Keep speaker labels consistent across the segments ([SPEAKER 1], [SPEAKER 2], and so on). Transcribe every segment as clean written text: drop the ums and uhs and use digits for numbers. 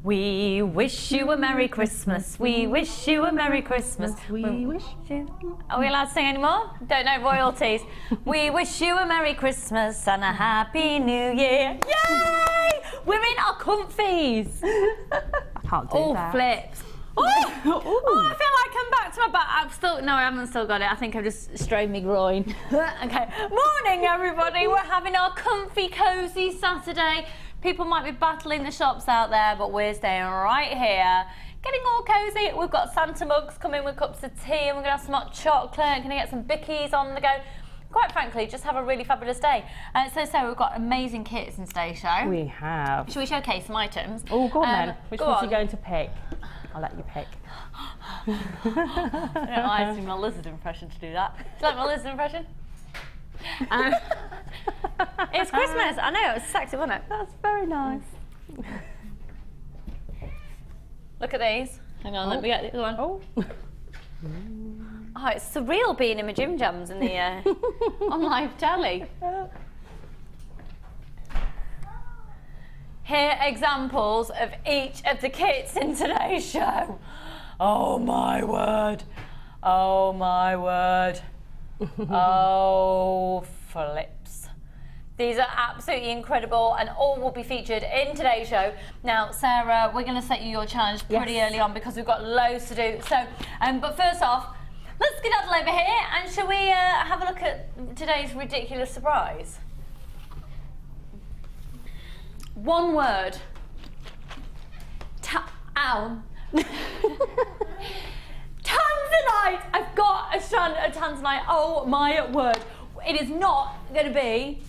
[SPEAKER 1] We wish you a Merry Christmas. We wish you a Merry Christmas.
[SPEAKER 2] We wish you.
[SPEAKER 1] Are we allowed to sing anymore? Don't know royalties. We wish you a Merry Christmas and a Happy New Year. Yay! We're in our comfies.
[SPEAKER 2] I can't do that.
[SPEAKER 1] Flips. Oh, I feel like I'm back to my back. I haven't still got it. I think I've just strained my groin. Okay. Morning, everybody. We're having our comfy, cozy Saturday. People might be battling the shops out there, but we're staying right here, getting all cozy. We've got Santa mugs coming with cups of tea, and we're gonna have some hot chocolate. Gonna get some bickies on the go. Quite frankly, just have a really fabulous day. So Sarah, we've got amazing kits in today's show.
[SPEAKER 2] We have.
[SPEAKER 1] Should we showcase some items?
[SPEAKER 2] Oh, go on then. Which ones are you going to pick? I'll let you pick.
[SPEAKER 1] I have to do my lizard impression to do that. Do you like my lizard impression? It's Christmas. I know, it was sexy, wasn't it?
[SPEAKER 2] That's very nice.
[SPEAKER 1] Look at these. Hang on, let me get the other one.
[SPEAKER 2] Oh.
[SPEAKER 1] Oh, it's surreal being in my gym jams in the on live telly. Here are examples of each of the kits in today's show. Oh my word. Oh my word. Oh, flips. These are absolutely incredible and all will be featured in today's show. Now, Sarah, we're going to set you your challenge pretty early on because we've got loads to do. So, but first off, let's skedaddle over here and shall we have a look at today's ridiculous surprise? One word. Ow. Tanzanite! I've got a strand of Tanzanite. Oh my word. It is not going to be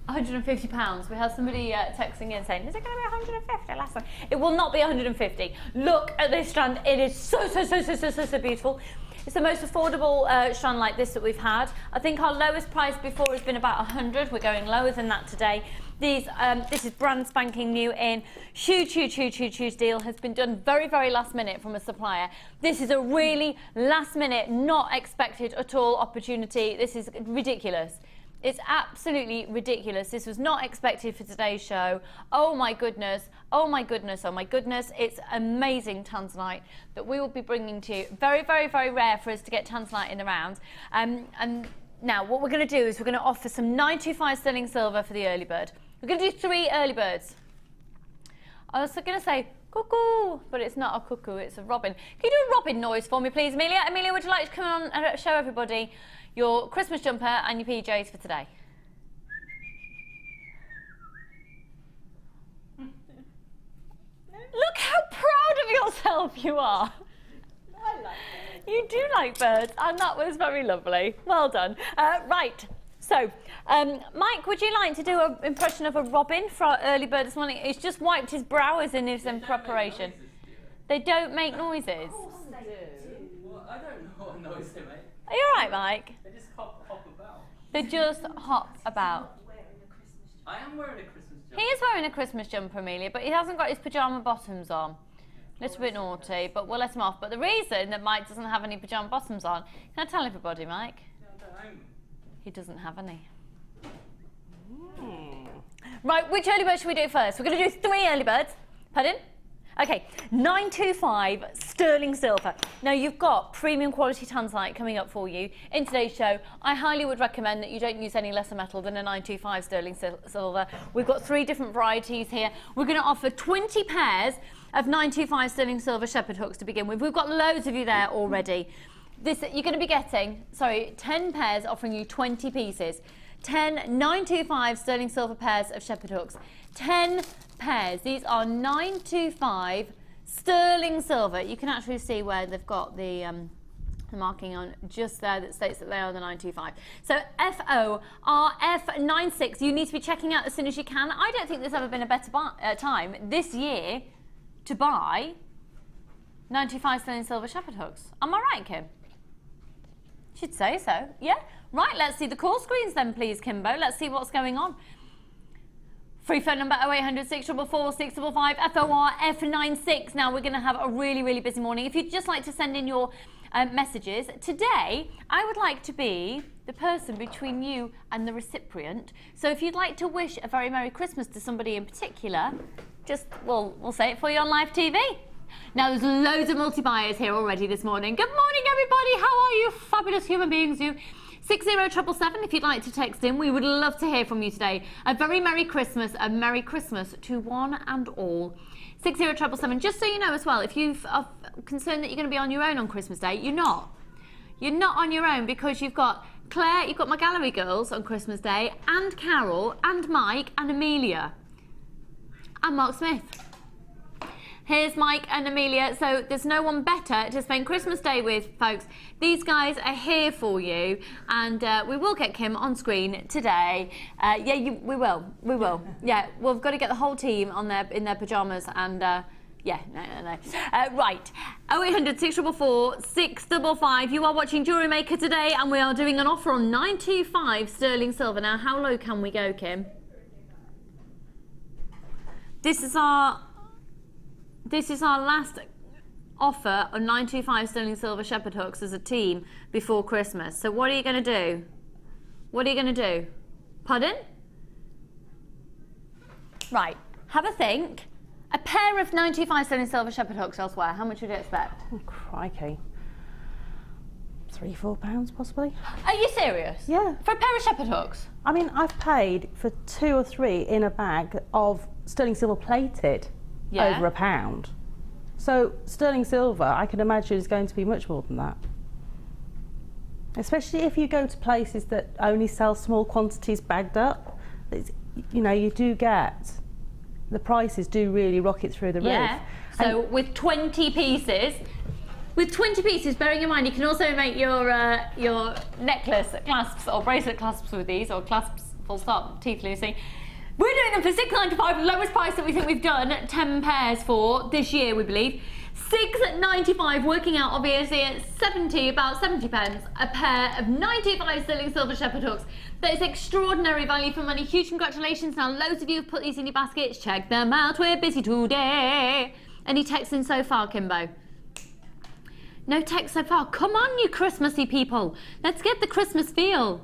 [SPEAKER 1] £150. We have somebody texting in saying, is it going to be 150 last time? It will not be 150. Look at this strand. It is so beautiful. It's the most affordable strand like this that we've had. I think our lowest price before has been about 100. We're going lower than that today. These, this is brand spanking new in. Huge deal. Has been done very last minute from a supplier. This is a really last minute, not expected at all opportunity. This is ridiculous. It's absolutely ridiculous. This was not expected for today's show. Oh my goodness. Oh my goodness. Oh my goodness. It's amazing Tanzanite that we will be bringing to you. Very rare for us to get Tanzanite in the round. And now what we're going to do is we're going to offer some 925 sterling silver for the early bird. We're going to do 3 early birds. I was going to say cuckoo, but it's not a cuckoo, it's a robin. Can you do a robin noise for me, please, Amelia? Amelia, would you like to come on and show everybody your Christmas jumper and your PJs for today? Look how proud of yourself you are.
[SPEAKER 3] I like it.
[SPEAKER 1] You do like birds, and that was very lovely. Well done. Right. So, Mike, would you like to do an impression of a robin for our early bird this morning? He's just wiped his brow as in his preparation. They don't make noises.
[SPEAKER 3] Of course they do.
[SPEAKER 4] Well, I don't know what noise they make.
[SPEAKER 1] Are you alright, Mike?
[SPEAKER 4] They just hop about.
[SPEAKER 1] They just hop about.
[SPEAKER 4] I am wearing a Christmas jumper.
[SPEAKER 1] He is wearing a Christmas jumper, Amelia, but he hasn't got his pyjama bottoms on. A little bit naughty, but we'll let him off. But the reason that Mike doesn't have any pyjama bottoms on, can I tell everybody, Mike?
[SPEAKER 4] No, I don't own them.
[SPEAKER 1] He doesn't have any. Right, which early bird should we do first? We're going to do 3 early birds. Pardon? Okay, 925 sterling silver. Now you've got premium quality Tanzanite coming up for you in today's show. I highly would recommend that you don't use any lesser metal than a 925 sterling silver. We've got 3 different varieties here. We're going to offer 20 pairs of 925 sterling silver shepherd hooks to begin with. We've got loads of you there already. This, you're going to be getting, 10 pairs offering you 20 pieces. 10 925 sterling silver pairs of shepherd hooks. 10 pairs. These are 925 sterling silver. You can actually see where they've got the marking on just there that states that they are the 925. So FORF96, you need to be checking out as soon as you can. I don't think there's ever been a better time this year to buy 925 sterling silver shepherd hooks. Am I right, Kim? Should say so. Yeah. Right, let's see the call screens then, please, Kimbo. Let's see what's going on. Free phone number 0800 644 655 FORF96. Now we're going to have a really busy morning. If you'd just like to send in your messages today, I would like to be the person between you and the recipient. So if you'd like to wish a very Merry Christmas to somebody in particular, we'll say it for you on live TV. Now there's loads of multi-buyers here already this morning. Good morning everybody, how are you fabulous human beings you? 60777 if you'd like to text in, we would love to hear from you today. A very Merry Christmas, a Merry Christmas to one and all. 60777, just so you know as well, if you are concerned that you're going to be on your own on Christmas Day, you're not. You're not on your own because you've got Claire, you've got my gallery girls on Christmas Day, and Carol, and Mike, and Amelia, and Mark Smith. Here's Mike and Amelia, so there's no one better to spend Christmas Day with, folks. These guys are here for you, and we will get Kim on screen today. We will. Yeah, we've got to get the whole team on in their pyjamas, and yeah, no. Right, 0800 644 655. You are watching Jewellery Maker today, and we are doing an offer on 925 sterling silver. Now, how low can we go, Kim? This is our last offer on 925 sterling silver shepherd hooks as a team before Christmas. So what are you going to do? What are you going to do? Pardon? Right, have a think. A pair of 925 sterling silver shepherd hooks elsewhere, how much would you expect?
[SPEAKER 2] Oh, crikey. £3-4 possibly.
[SPEAKER 1] Are you serious?
[SPEAKER 2] Yeah.
[SPEAKER 1] For a pair of shepherd hooks?
[SPEAKER 2] I mean, I've paid for 2 or 3 in a bag of sterling silver plated.
[SPEAKER 1] Yeah.
[SPEAKER 2] Over £1. So sterling silver, I can imagine, is going to be much more than that. Especially if you go to places that only sell small quantities bagged up. You know, you do get, the prices do really rocket through the roof.
[SPEAKER 1] Yeah. So with 20 pieces, bearing in mind you can also make your necklace clasps or bracelet clasps with these, or clasps full stop, teeth Lucy. We're doing them for £6.95, lowest price that we think we've done 10 pairs for this year, we believe. £6.95, working out obviously at about 70 pence a pair of 95 sterling silver shepherd hooks. That is extraordinary value for money. Huge congratulations. Now loads of you have put these in your baskets. Check them out, we're busy today. Any texts in so far, Kimbo? No text so far. Come on, you Christmassy people. Let's get the Christmas feel.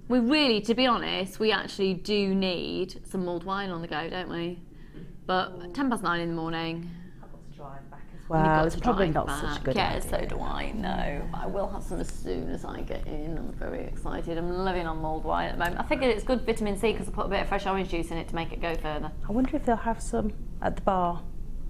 [SPEAKER 1] We really, to be honest, we actually do need some mulled wine on the go, don't we? But 9:10 in the morning.
[SPEAKER 2] I've got to drive back as well. It's probably not such a good idea.
[SPEAKER 1] Yeah, so do I, no. I will have some as soon as I get in. I'm very excited. I'm living on mulled wine at the moment. I think it's good vitamin C because I put a bit of fresh orange juice in it to make it go further.
[SPEAKER 2] I wonder if they'll have some at the bar,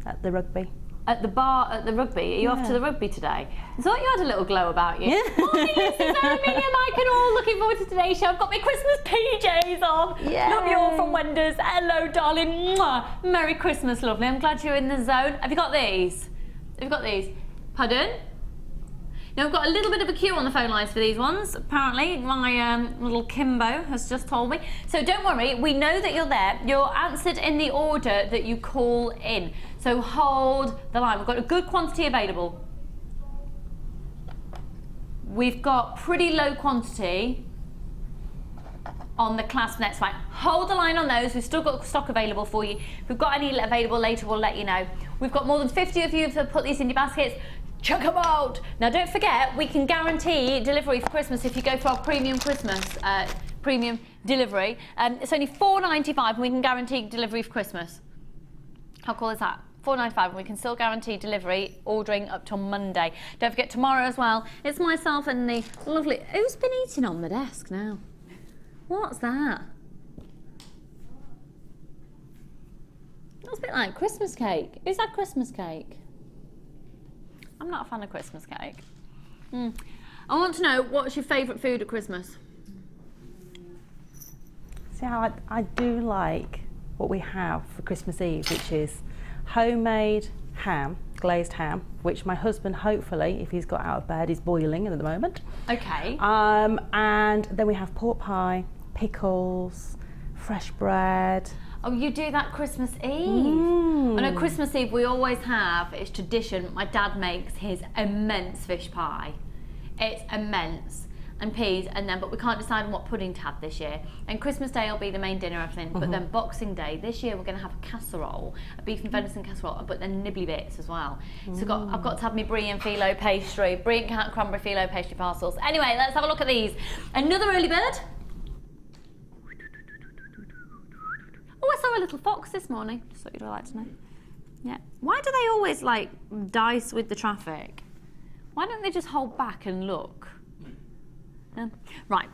[SPEAKER 2] at the rugby.
[SPEAKER 1] At the bar at the rugby? Are you off to the rugby today? I thought you had a little glow about you.
[SPEAKER 2] Yeah.
[SPEAKER 1] Morning, Lisa, Sara, Amelia, Mike and all. Looking forward to today's show. I've got my Christmas PJs on.
[SPEAKER 2] Yeah.
[SPEAKER 1] Love you all from Wenders. Hello, darling. Mwah. Merry Christmas, lovely. I'm glad you're in the zone. Have you got these? Have you got these? Pardon? Now, we've got a little bit of a queue on the phone lines for these ones. Apparently, my little Kimbo has just told me. So don't worry, we know that you're there. You're answered in the order that you call in. So hold the line. We've got a good quantity available. We've got pretty low quantity on the clasp nets. Right, hold the line on those. We've still got stock available for you. If we've got any available later, we'll let you know. We've got more than 50 of you to put these in your baskets. Chuck them out! Now don't forget, we can guarantee delivery for Christmas if you go for our premium Christmas, premium delivery. It's only £4.95 and we can guarantee delivery for Christmas. How cool is that? £4.95 and we can still guarantee delivery ordering up till Monday. Don't forget tomorrow as well. It's myself and the lovely... Who's been eating on the desk now? What's that? That's a bit like Christmas cake. Who's had Christmas cake? I'm not a fan of Christmas cake. I want to know, what's your favourite food at Christmas?
[SPEAKER 2] See, I do like what we have for Christmas Eve, which is homemade ham, glazed ham, which my husband, hopefully, if he's got out of bed, is boiling at the moment.
[SPEAKER 1] Okay.
[SPEAKER 2] And then we have pork pie, pickles, fresh bread.
[SPEAKER 1] Oh, you do that Christmas Eve? And at Christmas Eve we always have, it's tradition, my dad makes his immense fish pie. It's immense. And peas, and then, but we can't decide on what pudding to have this year. And Christmas Day will be the main dinner, everything. But then Boxing Day, this year we're going to have a casserole, a beef and venison casserole, but then nibbly bits as well. So I've got to have my brie and phyllo pastry, brie and cranberry phyllo pastry parcels. Anyway, let's have a look at these. Another early bird. Oh, I saw a little fox this morning. Just thought you'd like to know. Yeah. Why do they always like dice with the traffic? Why don't they just hold back and look? Yeah. Right.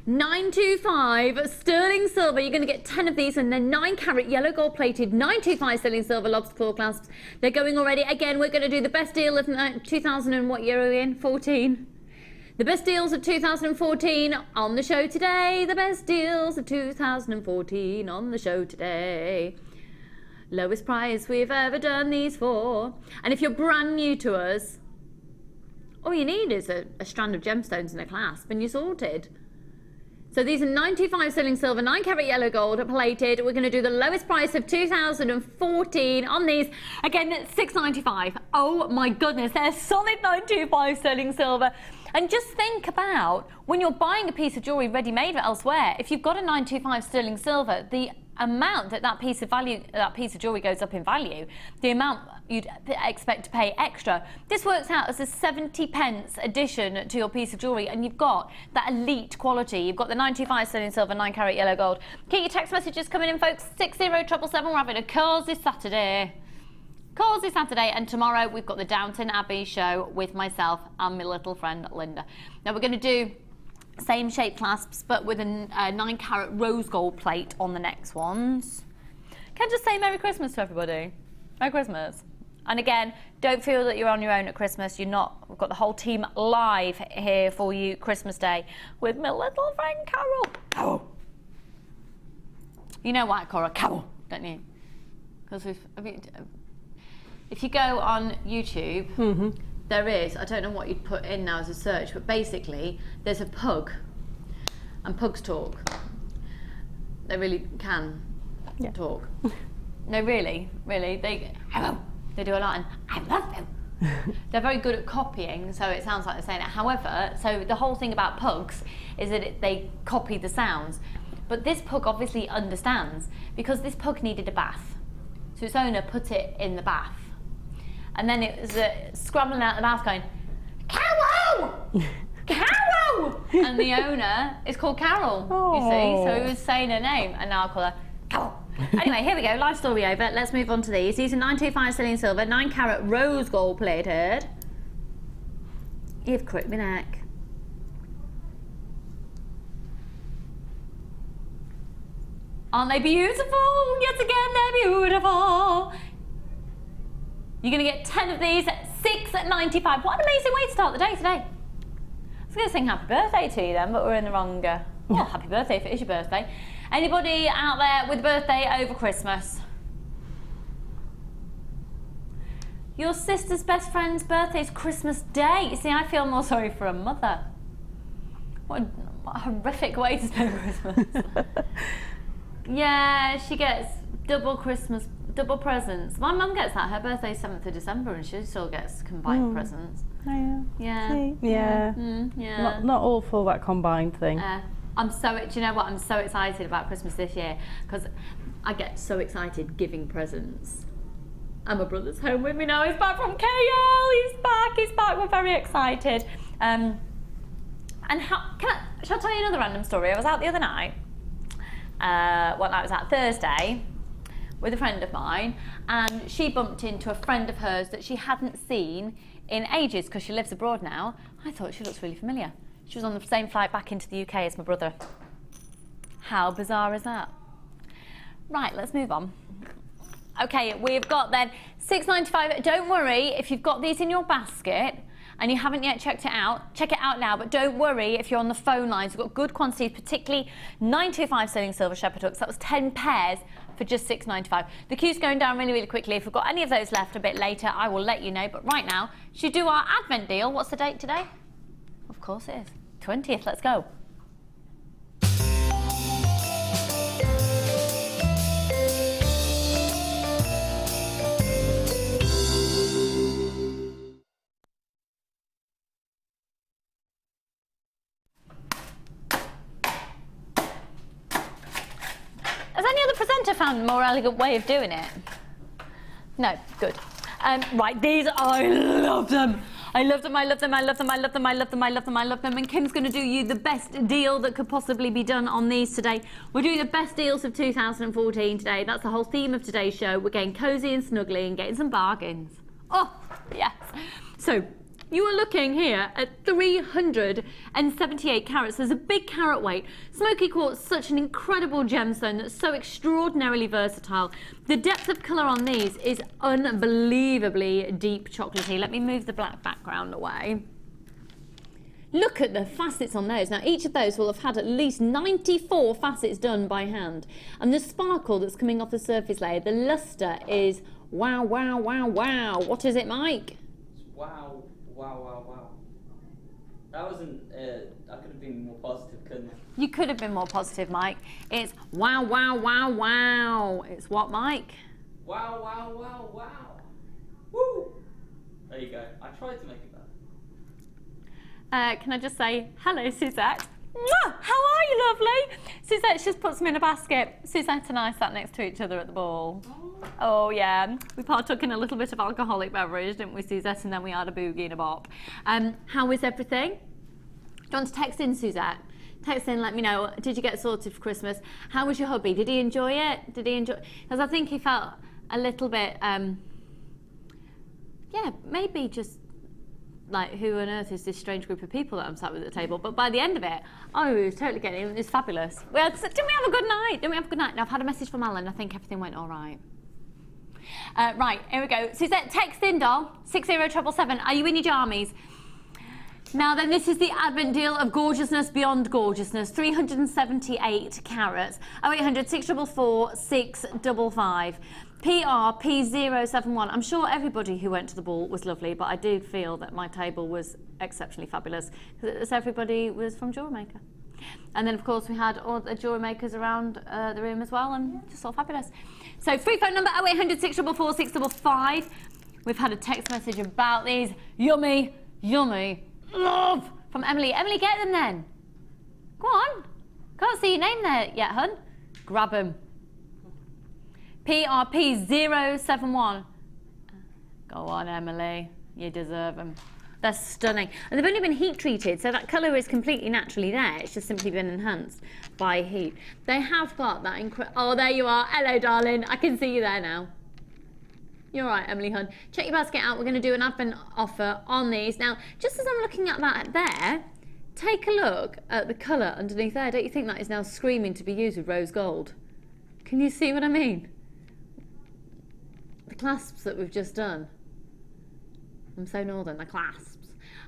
[SPEAKER 1] 925 sterling silver. You're going to get 10 of these, and then 9 carat yellow gold plated 925 sterling silver lobster claw clasps. They're going already. Again, we're going to do the best deal of 2000 and what year are we in? 14. The best deals of 2014 on the show today. The best deals of 2014 on the show today. Lowest price we've ever done these for. And if you're brand new to us, all you need is a strand of gemstones and a clasp, and you're sorted. So these are 925 sterling silver, 9 carat yellow gold plated. We're going to do the lowest price of 2014 on these. Again, $6.95. Oh my goodness, they're solid 925 sterling silver. And just think about when you're buying a piece of jewellery ready-made elsewhere, if you've got a 925 sterling silver, the amount that piece of jewellery goes up in value, the amount you'd expect to pay extra. This works out as a 70p addition to your piece of jewellery, and you've got that elite quality. You've got the 925 sterling silver, 9 carat yellow gold. Keep your text messages coming in, folks. 60777. We're having a cosy Saturday. Cosy Saturday, and tomorrow we've got the Downton Abbey show with myself and my little friend Linda. Now we're going to do same shape clasps, but with a 9 carat rose gold plate on the next ones. Can I just say Merry Christmas to everybody? Merry Christmas. And again, don't feel that you're on your own at Christmas. You're not. We've got the whole team live here for you Christmas Day with my little friend Carol. Carol. You know why I call her Carol, don't you? Because if you go on YouTube, there is, I don't know what you'd put in now as a search, but basically there's a pug, and pugs talk. They really can talk. No, really, they do a lot, and I love you. They're very good at copying, so it sounds like they're saying it. However, so the whole thing about pugs is that they copy the sounds, but this pug obviously understands, because this pug needed a bath, so its owner put it in the bath. And then it was scrambling out the mouth going, Carol! Carol! And the owner is called Carol, you see. So he was saying her name, and now I call her Carol. Anyway, here we go, live story over. Let's move on to these. These are 925 sterling silver, 9 carat rose gold plated. You've crooked my neck. Aren't they beautiful? Yet again, they're beautiful. You're going to get 10 of these at $6.95. What an amazing way to start the day today. I was going to sing happy birthday to you then, but we're in the wrong... well, happy birthday if it is your birthday. Anybody out there with a birthday over Christmas? Your sister's best friend's birthday is Christmas Day. You see, I feel more sorry for a mother. What a horrific way to spend Christmas. Yeah, she gets double presents. My mum gets that. Her birthday's 7th of December, and she still gets combined presents.
[SPEAKER 2] Yeah.
[SPEAKER 1] Yeah.
[SPEAKER 2] Yeah.
[SPEAKER 1] Yeah.
[SPEAKER 2] Not all for that combined thing.
[SPEAKER 1] Do you know what? I'm so excited about Christmas this year, because I get so excited giving presents. And my brother's home with me now. He's back from KL. He's back. We're very excited. Shall I tell you another random story? I was out the other night. I was out Thursday with a friend of mine, and she bumped into a friend of hers that she hadn't seen in ages because she lives abroad now. I thought she looks really familiar. She was on the same flight back into the UK as my brother. How bizarre is that? Right, let's move on. Okay, we've got then $6.95. Don't worry if you've got these in your basket and you haven't yet checked it out. Check it out now, but don't worry if you're on the phone lines. We've got good quantities, particularly 925 sterling silver shepherd hooks. That was 10 pairs for just $6.95. The queue's going down really, really quickly. If we've got any of those left a bit later, I will let you know. But right now, should we do our Advent deal? What's the date today? Of course it is. 20th, let's go. Has any other presenter found a more elegant way of doing it? No, good. Right, these, I love them. I love them, I love them, I love them, I love them, I love them, I love them, I love them. And Kim's going to do you the best deal that could possibly be done on these today. We're doing the best deals of 2014 today. That's the whole theme of today's show. We're getting cosy and snuggly and getting some bargains. Oh, yes. So, you are looking here at 378 carats. There's a big carat weight. Smoky quartz, such an incredible gemstone that's so extraordinarily versatile. The depth of colour on these is unbelievably deep chocolatey. Let me move the black background away. Look at the facets on those. Now, each of those will have had at least 94 facets done by hand. And the sparkle that's coming off the surface layer, the lustre is wow, wow, wow, wow. What is it, Mike?
[SPEAKER 4] Wow, wow, wow, wow. That wasn't, I could have been more positive, couldn't I?
[SPEAKER 1] You could have been more positive, Mike. It's wow, wow, wow, wow. It's what, Mike?
[SPEAKER 4] Wow, wow, wow, wow. Woo! There you go. I tried to make it better.
[SPEAKER 1] Can I just say, hello, Suzette. Mwah! How are you, lovely? Suzette's just put some in a basket. Suzette and I sat next to each other at the ball. Oh, yeah. We partook in a little bit of alcoholic beverage, didn't we, Suzette? And then we had a boogie and a bop. How is everything? Do you want to text in, Suzette? Text in, let me know. Did you get sorted for Christmas? How was your hubby? Did he enjoy it? Did he enjoy? Because I think he felt a little bit, yeah, maybe just like, who on earth is this strange group of people that I'm sat with at the table? But by the end of it, oh, he was totally getting it. It was fabulous. Didn't we have a good night? Didn't we have a good night? Now, I've had a message from Alan. I think everything went all right. Right, here we go. Suzette, text in, doll. 60777. Are you in your jammies? Now then, this is the Advent deal of gorgeousness beyond gorgeousness. 378 carats. 0800 644 655. PRP071. I'm sure everybody who went to the ball was lovely, but I did feel that my table was exceptionally fabulous because everybody was from Jewellery Maker. And then, of course, we had all the Jewellery Makers around the room as well, and just all fabulous. So, free phone number 0800 644 655. We've had a text message about these. Yummy, yummy, love from Emily. Emily, get them then. Go on. Can't see your name there yet, hun. Grab them. PRP071. Go on, Emily. You deserve them. They're stunning. And they've only been heat treated, so that colour is completely naturally there. It's just simply been enhanced by heat. They have got that oh, there you are. Hello, darling. I can see you there now. You're right, Emily Hun. Check your basket out. We're going to do an Advent offer on these. Now, just as I'm looking at that there, take a look at the colour underneath there. Don't you think that is now screaming to be used with rose gold? Can you see what I mean? The clasps that we've just done. I'm so northern, the clasps.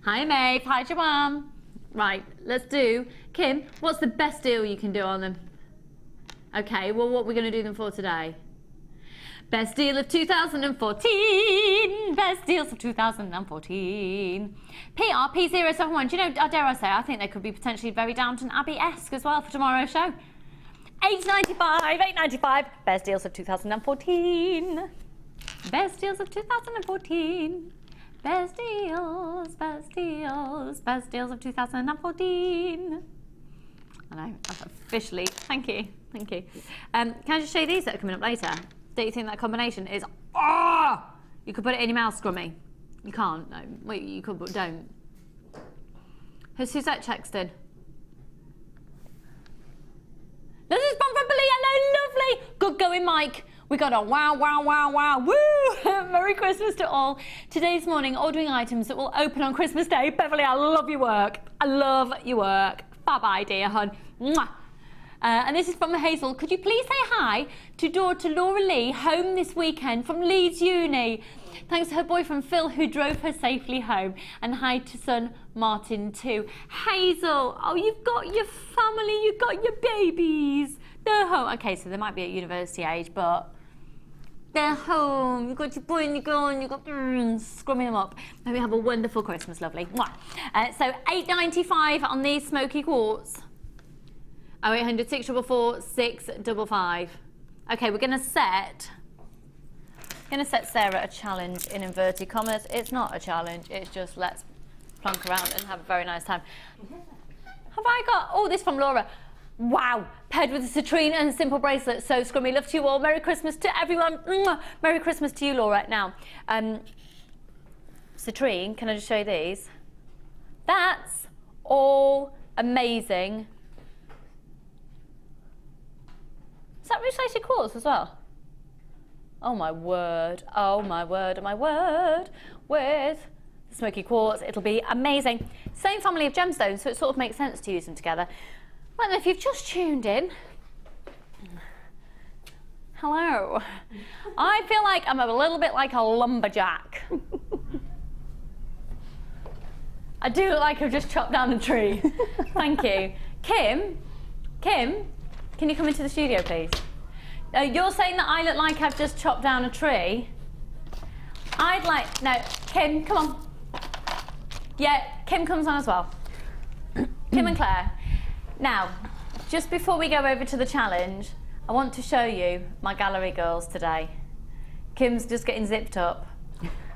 [SPEAKER 1] Hi, Maeve. Hi, Joanne. Right, let's do. Kim, what's the best deal you can do on them? Okay, well, what are we going to do them for today? Best deal of 2014. Best deals of 2014. PRP071. Do you know, dare I say, I think they could be potentially very Downton Abbey-esque as well for tomorrow's show. $8.95, $8.95. Best deals of 2014. Best deals of 2014. Best deals, best deals, best deals of 2014. I know, I've officially, thank you. Can I just show you these that are coming up later? Don't you think that combination is, you could put it in your mouth, Scrummy. You can't, no. Wait, you could, but don't. Who's Suzette texted? This is from Billy. Hello, lovely. Good going, Mike. We got a wow, wow, wow, wow, woo! Merry Christmas to all. Today's morning, ordering items that will open on Christmas Day. Beverly, I love your work. I love your work. Bye bye, dear hun. Mwah. And this is from Hazel. Could you please say hi to daughter Laura Lee, home this weekend from Leeds Uni? Thanks to her boyfriend Phil, who drove her safely home. And hi to son Martin too. Hazel, oh, you've got your family, you've got your babies. They're home. Okay, so they might be at university age, but they're home. You've got your boy and your girl and you've got scrumming them up. Hope you have a wonderful Christmas, lovely. So $8.95 on these Smoky quartz. 0800 644 655. Okay, we're going to set Sarah a challenge in inverted commas. It's not a challenge, it's just let's plonk around and have a very nice time. Have I got, oh, this from Laura. Wow, paired with a citrine and a simple bracelet. So scrummy, love to you all. Merry Christmas to everyone. Merry Christmas to you, Laura. Now, Citrine, can I just show you these? That's all amazing. Is that recycled quartz as well? Oh my word, oh my word, oh my word. With the Smoky quartz, it'll be amazing. Same family of gemstones, so it sort of makes sense to use them together. Well, if you've just tuned in, hello. I feel like I'm a little bit like a lumberjack. I do look like I've just chopped down a tree. Thank you. Kim, can you come into the studio, please? You're saying that I look like I've just chopped down a tree? No, Kim, come on. Yeah, Kim comes on as well. Kim and Claire. Now, just before we go over to the challenge, I want to show you my gallery girls today. Kim's just getting zipped up.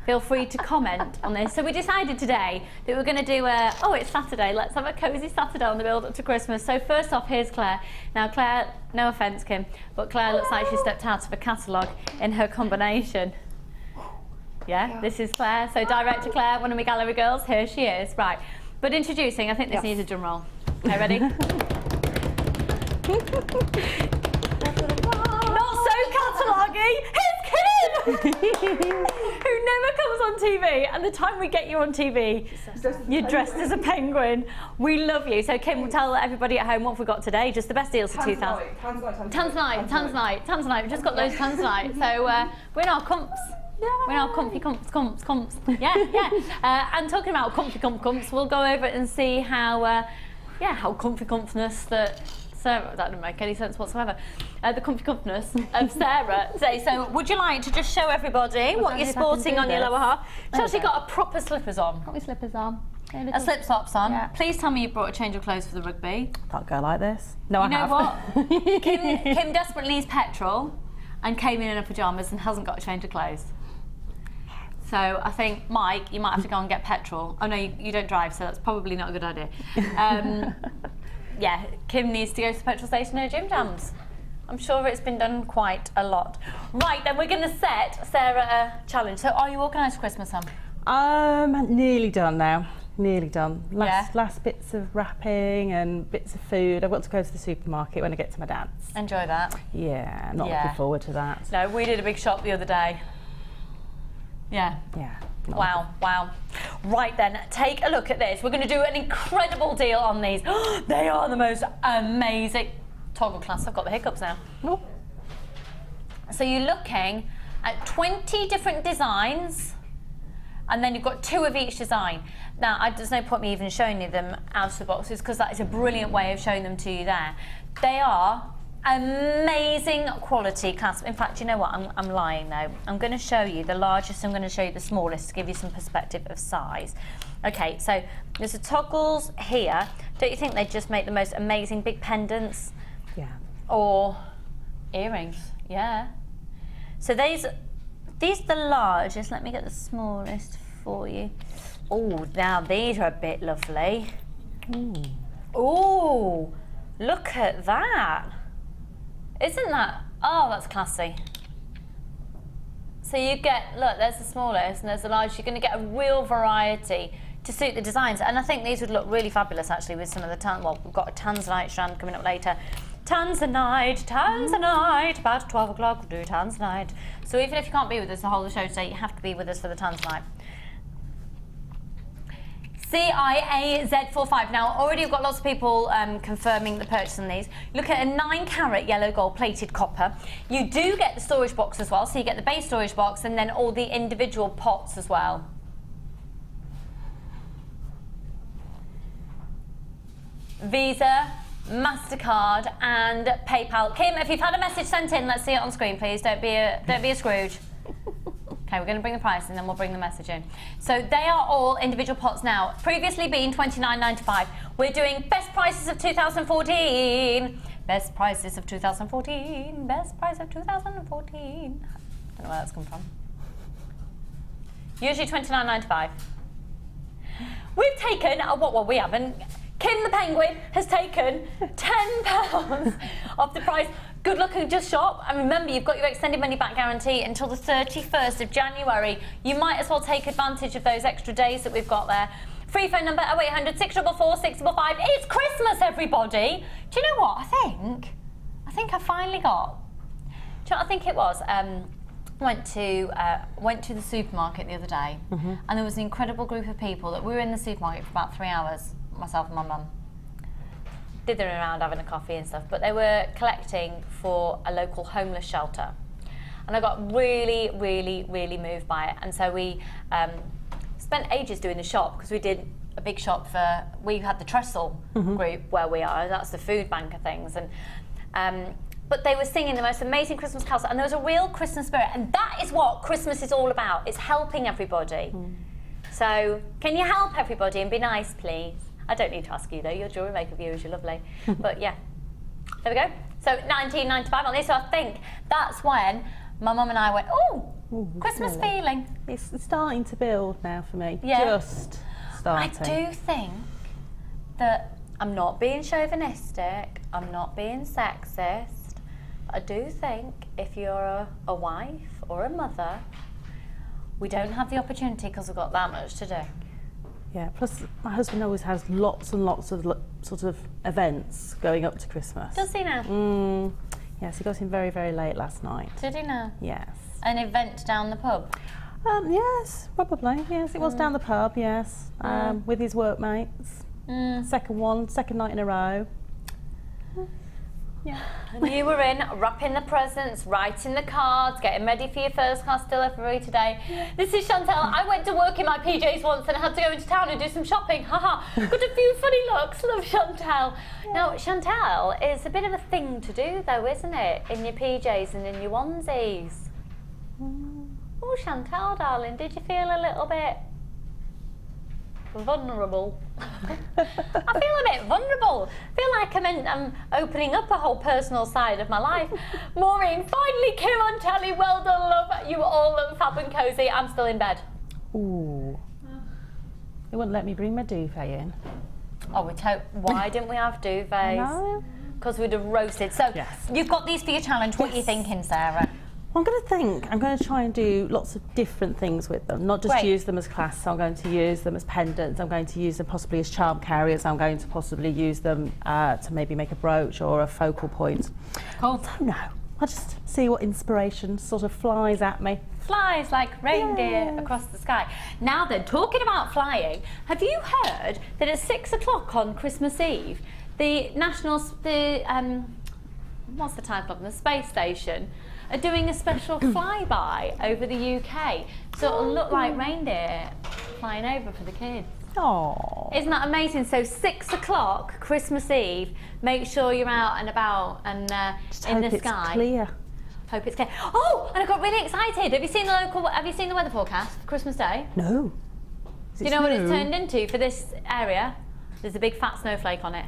[SPEAKER 1] Feel free to comment on this. So we decided today that we're going to do oh, it's Saturday, let's have a cosy Saturday on the build up to Christmas. So first off, here's Claire. Now Claire, no offence Kim, but Claire looks like she stepped out of a catalogue in her combination. Yeah, this is Claire. So director Claire, one of my gallery girls, here she is. Right, but introducing, I think this needs a drum roll. Okay, ready? Not so catalogue-y, here's Kim! Who never comes on TV, and the time we get you on TV, you're dressed as a penguin. We love you. So Kim will tell everybody at home what we've got today, just the best deals for 2000. Tanzanite. We've just got loads of Tanzanite. So we're in our comps. We're in our comfy comps. Yeah. And talking about comfy comps, we'll go over and see how comfy compness that Sarah, that didn't make any sense whatsoever. The comfy comfness of Sarah today. So would you like to just show everybody what you're sporting on your lower half? She's actually got a proper slippers on.
[SPEAKER 2] Got my slippers on.
[SPEAKER 1] A slip-slops on.
[SPEAKER 2] Yeah.
[SPEAKER 1] Please tell me you brought a change of clothes for the rugby.
[SPEAKER 2] Can't go like this. No, I have.
[SPEAKER 1] You know what? Kim desperately needs petrol and came in her pyjamas and hasn't got a change of clothes. So I think, Mike, you might have to go and get petrol. Oh no, you don't drive, so that's probably not a good idea. Yeah, Kim needs to go to the petrol station in her gym jams. I'm sure it's been done quite a lot. Right, then we're going to set Sarah a challenge. So are you organised for Christmas, Sam?
[SPEAKER 2] Nearly done now. Nearly done. Last bits of wrapping and bits of food. I've got to go to the supermarket when I get to my dad's.
[SPEAKER 1] Enjoy that.
[SPEAKER 2] Yeah, not looking forward to that.
[SPEAKER 1] No, we did a big shop the other day. Yeah.
[SPEAKER 2] Yeah.
[SPEAKER 1] Wow. Right then, take a look at this. We're going to do an incredible deal on these. They are the most amazing toggle clasps. I've got the hiccups now.
[SPEAKER 2] Oh.
[SPEAKER 1] So you're looking at 20 different designs, and then you've got 2 of each design. Now, there's no point me even showing you them out of the boxes because that is a brilliant way of showing them to you there. They are amazing quality clasp. In fact, you know what? I'm lying though. I'm going to show you the largest. I'm going to show you the smallest to give you some perspective of size. Okay, so there's the toggles here. Don't you think they just make the most amazing big pendants?
[SPEAKER 2] Yeah.
[SPEAKER 1] Or earrings? Yeah. So these are the largest. Let me get the smallest for you. Oh, now these are a bit lovely. Oh, look at that. Isn't that? Oh, that's classy. So you get, look, there's the smallest and there's the largest. You're going to get a real variety to suit the designs. And I think these would look really fabulous actually with some of the we've got a Tanzanite strand coming up later. Tanzanite, about 12 o'clock we'll do Tanzanite. So even if you can't be with us the whole of the show today, you have to be with us for the Tanzanite. CIAZ45. Now, already we've got lots of people confirming the purchase on these. Look at a 9-carat yellow gold plated copper. You do get the storage box as well, so you get the base storage box and then all the individual pots as well. Visa, MasterCard and PayPal. Kim, if you've had a message sent in, let's see it on screen, please. Don't be a Scrooge. Okay, we're going to bring the price and then we'll bring the message in. So they are all individual pots now. Previously been $29.95. We're doing best prices of 2014. Best prices of 2014. Best price of 2014. I don't know where that's come from. Usually $29.95. We've taken, well, we haven't. Kim the Penguin has taken £10 off the price. Good luck and just shop. And remember, you've got your extended money back guarantee until the 31st of January. You might as well take advantage of those extra days that we've got there. Free phone number 0800 644 655. It's Christmas, everybody. Do you know what? I think I finally got. Do you know what I think it was? Went to the supermarket the other day, and there was an incredible group of people that we were in the supermarket for about 3 hours, myself and my mum. Dithering around having a coffee and stuff, but they were collecting for a local homeless shelter. And I got really, really, really moved by it. And so we spent ages doing the shop, because we did a big shop for, we had the Trestle group where we are, that's the food bank of things. And but they were singing the most amazing Christmas carols, and there was a real Christmas spirit, and that is what Christmas is all about. It's helping everybody. So can you help everybody and be nice, please? I don't need to ask you though, your Jewellery Maker viewers, you're lovely. But yeah, there we go. So 1995 on this, so I think that's when my mum and I went, oh, Christmas
[SPEAKER 2] really?
[SPEAKER 1] feeling.
[SPEAKER 2] It's starting to build now for me.
[SPEAKER 1] Yeah.
[SPEAKER 2] Just starting.
[SPEAKER 1] I do think that I'm not being chauvinistic, I'm not being sexist. I do think if you're a wife or a mother, we don't have the opportunity because we've got that much to do.
[SPEAKER 2] Yeah, plus my husband always has lots and lots of sort of events going up to Christmas.
[SPEAKER 1] Does he now?
[SPEAKER 2] Yes, he got in very, very late last night.
[SPEAKER 1] Did he now?
[SPEAKER 2] Yes.
[SPEAKER 1] An event down the pub?
[SPEAKER 2] Yes, probably. Yes, it was down the pub, yes, with his workmates. Second night in a row. Yeah.
[SPEAKER 1] And you were in, wrapping the presents, writing the cards, getting ready for your first class delivery today. This is Chantal. I went to work in my PJs once and I had to go into town and do some shopping. Haha. Got a few funny looks. Love Chantal. Now, Chantal is a bit of a thing to do though, isn't it? In your PJs and in your onesies. Oh, Chantal, darling, did you feel a little bit vulnerable? I feel a bit vulnerable. I feel like I'm opening up a whole personal side of my life. Maureen finally came on telly. Well done, love. You all look fab and cosy. I'm still in bed.
[SPEAKER 2] Ooh. They wouldn't let me bring my duvet in.
[SPEAKER 1] Oh, why didn't we have duvets? Because we'd have roasted. So you've got these for your challenge. What are you thinking, Sarah?
[SPEAKER 2] I'm going to try and do lots of different things with them, not just use them as clasps. I'm going to use them as pendants, I'm going to use them possibly as charm carriers, I'm going to possibly use them to maybe make a brooch or a focal point.
[SPEAKER 1] Cool.
[SPEAKER 2] I don't know, I'll just see what inspiration sort of flies at me.
[SPEAKER 1] Flies like reindeer across the sky. Now then, talking about flying, have you heard that at 6 o'clock on Christmas Eve, the what's the title of them? The space station are doing a special flyby over the UK. So it'll look like reindeer flying over for the kids.
[SPEAKER 2] Oh,
[SPEAKER 1] isn't that amazing? So 6 o'clock Christmas Eve, make sure you're out and about and in the sky.
[SPEAKER 2] It's clear.
[SPEAKER 1] Hope it's clear. Oh, and I got really excited. Have you seen the weather forecast for Christmas Day?
[SPEAKER 2] No.
[SPEAKER 1] Do you know what it's turned into for this area? There's a big fat snowflake on it.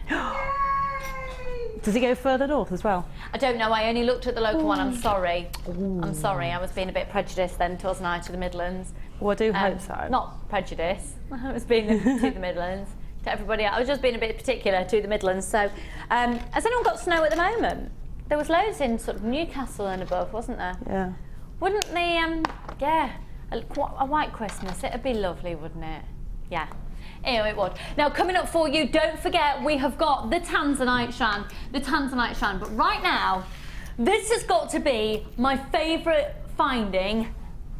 [SPEAKER 2] Does it go further north as well?
[SPEAKER 1] I don't know, I only looked at the local one, I'm sorry. I'm sorry, I was being a bit prejudiced then, wasn't I, to the Midlands.
[SPEAKER 2] Well, I do hope so.
[SPEAKER 1] Not prejudice, I was being to the Midlands. To everybody else, I was just being a bit particular to the Midlands. So, has anyone got snow at the moment? There was loads in sort of Newcastle and above, wasn't there?
[SPEAKER 2] Yeah.
[SPEAKER 1] Wouldn't a white Christmas, it'd be lovely, wouldn't it? Yeah. It would. Now, coming up for you, don't forget we have got the Tanzanite strand. But right now, this has got to be my favourite finding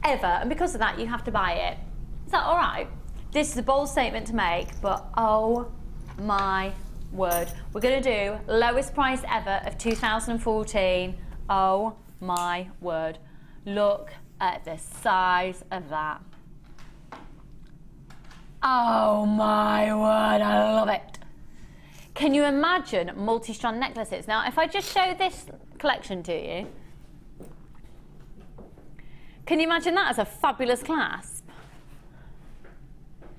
[SPEAKER 1] ever. And because of that, you have to buy it. Is that all right? This is a bold statement to make, but oh my word. We're going to do lowest price ever of 2014. Oh my word. Look at the size of that. Oh my word, I love it. Can you imagine multi-strand necklaces? Now, if I just show this collection to you, can you imagine that as a fabulous clasp?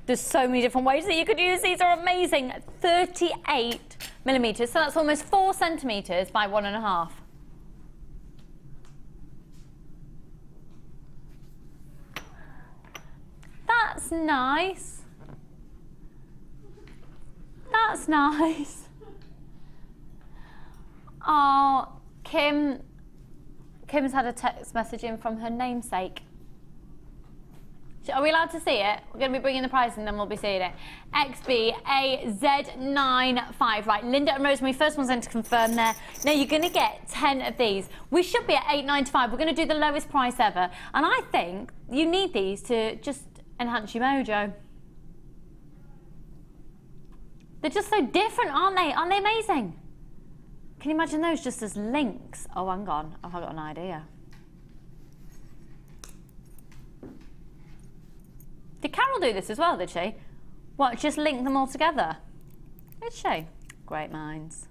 [SPEAKER 1] There's so many different ways that you could use these. Are amazing. 38 millimeters, so that's almost 4 centimeters by 1.5. That's nice. That's nice. Oh, Kim's had a text message in from her namesake. Are we allowed to see it? We're going to be bringing the prize and then we'll be seeing it. XBAZ95. Right, Linda and Rosemary, first one's in to confirm there. Now you're going to get 10 of these. We should be at $8.95. We're going to do the lowest price ever. And I think you need these to just enhance your mojo. They're just so different, aren't they? Aren't they amazing? Can you imagine those just as links? Oh, hang on. I've got an idea. Did Carol do this as well, did she? What, just link them all together? Did she? Great minds.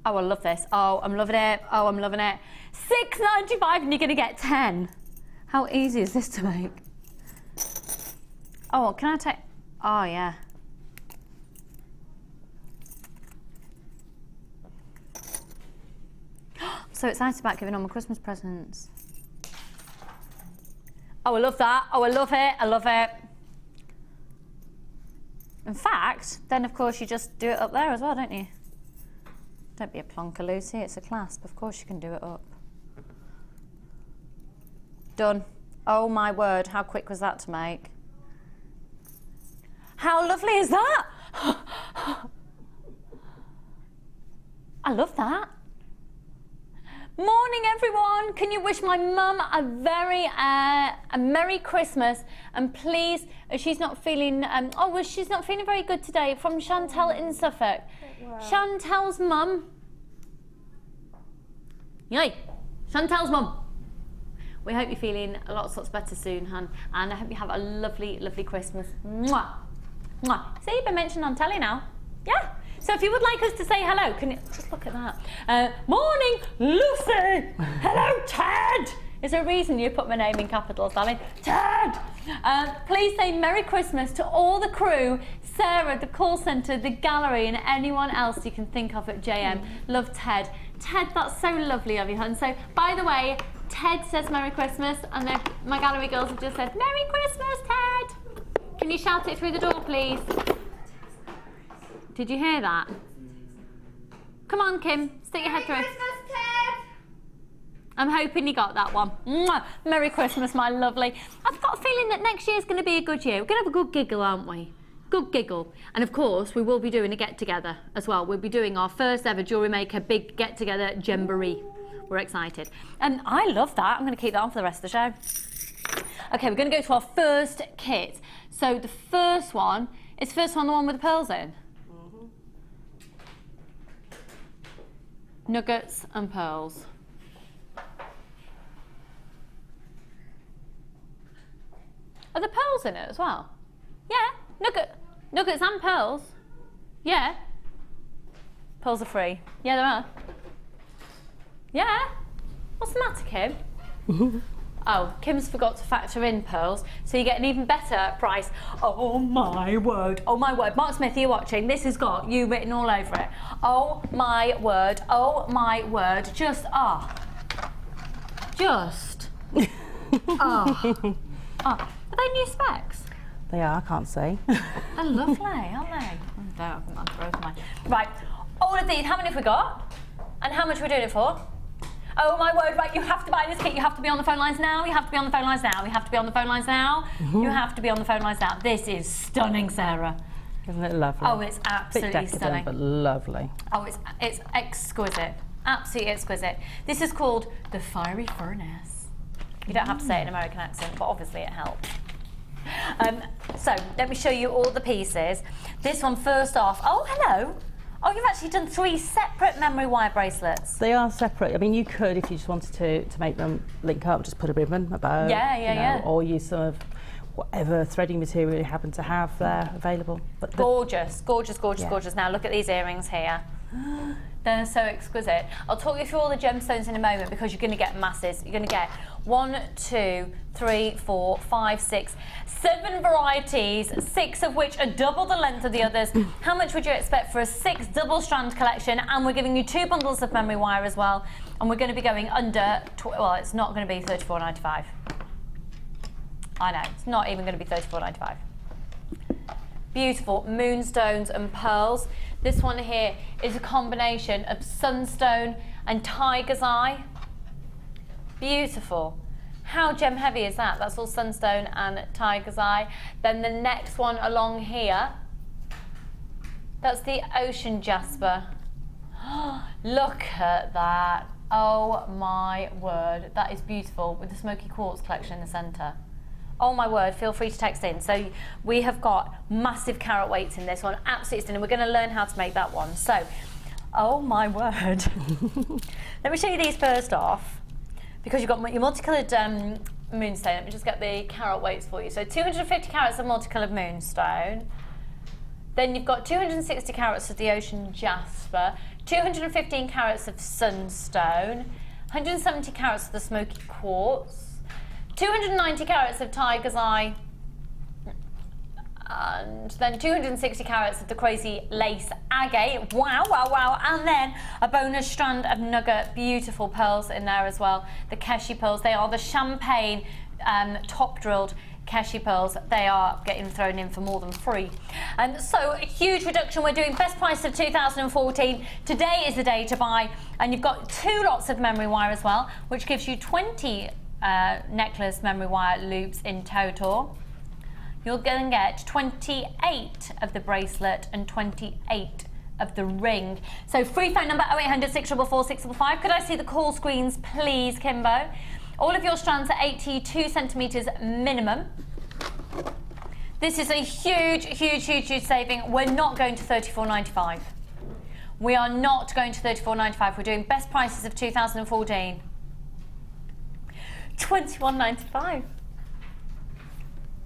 [SPEAKER 1] Oh, I love this. Oh, I'm loving it. Oh, I'm loving it. $6.95 and you're going to get 10. How easy is this to make? Oh, can I take... Oh, yeah. I'm so excited about giving all my Christmas presents. Oh, I love that. Oh, I love it. I love it. In fact, then of course you just do it up there as well, don't you? Don't be a plonker, Lucy. It's a clasp. Of course you can do it up. Done. Oh my word, how quick was that to make? How lovely is that? I love that. Morning, everyone. Can you wish my mum a Merry Christmas? And please, she's not feeling, she's not feeling very good today. From Chantal in Suffolk. Wow. Chantal's mum. Yay, Chantal's mum. We hope you're feeling lots better soon, hun. And I hope you have a lovely, lovely Christmas. Mwah. Mwah. See, you've been mentioned on telly now. Yeah. So if you would like us to say hello, can you just look at that? Morning, Lucy. Hello, Ted. Is there a reason you put my name in capitals, darling? Ted. Please say Merry Christmas to all the crew, Sarah, the call centre, the gallery, and anyone else you can think of at JM. Love, Ted. Ted, that's so lovely of you, hun. So, by the way, Ted says Merry Christmas, and my gallery girls have just said Merry Christmas, Ted. Can you shout it through the door, please? Did you hear that? Come on, Kim, stick your head through.
[SPEAKER 3] Merry Christmas, Ted!
[SPEAKER 1] I'm hoping you got that one. Mwah. Merry Christmas, my lovely. I've got a feeling that next year's going to be a good year. We're going to have a good giggle, aren't we? Good giggle. And of course, we will be doing a get-together as well. We'll be doing our first ever Jewellery Maker big get-together jamboree. We're excited. And I love that. I'm going to keep that on for the rest of the show. Okay, we're going to go to our first kit. So the first one, is the first one the one with the pearls in? Nuggets and pearls. Are the pearls in it as well? Yeah, nuggets and pearls. Yeah. Pearls are free. Yeah, there are. Yeah. What's the matter, Kim? Oh, Kim's forgot to factor in pearls, so you get an even better price. Oh my word, oh my word. Mark Smith, you're watching, this has got you written all over it. Oh my word, just, oh. Are they new specs?
[SPEAKER 2] They are, I can't see.
[SPEAKER 1] They're lovely, aren't they? Right, all of these, how many have we got? And how much are we doing it for? Oh my word, right, you have to buy this kit, you have to be on the phone lines now, you have to be on the phone lines now, you have to be on the phone lines now, you have to be on the phone lines now. This is stunning, Sarah.
[SPEAKER 2] Isn't it lovely?
[SPEAKER 1] Oh, it's absolutely stunning.
[SPEAKER 2] But lovely.
[SPEAKER 1] Oh, it's exquisite, absolutely exquisite. This is called the Fiery Furnace. You don't have to say it in an American accent, but obviously it helps. So, let me show you all the pieces. This one first off, oh hello. Oh, you've actually done 3 separate memory wire bracelets.
[SPEAKER 2] They are separate. I mean, you could, if you just wanted to make them link up, just put a ribbon, a bow.
[SPEAKER 1] Yeah.
[SPEAKER 2] Or use some of whatever threading material you happen to have there available. But
[SPEAKER 1] gorgeous. Now look at these earrings here. They're so exquisite. I'll talk you through all the gemstones in a moment because you're going to get masses. You're going to get 1, 2, 3, 4, 5, 6, 7 varieties, 6 of which are double the length of the others. How much would you expect for a 6 double strand collection? And we're giving you 2 bundles of memory wire as well. And we're going to be going under, well, it's not going to be $34.95. I know, it's not even going to be $34.95. Beautiful moonstones and pearls. This one here is a combination of sunstone and tiger's eye. Beautiful. How gem heavy is that? That's all sunstone and tiger's eye. Then the next one along here, that's the ocean jasper. Look at that. Oh my word, that is beautiful with the Smoky quartz collection in the centre. Oh my word, feel free to text in. So we have got massive carat weights in this one, absolutely stunning. We're going to learn how to make that one. So, oh my word. Let me show you these first off, because you've got your multicoloured moonstone. Let me just get the carat weights for you. So 250 carats of multicoloured moonstone. Then you've got 260 carats of the ocean jasper, 215 carats of sunstone, 170 carats of the Smoky quartz, 290 carats of tiger's eye, and then 260 carats of the crazy lace agate. Wow, wow, wow. And then a bonus strand of nugget, beautiful pearls in there as well. The Keshi pearls, they are the champagne top drilled Keshi pearls. They are getting thrown in for more than free. And so a huge reduction. We're doing best price of 2014. Today is the day to buy. And you've got 2 lots of memory wire as well, which gives you 20 necklace memory wire loops in total. You're going to get 28 of the bracelet and 28 of the ring. So free phone number 0800 644 655. Could I see the call screens, please, Kimbo? All of your strands are 82 centimetres minimum. This is a huge, huge, huge, huge saving. We're not going to $34.95. We are not going to $34.95. We're doing best prices of 2014. $21.95.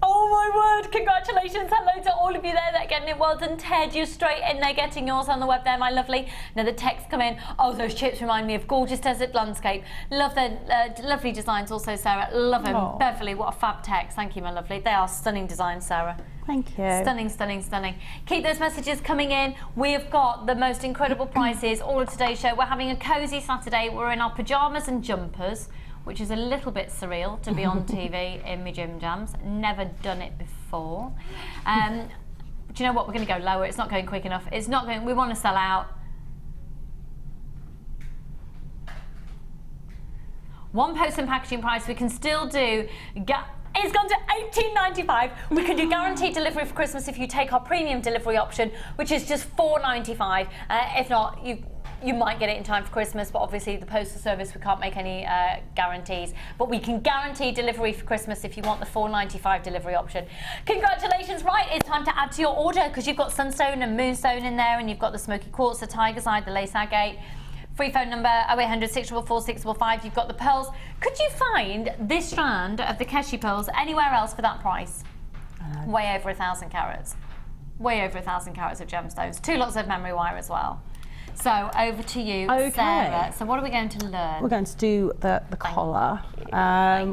[SPEAKER 1] Oh my word, congratulations, hello to all of you there that are getting it. Well done, Ted, you're straight in there getting yours on the web there, my lovely. Now the text come in, oh, those chips remind me of gorgeous desert landscape. Love the lovely designs also, Sarah, love them.
[SPEAKER 2] Aww.
[SPEAKER 1] Beverly, what a fab text, thank you, my lovely. They are stunning designs, Sarah.
[SPEAKER 2] Thank you.
[SPEAKER 1] Stunning, stunning, stunning. Keep those messages coming in. We have got the most incredible prices all of today's show. We're having a cosy Saturday. We're in our pyjamas and jumpers, which is a little bit surreal to be on TV in my gym jams. Never done it before. Do you know what? We're going to go lower. It's not going quick enough. It's not going. We want to sell out. One post and packaging price. We can still do. It's gone to $18.95. We can do guaranteed delivery for Christmas if you take our premium delivery option, which is just $4.95. If not, you might get it in time for Christmas, but obviously the postal service, we can't make any guarantees. But we can guarantee delivery for Christmas if you want the $4.95 delivery option. Congratulations, right, it's time to add to your order because you've got sunstone and moonstone in there, and you've got the Smoky quartz, the tiger's eye, the lace agate. Free phone number 0800 644 655. You've got the pearls. Could you find this strand of the Keshi pearls anywhere else for that price? Way over 1,000 carats. Way over 1,000 carats of gemstones. 2 lots of memory wire as well. So over to you,
[SPEAKER 2] okay.
[SPEAKER 1] Sarah. So what are we going to learn?
[SPEAKER 2] We're going to do the collar,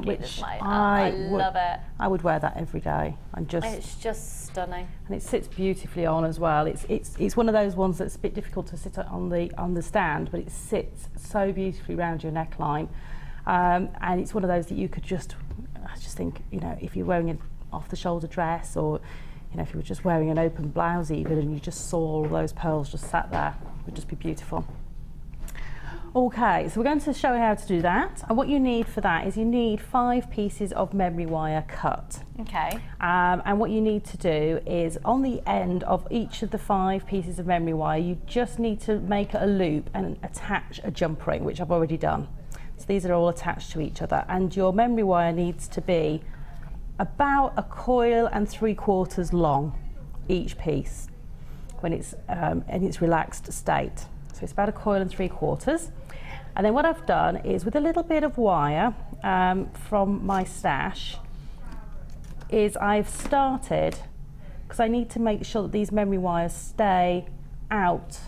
[SPEAKER 2] which
[SPEAKER 1] I love it.
[SPEAKER 2] I would wear that every day, and
[SPEAKER 1] It's just stunning.
[SPEAKER 2] And it sits beautifully on as well. It's one of those ones that's a bit difficult to sit on the stand, but it sits so beautifully around your neckline, and it's one of those that you could I just think, you know, if you're wearing an off-the-shoulder dress, or you know, if you were just wearing an open blouse even, and you just saw all those pearls just sat there, it would just be beautiful. Okay, so we're going to show you how to do that, and what you need for that is you need 5 pieces of memory wire cut.
[SPEAKER 1] Okay.
[SPEAKER 2] And what you need to do is on the end of each of the 5 pieces of memory wire, you just need to make a loop and attach a jump ring, which I've already done. So these are all attached to each other, and your memory wire needs to be about 1 coil and 3/4 long each piece when it's in its relaxed state. So it's about 1 coil and 3/4. And then what I've done is, with a little bit of wire from my stash, is I've started, because I need to make sure that these memory wires stay out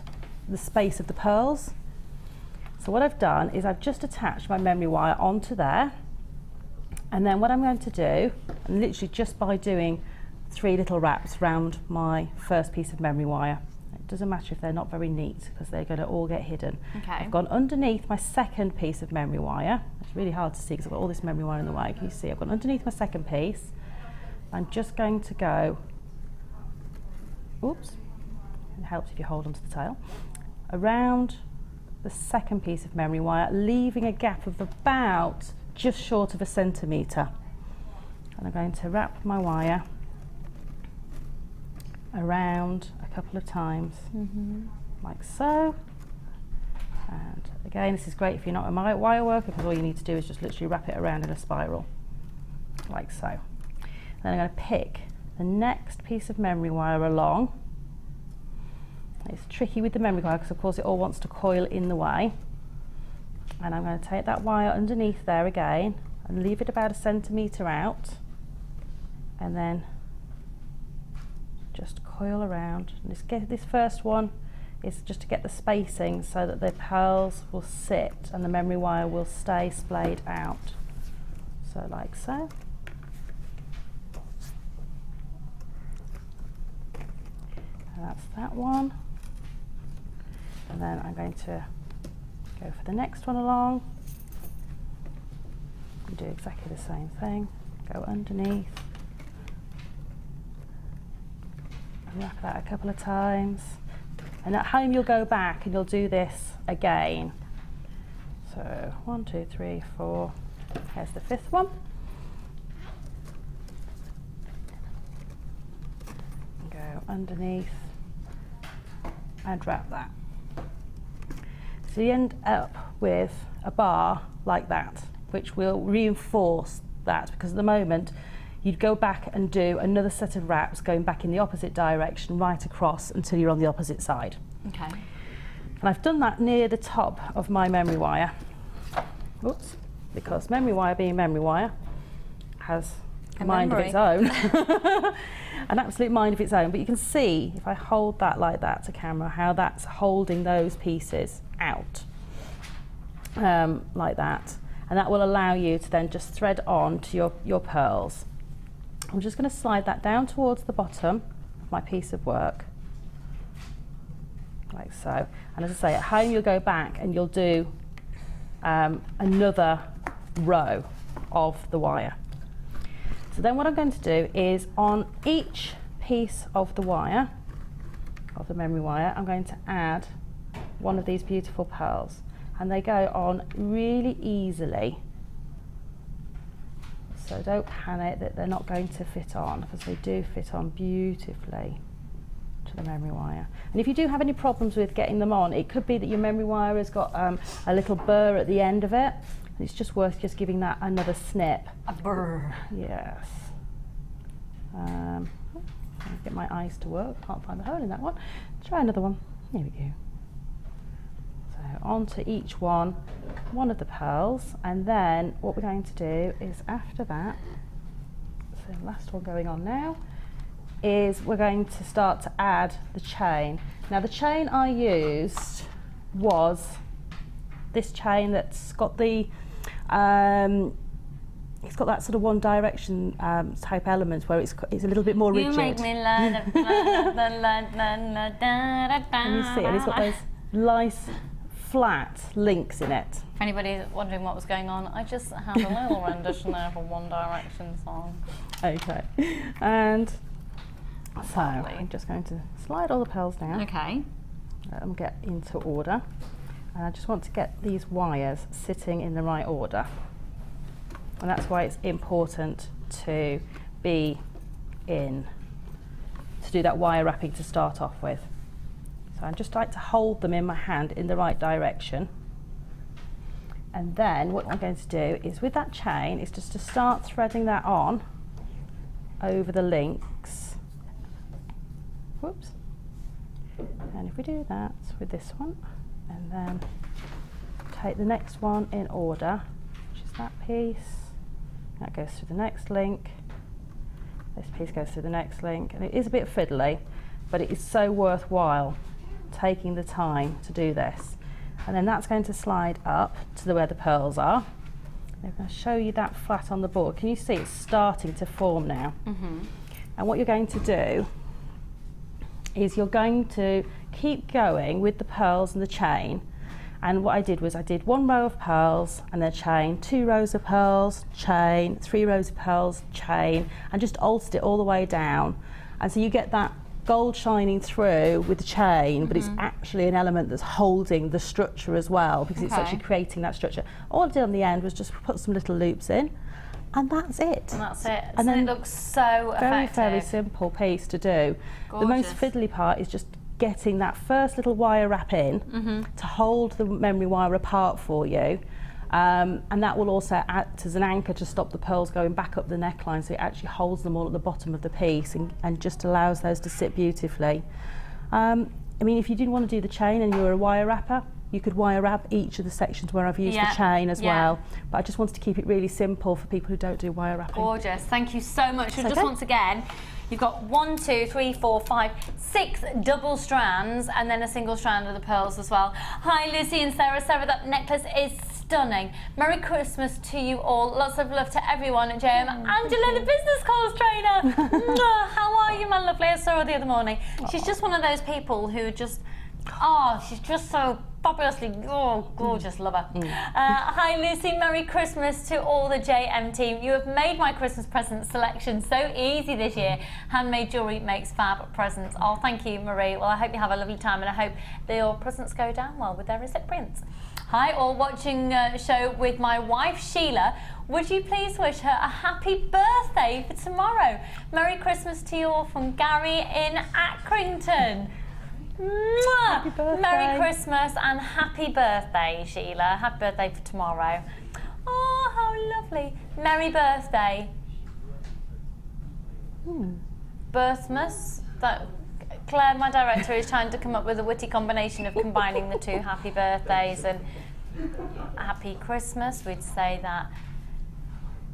[SPEAKER 2] the space of the pearls. So what I've done is I've just attached my memory wire onto there, and then what I'm going to do, and literally just by doing 3 little wraps round my first piece of memory wire, it doesn't matter if they're not very neat because they're going to all get hidden.
[SPEAKER 1] Okay.
[SPEAKER 2] I've gone underneath my second piece of memory wire. It's really hard to see because I've got all this memory wire in the way. Can you see? I've gone underneath my second piece. I'm just going to go, oops, it helps if you hold onto the tail, around the second piece of memory wire, leaving a gap of about just short of 1 centimetre. And I'm going to wrap my wire around a couple of times, like so. And again, this is great if you're not a wire worker, because all you need to do is just literally wrap it around in a spiral, like so. Then I'm going to pick the next piece of memory wire along. It's tricky with the memory wire because of course it all wants to coil in the way. And I'm going to take that wire underneath there again and leave it about 1 centimetre out, and then just coil around. And this first one is just to get the spacing so that the pearls will sit and the memory wire will stay splayed out. So like so. And that's that one. And then I'm going to go for the next one along and do exactly the same thing. Go underneath and wrap that a couple of times. And at home you'll go back and you'll do this again. So 1, 2, 3, 4. Here's the 5th one. And go underneath and wrap that. So you end up with a bar like that, which will reinforce that, because at the moment you'd go back and do another set of wraps going back in the opposite direction right across until you're on the opposite side.
[SPEAKER 1] Okay.
[SPEAKER 2] And I've done that near the top of my memory wire. Oops, because memory wire being memory wire has a mind of its own. An absolute mind of its own. But you can see, if I hold that like that to camera, how that's holding those pieces out like that. And that will allow you to then just thread on to your pearls. I'm just going to slide that down towards the bottom of my piece of work, like so. And as I say, at home you'll go back and you'll do another row of the wire. So then what I'm going to do is on each piece of the wire, of the memory wire, I'm going to add one of these beautiful pearls. And they go on really easily. So don't panic that they're not going to fit on, because they do fit on beautifully to the memory wire. And if you do have any problems with getting them on, it could be that your memory wire has got a little burr at the end of it. And it's just worth just giving that another snip.
[SPEAKER 1] A burr.
[SPEAKER 2] Yes. Get my eyes to work. Can't find the hole in that one. Try another one. Here we go. So onto each one of the pearls, and then what we're going to do is after that, so the last one going on now, is we're going to start to add the chain. Now the chain I used was this chain that's got the it's got that sort of one direction type element where it's a little bit more rigid.
[SPEAKER 1] You make me la da da da da da da.
[SPEAKER 2] Can you see? And it's got those nice flat links in it.
[SPEAKER 1] If anybody's wondering what was going on, I just had a little rendition there of a One Direction song.
[SPEAKER 2] Okay. And so I'm just going to slide all the pearls down.
[SPEAKER 1] Okay.
[SPEAKER 2] Let them get into order. And I just want to get these wires sitting in the right order. And that's why it's important to be to do that wire wrapping to start off with. So I just like to hold them in my hand in the right direction. And then what I'm going to do is with that chain is just to start threading that on over the links. Whoops. And if we do that with this one, and then take the next one in order, which is that piece. That goes through the next link. This piece goes through the next link. And it is a bit fiddly, but it is so worthwhile taking the time to do this. And then that's going to slide up to where the pearls are. I'm going to show you that flat on the board. Can you see it's starting to form now? Mm-hmm. And what you're going to do is you're going to keep going with the pearls and the chain. And what I did was I did 1 row of pearls and then chain, 2 rows of pearls, chain, 3 rows of pearls, chain, and just altered it all the way down. And so you get that gold shining through with the chain, but it's actually an element that's holding the structure as well, because it's actually creating that structure. All I did on the end was just put some little loops in, and that's it.
[SPEAKER 1] And that's it.
[SPEAKER 2] And then
[SPEAKER 1] it looks so effective.
[SPEAKER 2] Very simple piece to do.
[SPEAKER 1] Gorgeous.
[SPEAKER 2] The most fiddly part is just getting that first little wire wrap in to hold the memory wire apart for you. And that will also act as an anchor to stop the pearls going back up the neckline, so it actually holds them all at the bottom of the piece and just allows those to sit beautifully. I mean, if you didn't want to do the chain and you were a wire wrapper, you could wire wrap each of the sections where I've used the chain as well. But I just wanted to keep it really simple for people who don't do wire wrapping.
[SPEAKER 1] Gorgeous, thank you so much. So just once again, you've got 1, 2, 3, 4, 5, 6 double strands and then a single strand of the pearls as well. Hi Lucy and Sarah. Sarah, that necklace is stunning. Merry Christmas to you all. Lots of love to everyone at JM. Angela, the business calls trainer. How are you, my lovely? I saw her the other morning. She's just one of those people who just, she's just so fabulously gorgeous. Love her. Hi Lucy, Merry Christmas to all the JM team. You have made my Christmas present selection so easy this year. Handmade jewellery makes fab presents. Oh, thank you, Marie. Well, I hope you have a lovely time and I hope your presents go down well with their recipients. Hi all, watching a show with my wife Sheila. Would you please wish her a happy birthday for tomorrow? Merry Christmas to you all from Gary in Accrington.
[SPEAKER 2] Happy birthday.
[SPEAKER 1] Merry Christmas and happy birthday, Sheila. Happy birthday for tomorrow. Oh, how lovely. Merry birthday. Birthmas. Claire, my director, is trying to come up with a witty combination of combining the two happy birthdays and happy Christmas. We'd say that.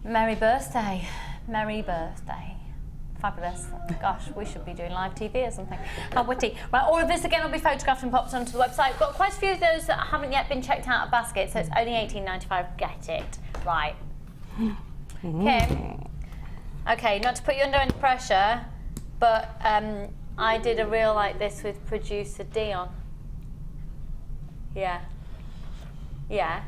[SPEAKER 1] Merry birthday. Merry birthday. Fabulous. Gosh, we should be doing live TV or something. How witty. Right, all of this again will be photographed and popped onto the website. We've got quite a few of those that haven't yet been checked out of basket, so it's only $18.95. Get it. Right. Kim. Okay, not to put you under any pressure, but I did a reel like this with producer Dion. Yeah. Yeah,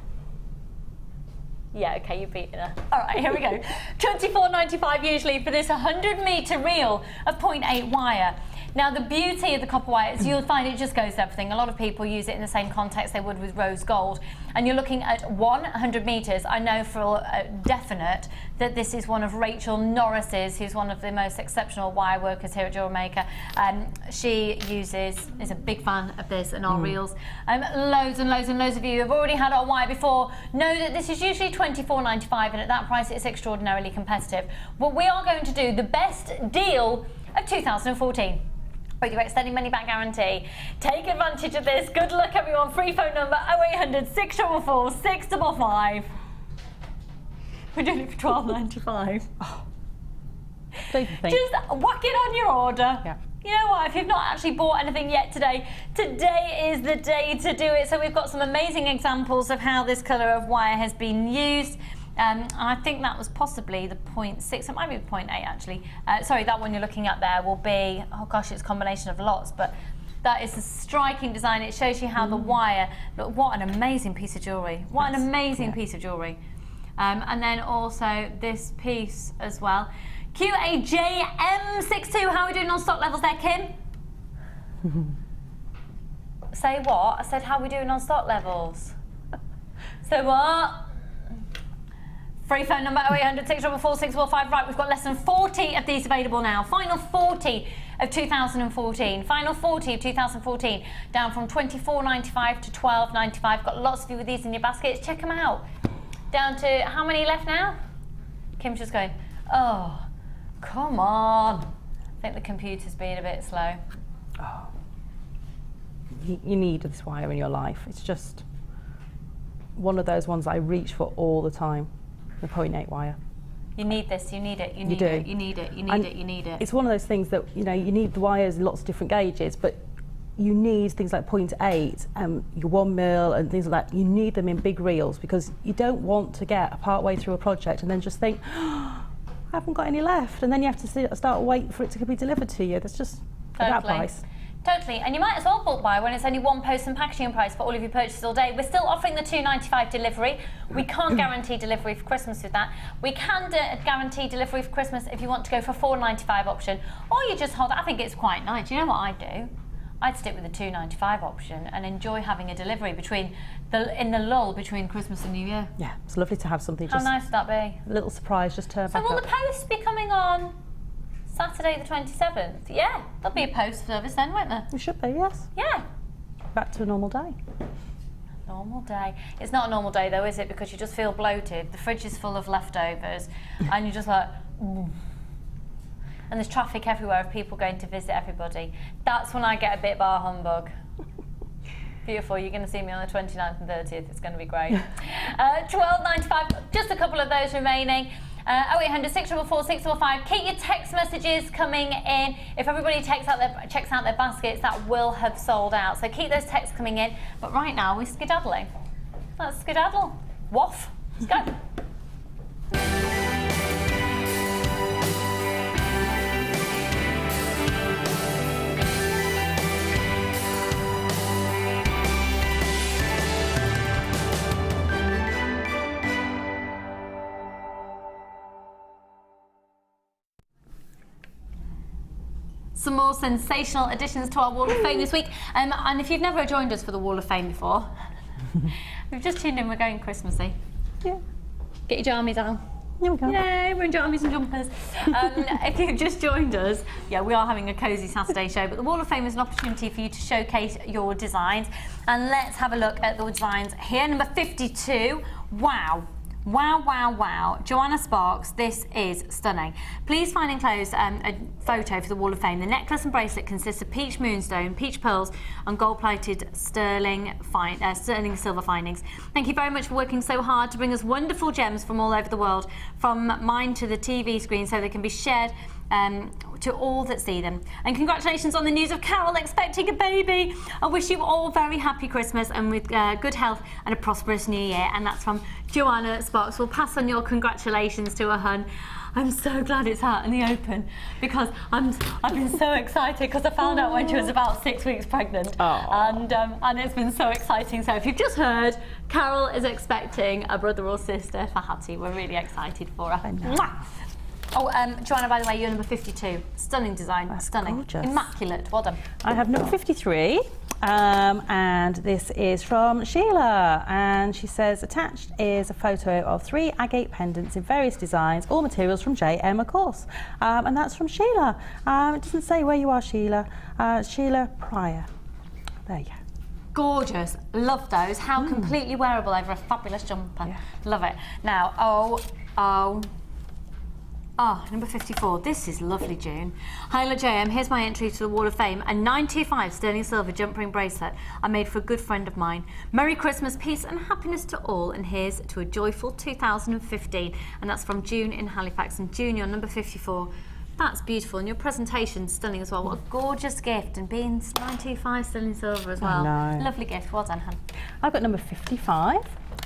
[SPEAKER 1] okay, you've beaten her. All right, here we go. $24.95 usually for this 100-metre reel of 0.8 wire. Now, the beauty of the copper wire is you'll find it just goes with everything. A lot of people use it in the same context they would with rose gold. And you're looking at 100 metres. I know for definite that this is one of Rachel Norris's, who's one of the most exceptional wire workers here at Jewellery Maker. She is a big fan of this and our reels. Loads and loads and loads of you have already had our wire before. Know that this is usually $24.95, and at that price it's extraordinarily competitive. But we are going to do the best deal of 2014. With your extended money back guarantee. Take advantage of this. Good luck, everyone. Free phone number 0800 644 655. We're doing it for $12.95. Just whack it on your order.
[SPEAKER 2] Yeah.
[SPEAKER 1] You know what, if you've not actually bought anything yet today is the day to do it. So we've got some amazing examples of how this colour of wire has been used. And I think that was possibly the 0.6, it might be the 0.8 actually. Sorry, that one you're looking at there will be, oh gosh, it's a combination of lots, but that is a striking design. It shows you how the wire, look, what an amazing piece of jewellery. What an amazing piece of jewellery. And then also this piece as well. QAJM62, how are we doing on stock levels there, Kim? Say what? I said, how are we doing on stock levels? So what? Free phone number 0800 644 645. Right, we've got less than 40 of these available now. Final 40 of 2014. Final 40 of 2014. Down from $24.95 to $12.95. Got lots of you with these in your baskets. Check them out. Down to how many left now? Kim's just going, oh, come on. I think the computer's being a bit slow.
[SPEAKER 2] Oh. You need this wire in your life. It's just one of those ones I reach for all the time. The 0.8 wire.
[SPEAKER 1] You need this, you need it, you need it, you need it, you need it, you need it.
[SPEAKER 2] It's one of those things that, you know, you need the wires in lots of different gauges, but you need things like 0.8 and your 1 mil and things like that. You need them in big reels because you don't want to get part way through a project and then just think, oh, I haven't got any left, and then you have to start waiting for it to be delivered to you. That's just at that price.
[SPEAKER 1] Totally, and you might as well bulk buy when it's only one post and packaging price for all of your purchases all day. We're still offering the £2.95 delivery. We can't guarantee delivery for Christmas with that. We can guarantee delivery for Christmas if you want to go for a £4.95 option, or you just hold it. I think it's quite nice. You know what I'd do? I'd stick with the £2.95 option and enjoy having a delivery in the lull between Christmas and New Year.
[SPEAKER 2] Yeah, it's lovely to have something.
[SPEAKER 1] How nice would that be?
[SPEAKER 2] A little surprise, just turn back
[SPEAKER 1] So will
[SPEAKER 2] up.
[SPEAKER 1] the posts be coming on Saturday the 27th? Yeah, there'll be a post service then, won't there?
[SPEAKER 2] It should be, yes.
[SPEAKER 1] Yeah.
[SPEAKER 2] Back to a normal day.
[SPEAKER 1] Normal day. It's not a normal day though, is it? Because you just feel bloated. The fridge is full of leftovers and you're just like, ooh. And there's traffic everywhere of people going to visit everybody. That's when I get a bit bar humbug. Beautiful, you're going to see me on the 29th and 30th. It's going to be great. £12.95, just a couple of those remaining. 0800 644 655. Keep your text messages coming in. If everybody checks out their baskets, that will have sold out. So keep those texts coming in. But right now, we're skedaddling. Let's skedaddle. Waff. Let's go. Some more sensational additions to our Wall of Fame this week. And if you've never joined us for the Wall of Fame before, we've just tuned in, we're going Christmassy.
[SPEAKER 2] Yeah.
[SPEAKER 1] Get your jammies on.
[SPEAKER 2] Here we go.
[SPEAKER 1] Yay, we're in jammies and jumpers. If you've just joined us, yeah, we are having a cosy Saturday show, but the Wall of Fame is an opportunity for you to showcase your designs. And let's have a look at the designs here. Number 52, wow. Wow, wow, wow. Joanna Sparks, this is stunning. Please find enclosed a photo for the Wall of Fame. The necklace and bracelet consists of peach moonstone, peach pearls and gold-plated sterling silver findings. Thank you very much for working so hard to bring us wonderful gems from all over the world, from mine to the TV screen, so they can be shared to all that see them. And congratulations on the news of Carol expecting a baby. I wish you all very happy Christmas and with good health and a prosperous new year. And that's from Joanna Sparks. We'll pass on your congratulations to her hun. I'm so glad it's out in the open because I've been so excited because I found out when she was about 6 weeks pregnant. And it's been so exciting. So if you've just heard, Carol is expecting a brother or sister for Hattie. We're really excited for her. Mwah! Oh, Joanna, by the way, you're number 52. Stunning design, that's stunning. Gorgeous. Immaculate, well done.
[SPEAKER 2] I have number 53, and this is from Sheila, and she says, attached is a photo of 3 agate pendants in various designs, all materials from JM, of course. And that's from Sheila. It doesn't say where you are, Sheila. Sheila Pryor. There you go.
[SPEAKER 1] Gorgeous, love those. How completely wearable over a fabulous jumper.
[SPEAKER 2] Yeah.
[SPEAKER 1] Love it. Now, number 54. This is lovely, June. Hi, JM. Here's my entry to the Wall of Fame. A 925 sterling silver jump ring bracelet I made for a good friend of mine. Merry Christmas, peace and happiness to all. And here's to a joyful 2015. And that's from June in Halifax. And June, you're number 54. That's beautiful. And your presentation's stunning as well. What a gorgeous gift. And being 925 sterling silver as well.
[SPEAKER 2] I know.
[SPEAKER 1] Lovely gift. Well done, hun.
[SPEAKER 2] I've got number 55.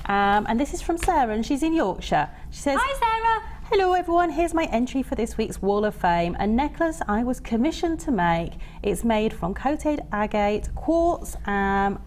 [SPEAKER 2] And this is from Sara, and she's in Yorkshire. She says,
[SPEAKER 1] hi, Sara.
[SPEAKER 2] Hello everyone, here's my entry for this week's Wall of Fame. A necklace I was commissioned to make. It's made from coated agate, quartz and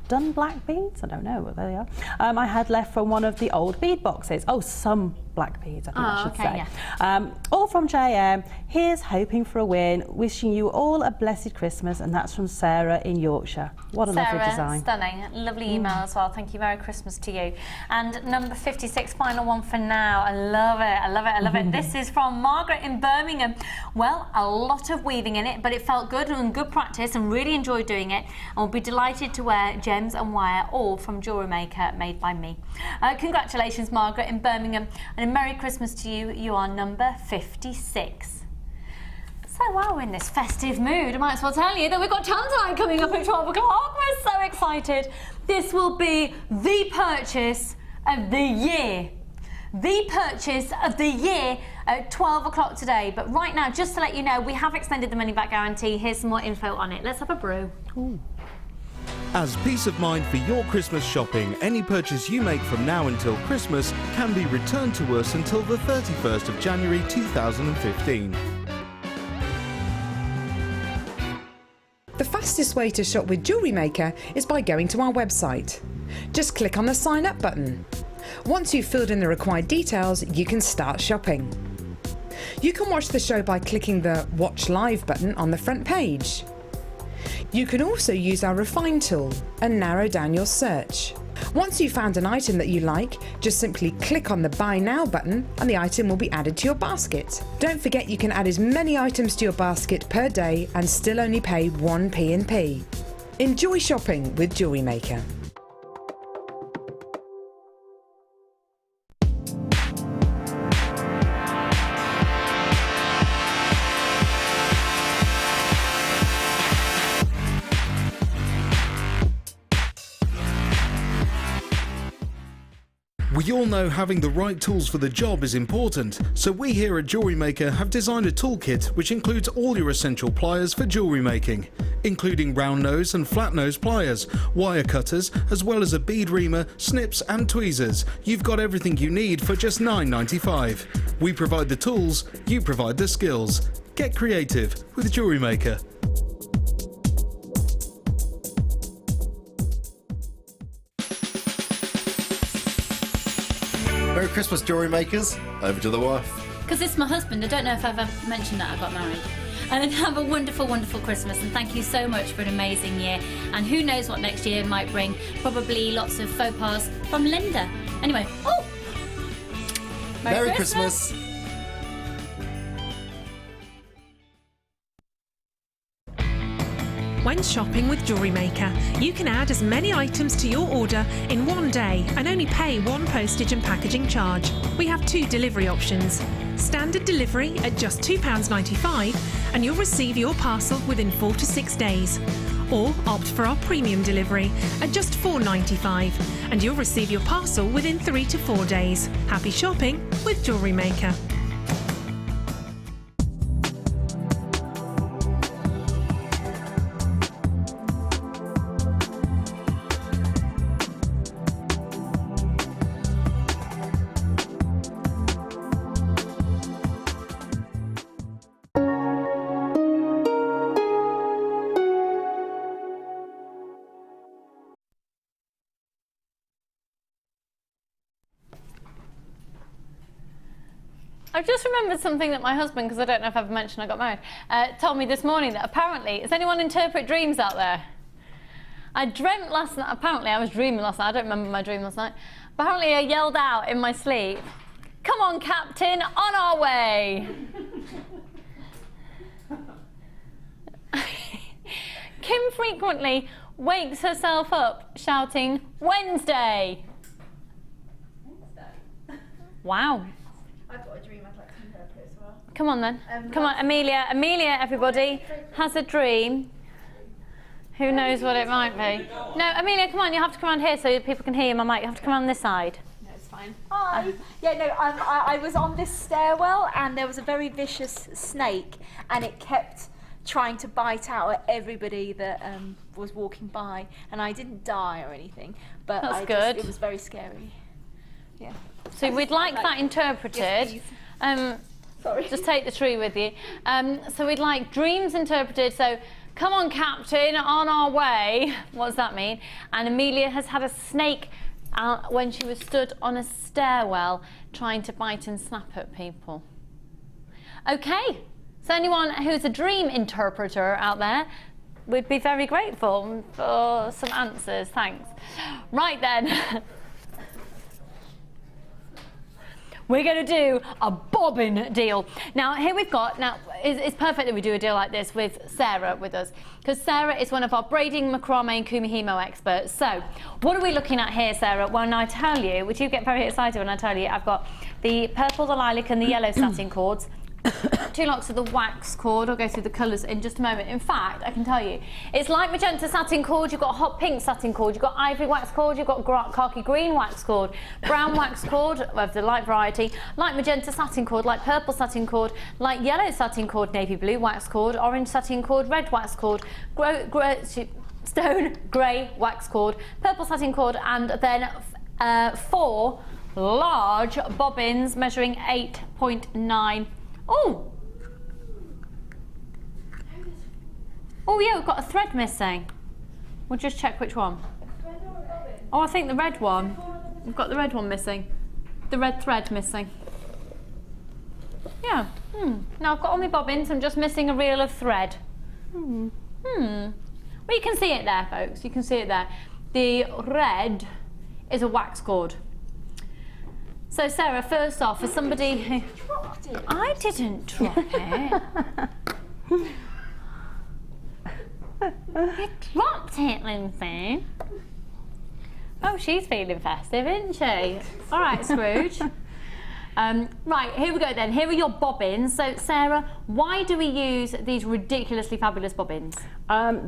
[SPEAKER 2] dun black beads. I don't know what they are. I had left from one of the old bead boxes. Oh, some black beads, I think I should say. Yeah. All from JM. Here's hoping for a win. Wishing you all a blessed Christmas, and that's from Sarah in Yorkshire. What a lovely design.
[SPEAKER 1] Stunning. Lovely email as well. Thank you. Merry Christmas to you. And number 56, final one for now. I love it. I love it. I love it. This is from Margaret in Birmingham. Well, a lot of weaving in it, but it felt good and good practice and really enjoyed doing it. And we'll be delighted to wear gems and wire, all from Jewellery Maker, made by me. Congratulations, Margaret in Birmingham. And a Merry Christmas to you. You are number 56. So while we're in this festive mood, I might as well tell you that we've got Tanzanite coming up at 12 o'clock. We're so excited. This will be the purchase of the year. The purchase of the year at 12 o'clock today. But right now, just to let you know, we have extended the money back guarantee. Here's some more info on it. Let's have a brew.
[SPEAKER 2] Ooh.
[SPEAKER 5] As peace of mind for your Christmas shopping, any purchase you make from now until Christmas can be returned to us until the 31st of January 2015.
[SPEAKER 6] The fastest way to shop with Jewellery Maker is by going to our website. Just click on the sign up button. Once you've filled in the required details, you can start shopping. You can watch the show by clicking the Watch Live button on the front page. You can also use our Refine tool and narrow down your search. Once you've found an item that you like, just simply click on the Buy Now button and the item will be added to your basket. Don't forget you can add as many items to your basket per day and still only pay 1 P&P. Enjoy shopping with Jewellery Maker.
[SPEAKER 5] We all know having the right tools for the job is important, so we here at Jewellery Maker have designed a toolkit which includes all your essential pliers for jewellery making, including round nose and flat nose pliers, wire cutters, as well as a bead reamer, snips and tweezers. You've got everything you need for just $9.95. We provide the tools, you provide the skills. Get creative with Jewellery Maker.
[SPEAKER 7] Merry Christmas, Jewellery Makers. Over to the wife.
[SPEAKER 1] Because it's my husband. I don't know if I've ever mentioned that I got married. And have a wonderful, wonderful Christmas. And thank you so much for an amazing year. And who knows what next year might bring. Probably lots of faux pas from Linda. Anyway, oh!
[SPEAKER 7] Merry Christmas.
[SPEAKER 8] When shopping with Jewellery Maker, you can add as many items to your order in one day and only pay one postage and packaging charge. We have 2 delivery options. Standard delivery at just £2.95 and you'll receive your parcel within 4 to 6 days. Or opt for our premium delivery at just £4.95 and you'll receive your parcel within 3 to 4 days. Happy shopping with Jewellery Maker.
[SPEAKER 1] I've just remembered something that my husband, because I don't know if I've mentioned I got married, told me this morning that apparently, does anyone interpret dreams out there? I dreamt last night, apparently I was dreaming last night, I don't remember my dream last night. Apparently I yelled out in my sleep, "Come on, Captain, on our way." Kim frequently wakes herself up shouting, "Wednesday." Wow.
[SPEAKER 3] I've got a dream I'd like to interpret as well.
[SPEAKER 1] Come on then. Come on, Amelia. Amelia, everybody, has a dream. Who knows what it might be? No, Amelia, come on, you have to come around here so people can hear my mic. You have to come on this side.
[SPEAKER 3] No, it's fine. Hi. I was on this stairwell and there was a very vicious snake and it kept trying to bite out at everybody that was walking by, and I didn't die or anything, but it was very scary. Yeah.
[SPEAKER 1] So we'd like that interpreted.
[SPEAKER 3] Yes, sorry.
[SPEAKER 1] Just take the tree with you. So we'd like dreams interpreted. So, come on, Captain, on our way. What does that mean? And Amelia has had a snake when she was stood on a stairwell trying to bite and snap at people. Okay. So anyone who's a dream interpreter out there, we'd be very grateful for some answers. Thanks. Right then. We're going to do a bobbin deal. Now, here we've got, it's perfect that we do a deal like this with Sara with us, because Sara is one of our braiding, macrame and kumihimo experts. So, what are we looking at here, Sara? When I tell you, which you get very excited when I tell you, I've got the purple, the lilac and the yellow satin cords. 2 locks of the wax cord. I'll go through the colours in just a moment. In fact, I can tell you, it's light magenta satin cord, you've got hot pink satin cord, you've got ivory wax cord, you've got khaki green wax cord, brown wax cord of the light variety, light magenta satin cord, light purple satin cord, light yellow satin cord, navy blue wax cord, orange satin cord, red wax cord, stone grey wax cord, purple satin cord, and then 4 large bobbins measuring 8.9. Oh! Oh yeah, we've got a thread missing. We'll just check which one. Oh, I think the red one. We've got the red one missing. The red thread missing. Yeah. Now I've got all my bobbins, I'm just missing a reel of thread. Well, you can see it there, folks. You can see it there. The red is a wax cord. So Sarah, first off, for somebody who...
[SPEAKER 3] Dropped it.
[SPEAKER 1] I didn't drop it. You dropped it, Lindsay. Oh, she's feeling festive, isn't she? All right, Scrooge. Right, here we go then. Here are your bobbins. So, Sarah, why do we use these ridiculously fabulous bobbins?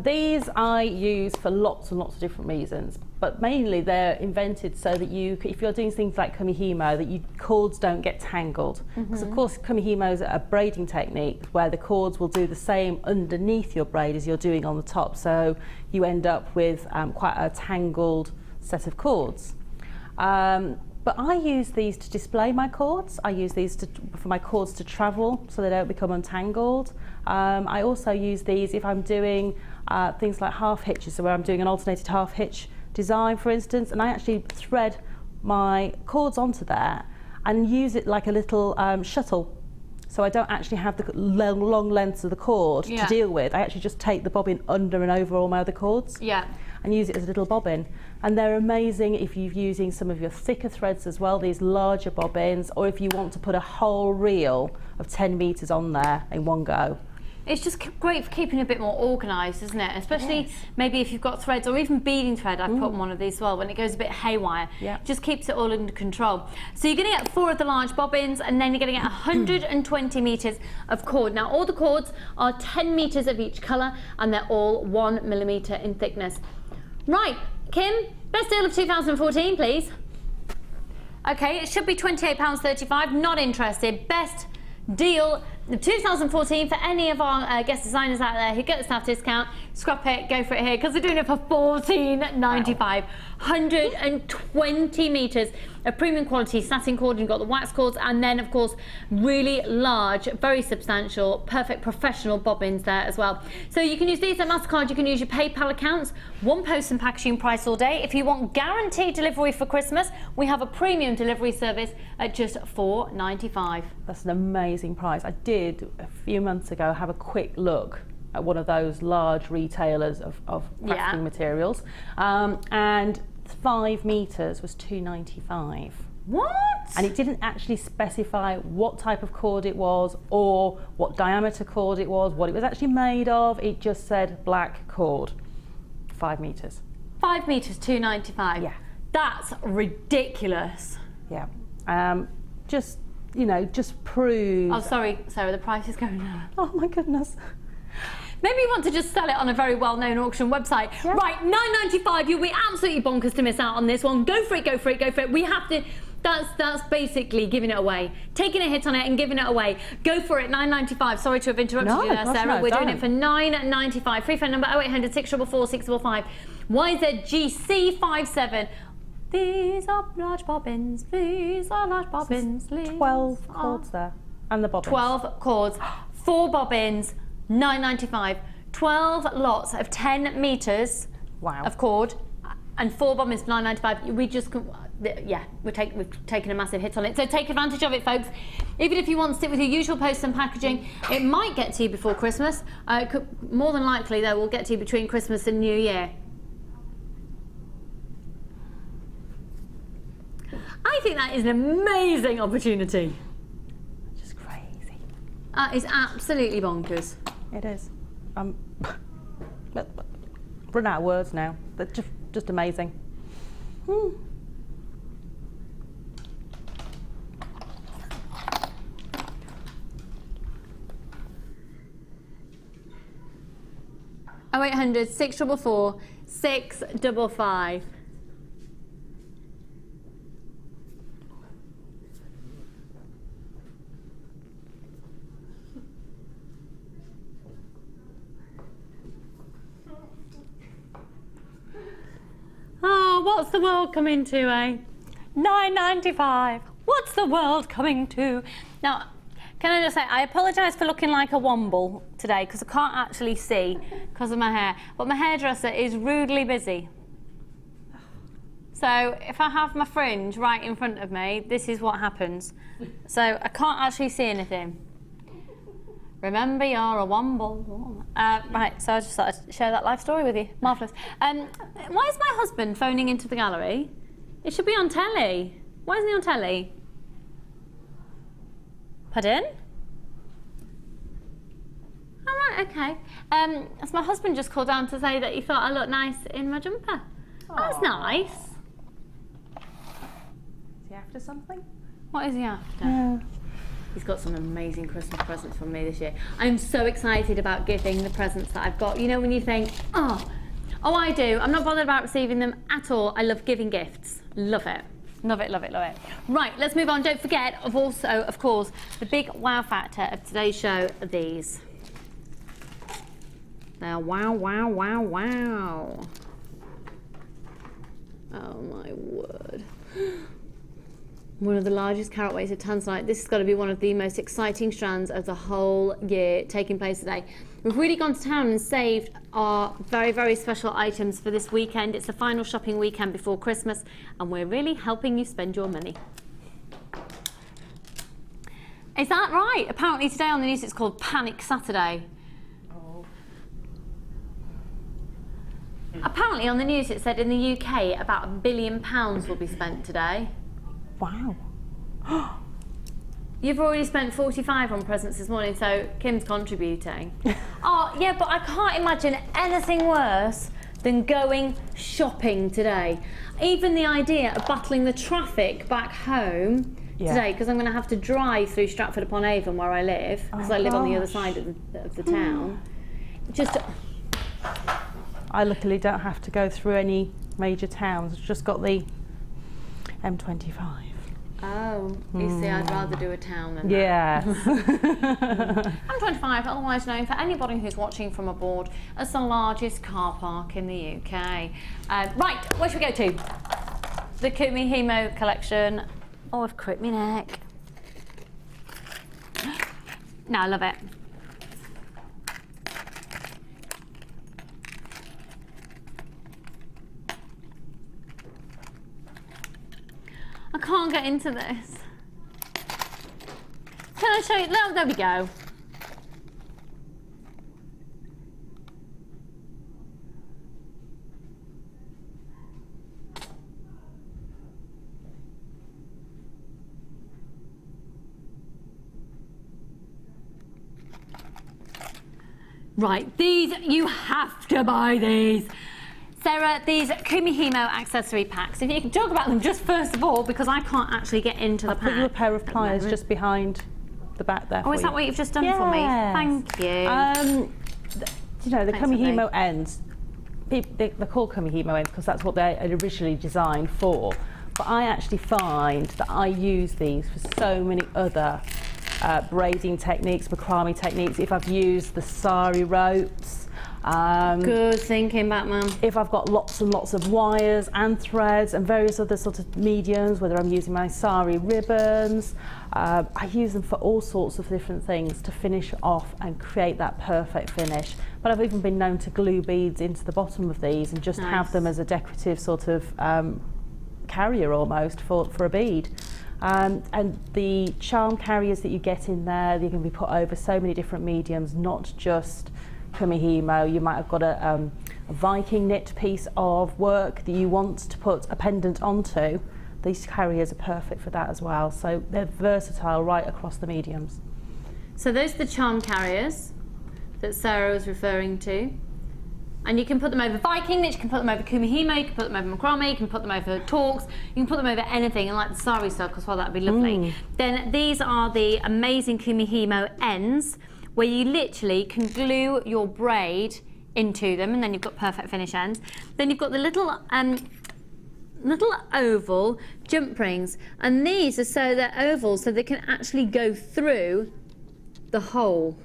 [SPEAKER 2] These I use for lots and lots of different reasons, but mainly they're invented so that if you're doing things like kumihimo, that your cords don't get tangled. Because of course kumihimo is a braiding technique where the cords will do the same underneath your braid as you're doing on the top, so you end up with quite a tangled set of cords. But I use these to display my cords. I use these for my cords to travel so they don't become untangled. I also use these if I'm doing things like half hitches, so where I'm doing an alternated half hitch design, for instance, and I actually thread my cords onto there and use it like a little shuttle. So I don't actually have the long lengths of the cord to deal with. I actually just take the bobbin under and over all my other cords. And use it as a little bobbin. And they're amazing if you're using some of your thicker threads as well, these larger bobbins, or if you want to put a whole reel of 10 meters on there in one go.
[SPEAKER 1] It's just great for keeping a bit more organised, isn't it? Especially maybe if you've got threads or even beading thread. I've put on one of these as well. When it goes a bit haywire, just keeps it all under control. So you're going to get 4 of the large bobbins, and then you're going to get 120 metres of cord. Now all the cords are 10 metres of each colour, and they're all 1 millimetre in thickness. Right, Kim, best deal of 2014, please. Okay, it should be £28.35. Not interested. Best deal of 2014 for any of our guest designers out there who get the staff discount. Scrap it, go for it here, because we're doing it for £14.95. Wow. 120 metres of premium quality satin cord. You've got the wax cords, and then of course really large, very substantial, perfect professional bobbins there as well. So you can use these at MasterCard, you can use your PayPal accounts, one post and packaging price all day. If you want guaranteed delivery for Christmas, we have a premium delivery service at just £4.95.
[SPEAKER 2] That's an amazing price. I did a few months ago have a quick look at one of those large retailers of crafting materials, and 5 meters was £2.95.
[SPEAKER 1] What?
[SPEAKER 2] And it didn't actually specify what type of cord it was or what diameter cord it was, what it was actually made of. It just said black cord, 5 meters.
[SPEAKER 1] 5 meters, £2.95.
[SPEAKER 2] Yeah.
[SPEAKER 1] That's ridiculous.
[SPEAKER 2] Yeah. Just, you know, just prove.
[SPEAKER 1] Oh, sorry, Sarah, the price is going up.
[SPEAKER 2] Oh my goodness.
[SPEAKER 1] Maybe you want to just sell it on a very well-known auction website. Yeah. Right, £9.95. You'll be absolutely bonkers to miss out on this one. Go for it, go for it, go for it. We have to. That's basically giving it away, taking a hit on it and giving it away. Go for it, £9.95. Sorry to have interrupted you there, Sarah.
[SPEAKER 2] No,
[SPEAKER 1] we're doing it for £9.95. Free phone number 0800 644 655. YZGC57. These are large bobbins. These are large bobbins.
[SPEAKER 2] 12 cords there, and the bobbins. 12
[SPEAKER 1] cords, 4 bobbins. £9.95. 12 lots of 10 meters of cord and 4 bobbins for £9.95. We just, we've taken a massive hit on it. So take advantage of it, folks. Even if you want to stick with your usual post and packaging, it might get to you before Christmas. It could, more than likely, though, will get to you between Christmas and New Year. I think that is an amazing opportunity.
[SPEAKER 2] Just crazy.
[SPEAKER 1] That is absolutely bonkers.
[SPEAKER 2] It is. Run out of words now. They're just amazing.
[SPEAKER 1] 0800 644 655. Oh, what's the world coming to, eh? £9.95. What's the world coming to? Now, can I just say, I apologise for looking like a womble today because I can't actually see because of my hair. But my hairdresser is rudely busy. So if I have my fringe right in front of me, this is what happens. So I can't actually see anything. Remember, you're a womble. Right, so I just thought I'd share that life story with you. Marvellous. Why is my husband phoning into the gallery? It should be on telly. Why isn't he on telly? Pardon? All right, okay. So my husband just called down to say that he thought I looked nice in my jumper. That's nice.
[SPEAKER 2] Is he after something?
[SPEAKER 1] What is he after?
[SPEAKER 2] Yeah.
[SPEAKER 1] He's got some amazing Christmas presents for me this year. I'm so excited about giving the presents that I've got. You know when you think, oh, I do. I'm not bothered about receiving them at all. I love giving gifts. Love it. Love it, love it, love it. Right, let's move on. Don't forget, of course, the big wow factor of today's show are these. They're wow, wow, wow, wow. Oh my word. One of the largest carat weights of Tanzanite. This has got to be one of the most exciting strands of the whole year taking place today. We've really gone to town and saved our very, very special items for this weekend. It's the final shopping weekend before Christmas, and we're really helping you spend your money. Is that right? Apparently today on the news it's called Panic Saturday.
[SPEAKER 2] Oh.
[SPEAKER 1] Apparently on the news it said in the UK about £1 billion will be spent today.
[SPEAKER 2] Wow.
[SPEAKER 1] You've already spent 45 on presents this morning, so Kim's contributing. Oh, yeah, but I can't imagine anything worse than going shopping today. Even the idea of battling the traffic back home today, because I'm going to have to drive through Stratford-upon-Avon where I live, because I live on the other side of the town. Just...
[SPEAKER 2] I luckily don't have to go through any major towns. I've just got the M25.
[SPEAKER 1] Oh, you see, I'd rather do a town than
[SPEAKER 2] yes.
[SPEAKER 1] M25, otherwise known for anybody who's watching from abroad as the largest car park in the UK. Right, where should we go to? The Kumihimo collection. Oh, I've cricked my neck. No, I love it. I can't get into this. Can I show you? No, there we go. Right, these, you have to buy these. Sarah, these Kumihimo accessory packs, if you can talk about them just first of all, because I can't actually get into the pack.
[SPEAKER 2] I'll put you a pair of pliers just behind the back there.
[SPEAKER 1] Oh, is that what you've just done for me? Thank you.
[SPEAKER 2] You know, the Kumihimo ends, they're called Kumihimo ends because that's what they're originally designed for. But I actually find that I use these for so many other braiding techniques, macrame techniques. If I've used the sari ropes,
[SPEAKER 1] good thinking, Batman.
[SPEAKER 2] If I've got lots and lots of wires and threads and various other sort of mediums, whether I'm using my sari ribbons, I use them for all sorts of different things to finish off and create that perfect finish. But I've even been known to glue beads into the bottom of these and just have them as a decorative sort of carrier almost for a bead. And the charm carriers that you get in there, they can be put over so many different mediums, not just Kumihimo. You might have got a Viking knit piece of work that you want to put a pendant onto. These carriers are perfect for that as well. So they're versatile right across the mediums.
[SPEAKER 1] So those are the charm carriers that Sarah was referring to. And you can put them over Viking knit, you can put them over Kumihimo, you can put them over macrame, you can put them over torques, you can put them over anything, and like the sari silk as well, that'd be lovely. Then these are the amazing Kumihimo ends, where you literally can glue your braid into them, and then you've got perfect finish ends. Then you've got the little oval jump rings, and these are so they're oval, so they can actually go through the hole.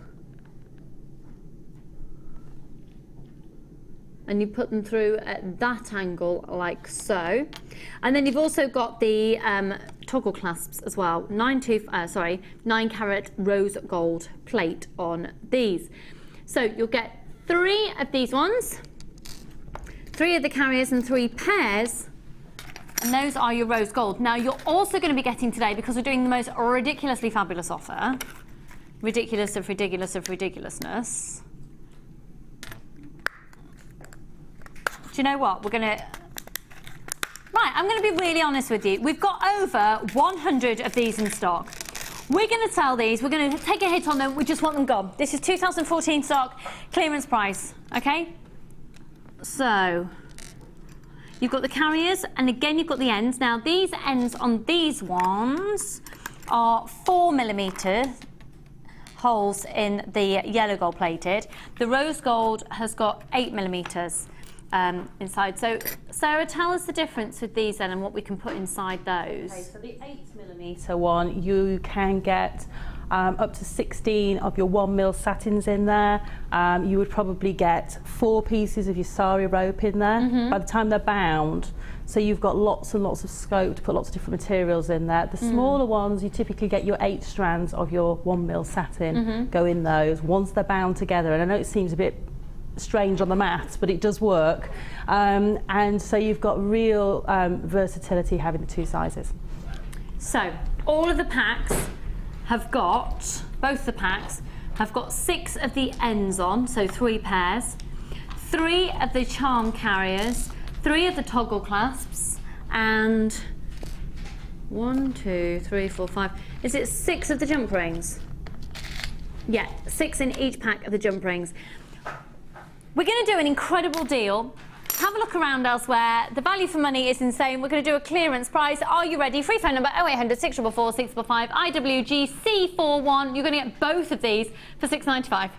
[SPEAKER 1] And you put them through at that angle like so. And then you've also got the toggle clasps as well. 9 carat rose gold plate on these. So you'll get 3 of these ones, 3 of the carriers and 3 pairs, and those are your rose gold. Now you're also going to be getting today, because we're doing the most ridiculously fabulous offer, ridiculous of ridiculous of ridiculousness. Do you know what? We're going to... Right, I'm going to be really honest with you. We've got over 100 of these in stock. We're going to sell these. We're going to take a hit on them. We just want them gone. This is 2014 stock, clearance price, okay? So, you've got the carriers, and again, you've got the ends. Now, these ends on these ones are 4mm holes in the yellow gold plated. The rose gold has got 8mm. Inside. So, Sarah, tell us the difference with these then and what we can put inside those.
[SPEAKER 2] Okay, so the 8mm one, you can get up to 16 of your 1mm satins in there. You would probably get 4 pieces of your sari rope in there by the time they're bound. So you've got lots and lots of scope to put lots of different materials in there. The smaller ones, you typically get your 8 strands of your 1mm satin go in those once they're bound together. And I know it seems a bit strange on the maths, but it does work, and so you've got real versatility having the 2 sizes.
[SPEAKER 1] So all of the packs have got, both the packs have got 6 of the ends on, so 3 pairs, 3 of the charm carriers, 3 of the toggle clasps, and 1, 2, 3, 4, 5. Is it 6 of the jump rings? Yeah, 6 in each pack of the jump rings. We're going to do an incredible deal. Have a look around elsewhere. The value for money is insane. We're going to do a clearance price. Are you ready? Free phone number 0800 644 655 IWGC41. You're going to get both of these for £6.95.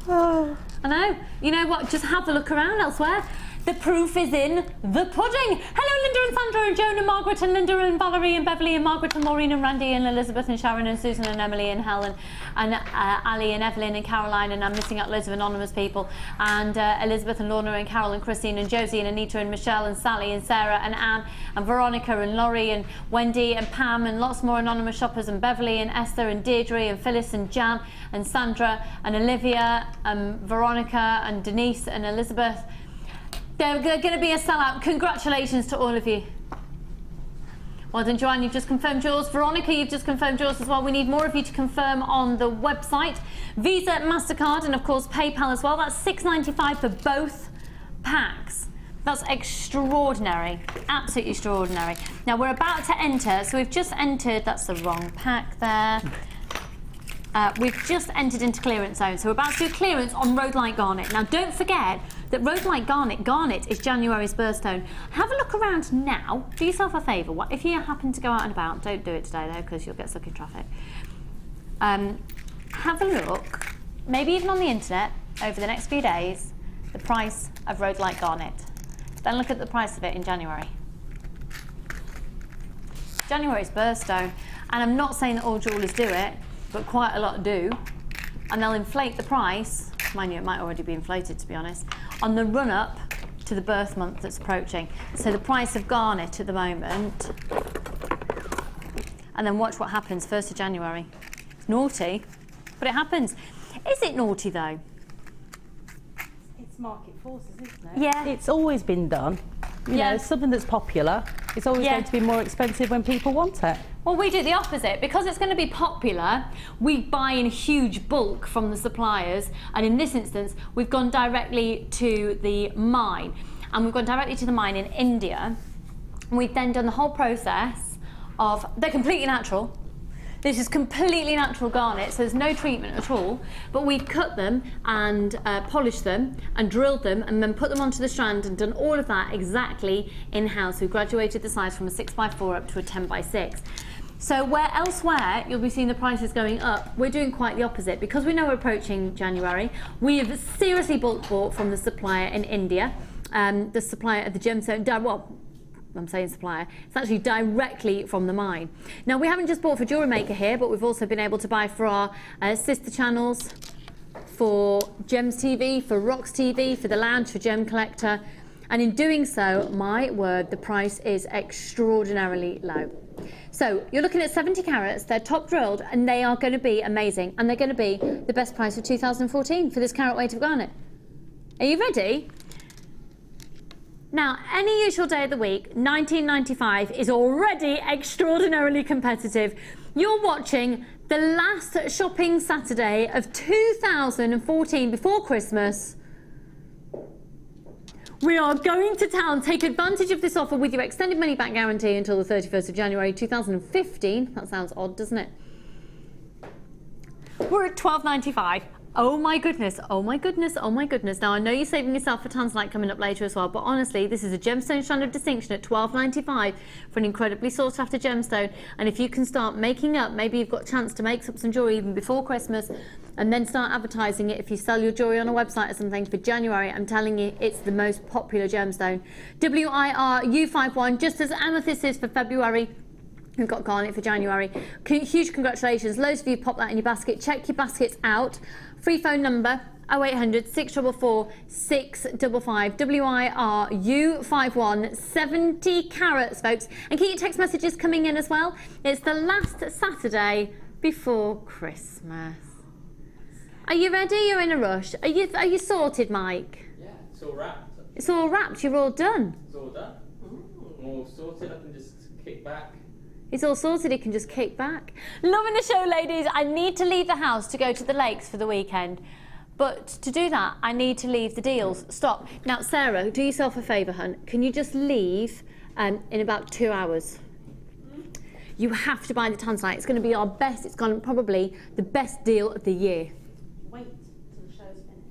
[SPEAKER 2] Oh.
[SPEAKER 1] I know. You know what? Just have a look around elsewhere. The proof is in the pudding. Hello, Linda and Sandra and Joan and Margaret and Linda and Valerie and Beverly and Margaret and Maureen and Randy and Elizabeth and Sharon and Susan and Emily and Helen and Ali and Evelyn and Caroline, and I'm missing out loads of anonymous people, and Elizabeth and Lorna and Carol and Christine and Josie and Anita and Michelle and Sally and Sarah and Anne and Veronica and Laurie and Wendy and Pam and lots more anonymous shoppers, and Beverly and Esther and Deirdre and Phyllis and Jan and Sandra and Olivia and Veronica and Denise and Elizabeth. They're going to be a sellout. Congratulations to all of you. Well done, Joanne, you've just confirmed yours. Veronica, you've just confirmed yours as well. We need more of you to confirm on the website. Visa, MasterCard, and of course PayPal as well. That's $6.95 for both packs. That's extraordinary, absolutely extraordinary. Now we're about to enter, so we've just entered, that's the wrong pack there. We've just entered into clearance zone, so we're about to do clearance on Rhodolite Garnet. Now don't forget that Rhodolite Garnet is January's birthstone. Have a look around now. Do yourself a favour. If you happen to go out and about, don't do it today though, because you'll get stuck in traffic. Have a look, maybe even on the internet, over the next few days, the price of Rhodolite Garnet. Then look at the price of it in January. January's birthstone, and I'm not saying that all jewellers do it, but quite a lot do, and they'll inflate the price, mind you it might already be inflated to be honest, on the run up to the birth month that's approaching. So the price of garnet at the moment, and then watch what happens 1st of January. It's naughty, but it happens. Is it naughty though?
[SPEAKER 2] It's market forces, isn't it?
[SPEAKER 1] Yeah.
[SPEAKER 2] It's always been done. You know, something that's popular, it's always going to be more expensive when people want it.
[SPEAKER 1] Well, we do the opposite. Because it's going to be popular, we buy in huge bulk from the suppliers, and in this instance, we've gone directly to the mine. And we've gone directly to the mine in India. We've then done the whole process of, they're completely natural. This is completely natural garnet, so there's no treatment at all. But we've cut them and polished them and drilled them and then put them onto the strand and done all of that exactly in-house. We've graduated the size from a 6x4 up to a 10x6. So where elsewhere you'll be seeing the prices going up, we're doing quite the opposite. Because we know we're approaching January, we have seriously bulk bought from the supplier in India, the supplier of the gemstone, well, I'm saying supplier, it's actually directly from the mine. Now we haven't just bought for Jewellery Maker here, but we've also been able to buy for our sister channels, for Gems TV, for Rocks TV, for The Lounge, for Gem Collector, and in doing so, my word, the price is extraordinarily low. So you're looking at 70 carats, they're top drilled, and they are going to be amazing, and they're going to be the best price of 2014 for this carat weight of garnet. Are you ready? Now, any usual day of the week, $19.95 is already extraordinarily competitive. You're watching the last shopping Saturday of 2014 before Christmas. We are going to town. Take advantage of this offer with your extended money back guarantee until the 31st of January 2015. That sounds odd, doesn't it? We're at $12.95. Oh my goodness, oh my goodness, oh my goodness. Now I know you're saving yourself for Tanzanite coming up later as well, but honestly, this is a gemstone strand of distinction at $12.95 for an incredibly sought after gemstone. And if you can start making up, maybe you've got a chance to make up some jewellery even before Christmas, and then start advertising it if you sell your jewellery on a website or something for January, I'm telling you, it's the most popular gemstone. WIR U51, just as amethyst is for February. We've got garnet for January. Huge congratulations. Loads of you pop that in your basket. Check your baskets out. Free phone number 0800 644 655. WIR U51, 70 carats, folks. And keep your text messages coming in as well. It's the last Saturday before Christmas. Are you ready? You're in a rush. Are you sorted, Mike?
[SPEAKER 4] Yeah, it's all wrapped.
[SPEAKER 1] It's all wrapped. You're all done.
[SPEAKER 4] It's all done. All sorted. I can just kick back.
[SPEAKER 1] It's all sorted, he can just kick back. Loving the show, ladies. I need to leave the house to go to the lakes for the weekend. But to do that, I need to leave the deals. Stop. Now, Sarah, do yourself a favour, hun. Can you just leave in about 2 hours? You have to buy the Tanzanite. It's going to be our best. It's going to probably the best deal of the year.
[SPEAKER 2] Wait till the show's finished.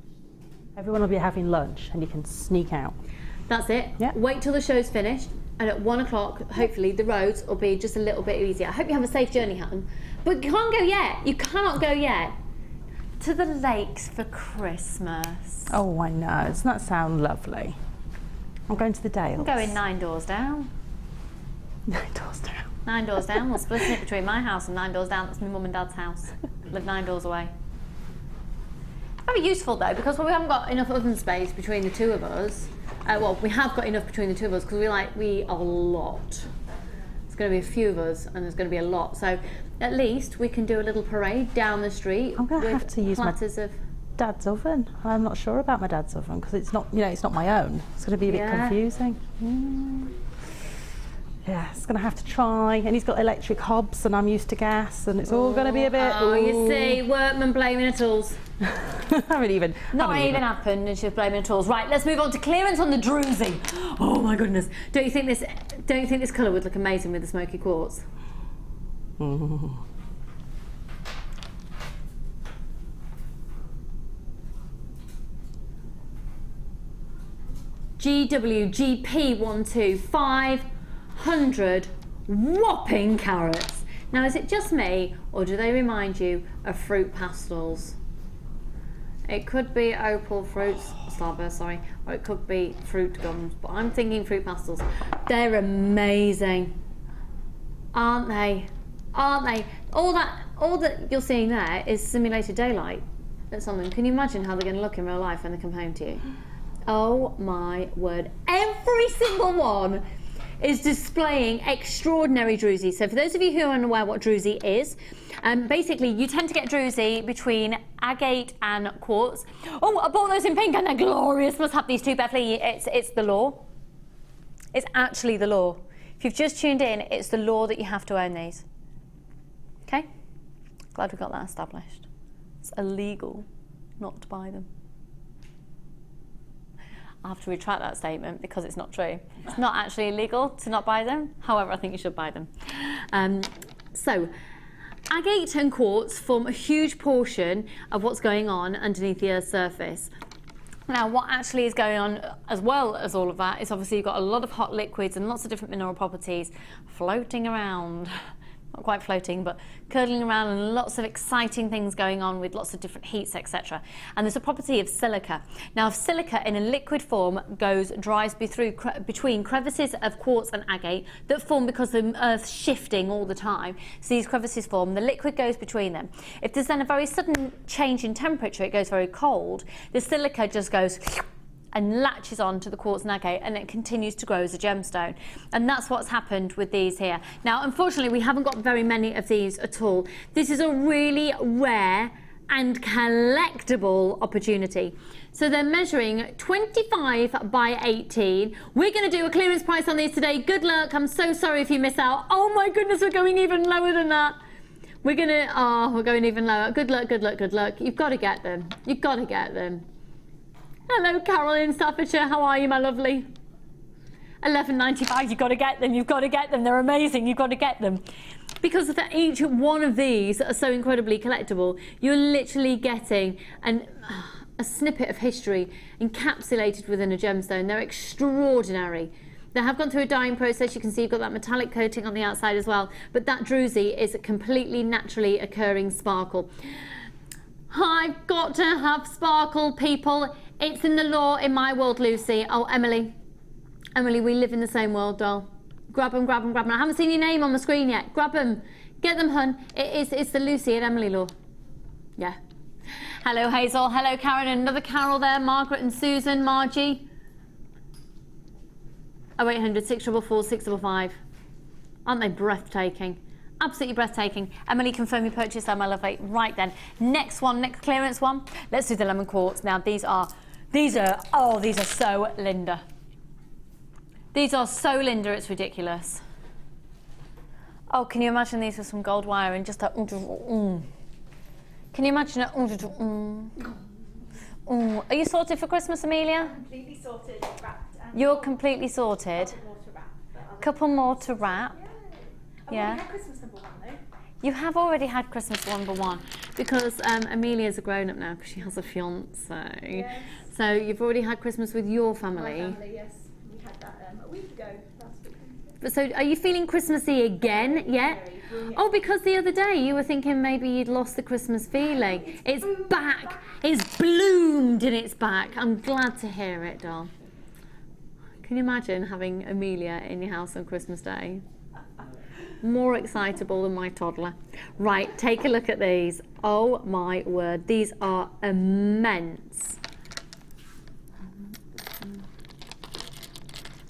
[SPEAKER 2] Everyone will be having lunch and you can sneak out.
[SPEAKER 1] That's it.
[SPEAKER 2] Yeah.
[SPEAKER 1] Wait till the show's finished. And at 1 o'clock, hopefully, the roads will be just a little bit easier. I hope you have a safe journey, hun. But you can't go yet. You cannot go yet. To the lakes for Christmas.
[SPEAKER 2] Oh, I know. Doesn't that sound lovely? I'm going to the Dales.
[SPEAKER 1] I'm going 9 doors down.
[SPEAKER 2] 9 doors down.
[SPEAKER 1] 9 doors down. We're splitting it between my house and 9 doors down. That's my mum and dad's house. Live 9 doors away. Very useful though, because we haven't got enough oven space between the two of us. Well, we have got enough between the two of us because we are a lot. There's going to be a few of us, and there's going to be a lot. So at least we can do a little parade down the street.
[SPEAKER 2] I'm going to have to use my
[SPEAKER 1] platters of
[SPEAKER 2] dad's oven. I'm not sure about my dad's oven because it's not, it's not my own. It's going to be a bit confusing. Yeah, it's going to have to try. And he's got electric hobs, and I'm used to gas, and it's all going to be a bit.
[SPEAKER 1] Oh, you see, workmen blaming the tools.
[SPEAKER 2] haven't even
[SPEAKER 1] happened, and she's blaming the tools. Right, let's move on to clearance on the Druzy. Oh my goodness! Don't you think this colour would look amazing with the smoky quartz? GWGP12 500 whopping carats. Now, is it just me, or do they remind you of fruit pastels? It could be opal fruits, starburst, sorry, or it could be fruit gums, but I'm thinking fruit pastels. They're amazing, aren't they? Aren't they? All that you're seeing there is simulated daylight. That's something. Can you imagine how they're going to look in real life when they come home to you? Oh my word! Every single one is displaying extraordinary Druzy. So for those of you who are unaware what Druzy is, basically you tend to get Druzy between agate and quartz. Oh, I bought those in pink and they're glorious. Must have these two, Beverly. It's the law. It's actually the law. If you've just tuned in, it's the law that you have to own these. Okay? Glad we got that established. It's illegal not to buy them. I have to retract that statement because it's not true. It's not actually illegal to not buy them. However, I think you should buy them. So, agate and quartz form a huge portion of what's going on underneath the Earth's surface. Now, what actually is going on as well as all of that is obviously you've got a lot of hot liquids and lots of different mineral properties floating around. Not quite floating, but curdling around, and lots of exciting things going on with lots of different heats, etc. And there's a property of silica. Now, if silica in a liquid form dries between crevices of quartz and agate that form because the Earth's shifting all the time, so these crevices form, the liquid goes between them. If there's then a very sudden change in temperature, it goes very cold, the silica just goes and latches on to the quartz nugget, and it continues to grow as a gemstone. And that's what's happened with these here. Now, unfortunately, we haven't got very many of these at all. This is a really rare and collectible opportunity. So they're measuring 25 by 18. We're going to do a clearance price on these today. Good luck. I'm so sorry if you miss out. Oh my goodness, we're going even lower than that. We're going even lower. Good luck, good luck, good luck. You've got to get them. You've got to get them. Hello, Carol in Staffordshire. How are you, my lovely? $11.95. You've got to get them. You've got to get them. They're amazing. You've got to get them. Because each one of these are so incredibly collectible, you're literally getting a snippet of history encapsulated within a gemstone. They're extraordinary. They have gone through a dyeing process. You can see you've got that metallic coating on the outside as well. But that druzy is a completely naturally occurring sparkle. I've got to have sparkle, people. It's in the law in my world, Lucy. Oh, Emily. Emily, we live in the same world, doll. Grab them, grab them, grab them. I haven't seen your name on the screen yet. Grab them. Get them, hun. It's the Lucy and Emily law. Yeah. Hello, Hazel. Hello, Karen. Another Carol there. Margaret and Susan. Margie. 0800 644 655. Aren't they breathtaking? Absolutely breathtaking. Emily, confirm your purchase there, my lovely. Right then. Next one, next clearance one. Let's do the lemon quartz. Now, these are so Linda. These are so Linda, it's ridiculous. Oh, can you imagine these with some gold wire and just a Can you imagine it? Are you sorted for Christmas, Amelia?
[SPEAKER 3] Completely sorted, wrapped.
[SPEAKER 1] You're completely sorted. Couple more to wrap. Yeah.
[SPEAKER 3] Christmas number 1 though.
[SPEAKER 1] You have already had Christmas number 1 because Amelia's a grown-up now because she has a fiance.
[SPEAKER 3] Yes.
[SPEAKER 1] So you've already had Christmas with your family.
[SPEAKER 3] My family, yes. We had that a week ago, last week.
[SPEAKER 1] But so are you feeling Christmassy again? Yeah? Oh, because the other day you were thinking maybe you'd lost the Christmas feeling. It's back. It's bloomed and it's back. I'm glad to hear it, doll. Can you imagine having Amelia in your house on Christmas Day? More excitable than my toddler. Right, take a look at these. Oh my word, these are immense.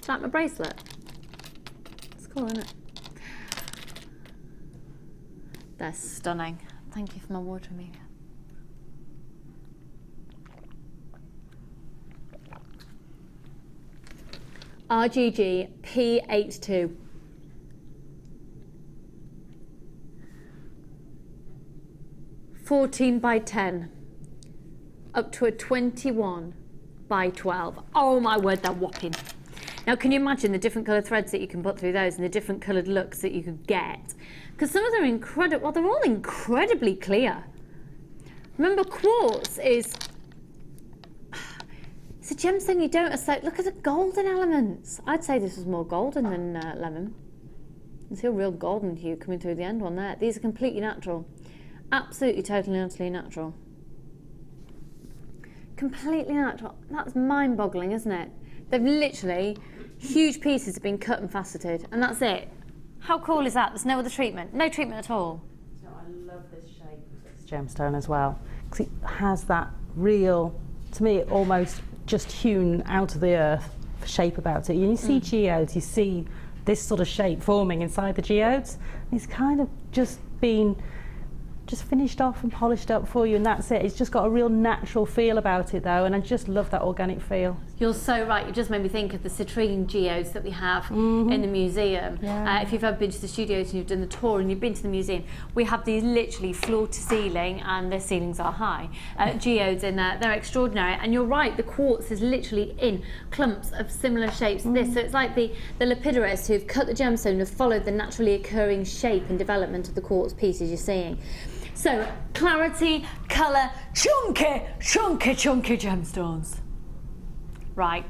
[SPEAKER 1] Is that my bracelet? It's cool, isn't it? They're stunning. Thank you for my water, Amelia. RGG P82. $14 by 10, up to a 21 by 12. Oh my word, they're whopping. Now, can you imagine the different colour threads that you can put through those and the different coloured looks that you could get? Because some of them are incredible, well, they're all incredibly clear. Remember, quartz is, it's a gemstone you don't associate. Look at the golden elements. I'd say this was more golden than lemon. You can see a real golden hue coming through the end one there. These are completely natural. Absolutely, totally, utterly natural. Completely natural. That's mind-boggling, isn't it? They've literally, huge pieces have been cut and faceted, and that's it. How cool is that? There's no other treatment. No treatment at all.
[SPEAKER 2] So I love this shape of this gemstone as well, because it has that real, to me, almost just hewn out of the earth shape about it. You see geodes, you see this sort of shape forming inside the geodes. It's kind of just been finished off and polished up for you, and that's it. It's just got a real natural feel about it though, and I just love that organic feel.
[SPEAKER 1] You're so right. You just made me think of the citrine geodes that we have in the museum.
[SPEAKER 2] Yeah.
[SPEAKER 1] If you've ever been to the studios and you've done the tour and you've been to the museum, we have these literally floor to ceiling, and their ceilings are high, geodes in there. They're extraordinary, and you're right, the quartz is literally in clumps of similar shapes to this. So it's like the lapidarists who've cut the gemstone and have followed the naturally occurring shape and development of the quartz pieces you're seeing. So, clarity, colour, chunky gemstones. Right,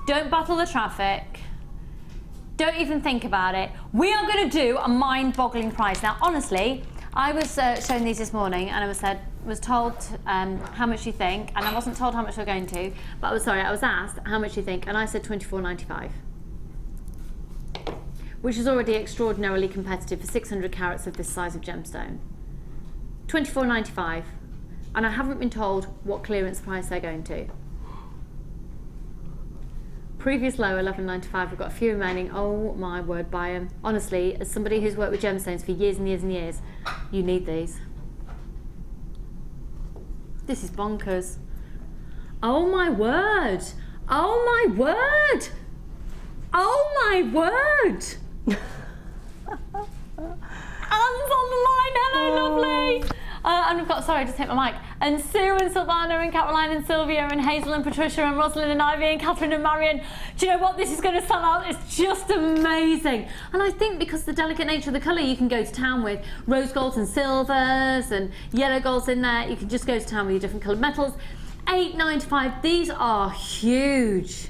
[SPEAKER 1] don't battle the traffic. Don't even think about it. We are going to do a mind-boggling price. Now, honestly, I was shown these this morning, and I was told how much you think, and I wasn't told how much we're going to, but I was asked how much you think, and I said $24.95. Which is already extraordinarily competitive for 600 carats of this size of gemstone. $24.95, and I haven't been told what clearance price they're going to. Previous low, $11.95. We've got a few remaining. Oh my word, buy them. Honestly, as somebody who's worked with gemstones for years and years and years, you need these. This is bonkers. Oh my word. Oh my word. Oh my word. Anne's on the line. Hello, lovely. And we've got, sorry, I just hit my mic. And Sue and Silvana and Caroline and Sylvia and Hazel and Patricia and Rosalind and Ivy and Catherine and Marion. Do you know what? This is going to sell out. It's just amazing. And I think because the delicate nature of the colour, you can go to town with rose golds and silvers and yellow golds in there. You can just go to town with your different coloured metals. $8.95. These are huge.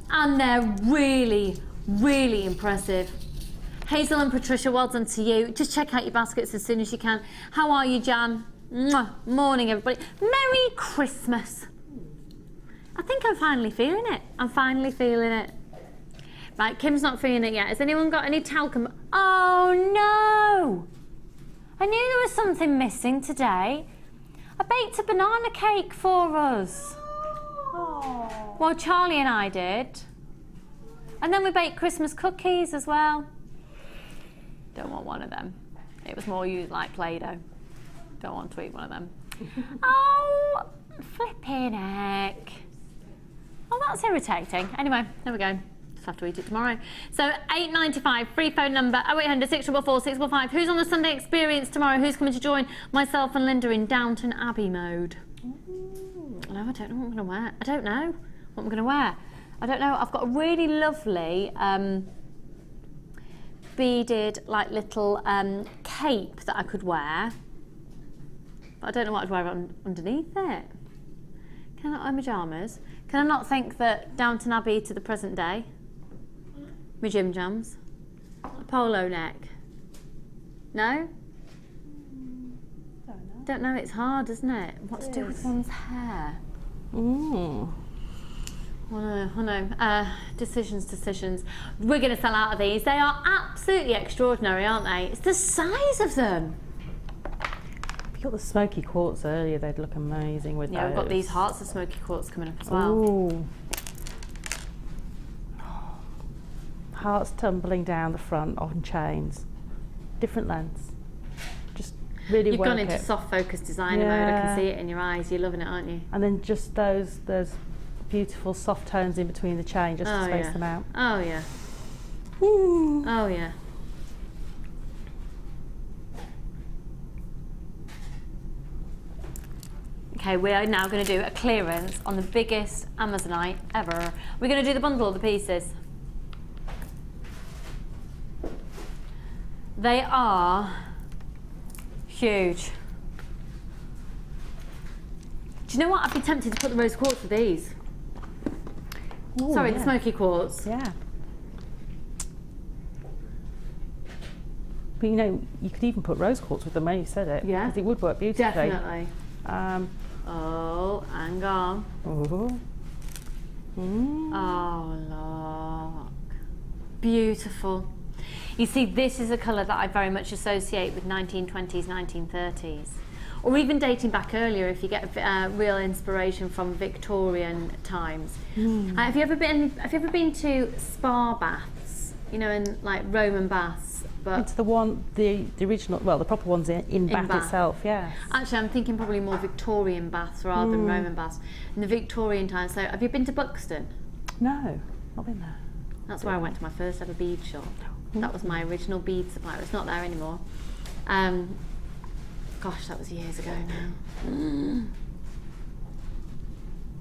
[SPEAKER 1] And they're really, really impressive. Hazel and Patricia, well done to you. Just check out your baskets as soon as you can. How are you, Jan? Mwah. Morning, everybody. Merry Christmas. I think I'm finally feeling it. I'm finally feeling it. Right, Kim's not feeling it yet. Has anyone got any talcum? Oh, no. I knew there was something missing today. I baked a banana cake for us. Oh. Well, Charlie and I did. And then we baked Christmas cookies as well. Don't want one of them. It was more used like Play-Doh. Don't want to eat one of them. Oh, flipping heck. Oh, that's irritating. Anyway, there we go. Just have to eat it tomorrow. So $8.95, free phone number 0800 644 655. Who's on the Sunday experience tomorrow? Who's coming to join myself and Linda in Downton Abbey mode? No, I don't know what I'm going to wear. I don't know what I'm going to wear. I don't know. I've got a really lovely beaded like little cape that I could wear, but I don't know what I'd wear underneath it. Can I not wear pyjamas? Can I not think that Downton Abbey to the present day? My gym jams, a polo neck. No? Don't know. It's hard, isn't it? What to do with one's hair? I know. Decisions. We're going to sell out of these. They are absolutely extraordinary, aren't they? It's the size of them.
[SPEAKER 2] If you got the smoky quartz earlier, they'd look amazing with those.
[SPEAKER 1] Yeah, we've got these hearts of smoky quartz coming up as well.
[SPEAKER 2] Ooh. Hearts tumbling down the front on chains. Different lengths. Just really
[SPEAKER 1] You've
[SPEAKER 2] work
[SPEAKER 1] gone into
[SPEAKER 2] it.
[SPEAKER 1] soft focus designer mode. I can see it in your eyes. You're loving it, aren't you?
[SPEAKER 2] And then just those beautiful soft tones in between the chain, just to space them out.
[SPEAKER 1] Oh yeah.
[SPEAKER 2] Ooh.
[SPEAKER 1] Oh yeah. Okay, we are now going to do a clearance on the biggest Amazonite ever. We're going to do the bundle of the pieces. They are huge. Do you know what? I'd be tempted to put the rose quartz with these.
[SPEAKER 2] Ooh,
[SPEAKER 1] Sorry,
[SPEAKER 2] yeah.
[SPEAKER 1] the smoky quartz.
[SPEAKER 2] Yeah. But you know, you could even put rose quartz with them when you said it.
[SPEAKER 1] Yeah.
[SPEAKER 2] Because it would work beautifully.
[SPEAKER 1] Definitely. Oh, hang on.
[SPEAKER 2] Ooh.
[SPEAKER 1] Oh, look. Beautiful. You see, this is a colour that I very much associate with 1920s, 1930s. Or even dating back earlier if you get real inspiration from Victorian times. Have you ever been to spa baths? You know, in like Roman baths, but
[SPEAKER 2] it's the original, well, the proper ones in Bath itself, yeah.
[SPEAKER 1] Actually, I'm thinking probably more Victorian baths rather than Roman baths. In the Victorian times. So, have you been to Buxton?
[SPEAKER 2] No, not been there.
[SPEAKER 1] That's where I went to my first ever bead shop. That was my original bead supplier. It's not there anymore. Gosh, that was years ago now.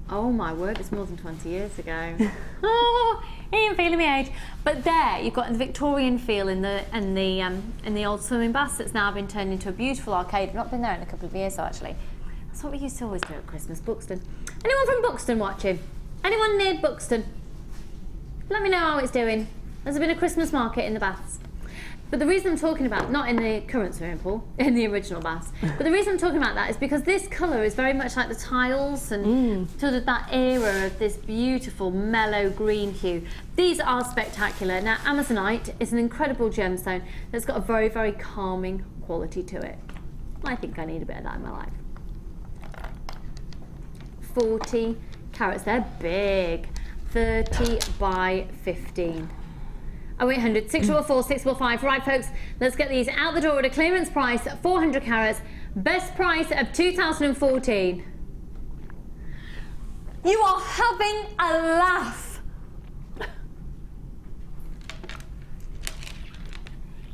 [SPEAKER 1] Oh my word, it's more than 20 years ago. Oh, ain't feeling my age. But there, you've got the Victorian feel in the old swimming baths that's now been turned into a beautiful arcade. I've not been there in a couple of years, actually. That's what we used to always do at Christmas, Buxton. Anyone from Buxton watching? Anyone near Buxton? Let me know how it's doing. Has there been a Christmas market in the baths? But the reason I'm talking about, not in the current swimming pool, in the original baths, but the reason I'm talking about that is because this colour is very much like the tiles and sort of that era of this beautiful mellow green hue. These are spectacular. Now, Amazonite is an incredible gemstone that's got a very, very calming quality to it. I think I need a bit of that in my life. 40 carats, they're big. 30 by 15. 0800 644 645. Right, folks, let's get these out the door at a clearance price at 400 carats. Best price of 2014. You are having a laugh.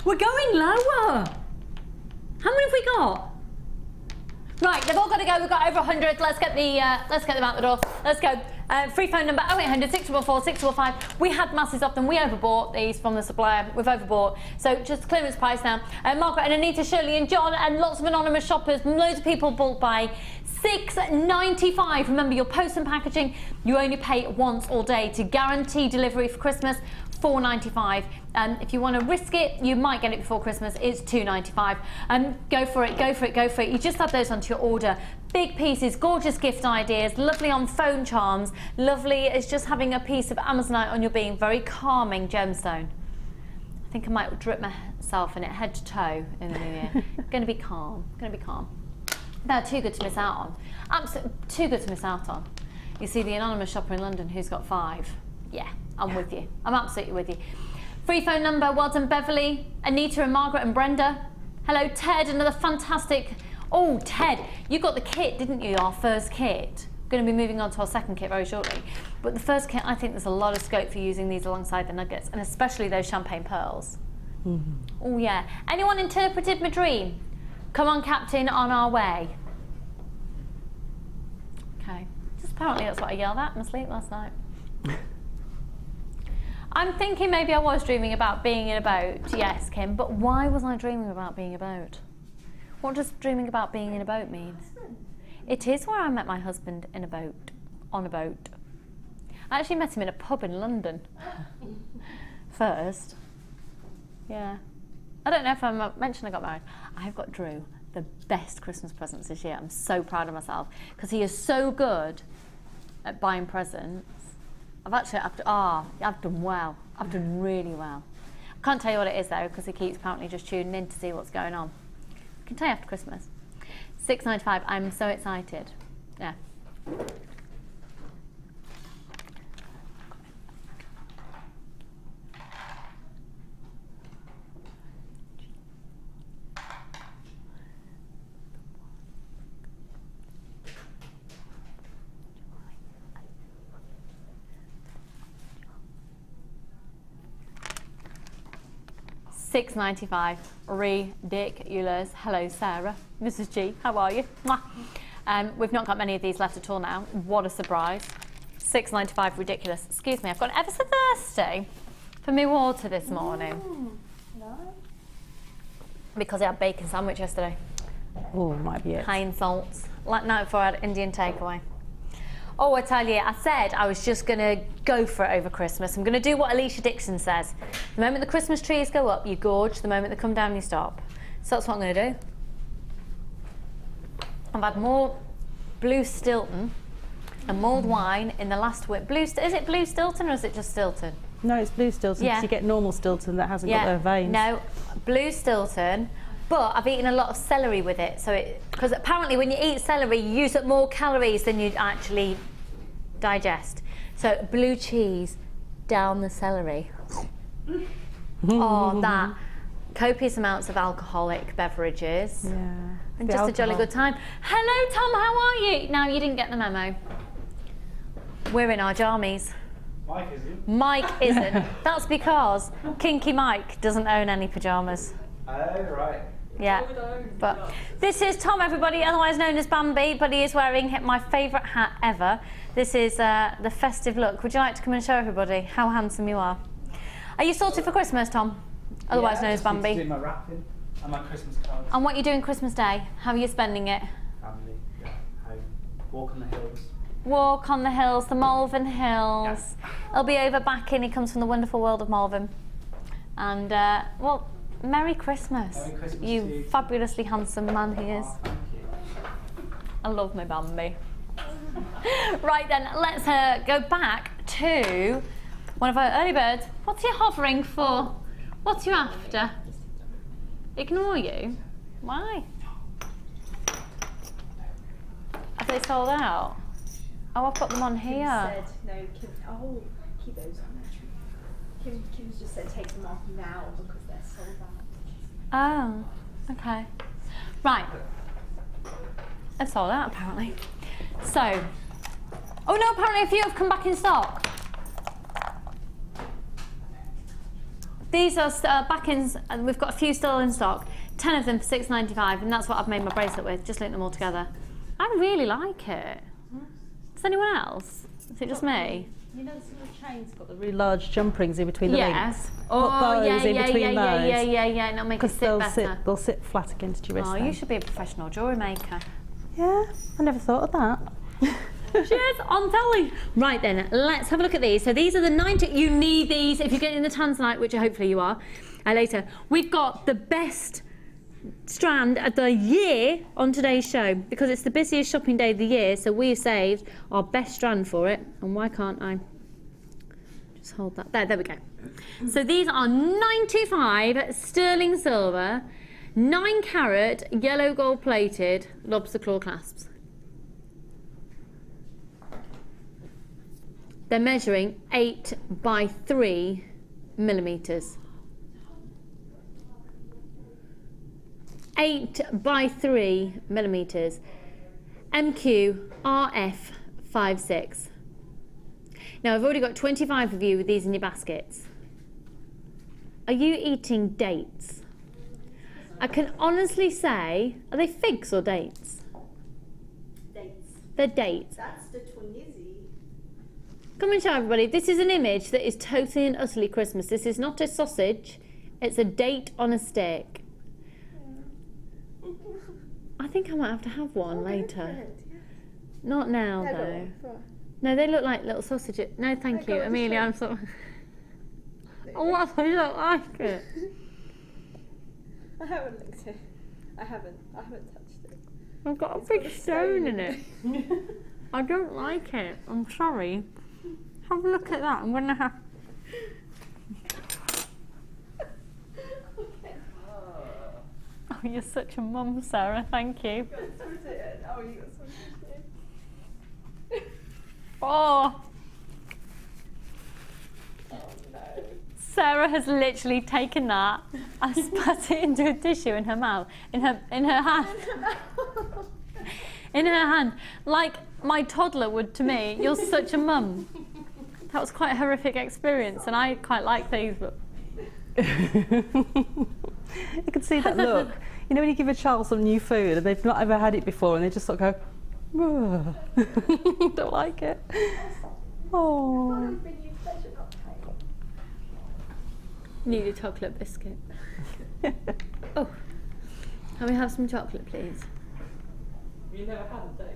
[SPEAKER 1] We're going lower. How many have we got? Right, they've all got to go. We've got over 100. Let's get them out the door. Let's go. Free phone number 0800 644 645. We had masses of them. We overbought these from the supplier. We've overbought. So just clearance price now. Margaret and Anita, Shirley and John and lots of anonymous shoppers. Loads of people bulk buy. $6.95. Remember, your post and packaging, you only pay once all day to guarantee delivery for Christmas. $4.95. If you want to risk it, you might get it before Christmas. It's $2.95. Go for it, go for it, go for it. You just add those onto your order. Big pieces, gorgeous gift ideas, lovely on phone charms. Lovely is just having a piece of Amazonite on your being. Very calming gemstone. I think I might drip myself in it head to toe in the new year. Going to be calm. Going to be calm. They're too good to miss out on. Absolutely too good to miss out on. You see the anonymous shopper in London who's got 5. Yeah, I'm with you. I'm absolutely with you. Free phone number, well done Beverly, Anita and Margaret and Brenda. Hello Ted, another fantastic. Oh Ted, you got the kit, didn't you? Our first kit. We're going to be moving on to our second kit very shortly. But the first kit, I think there's a lot of scope for using these alongside the nuggets, and especially those champagne pearls. Oh yeah. Anyone interpreted my dream? Come on Captain, on our way. Okay. Just apparently that's what I yelled at in my sleep last night. I'm thinking maybe I was dreaming about being in a boat. Yes, Kim, but why was I dreaming about being in a boat? What does dreaming about being in a boat mean? It is where I met my husband, in a boat, on a boat. I actually met him in a pub in London first. Yeah. I don't know if I mentioned I got married. I've got Drew the best Christmas presents this year. I'm so proud of myself because he is so good at buying presents. I've done well. I've done really well. I can't tell you what it is though because he keeps apparently just tuning in to see what's going on. I can tell you after Christmas. $6.95. I'm so excited. Yeah. $6.95. Ridiculous. Hello, Sarah. Mrs. G, how are you? We've not got many of these left at all now. What a surprise. $6.95. Ridiculous. Excuse me, I've got ever so thirsty for me water this morning.
[SPEAKER 3] No.
[SPEAKER 1] Because I had bacon sandwich yesterday.
[SPEAKER 2] Oh, might be it.
[SPEAKER 1] High in salt. Like night before I had Indian takeaway. Oh, I tell you, I said I was just going to go for it over Christmas. I'm going to do what Alicia Dixon says. The moment the Christmas trees go up, you gorge. The moment they come down, you stop. So that's what I'm going to do. I've had more blue Stilton and mulled wine in the last week. Is it blue Stilton or is it just Stilton?
[SPEAKER 2] No, it's blue Stilton.
[SPEAKER 1] Yeah.
[SPEAKER 2] You get normal Stilton that hasn't got their veins.
[SPEAKER 1] No, blue Stilton. But I've eaten a lot of celery with it, because apparently when you eat celery, you use up more calories than you actually digest. So blue cheese down the celery. Oh, that copious amounts of alcoholic beverages.
[SPEAKER 2] Yeah.
[SPEAKER 1] And just a jolly good time. Hello, Tom. How are you? No, you didn't get the memo. We're in our jammies.
[SPEAKER 9] Mike isn't.
[SPEAKER 1] Mike isn't. That's because Kinky Mike doesn't own any pajamas.
[SPEAKER 9] Oh, right.
[SPEAKER 1] Yeah, but this is Tom, everybody, otherwise known as Bambi, but he is wearing my favourite hat ever. This is the festive look. Would you like to come and show everybody how handsome you are? Are you sorted for Christmas, Tom? Otherwise known as Bambi.
[SPEAKER 9] Yeah, doing my wrapping and my Christmas cards.
[SPEAKER 1] And what are you doing Christmas Day? How are you spending it?
[SPEAKER 9] Family, yeah, home, walk on the hills.
[SPEAKER 1] Walk on the hills, the Malvern Hills.
[SPEAKER 9] Yeah.
[SPEAKER 1] He'll be over back in. He comes from the wonderful world of Malvern. And, well, Merry Christmas.
[SPEAKER 9] Merry Christmas
[SPEAKER 1] you
[SPEAKER 9] to you.
[SPEAKER 1] fabulously handsome man he is.
[SPEAKER 9] Oh, thank you.
[SPEAKER 1] I love my Bambi. Right then, let's go back to one of our early birds. What's he hovering for? What's you after? Ignore you? Why? Have they sold out? Oh, I've got them on
[SPEAKER 3] Kim
[SPEAKER 1] here.
[SPEAKER 3] said, no, Kim, oh, keep those on actually. Kim's just said take them off now because they're sold out.
[SPEAKER 1] Oh, okay. Right. That's all that apparently. So, oh no, apparently a few have come back in stock. These are back in, and we've got a few still in stock. 10 of them for $6.95, and that's what I've made my bracelet with. Just link them all together. I really like it. Does anyone else? Is it just me?
[SPEAKER 2] You know, some of the chains got the really large jump rings in between the links.
[SPEAKER 1] Yes.
[SPEAKER 2] Put
[SPEAKER 1] Oh,
[SPEAKER 2] those in between those.
[SPEAKER 1] yeah. And it'll make it sit better.
[SPEAKER 2] They'll sit flat against your wrist.
[SPEAKER 1] Oh,
[SPEAKER 2] then.
[SPEAKER 1] you should be a professional jewellery maker.
[SPEAKER 2] Yeah, I never thought of that.
[SPEAKER 1] Cheers, on telly. Right then, let's have a look at these. So these are the 90, you need these if you're getting the Tanzanite, which hopefully you are, later. We've got the best strand of the year on today's show because it's the busiest shopping day of the year, so we have saved our best strand for it. And why can't I just hold that? There we go. So these are 925 sterling silver, 9 carat yellow gold plated lobster claw clasps. They're measuring 8 by 3 millimeters. 8 by 3 millimeters. MQ RF56. Now I've already got 25 of you with these in your baskets. Are you eating dates? I can honestly say, are they figs or dates?
[SPEAKER 3] Dates.
[SPEAKER 1] They're dates.
[SPEAKER 3] That's the Tunisi.
[SPEAKER 1] Come and show everybody. This is an image that is totally and utterly Christmas. This is not a sausage. It's a date on a stick. I think I might have to have one later. Not now, though. No, they look like little sausages. No, thank you, Amelia. I'm sorry. Oh, I don't like it.
[SPEAKER 3] I haven't looked at it. I haven't touched it.
[SPEAKER 1] I've got a big stone in it. I don't like it. I'm sorry. Have a look at that. I'm going to have... Oh, you're such a mum, Sarah. Thank you.
[SPEAKER 3] Oh, you got some.
[SPEAKER 1] Oh.
[SPEAKER 3] Oh no.
[SPEAKER 1] Sarah has literally taken that and spat it into a tissue in her mouth, in her hand. In her hand, like my toddler would to me. You're such a mum. That was quite a horrific experience, and I quite like these, but...
[SPEAKER 2] You can see that look. You know when you give a child some new food and they've not ever had it before and they just sort of go, don't like it. Oh.
[SPEAKER 1] Need a chocolate biscuit. Oh, can we have some chocolate, please?
[SPEAKER 4] You never had a date?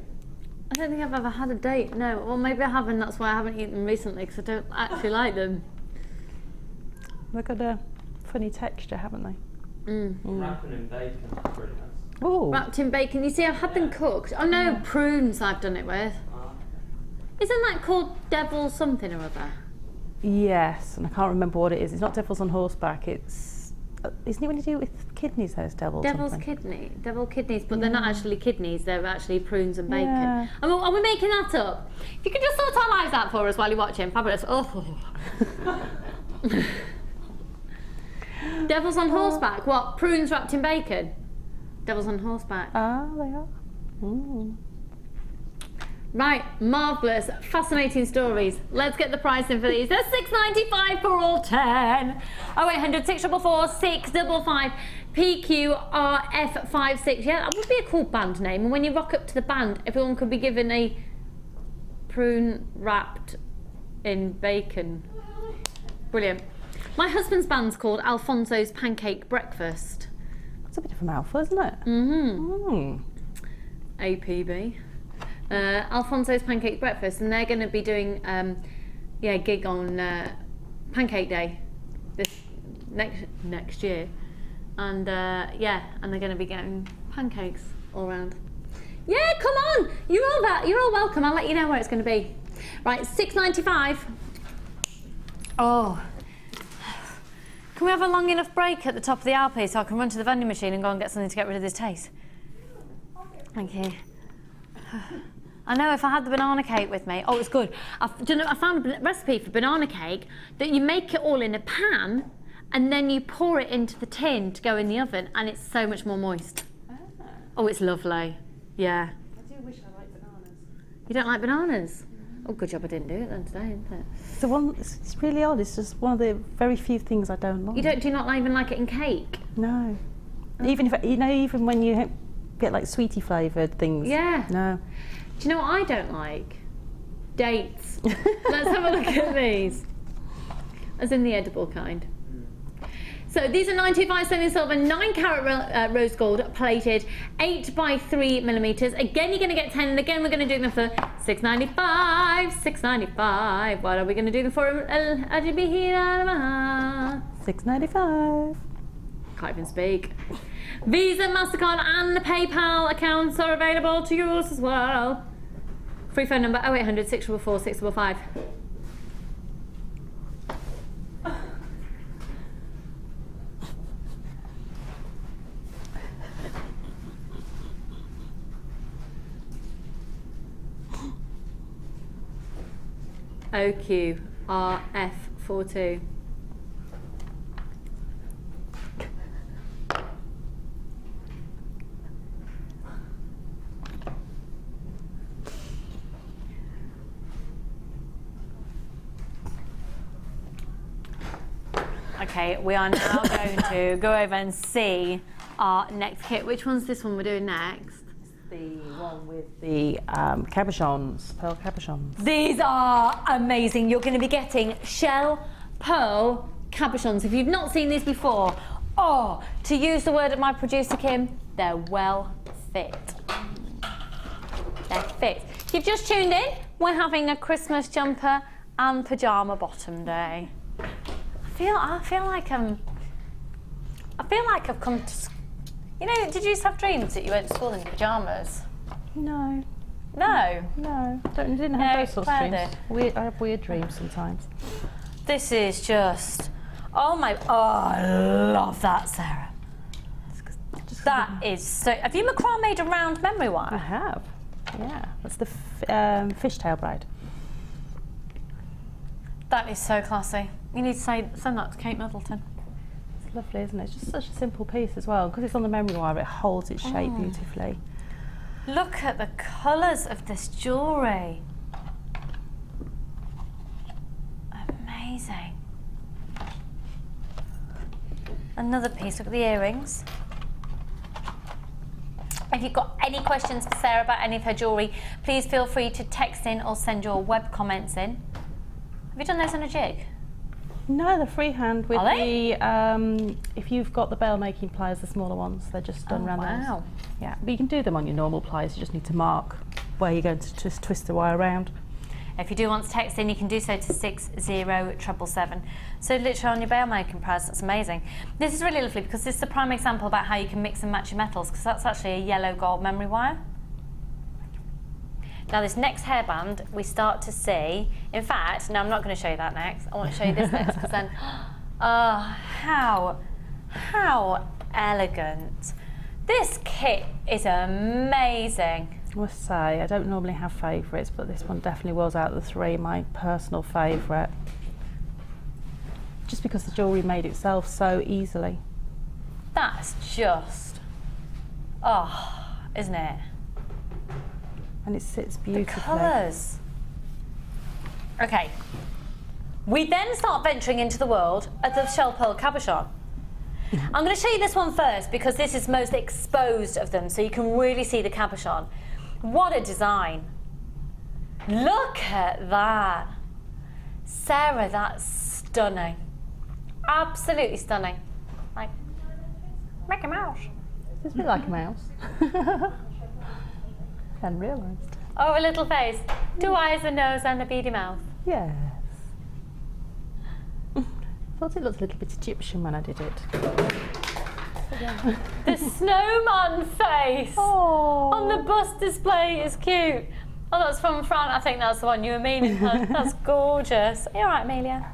[SPEAKER 1] I don't think I've ever had a date, no. Well, maybe I haven't, that's why I haven't eaten them recently, because I don't actually like them.
[SPEAKER 2] They've got a funny texture, haven't they?
[SPEAKER 4] Wrapping in bacon, that's pretty nice.
[SPEAKER 2] Oh.
[SPEAKER 1] Wrapped in bacon. You see, I've had them cooked. Oh no, prunes I've done it with. Isn't that called devil's something or other?
[SPEAKER 2] Yes, and I can't remember what it is. It's not devil's on horseback. It's isn't it when you do it with kidneys? Those devil's
[SPEAKER 1] Devil's kidneys, but they're not actually kidneys. They're actually prunes and bacon.
[SPEAKER 2] Yeah.
[SPEAKER 1] Are we making that up? If you could just sort our lives out for us while you're watching, fabulous. Oh. Devil's on horseback. What? Prunes wrapped in bacon? Devil's on horseback.
[SPEAKER 2] Ah, they are.
[SPEAKER 1] Right, marvellous, fascinating stories. Let's get the price in for these. They're $6.95 for all 10. 0800 644 655 PQRF56. Yeah, that would be a cool band name. And when you rock up to the band, everyone could be given a prune wrapped in bacon. Brilliant. My husband's band's called Alfonso's Pancake Breakfast.
[SPEAKER 2] That's a bit of a mouthful, isn't it?
[SPEAKER 1] APB. Alfonso's Pancake Breakfast, and they're going to be doing a gig on Pancake Day this next year, and and they're going to be getting pancakes all around. Yeah, come on, you're all welcome. I'll let you know where it's going to be. Right, $6.95. Oh, can we have a long enough break at the top of the hour, please, so I can run to the vending machine and go and get something to get rid of this taste? Thank you. I know, if I had the banana cake with me. Oh, it's good. Do you know, I found a recipe for banana cake that you make it all in a pan and then you pour it into the tin to go in the oven, and it's so much more moist. Oh, it's lovely. Yeah.
[SPEAKER 2] I do wish I liked bananas.
[SPEAKER 1] You don't like bananas? Oh, good job I didn't do it then today, isn't it?
[SPEAKER 2] The one, it's really odd. It's just one of the very few things I don't like.
[SPEAKER 1] Do you not even like it in cake?
[SPEAKER 2] No. Even if even when you get like sweetie flavoured things.
[SPEAKER 1] Yeah.
[SPEAKER 2] No.
[SPEAKER 1] Do you know what I don't like? Dates. Let's have a look at these. As in the edible kind. So these are 925 sterling silver, 9 carat rose gold plated, 8 by 3 millimeters. Again, you're going to get 10, and again, we're going to do them for $6.95. $6.95. What are we going to do them for?
[SPEAKER 2] $6.95.
[SPEAKER 1] Can't even speak. Visa, MasterCard, and the PayPal accounts are available to yours as well. Free phone number 0800 644 655. OQRF42. Okay, we are now going to go over and see our next kit. Which one's this one we're doing next?
[SPEAKER 2] The one with the cabochons, pearl cabochons.
[SPEAKER 1] These are amazing. You're going to be getting shell pearl cabochons. If you've not seen these before, oh, to use the word of my producer Kim, they're well fit. They're fit. If you've just tuned in, we're having a Christmas jumper and pyjama bottom day. I feel like I've come to. You know, did you used to have dreams that you went to school in your pyjamas?
[SPEAKER 2] No.
[SPEAKER 1] No?
[SPEAKER 2] No, didn't have those sorts of dreams. I have weird dreams sometimes.
[SPEAKER 1] This is just, oh, I love that, Sarah. That is so, have you macrame'd a round memory wire?
[SPEAKER 2] I have, yeah. That's the fishtail braid.
[SPEAKER 1] That is so classy. You need to send that to Kate Middleton.
[SPEAKER 2] It's lovely, isn't it? It's just such a simple piece as well. Because it's on the memory wire, it holds its shape beautifully.
[SPEAKER 1] Look at the colours of this jewellery. Amazing. Another piece, look at the earrings. If you've got any questions for Sarah about any of her jewellery, please feel free to text in or send your web comments in. Have you done those on a jig?
[SPEAKER 2] No, they're freehand with the, if you've got the bail making pliers, the smaller ones, they're just done around those. Yeah, but you can do them on your normal pliers, you just need to mark where you're going to just twist the wire around.
[SPEAKER 1] If you do want to text in, you can do so to 60777. So literally on your bail making pliers, that's amazing. This is really lovely because this is a prime example about how you can mix and match your metals, because that's actually a yellow gold memory wire. Now this next hairband, we start to see, in fact, no, I'm not going to show you that next. I want to show you this next, because then, how elegant. This kit is amazing.
[SPEAKER 2] I must say, I don't normally have favourites, but this one definitely was out of the three my personal favourite. Just because the jewellery made itself so easily.
[SPEAKER 1] That's just, isn't it?
[SPEAKER 2] And it sits beautifully.
[SPEAKER 1] The colours. Okay. We then start venturing into the world of the shell pearl cabochon. I'm going to show you this one first because this is most exposed of them, so you can really see the cabochon. What a design. Look at that. Sarah, that's stunning. Absolutely stunning. Like, Mickey Mouse.
[SPEAKER 2] It's a bit like a mouse. Hadn't realised.
[SPEAKER 1] Oh, a little face. 2 eyes, a nose and a beady mouth.
[SPEAKER 2] Yes. I thought it looked a little bit Egyptian when I did it.
[SPEAKER 1] The snowman face on the bust display is cute. Oh, that's from France. I think that's the one you were meaning. That's gorgeous. Are you all right, Amelia?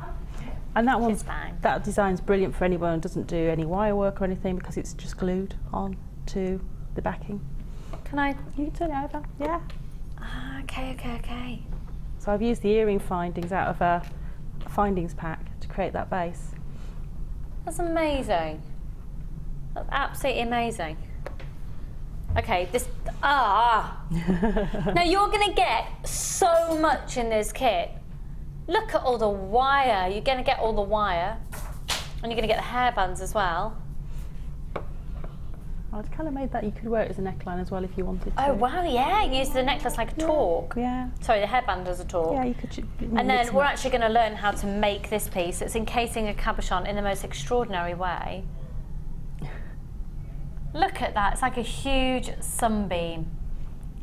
[SPEAKER 2] And that one's
[SPEAKER 1] fine.
[SPEAKER 2] That design's brilliant for anyone who doesn't do any wire work or anything because it's just glued on to the backing.
[SPEAKER 1] Can I?
[SPEAKER 2] You can turn it over. Yeah.
[SPEAKER 1] Okay.
[SPEAKER 2] So I've used the earring findings out of a findings pack to create that base.
[SPEAKER 1] That's amazing. That's absolutely amazing. Okay, this, now you're gonna get so much in this kit. Look at all the wire. You're gonna get all the wire, and you're gonna get the hairbands as well.
[SPEAKER 2] I'd kind of made that you could wear it as a neckline as well if you wanted to.
[SPEAKER 1] Oh wow, yeah, use the necklace like a torque.
[SPEAKER 2] Yeah.
[SPEAKER 1] Sorry, the headband as a torque.
[SPEAKER 2] Yeah, you could.
[SPEAKER 1] And then we're actually going to learn how to make this piece. It's encasing a cabochon in the most extraordinary way. Look at that, it's like a huge sunbeam.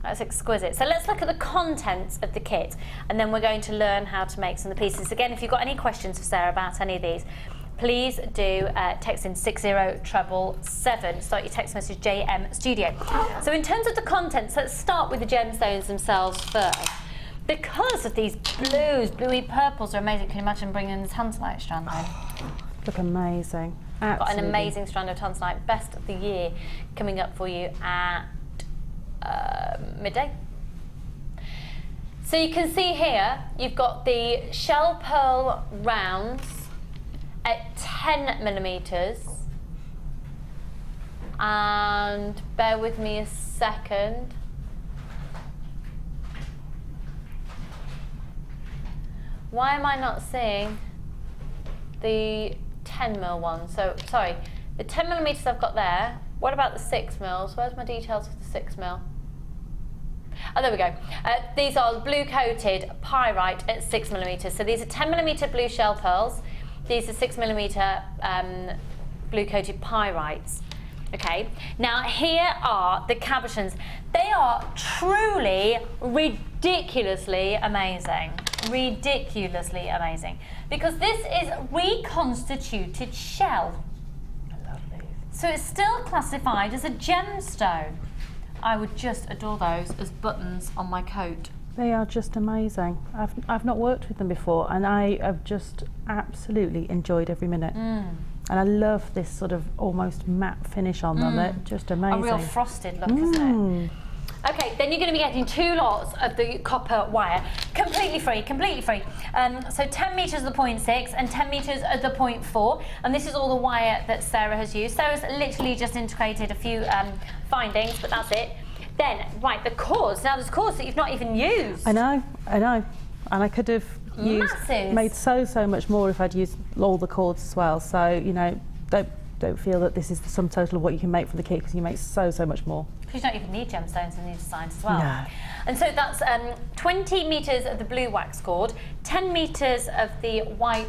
[SPEAKER 1] That's exquisite. So let's look at the contents of the kit, and then we're going to learn how to make some of the pieces. Again, if you've got any questions for Sarah about any of these, please do text in 60777. Start your text message JM Studio. So in terms of the contents, let's start with the gemstones themselves first. Because of these bluey purples are amazing. Can you imagine bringing the Tanzanite strand in?
[SPEAKER 2] Look amazing. Absolutely.
[SPEAKER 1] Got an amazing strand of Tanzanite, best of the year, coming up for you at midday. So you can see here, you've got the shell pearl rounds at 10 millimeters, and bear with me a second. Why am I not seeing the 10mm one? So, sorry, the 10 millimeters I've got there. What about the 6mm? Where's my details for the 6mm? Oh, there we go. These are blue coated pyrite at 6 millimeters. So these are 10 millimeter blue shell pearls. These are 6 millimeter blue coated pyrites. Okay, now here are the cabochons. They are truly ridiculously amazing. Ridiculously amazing. Because this is reconstituted shell.
[SPEAKER 2] I love these.
[SPEAKER 1] So it's still classified as a gemstone. I would just adore those as buttons on my coat.
[SPEAKER 2] They are just amazing. I've not worked with them before, and I have just absolutely enjoyed every minute. And I love this sort of almost matte finish on them. They're just amazing.
[SPEAKER 1] A real frosted look, isn't it? Okay, then you're going to be getting 2 lots of the copper wire, completely free. So 10 meters of the 0.6 and 10 meters of the 0.4, and this is all the wire that Sarah has used. Sarah's literally just integrated a few findings, but that's it. Then, right, the cords. Now there's cords that you've not even used.
[SPEAKER 2] I know, and I could have made so much more if I'd used all the cords as well. So you know, don't feel that this is the sum total of what you can make from the kit, because you make so much more.
[SPEAKER 1] Because you don't even need gemstones in these designs as well.
[SPEAKER 2] No.
[SPEAKER 1] And so that's 20 meters of the blue wax cord, 10 meters of the white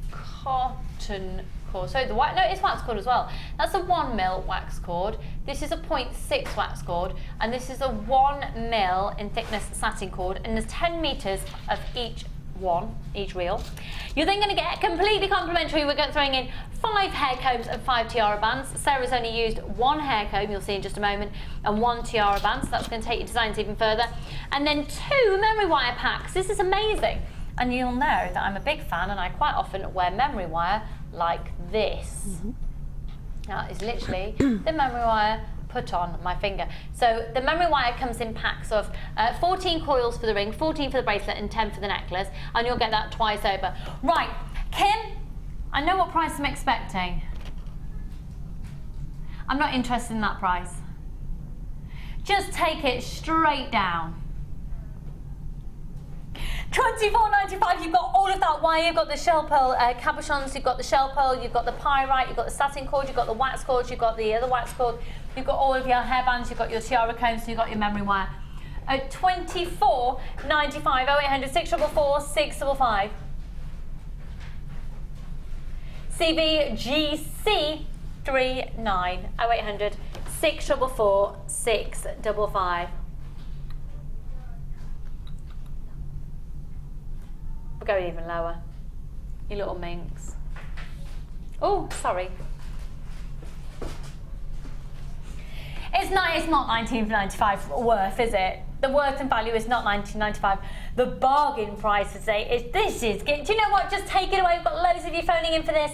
[SPEAKER 1] cotton cord. So the white, no, it's wax cord as well. That's a 1mm wax cord. This is a 0.6 wax cord, and this is a 1mm in thickness satin cord, and there's 10 meters of each reel. You're then going to get completely complimentary. We're throwing in 5 hair combs and 5 tiara bands. Sarah's only used 1 hair comb, you'll see in just a moment, and 1 tiara band, so that's going to take your designs even further. And then 2 memory wire packs. This is amazing. And you'll know that I'm a big fan, and I quite often wear memory wire like this. Now it's literally the memory wire put on my finger. So the memory wire comes in packs of 14 coils for the ring, 14 for the bracelet, and 10 for the necklace, and you'll get that twice over. Right, Kim, I know what price I'm expecting. I'm not interested in that price. Just take it straight down. $24.95, you've got all of that wire, you've got the shell pearl cabochons, you've got the shell pearl, you've got the pyrite, you've got the satin cord, you've got the wax cord, you've got the other wax cord, you've got all of your hairbands, you've got your tiara combs, you've got your memory wire. At $24.95, 0800 644 655. CVGC 39 0800 644 655. We're going even lower. You little minx. Oh, sorry. It's not $19.95 worth, is it? The worth and value is not $19.95. The bargain price for today is do you know what? Just take it away. We've got loads of you phoning in for this.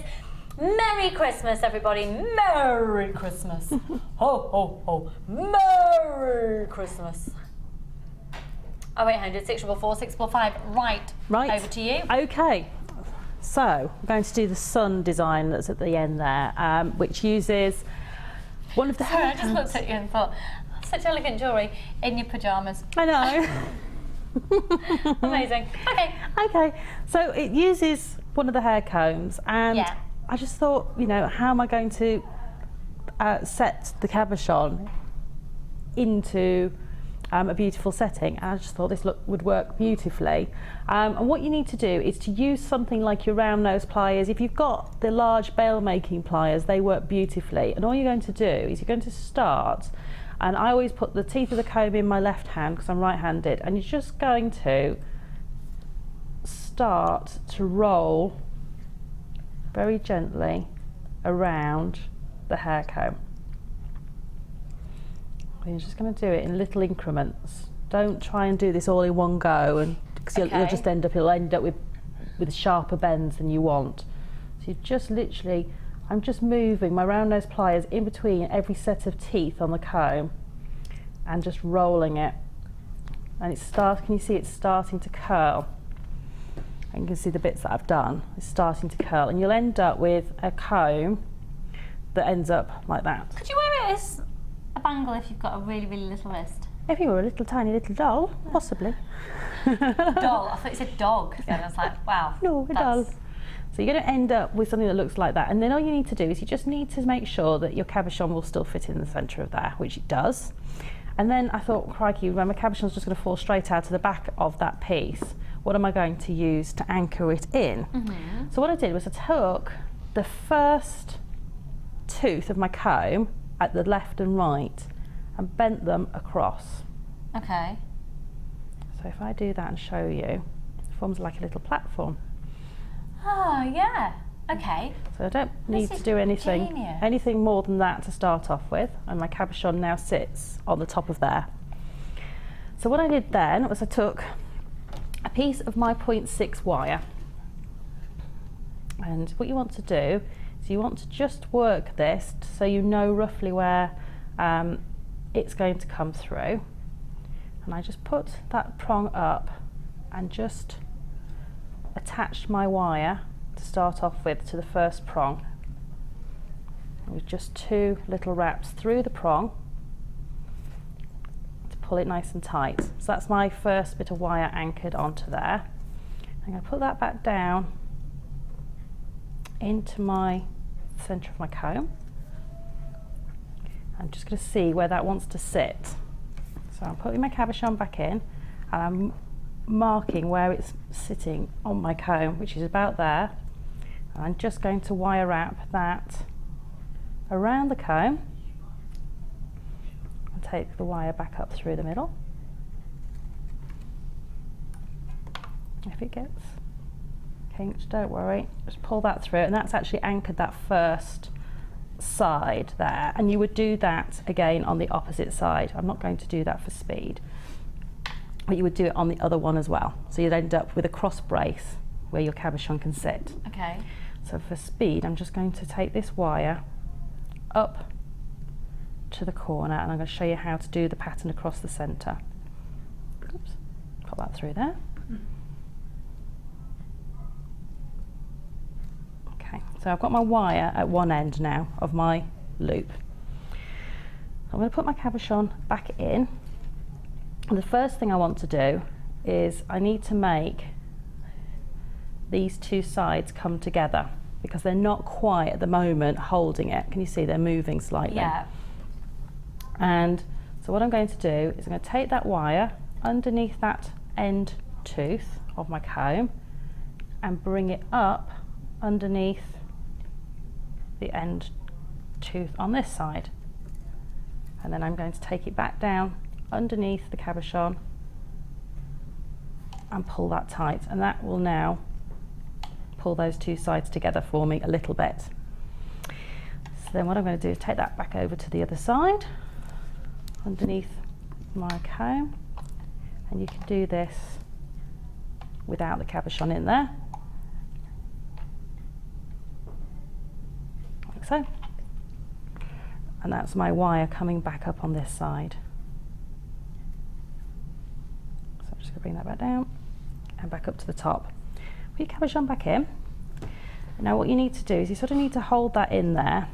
[SPEAKER 1] Merry Christmas, everybody. Merry Christmas. Ho, ho, ho. Merry Christmas. 0800 644 645. Right, over to you.
[SPEAKER 2] Okay, so I'm going to do the sun design that's at the end there, which uses one of the
[SPEAKER 1] Sorry, I just looked at you and thought, such elegant jewellery in your pyjamas.
[SPEAKER 2] I know.
[SPEAKER 1] Amazing. Okay.
[SPEAKER 2] Okay, so it uses one of the hair combs, and
[SPEAKER 1] Yeah.
[SPEAKER 2] I just thought, you know, how am I going to set the cabochon into a beautiful setting? And I just thought this would work beautifully. And what you need to do is to use something like your round nose pliers. If you've got the large bail making pliers, they work beautifully. And all you're going to do is you're going to start, and I always put the teeth of the comb in my left hand because I'm right-handed, and you're just going to start to roll very gently around the hair comb. And you're just going to do it in little increments. Don't try and do this all in one go, and because you'll just it'll end up with sharper bends than you want. So you just literally, I'm just moving my round nose pliers in between every set of teeth on the comb and just rolling it. And can you see it's starting to curl? And you can see the bits that I've done. It's starting to curl, and you'll end up with a comb that ends up like that.
[SPEAKER 1] Could you wear it as a bangle if you've got a really, really little wrist?
[SPEAKER 2] If you were a little tiny little doll, possibly.
[SPEAKER 1] Doll? I thought you said dog. And I was like, wow.
[SPEAKER 2] No, a doll. So you're going to end up with something that looks like that, and then all you need to do is you just need to make sure that your cabochon will still fit in the centre of there, which it does. And then I thought, crikey, when my cabochon's just going to fall straight out of the back of that piece, what am I going to use to anchor it in? So what I did was I took the first tooth of my comb at the left and right and bent them across.
[SPEAKER 1] Okay.
[SPEAKER 2] So if I do that and show you, it forms like a little platform.
[SPEAKER 1] Oh, yeah. Okay.
[SPEAKER 2] So I don't need to do anything more than that to start off with, and my cabochon now sits on the top of there. So what I did then was I took a piece of my 0.6 wire, and what you want to do is you want to just work this so you know roughly where it's going to come through. And I just put that prong up and just attach my wire to start off with to the first prong, with just 2 little wraps through the prong to pull it nice and tight. So that's my first bit of wire anchored onto there. I'm going to put that back down into my centre of my comb. I'm just going to see where that wants to sit. So I'm putting my cabochon back in, and I'm marking where it's sitting on my comb, which is about there. And I'm just going to wire wrap that around the comb and take the wire back up through the middle. If it gets kinked, don't worry, just pull that through, and that's actually anchored that first side there, and you would do that again on the opposite side. I'm not going to do that for speed, but you would do it on the other one as well. So you'd end up with a cross brace where your cabochon can sit.
[SPEAKER 1] Okay.
[SPEAKER 2] So for speed, I'm just going to take this wire up to the corner, and I'm going to show you how to do the pattern across the centre. Oops, put that through there. Okay, so I've got my wire at one end now of my loop. I'm going to put my cabochon back in, and the first thing I want to do is I need to make these 2 sides come together, because they're not quite at the moment holding it. Can you see they're moving slightly?
[SPEAKER 1] Yeah.
[SPEAKER 2] And so what I'm going to do is I'm going to take that wire underneath that end tooth of my comb and bring it up underneath the end tooth on this side, and then I'm going to take it back down underneath the cabochon and pull that tight, and that will now pull those 2 sides together for me a little bit. So then what I'm going to do is take that back over to the other side underneath my comb, and you can do this without the cabochon in there, like so. And that's my wire coming back up on this side. So I'm just Just gonna bring that back down and back up to the top. Put your cabochon back in. Now what you need to do is you sort of need to hold that in there,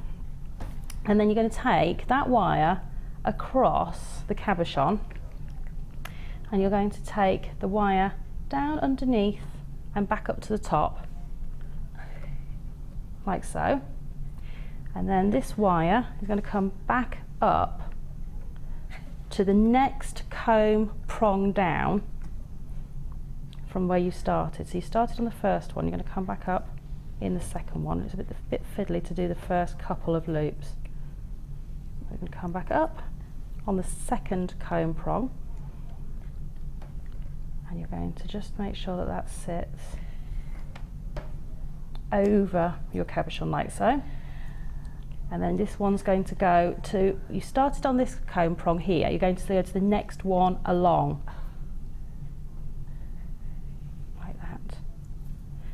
[SPEAKER 2] and then you're going to take that wire across the cabochon, and you're going to take the wire down underneath and back up to the top, like so. And then this wire is going to come back up to the next comb prong down from where you started. So you started on the first one, you're going to come back up in the second one. It's a bit fiddly to do the first couple of loops. We're going to come back up on the second comb prong, and you're going to just make sure that that sits over your cabochon like so. And then this one's going to go to, you started on this comb prong here, you're going to go to the next one along, like that.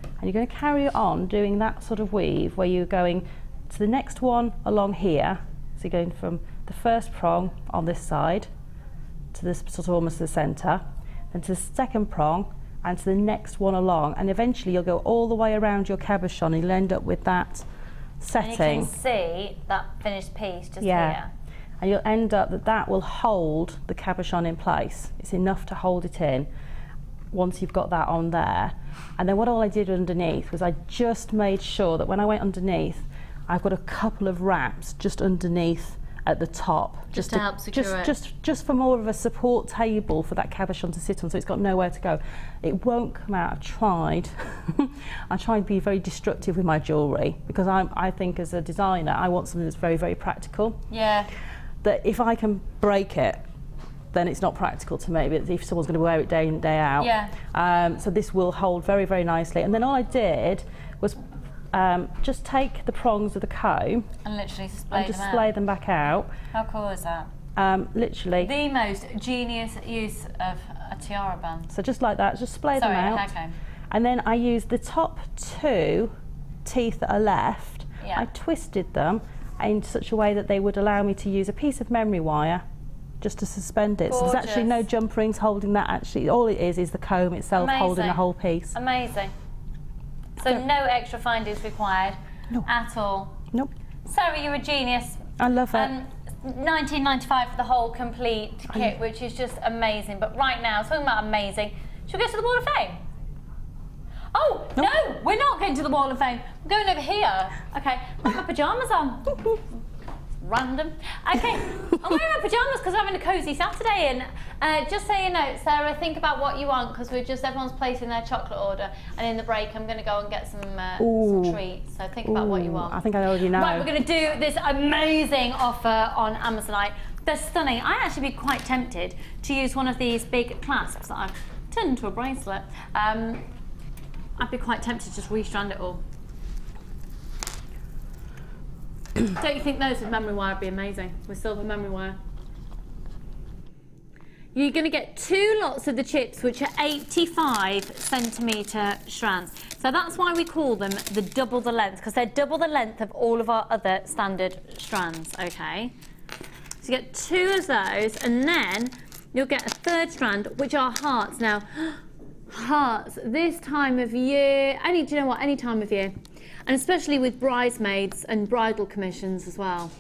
[SPEAKER 2] And you're going to carry on doing that sort of weave where you're going to the next one along here. So you're going from the first prong on this side to this sort of almost the centre, then to the second prong and to the next one along, and eventually you'll go all the way around your cabochon and you'll end up with that setting.
[SPEAKER 1] And you can see that finished piece just here.
[SPEAKER 2] And you'll end up that will hold the cabochon in place. It's enough to hold it in once you've got that on there. And then what all I did underneath was I just made sure that when I went underneath, I've got a couple of wraps just underneath at the top,
[SPEAKER 1] just to help secure it.
[SPEAKER 2] Just for more of a support table for that cabochon to sit on, so it's got nowhere to go. It won't come out. I've tried. I try and be very destructive with my jewellery because I think as a designer I want something that's very, very practical.
[SPEAKER 1] Yeah.
[SPEAKER 2] That if I can break it, then it's not practical to me, but if someone's going to wear it day in, day out.
[SPEAKER 1] Yeah.
[SPEAKER 2] So this will hold very, very nicely. And then all I did was just take the prongs of the comb
[SPEAKER 1] and literally
[SPEAKER 2] splay them back out.
[SPEAKER 1] How cool is that?
[SPEAKER 2] Literally.
[SPEAKER 1] The most genius use of a tiara band.
[SPEAKER 2] So just like that, just splay them out.
[SPEAKER 1] Okay.
[SPEAKER 2] And then I used the top two teeth that are left.
[SPEAKER 1] Yeah.
[SPEAKER 2] I twisted them in such a way that they would allow me to use a piece of memory wire just to suspend it.
[SPEAKER 1] Gorgeous.
[SPEAKER 2] So there's actually no jump rings holding that. Actually, all it is the comb itself holding the whole piece.
[SPEAKER 1] Amazing. So no extra findings required at all.
[SPEAKER 2] Nope.
[SPEAKER 1] Sara, you're a genius.
[SPEAKER 2] I love it.
[SPEAKER 1] $19.95 for the whole complete kit, which is just amazing. But right now, talking about amazing, should we go to the Wall of Fame? Oh, nope. No, we're not going to the Wall of Fame. We're going over here. Okay, I've got my pyjamas on. Random. Okay, I'm wearing my pyjamas because we're having a cosy Saturday, and just so you know, Sara, think about what you want because everyone's placing their chocolate order, and in the break I'm going to go and get some treats. So think about what you want.
[SPEAKER 2] I think I already know.
[SPEAKER 1] Right, we're going to do this amazing offer on Amazonite. They're stunning. I'd actually be quite tempted to use one of these big clasps that I've turned into a bracelet. I'd be quite tempted to just restrand it all. Don't you think those with memory wire would be amazing? With silver memory wire. You're going to get 2 lots of the chips, which are 85cm strands. So that's why we call them the double the length, because they're double the length of all of our other standard strands, okay? So you get 2 of those, and then you'll get a 3rd strand, which are hearts. Now, hearts, this time of year, do you know what, any time of year. And especially with bridesmaids and bridal commissions as well.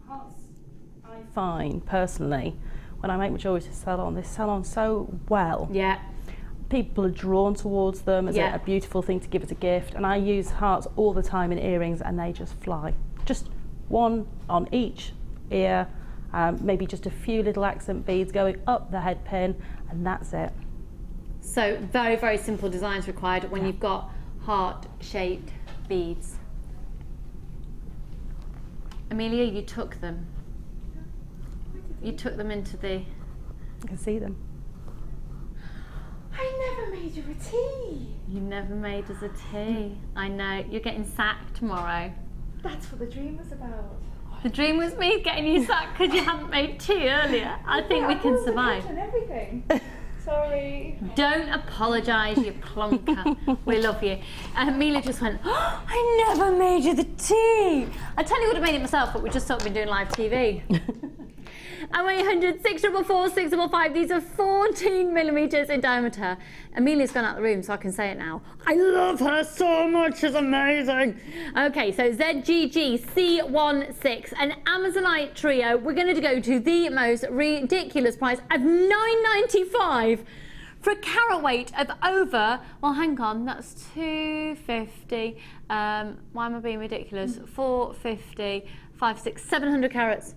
[SPEAKER 2] Hearts, I find personally, when I make my jewellery to sell on, they sell on so well.
[SPEAKER 1] Yeah.
[SPEAKER 2] People are drawn towards them as a beautiful thing to give as a gift, and I use hearts all the time in earrings and they just fly. Just one on each ear, maybe just a few little accent beads going up the head pin, and that's it.
[SPEAKER 1] So very, very simple designs required when you've got heart-shaped beads. Amelia, you took them. You took them into the...
[SPEAKER 2] I can see them.
[SPEAKER 3] I never made you a tea.
[SPEAKER 1] You never made us a tea. I know. You're getting sacked tomorrow.
[SPEAKER 3] That's what the dream was about.
[SPEAKER 1] The dream was me getting you sacked because you hadn't made tea earlier. I think we can survive.
[SPEAKER 3] And everything. Sorry.
[SPEAKER 1] Don't apologise, you plonker. We love you. Amelia just went, oh, I never made you the tea. I totally would have made it myself, but we just thought we'd been doing live TV. 0800 644 655. These are 14 millimetres in diameter. Amelia's gone out the room, so I can say it now. I love her so much. She's amazing. Okay, so ZGG-C16, an Amazonite trio. We're going to go to the most ridiculous price of $9.95 for a carat weight of over, well, hang on, that's $250. Why am I being ridiculous? $450, 5, 6, 700 carats.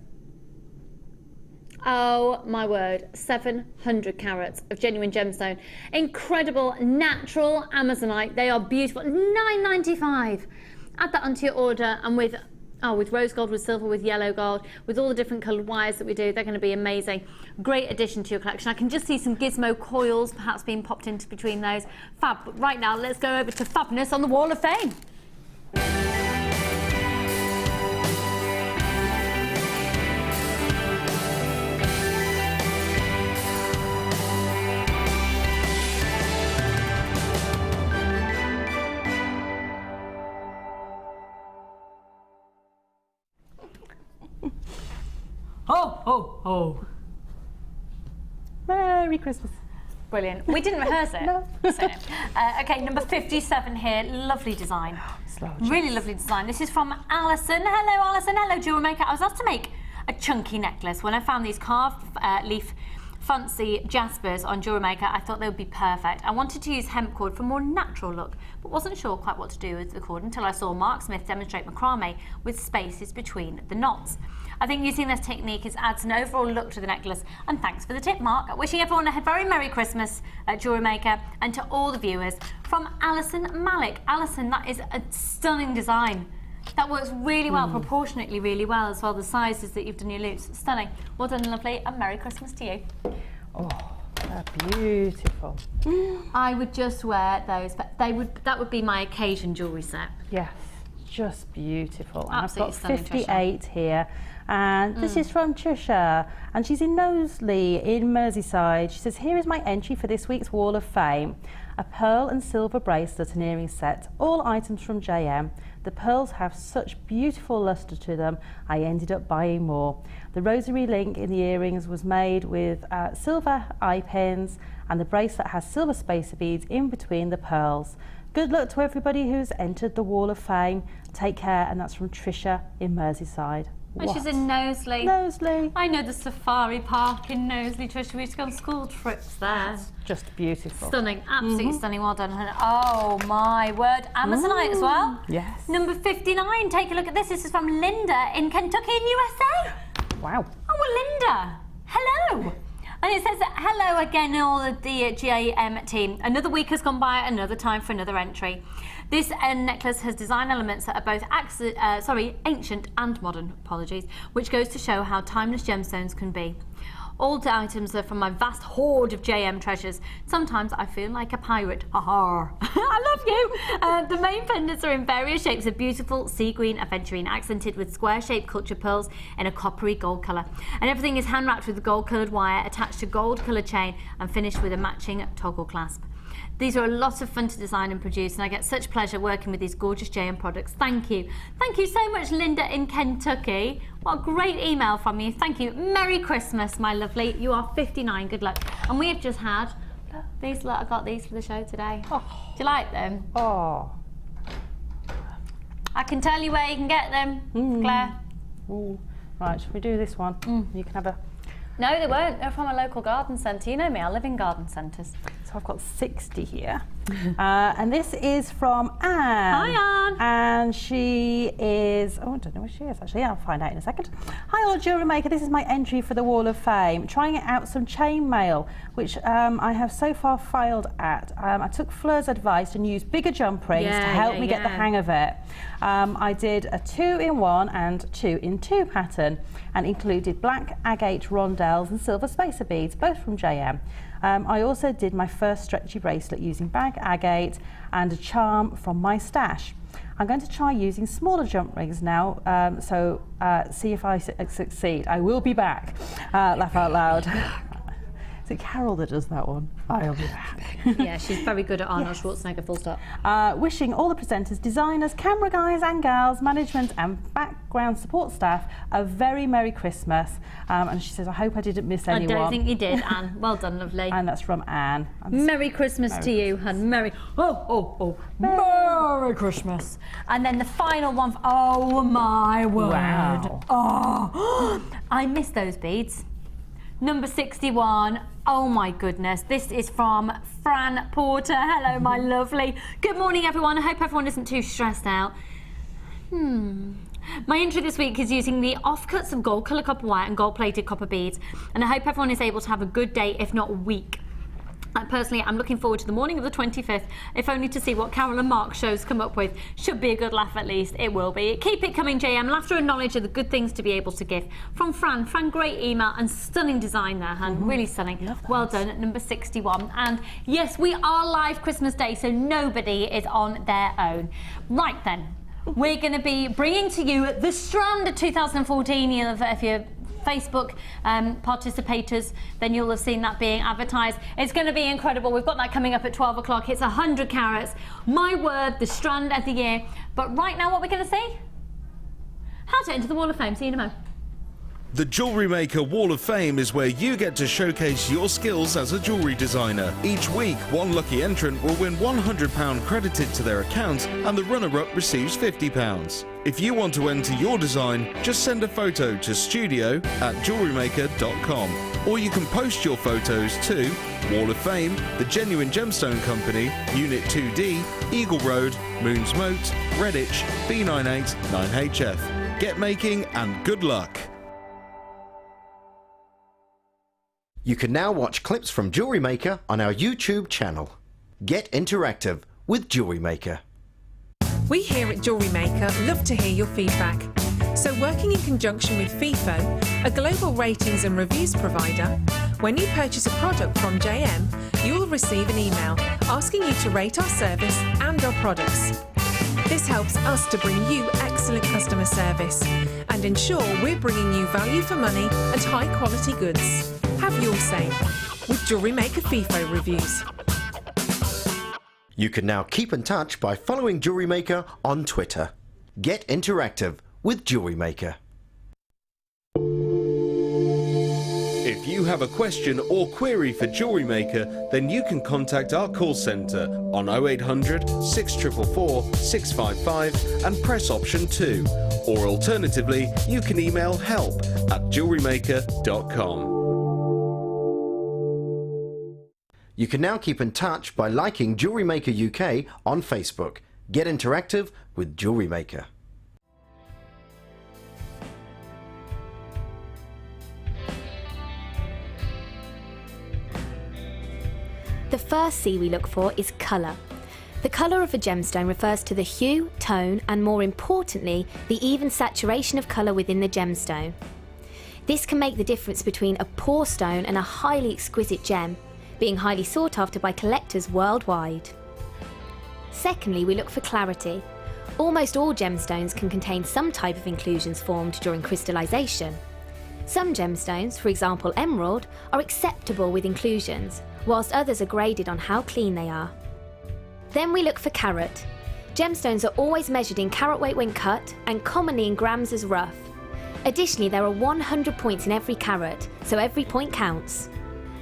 [SPEAKER 1] Oh my word, 700 carats of genuine gemstone. Incredible natural Amazonite. They are beautiful. $9.95. Add that onto your order, and with rose gold, with silver, with yellow gold, with all the different coloured wires that we do, they're going to be amazing. Great addition to your collection. I can just see some gizmo coils perhaps being popped into between those. Fab. But right now, let's go over to Fabness on the Wall of Fame. Ho, ho, ho.
[SPEAKER 2] Merry Christmas.
[SPEAKER 1] Brilliant. We didn't rehearse it.
[SPEAKER 2] No.
[SPEAKER 1] So, okay, number 57 here. Lovely design. Really lovely design. This is from Alison. Hello, Alison. Hello, Jewellery Maker. I was asked to make a chunky necklace. When I found these carved leaf fancy jaspers on Jewellery Maker, I thought they would be perfect. I wanted to use hemp cord for a more natural look, but wasn't sure quite what to do with the cord until I saw Mark Smith demonstrate macrame with spaces between the knots. I think using this technique adds an overall look to the necklace, and thanks for the tip, Mark. Wishing everyone a very Merry Christmas at Jewellery Maker, and to all the viewers, from Alison Malik. Alison, that is a stunning design. That works really well, proportionately really well as well, the sizes that you've done your loops. Stunning. Well done, lovely, and Merry Christmas to you.
[SPEAKER 2] Oh, they're beautiful.
[SPEAKER 1] I would just wear those, but that would be my occasion jewellery set.
[SPEAKER 2] Yes, just beautiful. And
[SPEAKER 1] Absolutely
[SPEAKER 2] I've
[SPEAKER 1] stunning,
[SPEAKER 2] got 58 here. And this is from Trisha, and she's in Knowsley in Merseyside. She says, here is my entry for this week's Wall of Fame. A pearl and silver bracelet and earring set, all items from JM. The pearls have such beautiful lustre to them, I ended up buying more. The rosary link in the earrings was made with silver eye pins, and the bracelet has silver spacer beads in between the pearls. Good luck to everybody who's entered the Wall of Fame. Take care, and that's from Trisha in Merseyside.
[SPEAKER 1] And she's in Knowsley.
[SPEAKER 2] Knowsley.
[SPEAKER 1] I know the safari park in Knowsley, Trish. We used to go on school trips there.
[SPEAKER 2] Just beautiful.
[SPEAKER 1] Stunning, absolutely stunning. Well done. And oh my word, Amazonite as well.
[SPEAKER 2] Yes.
[SPEAKER 1] Number 59. Take a look at this. This is from Linda in Kentucky in USA.
[SPEAKER 2] Wow.
[SPEAKER 1] Oh, well, Linda. Hello. And it says, hello again, all of the JM team. Another week has gone by, another time for another entry. This necklace has design elements that are both ancient and modern, which goes to show how timeless gemstones can be. All the items are from my vast hoard of JM treasures. Sometimes I feel like a pirate. Ha-ha. I love you. The main pendants are in various shapes of beautiful sea green aventurine, accented with square-shaped culture pearls in a coppery gold colour. And everything is hand-wrapped with gold-coloured wire, attached to gold-coloured chain, and finished with a matching toggle clasp. These are a lot of fun to design and produce, and I get such pleasure working with these gorgeous JM products. Thank you. Thank you so much, Linda in Kentucky. What a great email from you. Thank you. Merry Christmas, my lovely. You are 59. Good luck. And we have just had these. Look, I got these for the show today. Oh. Do you like them?
[SPEAKER 2] Oh.
[SPEAKER 1] I can tell you where you can get them, Claire.
[SPEAKER 2] Ooh. Right, should we do this one? You can have a...
[SPEAKER 1] No, they won't. They're from a local garden centre. You know me, I live in garden centres.
[SPEAKER 2] So I've got 60 here. And this is from Anne.
[SPEAKER 1] Hi, Anne.
[SPEAKER 2] And she is, oh, I don't know where she is actually. I'll find out in a second. Hi, all Jewellery Maker. This is my entry for the Wall of Fame. Trying out some chain mail, which I have so far failed at. I took Fleur's advice and used bigger jump rings to help me get the hang of it. I did a 2-in-1 and 2-in-2 pattern, and included black agate rondelles and silver spacer beads, both from JM. I also did my first stretchy bracelet using bag agate and a charm from my stash. I'm going to try using smaller jump rings now, see if I succeed. I will be back. Laugh out loud. Is it Carol that does that one? I'll be back.
[SPEAKER 1] Yeah, she's very good at Arnold Schwarzenegger, full stop.
[SPEAKER 2] Wishing all the presenters, designers, camera guys and gals, management and background support staff a very Merry Christmas. And she says, I hope I didn't miss anyone.
[SPEAKER 1] I don't think you did, Anne. Well done, lovely.
[SPEAKER 2] And that's from Anne.
[SPEAKER 1] Merry Christmas to you, hun. Merry Christmas. And then the final one, oh my word.
[SPEAKER 2] Wow.
[SPEAKER 1] Oh, I miss those beads. Number 61. Oh my goodness. This is from Fran Porter. Hello, my lovely. Good morning, everyone. I hope everyone isn't too stressed out. My intro this week is using the offcuts of gold colour copper wire and gold plated copper beads, and I hope everyone is able to have a good day, if not week. Personally, I'm looking forward to the morning of the 25th, if only to see what Carol and Mark shows come up with. Should be a good laugh at least. It will be. Keep it coming, JM. Laughter and knowledge are the good things to be able to give. From Fran. Fran, great email and stunning design there, hun. Really stunning. Well done at number 61. And yes, we are live Christmas Day, so nobody is on their own. Right then, we're going to be bringing to you the Strand 2014. If you're Facebook participators, then you'll have seen that being advertised. It's going to be incredible. We've got that coming up at 12 o'clock. It's 100 carats. My word, the Strand of the year. But right now, what we're going to see? How to enter the Wall of Fame. See you in a moment.
[SPEAKER 5] The Jewellery Maker Wall of Fame is where you get to showcase your skills as a jewellery designer. Each week, one lucky entrant will win £100 credited to their account and the runner-up receives £50. If you want to enter your design, just send a photo to studio@jewellerymaker.com, or you can post your photos to Wall of Fame, The Genuine Gemstone Company, Unit 2D, Eagle Road, Moons Moat, Redditch, B98 9HF. Get making and good luck!
[SPEAKER 7] You can now watch clips from Jewellery Maker on our YouTube channel. Get interactive with Jewellery Maker.
[SPEAKER 8] We here at Jewellery Maker love to hear your feedback. So working in conjunction with FIFO, a global ratings and reviews provider, when you purchase a product from JM, you will receive an email asking you to rate our service and our products. This helps us to bring you excellent customer service and ensure we're bringing you value for money and high quality goods. Have your say with Jewellery Maker FIFO reviews.
[SPEAKER 7] You can now keep in touch by following Jewellery Maker on Twitter. Get interactive with Jewellery Maker.
[SPEAKER 5] If you have a question or query for Jewellery Maker, then you can contact our call centre on 0800 644 655 and press option 2. Or alternatively, you can email help@jewellerymaker.com.
[SPEAKER 7] You can now keep in touch by liking Jewellery Maker UK on Facebook. Get interactive with Jewellery Maker.
[SPEAKER 10] The first C we look for is colour. The colour of a gemstone refers to the hue, tone, and more importantly, the even saturation of colour within the gemstone. This can make the difference between a poor stone and a highly exquisite gem, being highly sought after by collectors worldwide. Secondly, we look for clarity. Almost all gemstones can contain some type of inclusions formed during crystallization. Some gemstones, for example emerald, are acceptable with inclusions, whilst others are graded on how clean they are. Then we look for carat. Gemstones are always measured in carat weight when cut and commonly in grams as rough. Additionally, there are 100 points in every carat, so every point counts.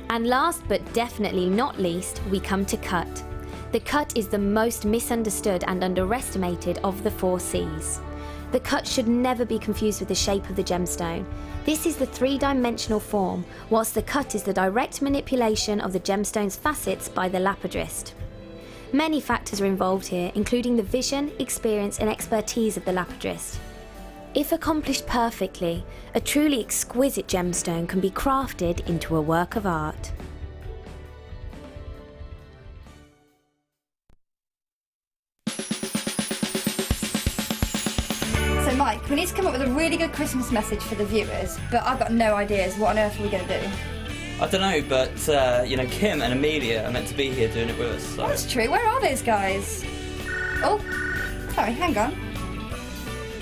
[SPEAKER 10] And last but definitely not least, we come to cut. The cut is the most misunderstood and underestimated of the 4 C's. The cut should never be confused with the shape of the gemstone. This is the 3-dimensional form, whilst the cut is the direct manipulation of the gemstone's facets by the lapidrist. Many factors are involved here, including the vision, experience and expertise of the lapidrist. If accomplished perfectly, a truly exquisite gemstone can be crafted into a work of art.
[SPEAKER 11] So Mike, we need to come up with a really good Christmas message for the viewers, but I've got no ideas. What on earth are we going to do?
[SPEAKER 4] I don't know, but Kim and Amelia are meant to be here doing it with us. So.
[SPEAKER 11] That's true. Where are those guys? Oh, sorry, hang on.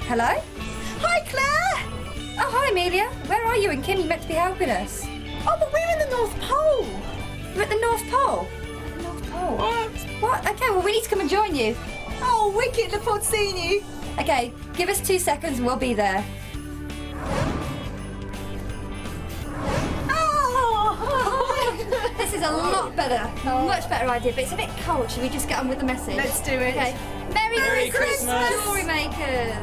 [SPEAKER 11] Hello? Hi, Claire! Oh, hi, Amelia. Where are you and Kim? You meant to be helping us. Oh, but we're in the North Pole. We're at the North Pole. North Pole. What? Okay, well we need to come and join you. Oh, wicked! Look forward to seeing you. Okay, give us 2 seconds and we'll be there. This is a lot better, much better idea, but it's a bit cold. Should we just get on with the message?
[SPEAKER 3] Let's do it.
[SPEAKER 11] Okay. Merry Christmas, Jewellery Makers!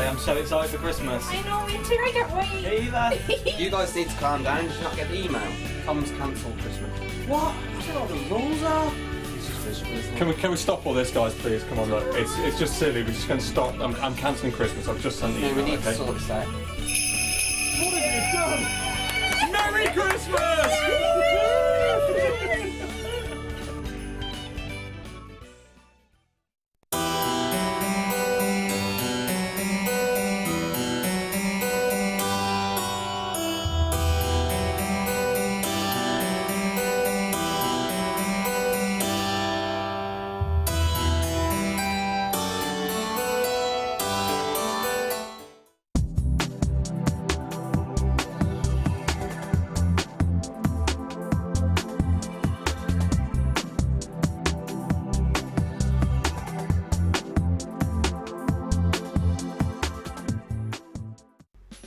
[SPEAKER 12] I'm so excited for Christmas.
[SPEAKER 3] I know, me too. I can't wait.
[SPEAKER 12] Either.
[SPEAKER 13] You guys need to calm down. Did you not get the email? Tom's cancelled Christmas.
[SPEAKER 12] What? I don't know what the rules are.
[SPEAKER 13] It's just visual, isn't it?
[SPEAKER 14] Can we stop all this, guys, please? Come on, look. It's just silly. We're just going to stop. I'm cancelling Christmas. I've just sent the email.
[SPEAKER 13] No, we need
[SPEAKER 14] okay?
[SPEAKER 13] to sort this out.
[SPEAKER 14] What have you done? Merry Christmas!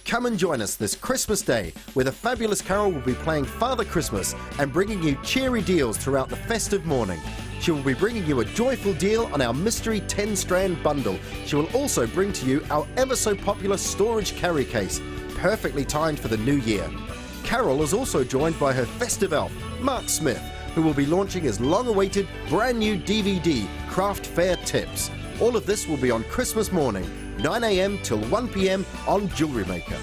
[SPEAKER 7] Come and join us this Christmas Day, where the fabulous Carol will be playing Father Christmas and bringing you cheery deals throughout the festive morning. She will be bringing you a joyful deal on our mystery 10-strand bundle. She will also bring to you our ever so popular storage carry case, perfectly timed for the new year. Carol is also joined by her festive elf, Mark Smith, who will be launching his long-awaited brand new DVD, Craft Fair Tips. All of this will be on Christmas morning, 9 a.m. till 1 p.m. on Jewellery Maker.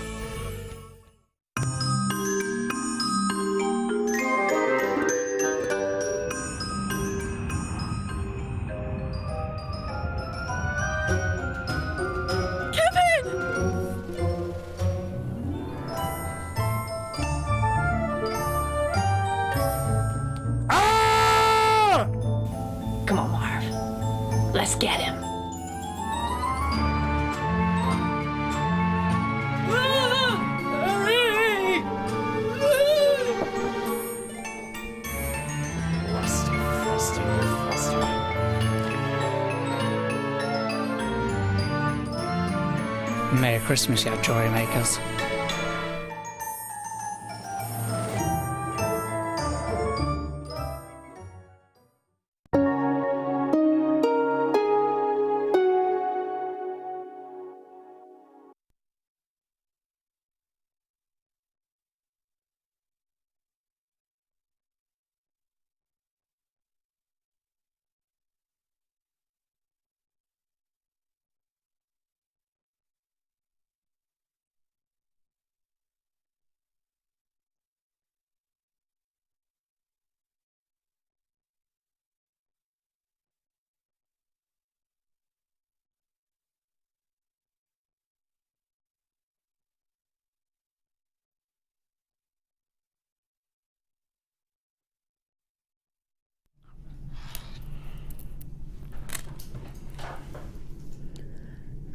[SPEAKER 1] Come on, Marv. Let's get him.
[SPEAKER 15] Merry Christmas, you Jewellery Makers.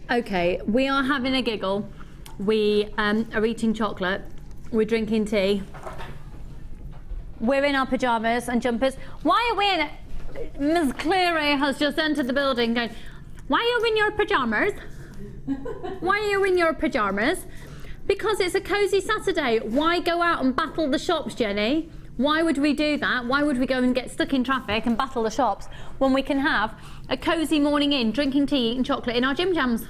[SPEAKER 1] Okay, we are having a giggle. We are eating chocolate. We're drinking tea. We're in our pyjamas and jumpers. Why are we in it? Ms. Cleary has just entered the building going, why are you in your pyjamas? Why are you in your pyjamas? Because it's a cosy Saturday. Why go out and battle the shops, Jenny? Why would we do that? Why would we go and get stuck in traffic and battle the shops when we can have a cosy morning in, drinking tea, eating chocolate in our gym jams?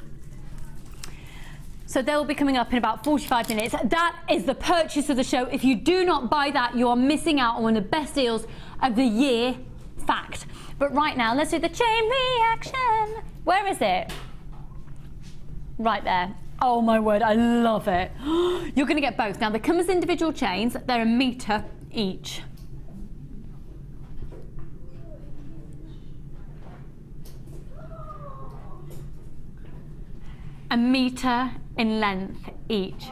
[SPEAKER 1] So they'll be coming up in about 45 minutes. That is the purchase of the show. If you do not buy that, you are missing out on one of the best deals of the year. Fact. But right now, let's do the chain reaction. Where is it? Right there. Oh my word, I love it. You're going to get both. Now, they come as individual chains. They're a metre each. A metre in length each.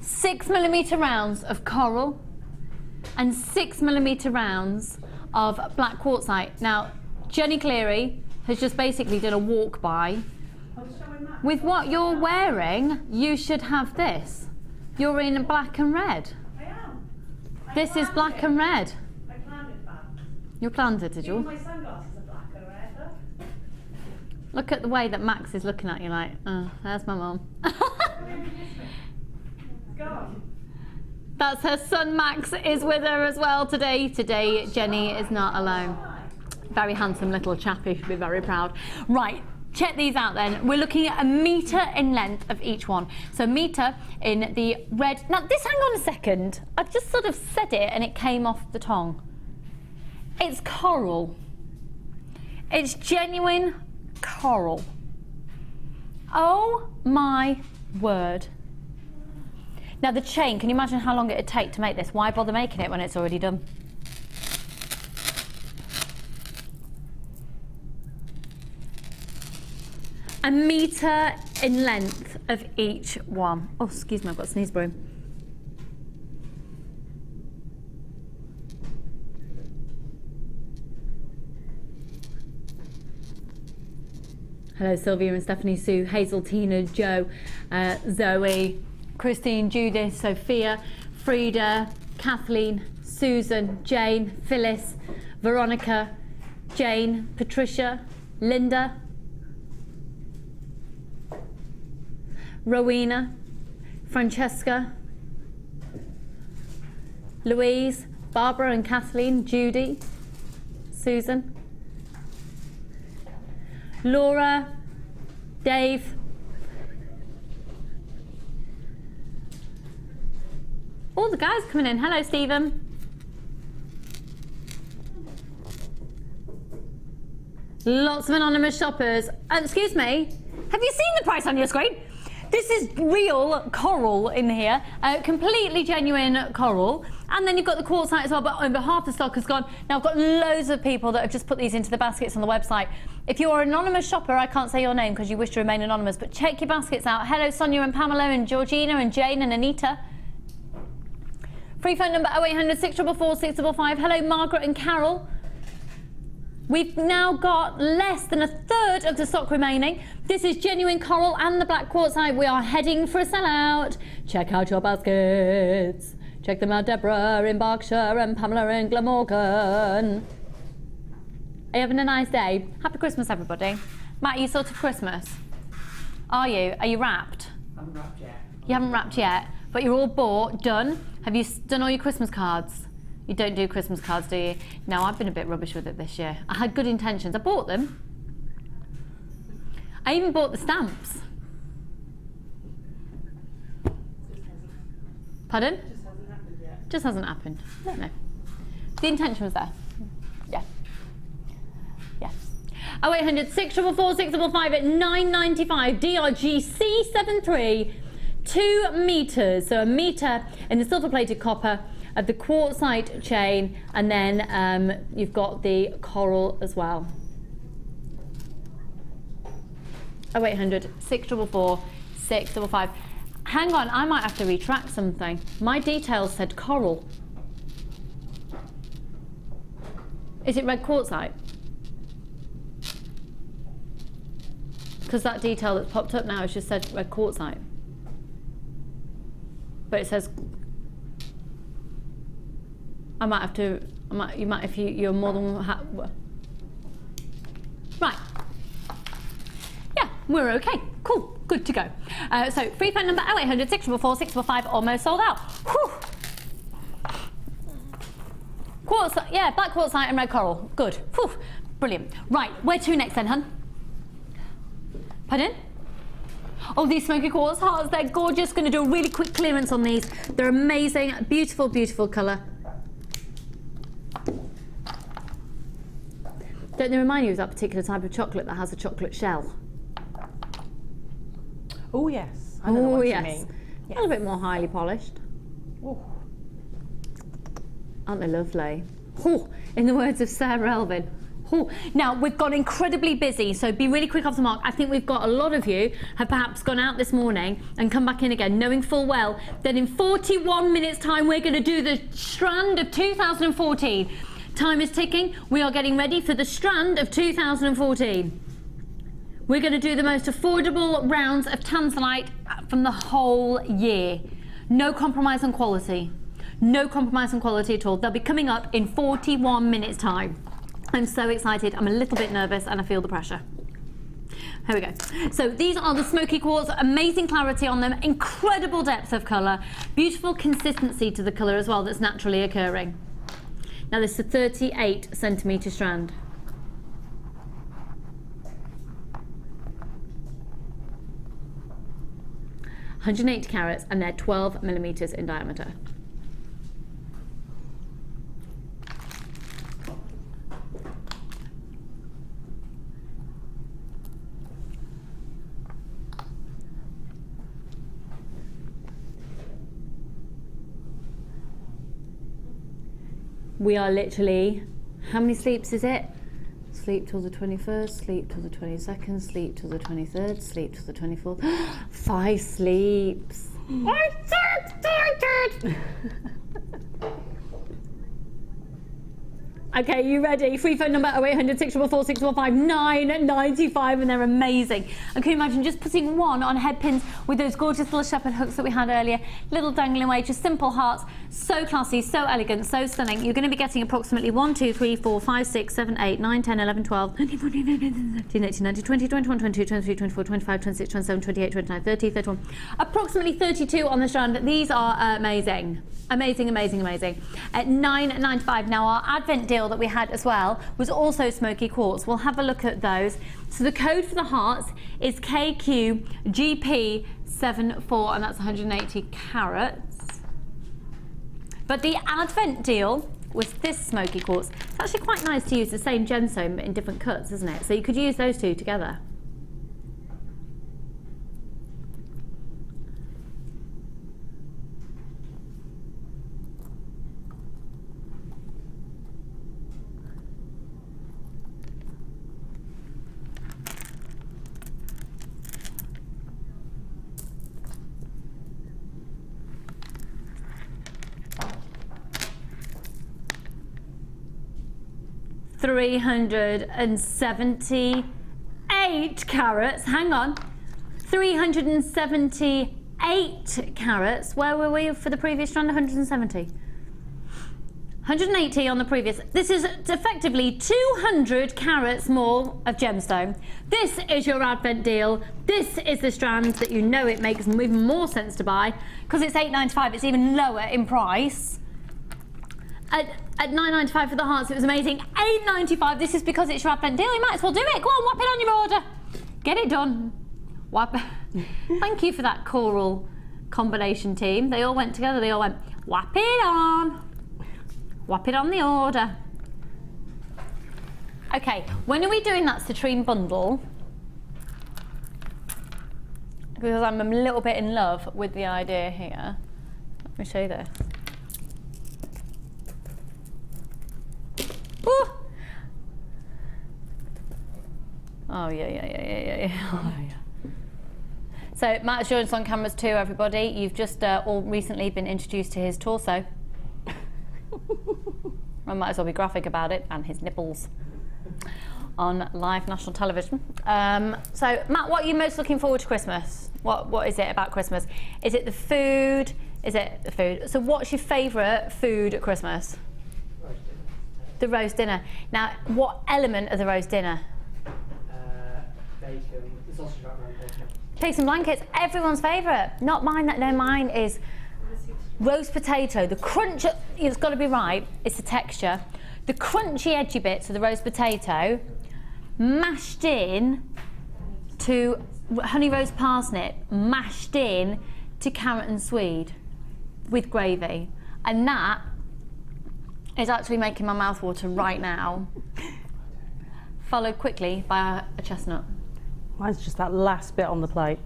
[SPEAKER 1] $6mm rounds of coral and 6mm rounds of black quartzite. Now, Jenny Cleary has just basically done a walk by. With what you're wearing, you should have this. You're in black and red.
[SPEAKER 2] I am.
[SPEAKER 1] This is black and red.
[SPEAKER 2] I planned it back.
[SPEAKER 1] You planned it, did you?
[SPEAKER 2] My sunglasses are black and red. Look.
[SPEAKER 1] Look at the way that Max is looking at you like, oh, there's my mum. That's her son Max is with her as well today. Today Jenny is not alone. Very handsome little chappy, should be very proud. Right, check these out then. We're looking at 1 metre in length of each one. So 1 metre in the red. Now this, hang on a second. I just sort of said it and it came off the tongue. It's coral. It's genuine coral. Oh my word. Now the chain, can you imagine how long it would take to make this? Why bother making it when it's already done? A metre in length of each one. Oh, excuse me, I've got a sneeze broom. Hello, Sylvia and Stephanie Sue, Hazel, Tina, Jo, Zoe, Christine, Judith, Sophia, Frida, Kathleen, Susan, Jane, Phyllis, Veronica, Jane, Patricia, Linda, Rowena, Francesca, Louise, Barbara and Kathleen, Judy, Susan, Laura, Dave, all the guys coming in. Hello, Stephen. Lots of anonymous shoppers. Excuse me, have you seen the price on your screen? This is real coral in here, completely genuine coral. And then you've got the quartzite as well, but over half the stock has gone. Now I've got loads of people that have just put these into the baskets on the website. If you're an anonymous shopper, I can't say your name because you wish to remain anonymous, but check your baskets out. Hello, Sonia and Pamela and Georgina and Jane and Anita. Free phone number 0800 644 655. Hello, Margaret and Carol. We've now got less than 1/3 of the stock remaining. This is genuine coral and the black quartzite. We are heading for a sellout. Check out your baskets. Check them out, Deborah in Berkshire and Pamela in Glamorgan. Are you having a nice day? Happy Christmas, everybody. Matt, are you sorted for Christmas? Are you? Are you wrapped?
[SPEAKER 9] I haven't wrapped yet.
[SPEAKER 1] You haven't wrapped yet, but you're all bought, done. Have you done all your Christmas cards? You don't do Christmas cards, do you? No, I've been a bit rubbish with it this year. I had good intentions. I bought them. I even bought the stamps. Pardon?
[SPEAKER 2] Just hasn't happened yet.
[SPEAKER 1] Just hasn't happened. No. The intention was there. Yeah. Yeah. 0800 644 655 at £9.95. DRG C73. 2 meters. So 1 meter in the silver plated copper of the quartzite chain, and then you've got the coral as well. 0800 644 655. Hang on, I might have to retract something. My details said coral. Is it red quartzite? Because that detail that's popped up now has just said red quartzite. But it says, I might have to, you might, if you're more than, right. Yeah, we're okay, cool, good to go. So free phone number 0800 644 645, almost sold out. Whew. Quartzite, yeah, black quartzite and red coral, good, whew. Brilliant. Right, where to next then, hun? Pardon? Oh, these smoky quartz hearts, they're gorgeous. Going to do a really quick clearance on these. They're amazing, beautiful, beautiful colour. Don't they remind you of that particular type of chocolate that has a chocolate shell?
[SPEAKER 2] Oh yes, I know what you mean. Yes.
[SPEAKER 1] A little bit more highly polished.
[SPEAKER 2] Ooh.
[SPEAKER 1] Aren't they lovely? Oh, in the words of Sara Elvin, Ooh. Now, we've got incredibly busy, so be really quick off the mark. I think we've got a lot of you have perhaps gone out this morning and come back in again, knowing full well that in 41 minutes time, we're going to do the strand of 2014. Time is ticking. We are getting ready for the strand of 2014. We're going to do the most affordable rounds of Tanzanite from the whole year. No compromise on quality. No compromise on quality at all. They'll be coming up in 41 minutes time. I'm so excited. I'm a little bit nervous and I feel the pressure. Here we go. So these are the Smoky quartz. Amazing clarity on them. Incredible depth of colour. Beautiful consistency to the colour as well that's naturally occurring. Now this is a 38 centimetre strand. $180 carats and they're 12 millimetres in diameter. We are literally, how many sleeps is it? Sleep till the 21st, sleep till the 22nd, sleep till the 23rd, sleep till the 24th. 5 sleeps. I'm so excited! Okay, you ready? Free phone number 0800 644 615 995, and they're amazing. And can you imagine just putting one on head pins with those gorgeous little shepherd hooks that we had earlier, little dangling away, just simple hearts, so classy, so elegant, so stunning. You're going to be getting approximately 1, 2, 3, 4, 5, 6, 7, 8, 9, 10, 11, 12, 13, 14, 15, 18, 19, 20, 21, 22, 23, 24, 25, 26, 27, 28, 29, 30, 31, approximately 32 on the strand. These are amazing. Amazing, amazing, amazing. At $9.95. Now our Advent deal that we had as well was also Smoky quartz. We'll have a look at those. So the code for the hearts is KQGP74, and that's 180 carats. But the Advent deal was this Smoky quartz. It's actually quite nice to use the same gemstone but in different cuts, isn't it? So you could use those two together. $378 carats. Hang on. 378 carats. Where were we for the previous strand? 170. 180 on the previous. This is effectively 200 carats more of gemstone. This is your Advent deal. This is the strand that you know it makes even more sense to buy because it's $8.95. It's even lower in price. At $9.95 for the hearts, it was amazing. $8.95. This is because it's your Advent deal. You might as well do it. Go on, whap it on your order. Get it done. Whap. Thank you for that choral combination team. They all went together. They all went, whap it on. Whap it on the order. Okay, when are we doing that citrine bundle? Because I'm a little bit in love with the idea here. Let me show you this. Ooh. Oh yeah. Oh, yeah. So Matt Assurance on cameras too, everybody. You've just all recently been introduced to his torso. I might as well be graphic about it, and his nipples on live national television. So Matt, what are you most looking forward to Christmas? What is it about Christmas? Is it the food? Is it the food? So what's your favourite food at Christmas? The roast dinner. Now, what element of the roast dinner?
[SPEAKER 9] Bacon, the sausage wrap around bacon.
[SPEAKER 1] Pigs and blankets, everyone's favourite. Not mine. No, mine is roast potato. The crunch, it's got to be right. It's the texture. The crunchy, edgy bits of the roast potato, mashed in to honey roast parsnip, mashed in to carrot and swede with gravy, and that is actually making my mouth water right now. Followed quickly by a chestnut.
[SPEAKER 2] Mine's just that last bit on the plate.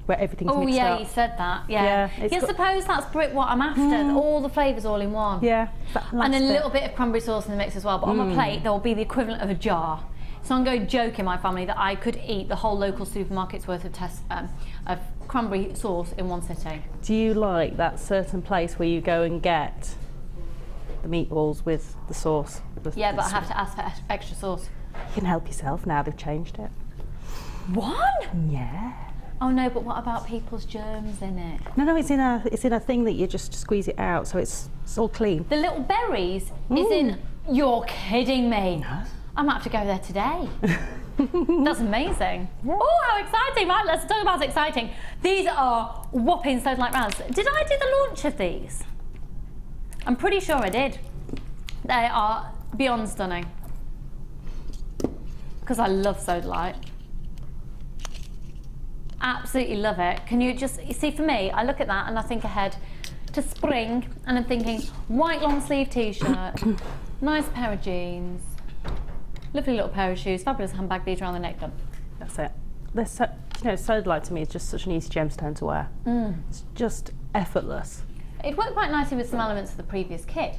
[SPEAKER 2] where everything's
[SPEAKER 1] Oh
[SPEAKER 2] mixed
[SPEAKER 1] yeah,
[SPEAKER 2] up.
[SPEAKER 1] you said that. Yeah.
[SPEAKER 2] it's
[SPEAKER 1] I
[SPEAKER 2] got-
[SPEAKER 1] suppose that's what I'm after. All the flavours all in one.
[SPEAKER 2] Yeah. that
[SPEAKER 1] And
[SPEAKER 2] last
[SPEAKER 1] a
[SPEAKER 2] bit.
[SPEAKER 1] little bit of cranberry sauce in the mix as well. But on my plate, there will be the equivalent of a jar. So I'm going to joke in my family that I could eat the whole local supermarket's worth of cranberry sauce in one sitting.
[SPEAKER 2] Do you like that certain place where you go and get the meatballs with the sauce?
[SPEAKER 1] Yeah, but I have to ask for extra sauce.
[SPEAKER 2] You can help yourself now, they've changed it.
[SPEAKER 1] One?
[SPEAKER 2] Yeah.
[SPEAKER 1] Oh no, but what about people's germs in it?
[SPEAKER 2] No, it's in a thing that you just squeeze it out, so it's all clean.
[SPEAKER 1] The little berries is in. You're kidding me. No. I might have to go there today. That's amazing.
[SPEAKER 2] Yeah.
[SPEAKER 1] Oh, how exciting! Right, let's talk about exciting. These are whopping Sodalite rounds. Did I do the launch of these? I'm pretty sure I did. They are beyond stunning. Because I love Sodalite. Absolutely love it. Can you see, for me, I look at that and I think ahead to spring, and I'm thinking white long sleeve t-shirt, nice pair of jeans, lovely little pair of shoes, fabulous handbag, beads around the neck, done.
[SPEAKER 2] That's it. They're so, you know, Sodalite to me is just such an easy gemstone to wear. It's just effortless.
[SPEAKER 1] It worked quite nicely with some elements of the previous kit.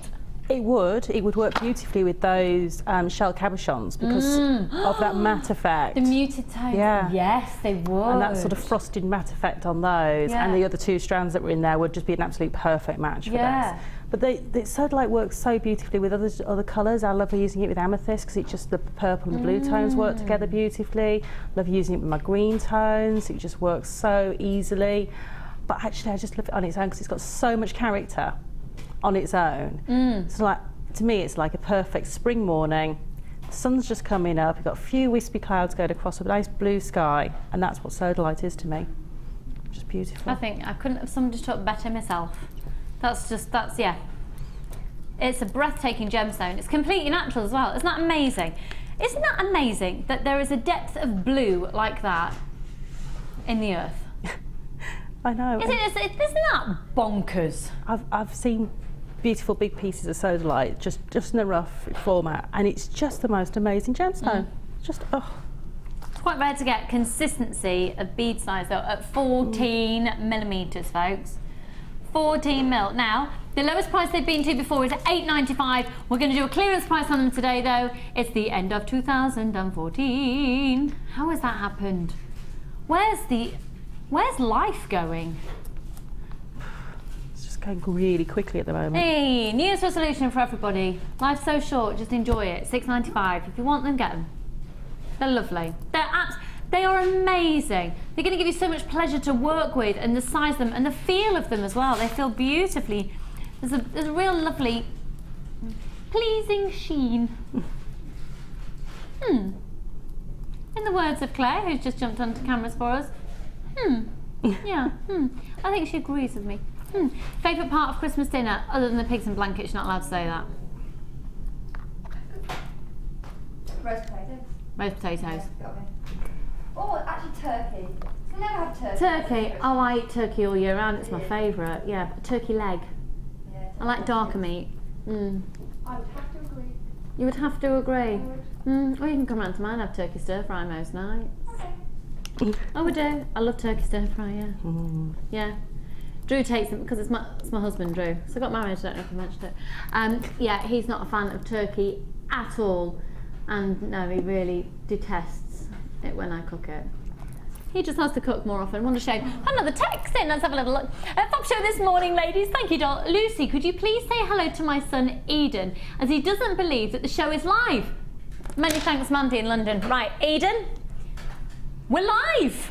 [SPEAKER 2] It would work beautifully with those shell cabochons because of that matte effect.
[SPEAKER 1] The muted tones.
[SPEAKER 2] Yeah.
[SPEAKER 1] Yes, they would.
[SPEAKER 2] And that sort of frosted matte effect on those,
[SPEAKER 1] Yeah.
[SPEAKER 2] and the other two strands that were in there would just be an absolute perfect match for
[SPEAKER 1] Yeah.
[SPEAKER 2] this. But the Sodalite works so beautifully with other colours. I love using it with amethyst because it's just the purple and the blue tones work together beautifully. Love using it with my green tones. It just works so easily. But actually, I just love it on its own because it's got so much character on its own. So like, to me, it's like a perfect spring morning. The sun's just coming up. You've got a few wispy clouds going across a nice blue sky, and that's what Sodalite is to me. Just beautiful.
[SPEAKER 1] I think I couldn't have summed it up better myself. That's yeah. It's a breathtaking gemstone. It's completely natural as well. Isn't that amazing? Isn't that amazing that there is a depth of blue like that in the earth?
[SPEAKER 2] I know.
[SPEAKER 1] Isn't that bonkers?
[SPEAKER 2] I've seen beautiful big pieces of Sodalite just in a rough format, and it's just the most amazing gemstone. Just
[SPEAKER 1] It's quite rare to get consistency of bead size though at 14 millimeters, folks. 14 mil. Now, the lowest price they've been to before is $8.95. We're going to do a clearance price on them today, though. It's the end of 2014. How has that happened? Where's life going?
[SPEAKER 2] it's just going really quickly at the moment.
[SPEAKER 1] Hey, New Year's resolution for everybody. Life's so short, just enjoy it. $6.95. If you want them, get them. They're lovely. They are amazing. They're going to give you so much pleasure to work with, and the size of them and the feel of them as well. They feel beautifully. There's a real lovely, pleasing sheen. In the words of Claire, who's just jumped onto cameras for us. Yeah. I think she agrees with me. Favourite part of Christmas dinner, other than the pigs and blankets? You're not allowed to say that.
[SPEAKER 11] Roast potatoes.
[SPEAKER 1] Roast potatoes.
[SPEAKER 11] Oh, actually turkey. I never have turkey.
[SPEAKER 1] Turkey. Oh, I eat turkey all year round. It's my favourite. Yeah, turkey leg.
[SPEAKER 11] Yeah,
[SPEAKER 1] I like darker meat.
[SPEAKER 11] I would have to agree.
[SPEAKER 1] You would have to agree. Or you can come round to mine and have turkey stir fry most nights.
[SPEAKER 11] Okay.
[SPEAKER 1] Oh, we do. I love turkey stir fry. Yeah. Yeah. Drew takes them because it's my husband, Drew. So I got married. I don't know if I mentioned it. Yeah, he's not a fan of turkey at all, and no, he really detests it when I cook it. He just has to cook more often. What a shame. Another text in. Let's have a little look. Pop show this morning, ladies. Thank you, doll. Lucy, could you please say hello to my son Eden, as he doesn't believe that the show is live. Many thanks, Mandy in London. Right, Eden, we're live.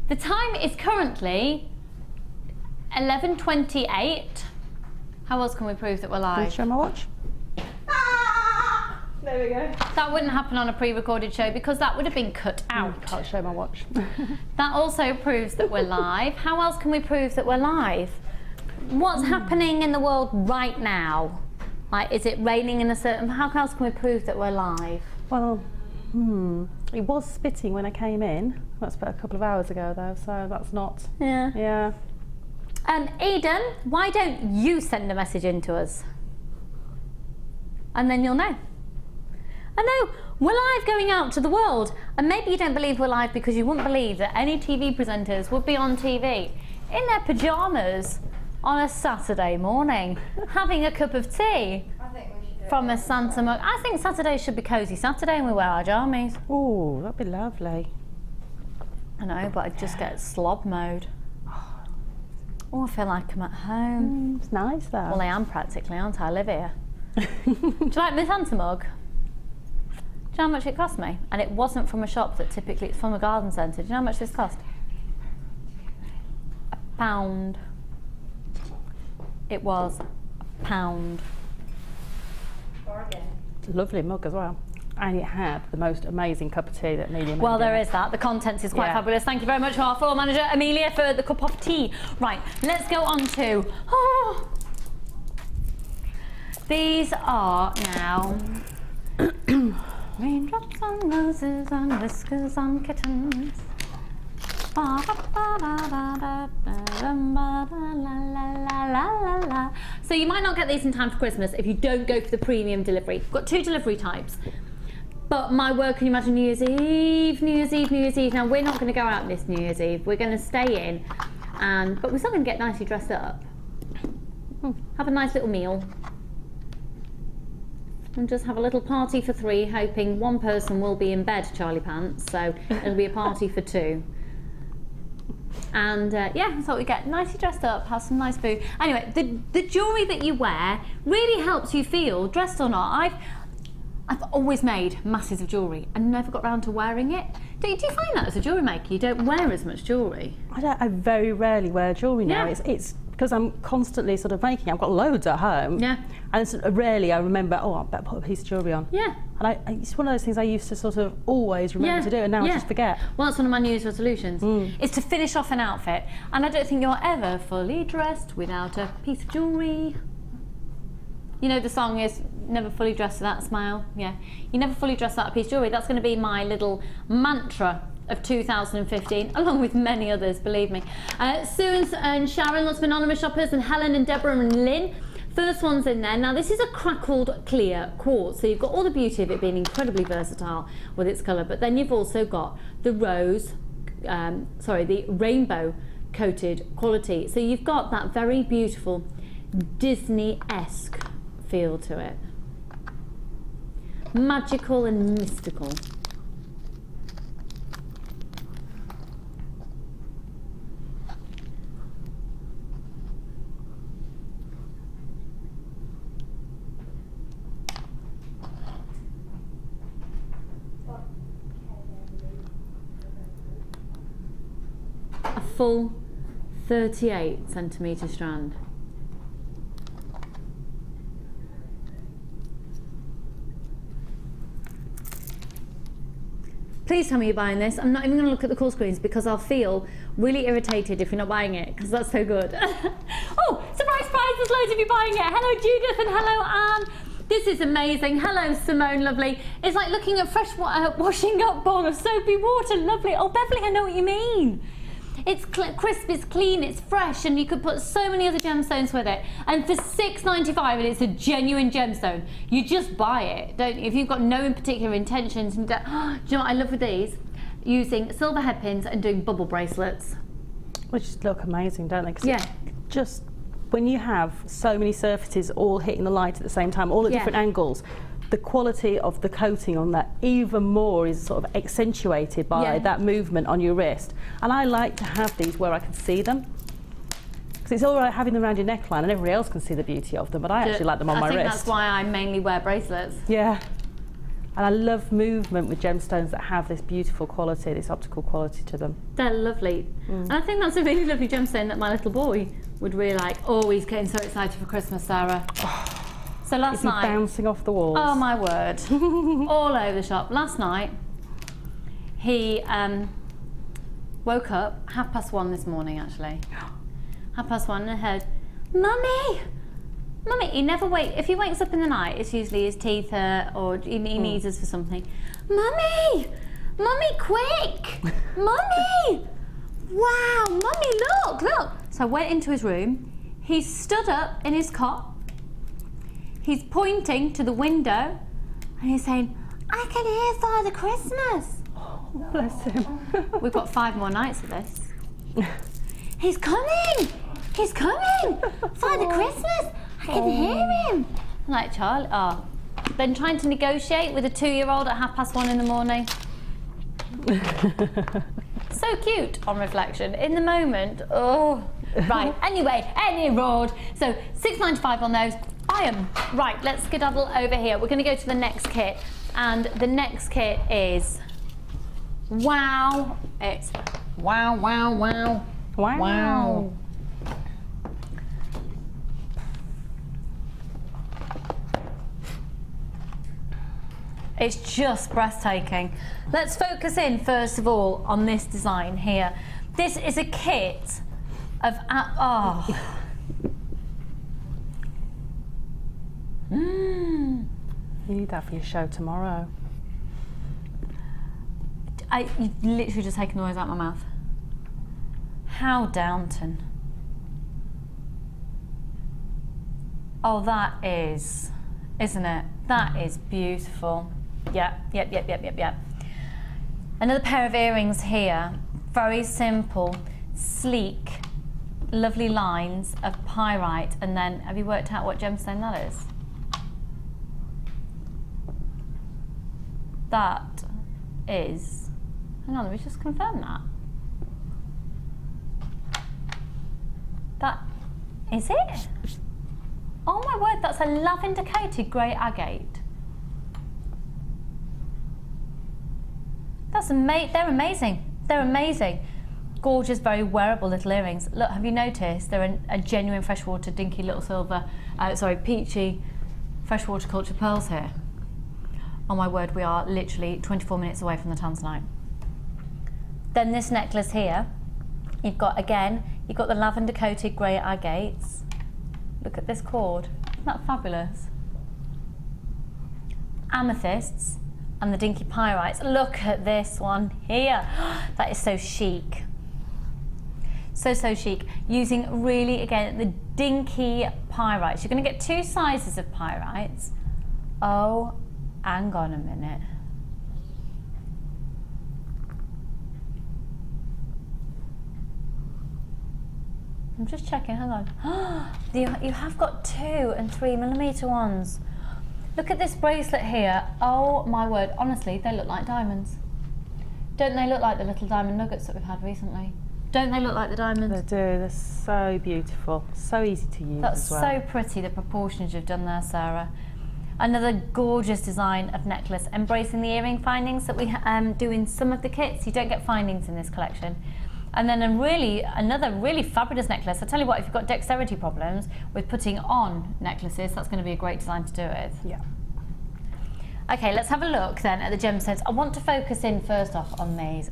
[SPEAKER 1] The time is currently 11:28. How else can we prove that we're
[SPEAKER 2] Can I
[SPEAKER 1] live?
[SPEAKER 2] show my watch?
[SPEAKER 11] There we go.
[SPEAKER 1] That wouldn't happen on a pre-recorded show because that would have been cut out.
[SPEAKER 2] Can't show my watch.
[SPEAKER 1] That also proves that we're live. How else can we prove that we're live? What's happening in the world right now? Like, is it raining in a certain... How else can we prove that we're live?
[SPEAKER 2] Well, it was spitting when I came in. That's about a couple of hours ago though, so that's not...
[SPEAKER 1] Yeah. Eden, why don't you send a message in to us? And then you'll know. I know, we're live going out to the world. And maybe you don't believe we're live because you wouldn't believe that any TV presenters would be on TV in their pyjamas on a Saturday morning, having a cup of tea from a Santa mug. I think Saturday should be Cosy Saturday and we wear our jammies.
[SPEAKER 2] Oh, that'd be lovely.
[SPEAKER 1] I know, but I'd just get slob mode. Oh, I feel like I'm at home.
[SPEAKER 2] It's nice though.
[SPEAKER 1] Well, I am practically, aren't I? I live here. Do you like my Santa mug? Do you know how much it cost me? And it wasn't from a shop that typically, it's from a garden centre. Do you know how much this cost? £1. It was £1.
[SPEAKER 11] Bargain.
[SPEAKER 2] Lovely mug as well. And it had the most amazing cup of tea that Amelia made.
[SPEAKER 1] Well, there is that. The contents is quite fabulous. Thank you very much to our floor manager, Amelia, for the cup of tea. Right, let's go on to... Oh, these are now... Raindrops on roses and whiskers on kittens. So you might not get these in time for Christmas if you don't go for the premium delivery. We've got 2 delivery types. But my word, can you imagine New Year's Eve, New Year's Eve, New Year's Eve. Now, we're not going to go out this New Year's Eve. We're going to stay in, but we're still going to get nicely dressed up. Have a nice little meal. And just have a little party for 3, hoping one person will be in bed, Charlie Pants. So it'll be a party for 2. And yeah, that's what we get. Nicely dressed up, have some nice food. Anyway, the jewellery that you wear really helps you feel, dressed or not. I've always made masses of jewellery and never got round to wearing it. Do you find that as a jewellery maker? You don't wear as much jewellery?
[SPEAKER 2] I very rarely wear jewellery now.
[SPEAKER 1] Yeah.
[SPEAKER 2] It's because I'm constantly sort of making. I've got loads at home. Yeah. And sort of rarely I remember, oh, I better put a piece of jewellery on. Yeah. And it's one of those things I used to sort of always remember to do, and now I just forget.
[SPEAKER 1] Well, that's one of my New Year's resolutions, is to finish off an outfit. And I don't think you're ever fully dressed without a piece of jewellery. You know the song is never fully dressed without a smile. Yeah, you never fully dressed without a piece of jewellery. That's going to be my little mantra of 2015, along with many others, believe me. Sue and Sharon, lots of anonymous shoppers, and Helen and Deborah and Lynn. First one's in there. Now this is a crackled clear quartz, so you've got all the beauty of it being incredibly versatile with its colour, but then you've also got the the rainbow coated quality. So you've got that very beautiful Disney-esque feel to it. Magical and mystical. A full 38cm strand. Please tell me you're buying this. I'm not even going to look at the call screens because I'll feel really irritated if you're not buying it, because that's so good. Oh, surprise, surprise, there's loads of you buying it. Hello Judith and hello Anne. This is amazing. Hello Simone, lovely. It's like looking at fresh washing up bowl of soapy water, lovely. Oh Beverly, I know what you mean. It's crisp, it's clean, it's fresh, and you could put so many other gemstones with it. And for $6.95, and it's a genuine gemstone, you just buy it, don't you? If you've got no particular intentions. And do you know what I love with these? Using silver head pins and doing bubble bracelets.
[SPEAKER 2] Which look amazing, don't they? 'Cause just when you have so many surfaces all hitting the light at the same time, all at different angles, the quality of the coating on that even more is sort of accentuated by that movement on your wrist. And I like to have these where I can see them. Because it's all right having them around your neckline and everybody else can see the beauty of them, but I actually like them on my wrist.
[SPEAKER 1] I think that's why I mainly wear bracelets.
[SPEAKER 2] Yeah. And I love movement with gemstones that have this beautiful quality, this optical quality to them.
[SPEAKER 1] They're lovely. And I think that's a really lovely gemstone that my little boy would really like. Oh, he's getting so excited for Christmas, Sarah. So last night,
[SPEAKER 2] bouncing off the walls.
[SPEAKER 1] Oh my word, all over the shop. Last night, he woke up 1:30 this morning actually. 1:30 and I heard, "Mummy, Mummy." He never if he wakes up in the night, it's usually his teeth hurt or he needs us for something. "Mummy, Mummy, quick, Mummy, wow, Mummy, look." So I went into his room. He stood up in his cot. He's pointing to the window and he's saying, I can hear Father Christmas.
[SPEAKER 2] Oh, bless him.
[SPEAKER 1] We've got 5 more nights of this. He's coming! He's coming! Father Christmas! I can hear him! I'm like, Charlie, been trying to negotiate with a 2-year-old at 1:30 in the morning. So cute on reflection. In the moment, oh. Right, anyway, any road. So £6.95 on those. Right, let's skedaddle over here. We're going to go to the next kit. And the next kit is, wow. It's wow, wow, wow.
[SPEAKER 2] Wow.
[SPEAKER 1] Wow. It's just breathtaking. Let's focus in first of all on this design here. This is a kit of,
[SPEAKER 2] You need that for your show tomorrow.
[SPEAKER 1] You've literally just taken the words out of my mouth. How Downton. Oh, that is, isn't it? That is beautiful. Yep. Another pair of earrings here. Very simple, sleek, lovely lines of pyrite. And then, have you worked out what gemstone that is? That is, hang on, let me just confirm that. That, is it? Oh my word, that's a lavender coated grey agate. That's they're amazing. They're amazing. Gorgeous, very wearable little earrings. Look, have you noticed they're a genuine freshwater dinky little silver, peachy freshwater culture pearls here. Oh my word, we are literally 24 minutes away from the Tanzanite. Then this necklace here, you've got the lavender coated grey agates. Look at this cord, isn't that fabulous? Amethysts and the dinky pyrites. Look at this one here. That is so chic. So chic. Using really, again, the dinky pyrites. You're gonna get 2 sizes of pyrites. Oh, hang on a minute. I'm just checking, hang on. You have got 2 and 3mm ones. Look at this bracelet here. Oh my word, honestly, they look like diamonds. Don't they look like the little diamond nuggets that we've had recently? Don't they look like the diamonds?
[SPEAKER 2] They do, they're so beautiful, so easy to use
[SPEAKER 1] That's
[SPEAKER 2] as well.
[SPEAKER 1] so pretty, the proportions you've done there, Sarah. Another gorgeous design of necklace, embracing the earring findings that we do in some of the kits. You don't get findings in this collection. And then another really fabulous necklace. I tell you what, if you've got dexterity problems with putting on necklaces, that's going to be a great design to do it with.
[SPEAKER 2] Yeah.
[SPEAKER 1] Okay, let's have a look then at the gemstones. I want to focus in first off on these.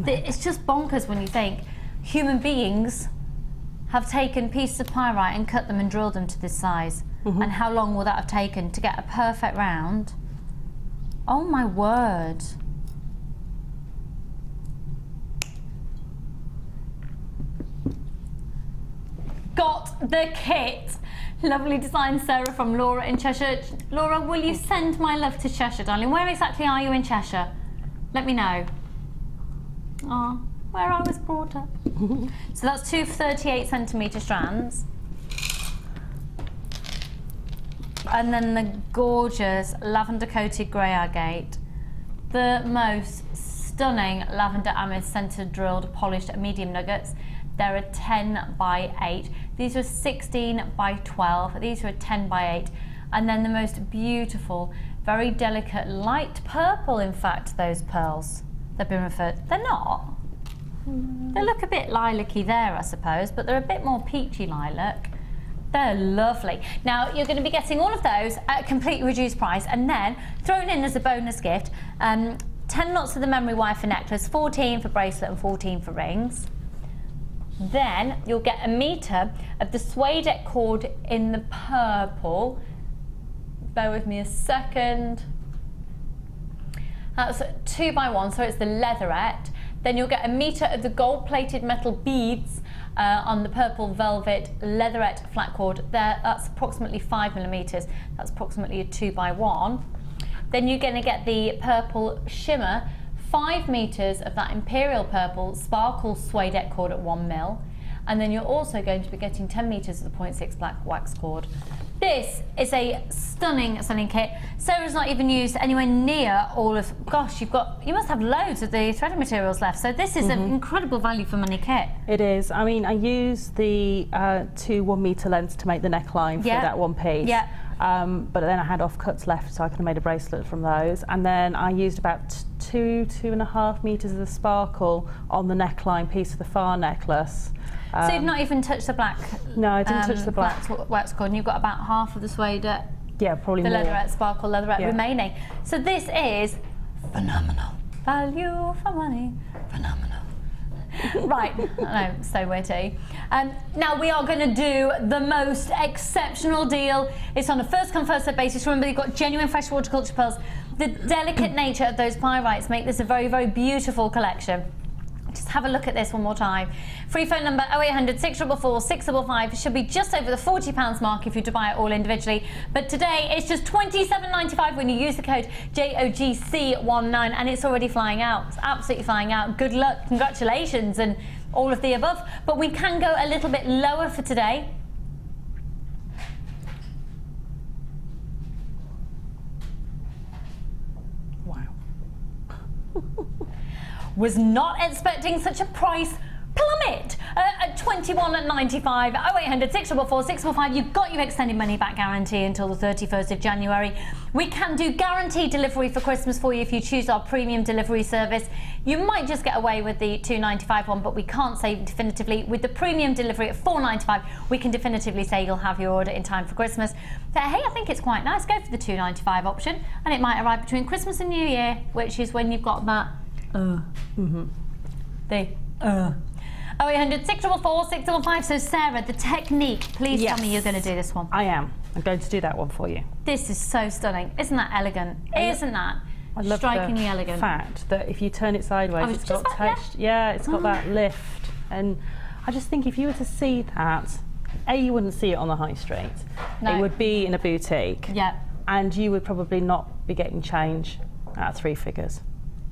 [SPEAKER 1] It's just bonkers when you think human beings have taken pieces of pyrite and cut them and drilled them to this size. And how long will that have taken to get a perfect round? Oh my word. Got the kit. Lovely design, Sarah, from Laura in Cheshire. Laura, will you send my love to Cheshire, darling? Where exactly are you in Cheshire? Let me know. Ah, where I was brought up. So that's 2 38cm strands. And then the gorgeous lavender coated grey agate. The most stunning lavender amethyst centered drilled polished medium nuggets. They're a 10 by 8. These are 16 by 12. These are a 10 by 8. And then the most beautiful, very delicate light purple, in fact, those pearls. They've been referred, they're not. They look a bit lilac-y there, I suppose, but they're a bit more peachy lilac. They're lovely. Now, you're going to be getting all of those at a completely reduced price, and then thrown in as a bonus gift, 10 lots of the memory wire for necklace, 14 for bracelet and 14 for rings. Then you'll get a metre of the suede cord in the purple. Bear with me a second. That's 2 by 1, so it's the leatherette. Then you'll get a metre of the gold-plated metal beads on the purple velvet leatherette flat cord. That's approximately 5mm. That's approximately a 2 by 1. Then you're going to get the purple shimmer, 5 meters of that imperial purple sparkle suede cord at 1 mil. And then you're also going to be getting 10 meters of the 0.6 black wax cord. This is a stunning kit. Sarah's not even used anywhere near all of, gosh, you must have loads of the threaded materials left. So this is an incredible value for money kit.
[SPEAKER 2] It is. I mean, I used the 2 1 meter lengths to make the neckline for that one piece.
[SPEAKER 1] Yeah.
[SPEAKER 2] But then I had offcuts left, so I could have made a bracelet from those. And then I used about 2.5 meters of the sparkle on the neckline piece of the far necklace.
[SPEAKER 1] So you've not even touched the black?
[SPEAKER 2] No, I didn't touch the black
[SPEAKER 1] wax cord, and you've got about half of the suede,
[SPEAKER 2] yeah, probably
[SPEAKER 1] the
[SPEAKER 2] more.
[SPEAKER 1] leatherette, sparkle leatherette remaining. So this is phenomenal. Value for money. Phenomenal. Right, I know, so witty. Now we are going to do the most exceptional deal. It's on a first come first served basis. Remember, you've got genuine freshwater culture pearls. The delicate nature of those pyrites make this a very, very beautiful collection. Just have a look at this one more time. Free phone number 0800 644 655. It should be just over the £40 mark if you were to buy it all individually. But today it's just £27.95 when you use the code JOGC19, and it's already flying out. It's absolutely flying out. Good luck, congratulations, and all of the above. But we can go a little bit lower for today. Was not expecting such a price plummet at £21.95. 0800 644 645. You've got your extended money back guarantee until the 31st of January. We can do guaranteed delivery for Christmas for you if you choose our premium delivery service. You might just get away with the £2.95 one, but we can't say definitively. With the premium delivery at £4.95, we can definitively say you'll have your order in time for Christmas. So hey, I think it's quite nice. Go for the £2.95 option, and it might arrive between Christmas and New Year, which is when you've got that 0800 644 655. So Sarah, the technique, please tell me you're going to do this one.
[SPEAKER 2] I am. I'm going to do that one for you.
[SPEAKER 1] This is so stunning. Isn't that elegant? Isn't that
[SPEAKER 2] I love
[SPEAKER 1] strikingly
[SPEAKER 2] the
[SPEAKER 1] elegant?
[SPEAKER 2] fact that if you turn it sideways, it's got touched. Yeah, it's got that lift. And I just think if you were to see that, A, you wouldn't see it on the high street.
[SPEAKER 1] No.
[SPEAKER 2] It would be in a boutique.
[SPEAKER 1] Yeah.
[SPEAKER 2] And you would probably not be getting change at 3 figures.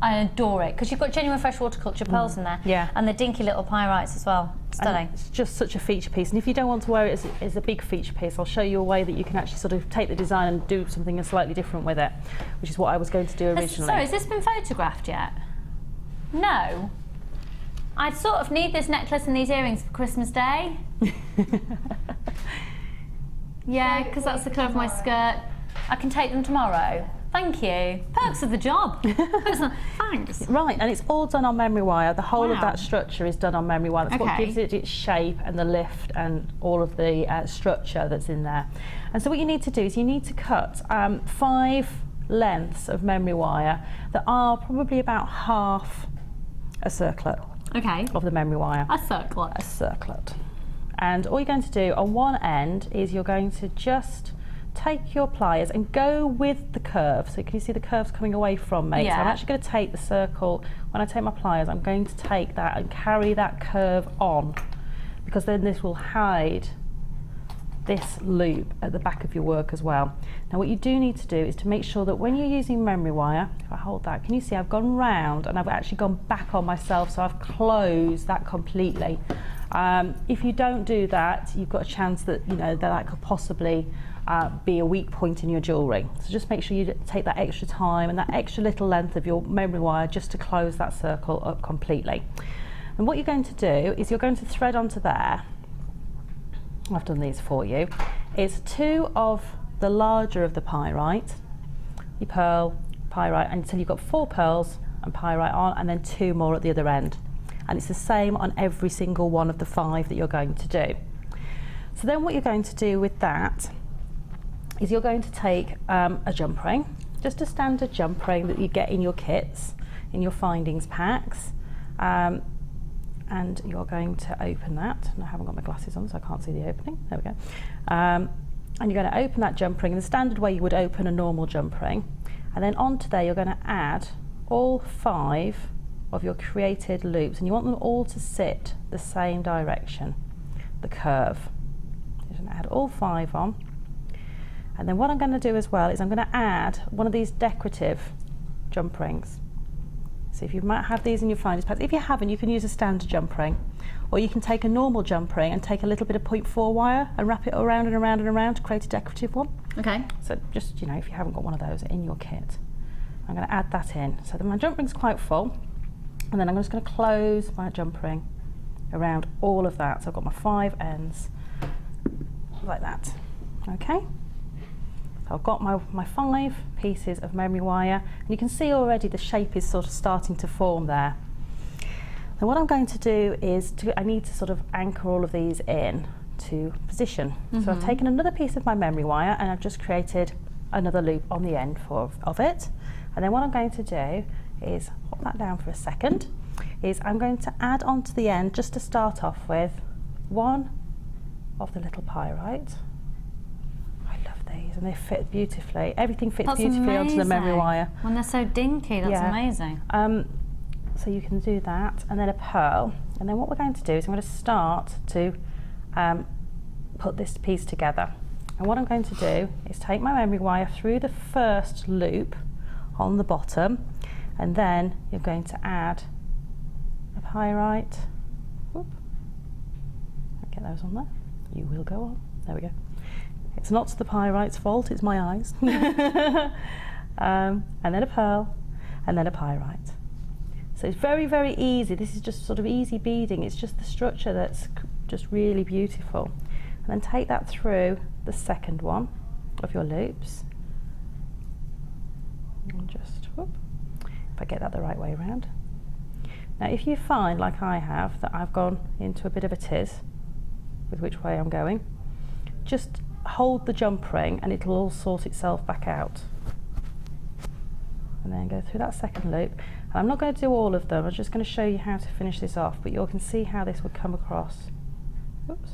[SPEAKER 1] I adore it because you've got genuine freshwater culture pearls in there, and the dinky little pyrites as well. Stunning.
[SPEAKER 2] And it's just such a feature piece, and if you don't want to wear it as a big feature piece, I'll show you a way that you can actually sort of take the design and do something slightly different with it, which is what I was going to do originally.
[SPEAKER 1] Sorry, has this been photographed yet? No. I sort of need this necklace and these earrings for Christmas Day. Yeah, because that's the colour of my skirt. I can take them tomorrow. Thank you. Perks of the job. Thanks.
[SPEAKER 2] Right, and it's all done on memory wire. The whole of that structure is done on memory wire. That's what gives it its shape and the lift and all of the structure that's in there. And so what you need to do is you need to cut 5 lengths of memory wire that are probably about half a circlet of the memory wire.
[SPEAKER 1] A circlet.
[SPEAKER 2] A circlet. And all you're going to do on one end is you're going to just take your pliers and go with the curve. So can you see the curves coming away from me?
[SPEAKER 1] Yeah.
[SPEAKER 2] So I'm actually going to take the circle. When I take my pliers, I'm going to take that and carry that curve on, because then this will hide this loop at the back of your work as well. Now what you do need to do is to make sure that when you're using memory wire, if I hold that, can you see I've gone round and I've actually gone back on myself, so I've closed that completely. If you don't do that, you've got a chance that that could possibly be a weak point in your jewellery. So just make sure you take that extra time and that extra little length of your memory wire just to close that circle up completely. And what you're going to do is you're going to thread onto there. I've done these for you. It's 2 of the larger of the pyrite, your pearl, pyrite, until you've got 4 pearls and pyrite on, and then 2 more at the other end. And it's the same on every single one of the 5 that you're going to do. So then what you're going to do with that is you're going to take a jump ring, just a standard jump ring that you get in your kits, in your findings packs, and you're going to open that. And I haven't got my glasses on, so I can't see the opening. There we go. And you're going to open that jump ring in the standard way you would open a normal jump ring, and then onto there you're going to add all 5 of your created loops, and you want them all to sit the same direction, the curve. You're going to add all 5 on. And then what I'm going to do as well is I'm going to add one of these decorative jump rings. So if you might have these in your finder's pads, if you haven't, you can use a standard jump ring, or you can take a normal jump ring and take a little bit of 0.4 wire and wrap it around and around and around to create a decorative one.
[SPEAKER 1] Okay.
[SPEAKER 2] So just, you know, if you haven't got one of those in your kit, I'm going to add that in. So then my jump ring's quite full, and then I'm just going to close my jump ring around all of that. So I've got my 5 ends like that. Okay. So I've got my 5 pieces of memory wire, and you can see already the shape is sort of starting to form there. And what I'm going to do is I need to sort of anchor all of these in to position. So I've taken another piece of my memory wire and I've just created another loop on the end of it. And then what I'm going to do is pop that down for a second, is I'm going to add onto the end, just to start off with, one of the little pyrite. I love these, and they fit beautifully. Everything fits beautifully onto the memory wire.
[SPEAKER 1] When they're so dinky, that's amazing.
[SPEAKER 2] So you can do that, and then a pearl. And then what we're going to do is I'm going to start to put this piece together. And what I'm going to do is take my memory wire through the first loop on the bottom, and then you're going to add a pyrite. Whoop. Get those on there. You will go on. There we go. It's not the pyrite's fault, it's my eyes. And then a pearl, and then a pyrite. So it's very, very easy. This is just sort of easy beading. It's just the structure that's just really beautiful. And then take that through the second one of your loops. And just, whoop, if I get that the right way around. Now if you find, like I have, that I've gone into a bit of a tiz with which way I'm going, just hold the jump ring and it'll all sort itself back out. And then go through that second loop. And I'm not going to do all of them, I'm just going to show you how to finish this off, but you can see how this would come across. Oops,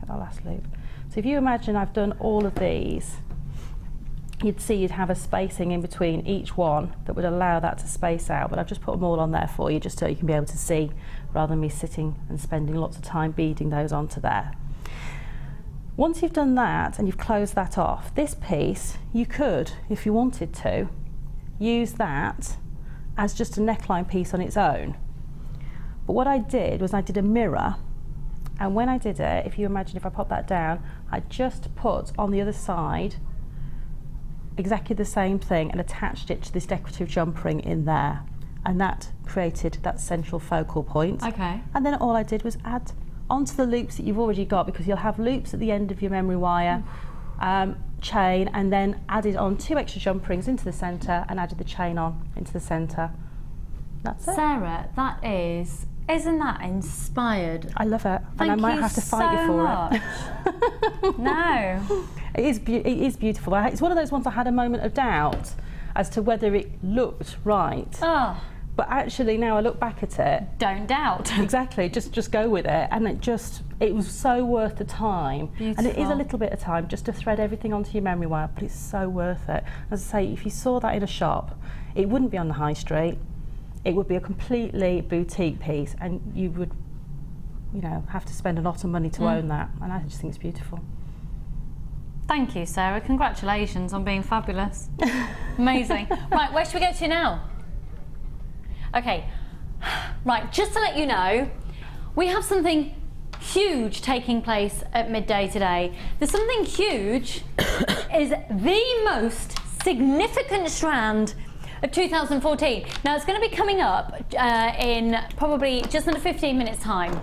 [SPEAKER 2] at that last loop. So if you imagine I've done all of these, you'd see you'd have a spacing in between each one that would allow that to space out, but I've just put them all on there for you just so you can be able to see, rather than me sitting and spending lots of time beading those onto there. Once you've done that and you've closed that off, this piece, you could, if you wanted to, use that as just a neckline piece on its own. But what I did was I did a mirror, and when I did it, if you imagine if I pop that down, I just put on the other side exactly the same thing and attached it to this decorative jump ring in there, and that created that central focal point.
[SPEAKER 1] Okay.
[SPEAKER 2] And then all I did was add onto the loops that you've already got, because you'll have loops at the end of your memory wire chain, and then added on 2 extra jump rings into the centre and added the chain on into the centre. That's it.
[SPEAKER 1] Sarah, that is, isn't that inspired?
[SPEAKER 2] I love it. And I might have to fight you for
[SPEAKER 1] it. No.
[SPEAKER 2] It is beautiful. It's one of those ones I had a moment of doubt as to whether it looked right.
[SPEAKER 1] Oh.
[SPEAKER 2] But actually now I look back at it,
[SPEAKER 1] don't doubt.
[SPEAKER 2] Exactly, just go with it, and it was so worth the time.
[SPEAKER 1] Beautiful.
[SPEAKER 2] And it is a little bit of time just to thread everything onto your memory wire, but it's so worth it. As I say, if you saw that in a shop, it wouldn't be on the high street. It would be a completely boutique piece, and you would, you know, have to spend a lot of money to own that. And I just think it's beautiful.
[SPEAKER 1] Thank you, Sarah. Congratulations on being fabulous. Amazing. Right, where should we go to now? Okay, right, just to let you know, we have something huge taking place at midday today. There's something huge is the most significant strand of 2014. Now it's going to be coming up in probably just under 15 minutes time.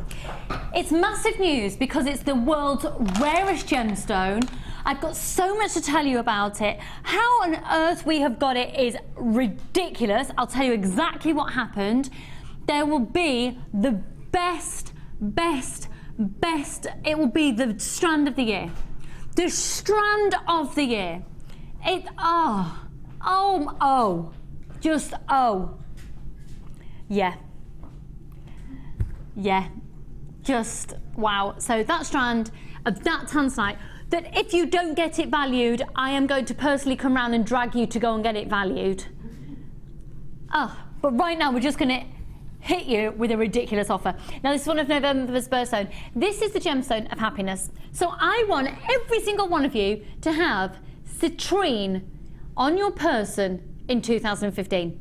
[SPEAKER 1] It's massive news because it's the world's rarest gemstone. I've got so much to tell you about it. How on earth we have got it is ridiculous. I'll tell you exactly what happened. There will be the best, it will be the strand of the year. The strand of the year. Yeah, just wow. So that strand of that Tanzanite, that if you don't get it valued, I am going to personally come round and drag you to go and get it valued. But right now we're just going to hit you with a ridiculous offer. Now this is one of November's birthstone. This is the gemstone of happiness. So I want every single one of you to have citrine on your person in 2015.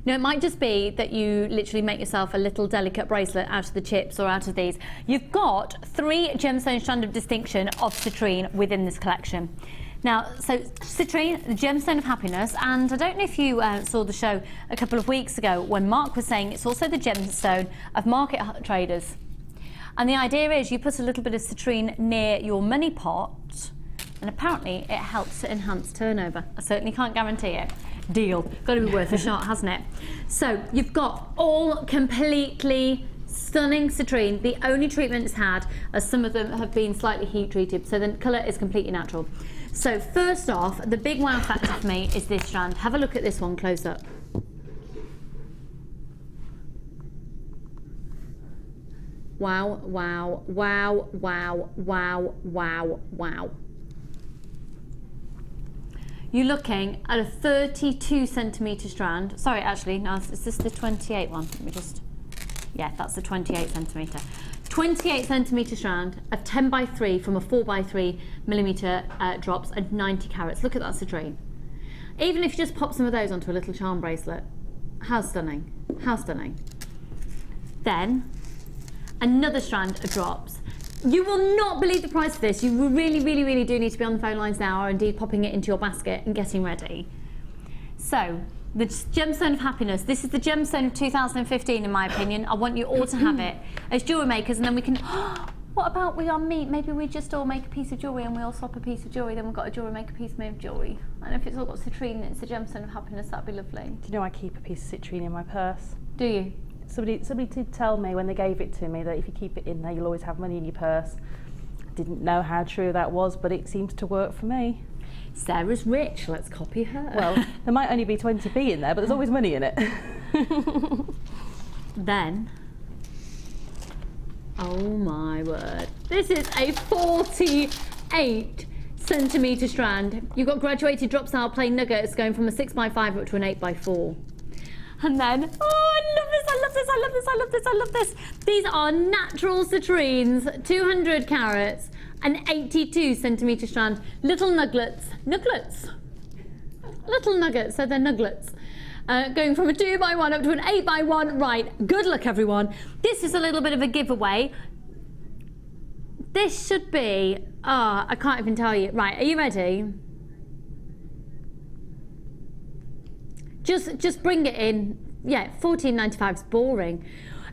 [SPEAKER 1] Now it might just be that you literally make yourself a little delicate bracelet out of the chips or out of these. You've got 3 gemstone strand of distinction of citrine within this collection. Now, so citrine, the gemstone of happiness, and I don't know if you saw the show a couple of weeks ago when Mark was saying it's also the gemstone of market traders. And the idea is you put a little bit of citrine near your money pot, and apparently it helps to enhance turnover. I certainly can't guarantee it. Deal. Got to be worth a shot, hasn't it? So you've got all completely stunning citrine. The only treatment it's had, as some of them have been slightly heat treated, so the colour is completely natural. So first off, the big wow factor for me is this strand. Have a look at this one close up. Wow, wow, wow, wow, wow, wow, wow. You're looking at a 32 centimetre strand. Sorry, actually, no, is this the 28 one? Let me just, yeah, that's the 28 centimetre. 28 centimetre strand of 10 by 3 from a 4 by 3 millimetre drops and 90 carats. Look at that citrine. Even if you just pop some of those onto a little charm bracelet, how stunning, how stunning. Then, another strand of drops. You will not believe the price of this. You really, really, really do need to be on the phone lines now, or indeed popping it into your basket and getting ready. So, the gemstone of happiness. This is the gemstone of 2015, in my opinion. I want you all to have it as jewellery makers, and then we can. What about we on meet? Maybe we just all make a piece of jewellery and we all swap a piece of jewellery. Then we've got a jewellery maker piece made of jewellery. And if it's all got citrine, it's the gemstone of happiness. That'd be lovely.
[SPEAKER 2] Do you know I keep a piece of citrine in my purse?
[SPEAKER 1] Do you?
[SPEAKER 2] Somebody did tell me when they gave it to me that if you keep it in there, you'll always have money in your purse. I didn't know how true that was, but it seems to work for me.
[SPEAKER 1] Sarah's rich, let's copy her.
[SPEAKER 2] Well, there might only be 20p in there, but there's always money in it.
[SPEAKER 1] Then, oh my word, this is a 48 centimetre strand. You've got graduated drop style plain nuggets going from a 6 by 5 up to an 8 by 4. And then, oh, I love this, I love this, I love this, I love this, I love this. These are natural citrines, 200 carats, an 82 centimetre strand. Little nuggets, little nuggets, so they're nuggets. Going from a 2 by 1 up to an 8 by 1. Right, good luck everyone. This is a little bit of a giveaway. This should be, I can't even tell you. Right, are you ready? Just bring it in. Yeah, $14.95 is boring.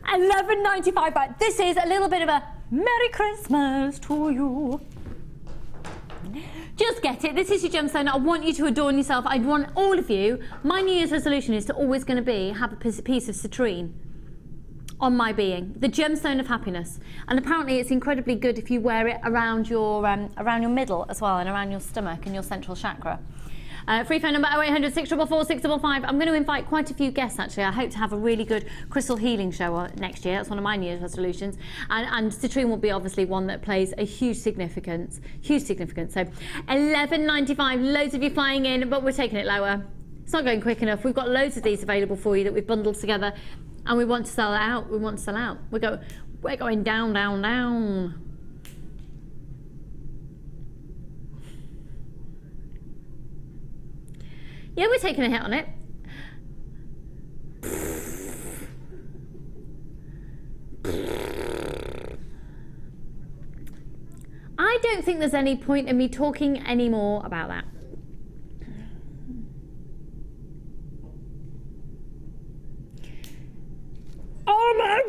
[SPEAKER 1] $11.95, but this is a little bit of a Merry Christmas to you. Just get it. This is your gemstone. I want you to adorn yourself. I want all of you. My New Year's resolution is to always going to be have a piece of citrine on my being, the gemstone of happiness. And apparently it's incredibly good if you wear it around your middle as well, and around your stomach and your central chakra. Free phone number 0800 644 655. I'm going to invite quite a few guests actually. I hope to have a really good crystal healing show next year. That's one of my New Year's resolutions. And citrine will be obviously one that plays a huge significance. Huge significance. So $11.95. Loads of you flying in, but we're taking it lower. It's not going quick enough. We've got loads of these available for you that we've bundled together, and we want to sell it out. We want to sell out. We're going down, down, down. Yeah, we're taking a hit on it. I don't think there's any point in me talking anymore about that. Oh my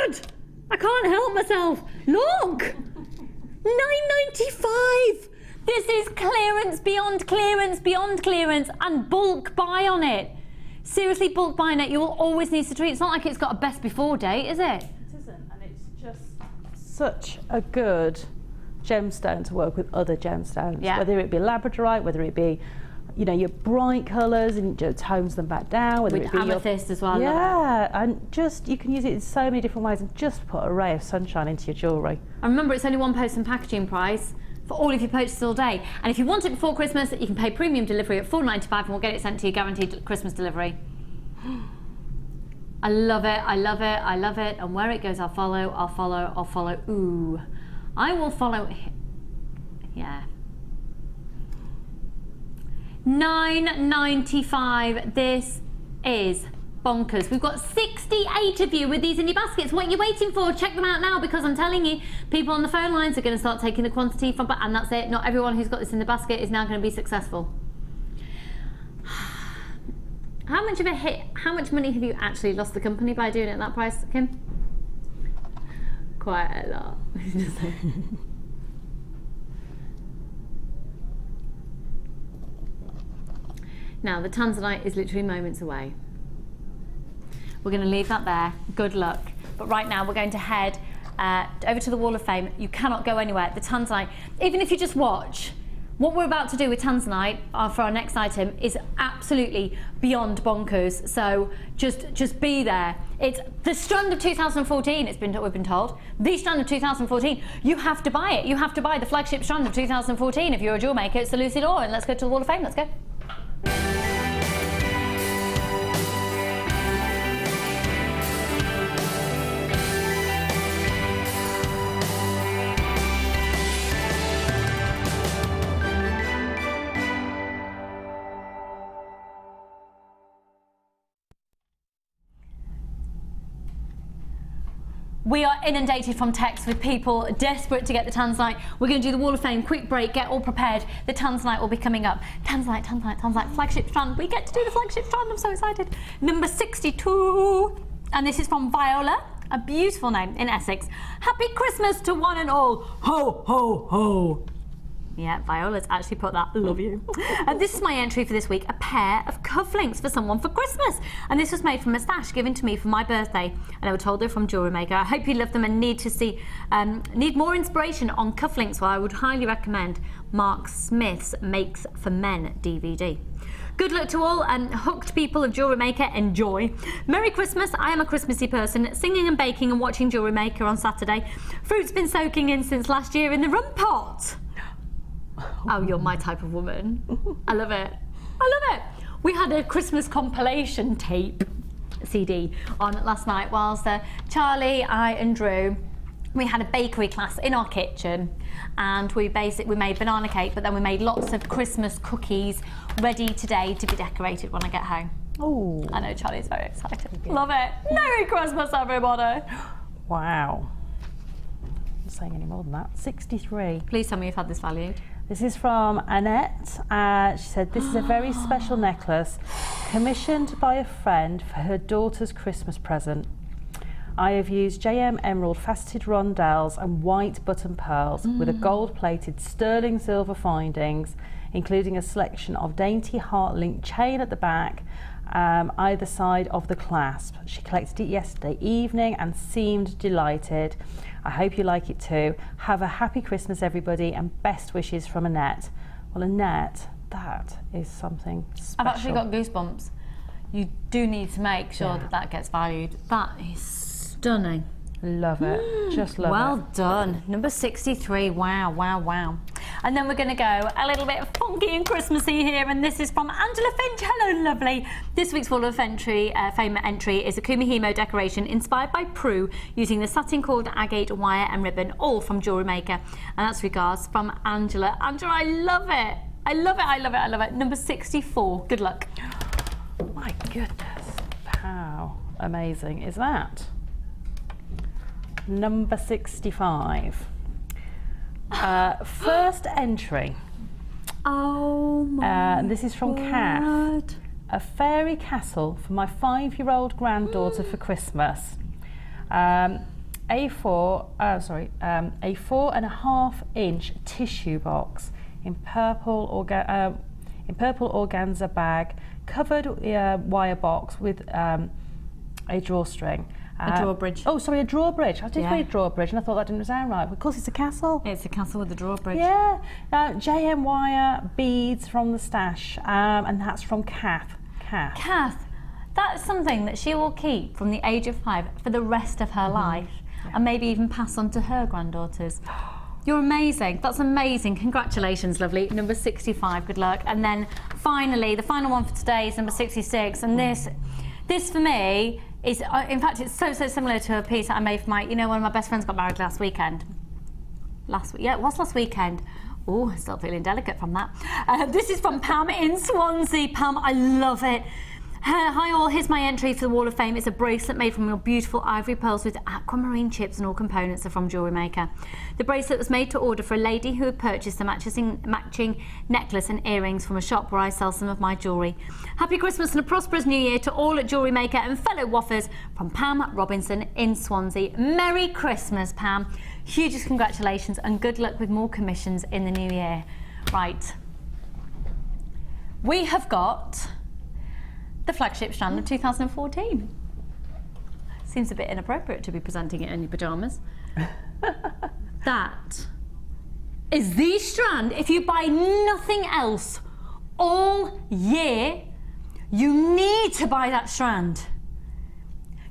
[SPEAKER 1] word! I can't help myself. Look! $9.95! This is clearance beyond clearance beyond clearance, and bulk buy on it. Seriously, bulk buy on it. You will always need citrine. It's not like it's got a best before date, is it?
[SPEAKER 2] It isn't, and it's just such a good gemstone to work with other gemstones.
[SPEAKER 1] Yeah.
[SPEAKER 2] Whether it be Labradorite, whether it be, you know, your bright colours and it tones them back down. Whether
[SPEAKER 1] with
[SPEAKER 2] it be
[SPEAKER 1] amethyst as well.
[SPEAKER 2] Yeah, and just you can use it in so many different ways and just put a ray of sunshine into your jewellery.
[SPEAKER 1] And remember, it's only one post and packaging price for all of your purchases all day. And if you want it before Christmas, you can pay premium delivery at $4.95 and we'll get it sent to you, guaranteed Christmas delivery. I love it, I love it, I love it. And where it goes, I'll follow, I'll follow, I'll follow. Ooh, I will follow. Yeah. $9.95. This is bonkers. We've got 68 of you with these in your baskets. What are you waiting for? Check them out now, because I'm telling you, people on the phone lines are going to start taking the quantity from, and that's it. Not everyone who's got this in the basket is now going to be successful. How much of a hit, how much money have you actually lost the company by doing it at that price, Kim? Quite a lot. Now, the Tanzanite is literally moments away. We're going to leave that there. Good luck. But right now, we're going to head over to the Wall of Fame. You cannot go anywhere. The Tanzanite, even if you just watch, what we're about to do with Tanzanite for our next item is absolutely beyond bonkers. So just be there. It's the strand of 2014. We've been told the strand of 2014. You have to buy it. You have to buy the flagship strand of 2014 if you're a jewel maker. It's the Lucid Ore, and let's go to the Wall of Fame. Let's go. We are inundated from texts with people desperate to get the Tanzanite. We're going to do the Wall of Fame. Quick break, get all prepared. The Tanzanite will be coming up. Tanzanite, Tanzanite, Tanzanite, flagship strand. We get to do the flagship strand. I'm so excited. Number 62. And this is from Viola, a beautiful name in Essex. Happy Christmas to one and all. Ho, ho, ho. Yeah, Viola's actually put that. Love you. And this is my entry for this week, a pair of cufflinks for someone for Christmas. And this was made from a stash given to me for my birthday. And I was told they're from Jewellery Maker. I hope you love them and need more inspiration on cufflinks. Well, I would highly recommend Mark Smith's Makes for Men DVD. Good luck to all, and hooked people of Jewellery Maker, enjoy. Merry Christmas. I am a Christmassy person, singing and baking and watching Jewellery Maker on Saturday. Fruit's been soaking in since last year in the rum pot. Oh, you're my type of woman. I love it. I love it. We had a Christmas compilation tape CD on last night whilst Charlie, I and Drew, we had a bakery class in our kitchen, and we made banana cake, but then we made lots of Christmas cookies ready today to be decorated when I get home. Oh, I know Charlie's very excited. Love it. Merry Christmas, everybody.
[SPEAKER 2] Wow. I'm not saying any more than that. 63.
[SPEAKER 1] Please tell me you've had this valued.
[SPEAKER 2] This is from Annette. She said, this is a very special necklace commissioned by a friend for her daughter's Christmas present. I have used JM Emerald faceted rondelles and white button pearls with a gold-plated sterling silver findings, including a selection of dainty heart-linked chain at the back, either side of the clasp. She collected it yesterday evening and seemed delighted. I hope you like it too. Have a happy Christmas, everybody, and best wishes from Annette. Well, Annette, that is something special.
[SPEAKER 1] I've actually got goosebumps. You do need to make sure that gets valued. That is stunning.
[SPEAKER 2] Love it. Just love it.
[SPEAKER 1] Well done. Number 63. Wow, wow, wow. And then we're going to go a little bit funky and Christmassy here, and this is from Angela Finch. Hello, lovely. This week's Wall of Fame entry is a Kumihimo decoration inspired by Prue using the satin cord, agate, wire and ribbon, all from Jewellery Maker. And that's regards from Angela. Angela, I love it. I love it, I love it, I love it. Number 64. Good luck.
[SPEAKER 2] My goodness. How amazing is that? Number 65. First entry.
[SPEAKER 1] Oh my
[SPEAKER 2] this is from Kath. A fairy castle for my 5-year-old granddaughter for Christmas. A 4.5-inch tissue box in purple organza bag, covered wire box with a drawstring.
[SPEAKER 1] A drawbridge.
[SPEAKER 2] Oh, sorry, a drawbridge. I did read drawbridge, and I thought that didn't sound right. Of course, it's a castle.
[SPEAKER 1] It's a castle with a drawbridge.
[SPEAKER 2] Yeah. JM wire beads from the stash, and that's from Kath.
[SPEAKER 1] Kath, that's something that she will keep from the age of 5 for the rest of her life, and maybe even pass on to her granddaughters. You're amazing. That's amazing. Congratulations, lovely. Number 65. Good luck. And then finally, the final one for today is number 66, and this for me It's, in fact, it's so similar to a piece that I made for my, you know, one of my best friends got married last weekend. Yeah, it was last weekend. Oh, still feeling delicate from that. This is from Pam in Swansea. Pam, I love it. Hi all, here's my entry for the Wall of Fame. It's a bracelet made from your beautiful ivory pearls with aquamarine chips, and all components are from Jewellery Maker. The bracelet was made to order for a lady who had purchased a matching necklace and earrings from a shop where I sell some of my jewellery. Happy Christmas and a prosperous New Year to all at Jewellery Maker and fellow waffers from Pam Robinson in Swansea. Merry Christmas, Pam. Hugest congratulations and good luck with more commissions in the new year. Right. We have got the Flagship strand of 2014. Seems a bit inappropriate to be presenting it in your pyjamas. That is the strand. If you buy nothing else all year, you need to buy that strand.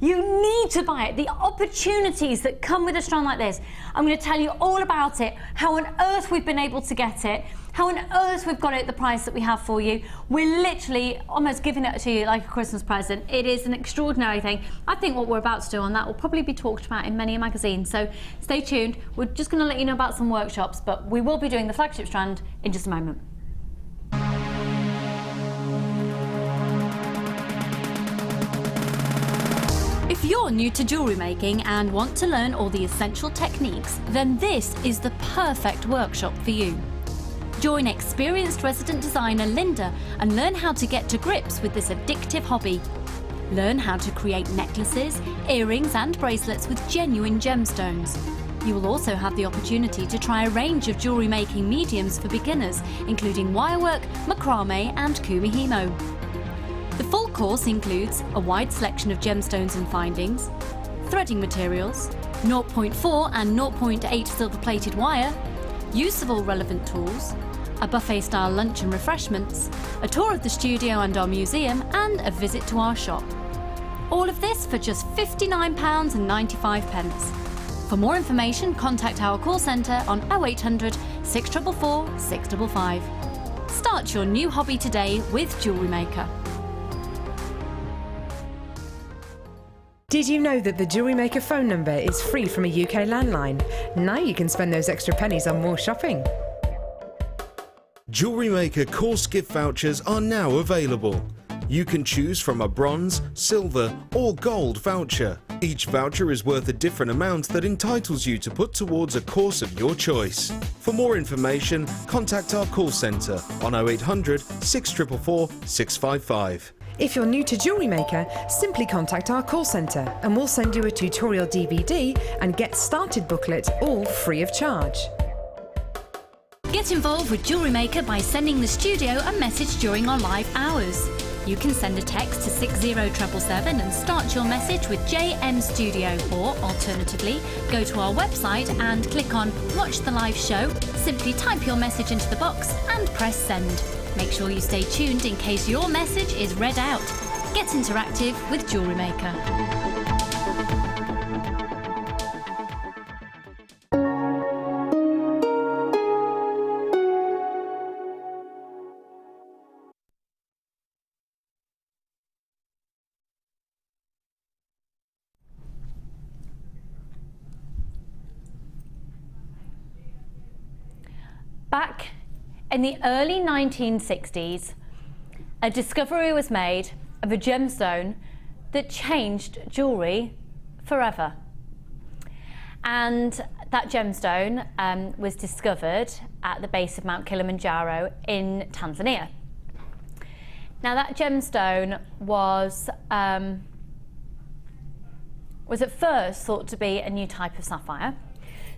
[SPEAKER 1] You need to buy it. The opportunities that come with a strand like this, I'm going to tell you all about it, how on earth we've been able to get it, how on earth we've got it at the price that we have for you. We're literally almost giving it to you like a Christmas present. It is an extraordinary thing. I think what we're about to do on that will probably be talked about in many a magazine, so stay tuned. We're just going to let you know about some workshops, but we will be doing the Flagship strand in just a moment. If you're new to jewellery making and want to learn all the essential techniques, then this is the perfect workshop for you. Join experienced resident designer Linda and learn how to get to grips with this addictive hobby. Learn how to create necklaces, earrings and bracelets with genuine gemstones. You will also have the opportunity to try a range of jewellery making mediums for beginners, including wirework, macrame and kumihimo. The full course includes a wide selection of gemstones and findings, threading materials, 0.4 and 0.8 silver-plated wire, use of all relevant tools, a buffet-style lunch and refreshments, a tour of the studio and our museum, and a visit to our shop. All of this for just £59.95. For more information, contact our call centre on 0800 644 655. Start your new hobby today with Jewellery Maker.
[SPEAKER 6] Did you know that the Jewellery Maker phone number is free from a UK landline? Now you can spend those extra pennies on more shopping.
[SPEAKER 5] Jewellery Maker course gift vouchers are now available. You can choose from a bronze, silver or gold voucher. Each voucher is worth a different amount that entitles you to put towards a course of your choice. For more information, contact our call centre on 0800 644 655.
[SPEAKER 6] If you're new to Jewellery Maker, simply contact our call centre and we'll send you a tutorial DVD and Get Started booklet, all free of charge.
[SPEAKER 1] Get involved with Jewellery Maker by sending the studio a message during our live hours. You can send a text to 60777 and start your message with JM Studio, or alternatively, go to our website and click on Watch the Live Show, simply type your message into the box and press send. Make sure you stay tuned in case your message is read out. Get interactive with Jewellery Maker. Back in the early 1960s, a discovery was made of a gemstone that changed jewellery forever. And that gemstone was discovered at the base of Mount Kilimanjaro in Tanzania. Now that gemstone was at first thought to be a new type of sapphire.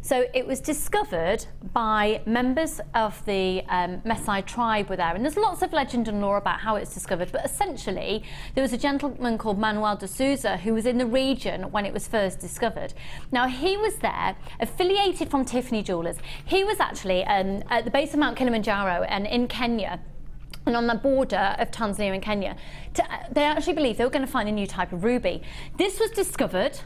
[SPEAKER 1] So it was discovered by members of the Maasai tribe were there, and there's lots of legend and lore about how it's discovered, but essentially there was a gentleman called Manuel de Souza who was in the region when it was first discovered. Now he was there, affiliated from Tiffany Jewellers. He was actually at the base of Mount Kilimanjaro and in Kenya, and on the border of Tanzania and Kenya. They actually believed they were going to find a new type of ruby. This was discovered.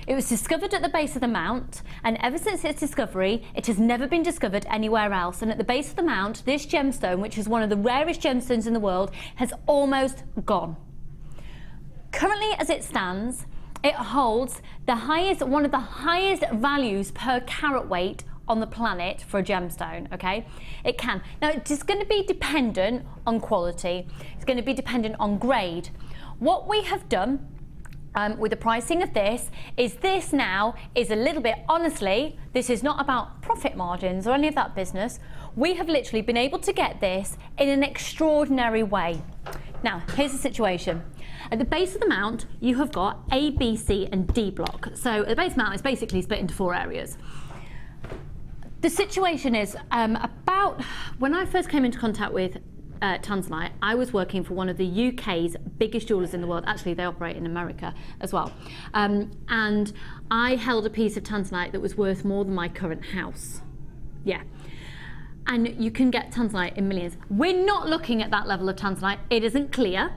[SPEAKER 1] It was discovered at the base of the mount, and ever since its discovery, it has never been discovered anywhere else. And at the base of the mount, this gemstone, which is one of the rarest gemstones in the world, has almost gone. Currently, as it stands, it holds the highest, one of the highest values per carat weight on the planet for a gemstone, okay? It can. Now, it's going to be dependent on quality. It's going to be dependent on grade. What we have done with the pricing of this now is a little bit, honestly, this is not about profit margins or any of that business. We have literally been able to get this in an extraordinary way. Now, here's the situation. At the base of the mount, you have got A, B, C, and D block. So the base mount is basically split into 4 areas. The situation is about when I first came into contact with Tanzanite, I was working for one of the UK's biggest jewellers in the world. Actually, they operate in America as well. And I held a piece of Tanzanite that was worth more than my current house. Yeah. And you can get Tanzanite in millions. We're not looking at that level of Tanzanite. It isn't clear.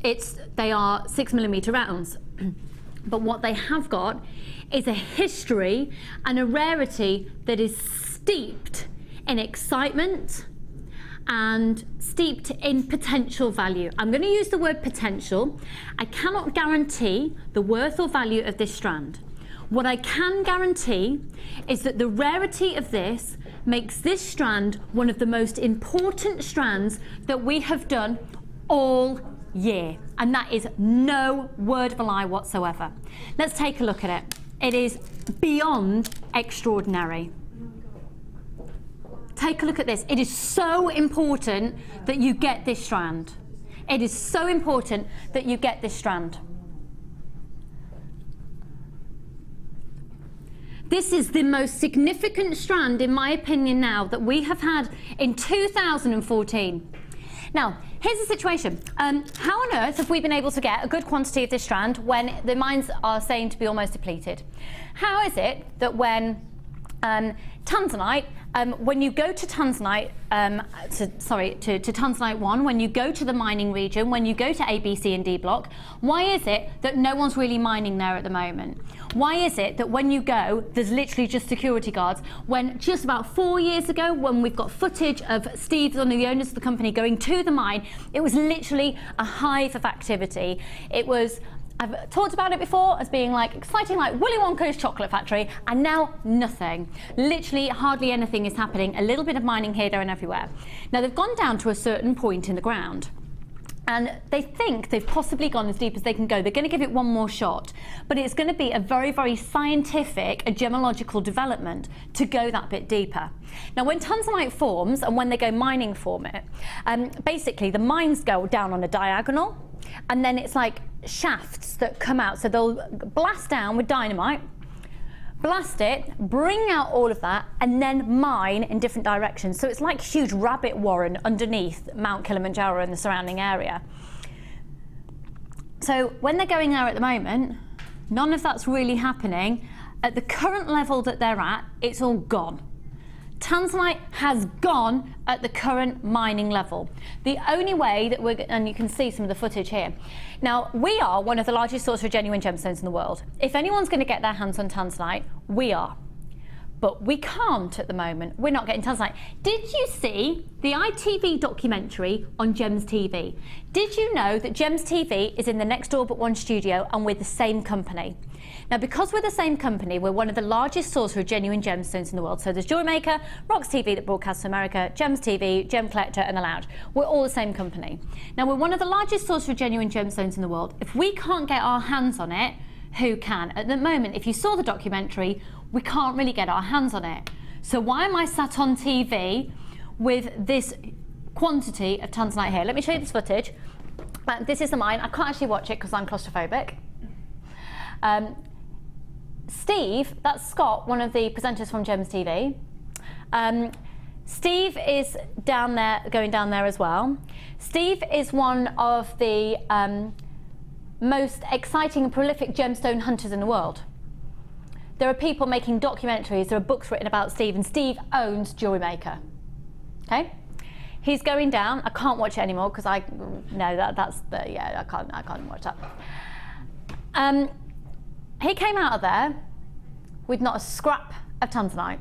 [SPEAKER 1] They are 6mm rounds. But what they have got is a history and a rarity that is steeped in excitement and steeped in potential value. I'm going to use the word potential. I cannot guarantee the worth or value of this strand. What I can guarantee is that the rarity of this makes this strand one of the most important strands that we have done all year. And that is no word of a lie whatsoever. Let's take a look at it. It is beyond extraordinary. Take a look at this. It is so important that you get this strand. It is so important that you get this strand. This is the most significant strand, in my opinion, now that we have had in 2014. Now, here's the situation. How on earth have we been able to get a good quantity of this strand when the mines are saying to be almost depleted? How is it that when Tanzanite, when you go to Tanzanite, to Tanzanite 1, when you go to the mining region, when you go to A, B, C and D block, why is it that no one's really mining there at the moment? Why is it that when you go, there's literally just security guards, when just about 4 years ago, when we've got footage of Steve, one of the owners of the company, going to the mine, it was literally a hive of activity. It was, I've talked about it before as being like exciting, like Willy Wonka's chocolate factory, and now nothing. Literally hardly anything is happening. A little bit of mining here, there and everywhere. Now they've gone down to a certain point in the ground and they think they've possibly gone as deep as they can go. They're going to give it one more shot, but it's going to be a very, very scientific, a gemological development to go that bit deeper. Now when Tanzanite forms and when they go mining for it, basically the mines go down on a diagonal, and then it's like shafts that come out. So they'll blast down with dynamite, blast it, bring out all of that, and then mine in different directions. So it's like a huge rabbit warren underneath Mount Kilimanjaro and the surrounding area. So when they're going there at the moment, none of that's really happening. At the current level that they're at, it's all gone. Tanzanite has gone at the current mining level. The only way that we're, and you can see some of the footage here. Now, we are one of the largest sources of genuine gemstones in the world. If anyone's going to get their hands on Tanzanite, we are. But we can't at the moment. We're not getting Tanzanite. Did you see the ITV documentary on Gems TV? Did you know that Gems TV is in the next door but one studio and we're the same company? Now, because we're the same company, we're one of the largest sources of genuine gemstones in the world. So there's Jewellery Maker, Rocks TV that broadcasts to America, Gems TV, Gem Collector and The Lounge. We're all the same company. Now, we're one of the largest sources of genuine gemstones in the world. If we can't get our hands on it, who can? At the moment, if you saw the documentary, we can't really get our hands on it. So why am I sat on TV with this quantity of Tanzanite here? Let me show you this footage. This is the mine. I can't actually watch it because I'm claustrophobic. Steve, that's Scott, one of the presenters from Gems TV. Steve is down there, going down there as well. Steve is one of the most exciting and prolific gemstone hunters in the world. There are people making documentaries, there are books written about Steve, and Steve owns Jewellery Maker. Okay? He's going down. I can't watch it anymore because I can't watch that. He came out of there with not a scrap of Tanzanite.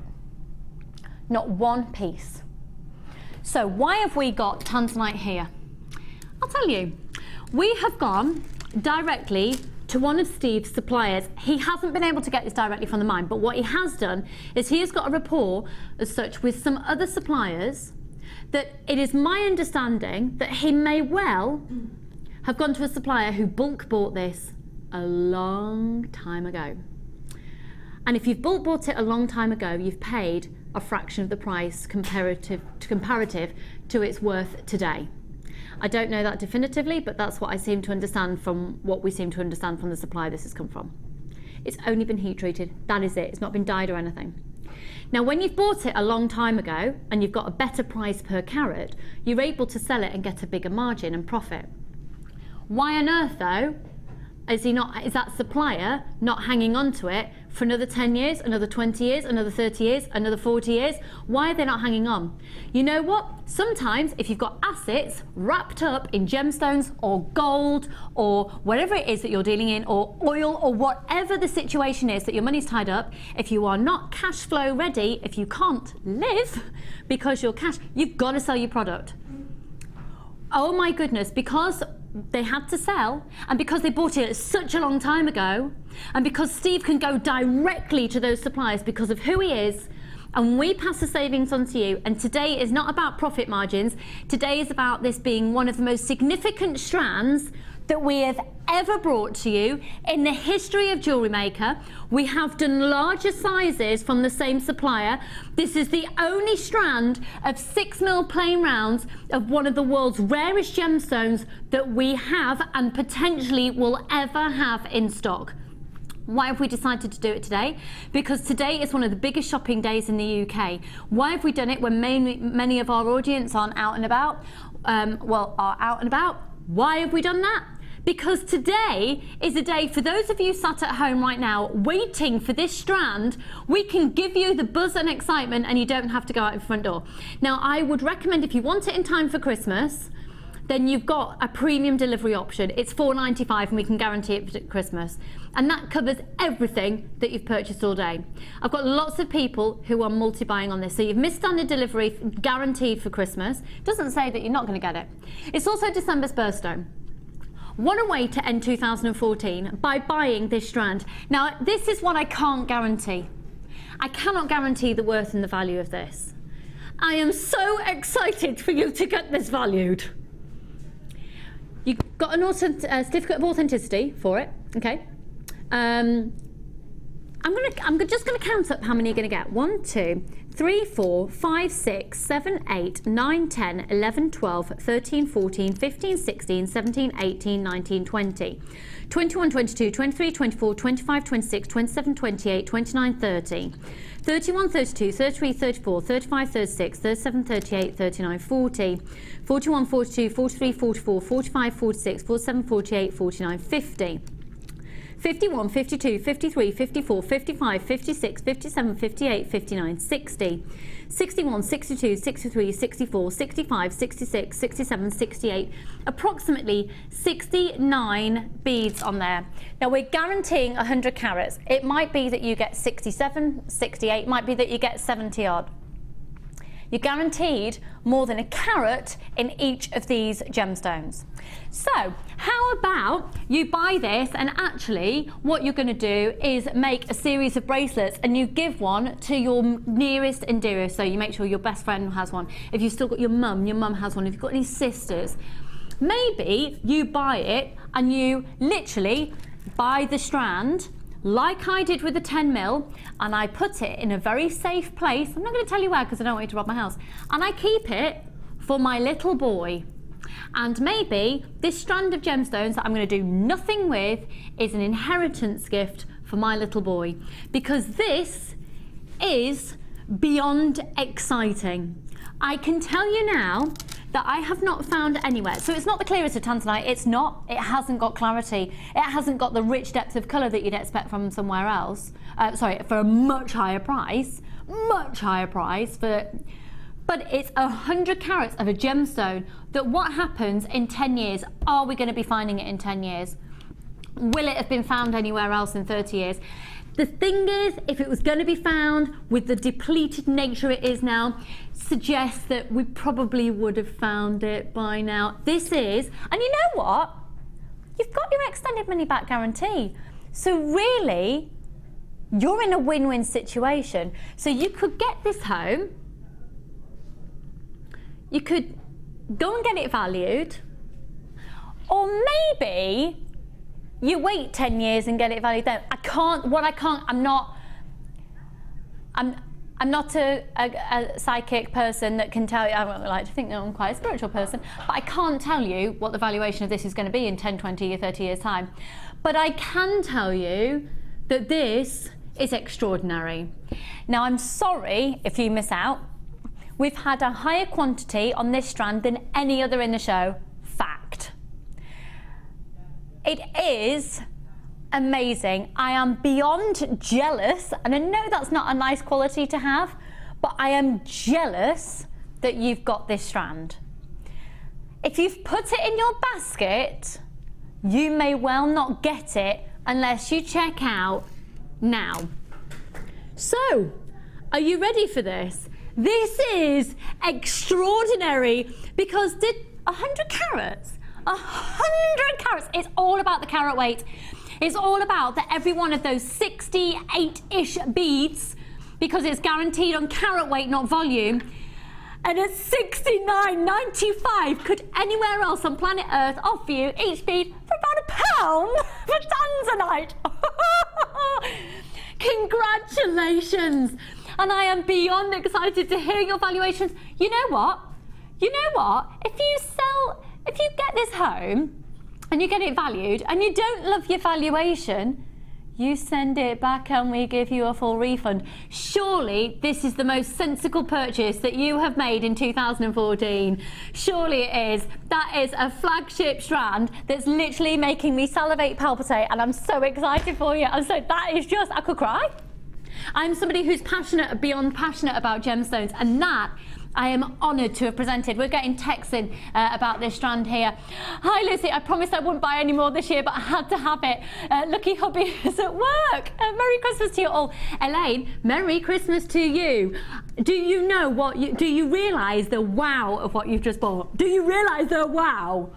[SPEAKER 1] Not one piece. So why have we got Tanzanite here? I'll tell you. We have gone directly to one of Steve's suppliers. He hasn't been able to get this directly from the mine, but what he has done is he has got a rapport as such with some other suppliers that it is my understanding that he may well have gone to a supplier who bulk bought this a long time ago. And if you've bulk bought it a long time ago, you've paid a fraction of the price comparative to its worth today. I don't know that definitively, but that's what I seem to understand from what we seem to understand from the supplier this has come from. It's only been heat treated, that is it. It's not been dyed or anything. Now, when you've bought it a long time ago and you've got a better price per carat, you're able to sell it and get a bigger margin and profit. Why on earth, though, is that supplier not hanging on to it for another 10 years, another 20 years, another 30 years, another 40 years? Why are they not hanging on? You know what? Sometimes if you've got assets wrapped up in gemstones or gold or whatever it is that you're dealing in, or oil, or whatever the situation is that your money's tied up, if you are not cash flow ready, if you can't live because you're cash, you've got to sell your product. Oh my goodness, because they had to sell, and because they bought it such a long time ago, and because Steve can go directly to those suppliers because of who he is, and we pass the savings on to you. And today is not about profit margins. Today is about this being one of the most significant strands that we have ever brought to you in the history of Jewellery Maker. We have done larger sizes from the same supplier. This is the only strand of 6mm plain rounds of one of the world's rarest gemstones that we have and potentially will ever have in stock. Why have we decided to do it today? Because today is one of the biggest shopping days in the UK. Why have we done it when many of our audience aren't out and about? Are out and about. Why have we done that? Because today is a day for those of you sat at home right now waiting for this strand. We can give you the buzz and excitement and you don't have to go out in front door. Now, I would recommend, if you want it in time for Christmas, then you've got a premium delivery option. It's $4.95 and we can guarantee it for Christmas. And that covers everything that you've purchased all day. I've got lots of people who are multi-buying on this. So you've missed standard delivery guaranteed for Christmas. Doesn't say that you're not going to get it. It's also December's birthstone. What a way to end 2014 by buying this strand. Now, this is what I can't guarantee. I cannot guarantee the worth and the value of this. I am so excited for you to get this valued. You've got a certificate of authenticity for it, okay? I'm just gonna count up how many you're gonna get. 1, 2, 3, 4, 5, 6, 7, 8, 9, 10, 11, 12, 13, 14, 15, 16, 17, 18, 19, 20, 21, 22, 23, 24, 25, 26, 27, 28, 29, 30, 31, 32, 33, 34, 35, 36, 37, 38, 39, 40, 41, 42, 43, 44, 45, 46, 47, 48, 49, 50. 51, 52, 53, 54, 55, 56, 57, 58, 59, 60, 61, 62, 63, 64, 65, 66, 67, 68, approximately 69 beads on there. Now we're guaranteeing 100 carats. It might be that you get 67, 68, might be that you get 70 odd. You're guaranteed more than a carat in each of these gemstones. So how about you buy this, and actually what you're going to do is make a series of bracelets and you give one to your nearest and dearest. So you make sure your best friend has one. If you've still got your mum has one. If you've got any sisters, maybe you buy it and you literally buy the strand like I did with the 10mm, and I put it in a very safe place. I'm not going to tell you where because I don't want you to rob my house. And I keep it for my little boy. And maybe this strand of gemstones that I'm going to do nothing with is an inheritance gift for my little boy. Because this is beyond exciting. I can tell you now that I have not found anywhere. So it's not the clearest of Tanzanite, it's not. It hasn't got clarity. It hasn't got the rich depth of colour that you'd expect from somewhere else. For a much higher price, but it's 100 carats of a gemstone that what happens in 10 years? Are we going to be finding it in 10 years? Will it have been found anywhere else in 30 years? The thing is, if it was going to be found with the depleted nature it is now, suggests that we probably would have found it by now. This is, and you know what? you've got your extended money back guarantee. So really, you're in a win-win situation. So you could get this home, you could go and get it valued, or maybe you wait 10 years and get it valued then. I'm not a psychic person that can tell you. I like to think that I'm quite a spiritual person, but I can't tell you what the valuation of this is going to be in 10, 20 or 30 years time. But I can tell you that this is extraordinary. Now I'm sorry if you miss out. We've had a higher quantity on this strand than any other in the show. Fact. It is amazing. I am beyond jealous, and I know that's not a nice quality to have, but I am jealous that you've got this strand. If you've put it in your basket, you may well not get it unless you check out now. So, are you ready for this? This is extraordinary because 100 carats, 100 carats, it's all about the carat weight. It's all about that every one of those 68-ish beads, because it's guaranteed on carat weight, not volume. And at $69.95, could anywhere else on planet Earth offer you each bead for about £1 for Tanzanite? Congratulations! And I am beyond excited to hear your valuations. You know what? If you get this home and you get it valued and you don't love your valuation, you send it back and we give you a full refund. Surely this is the most sensible purchase that you have made in 2014. Surely it is. That is a flagship strand that's literally making me salivate, palpitate, and I'm so excited for you. And so that is just, I could cry. I'm somebody who's passionate, beyond passionate about gemstones, and that I am honoured to have presented. We're getting texts in about this strand here. Hi Lucy, I promised I wouldn't buy any more this year, but I had to have it. Lucky hubby is at work. Merry Christmas to you all. Elaine, Merry Christmas to you. Do you know do you realise the wow of what you've just bought? Do you realise the wow?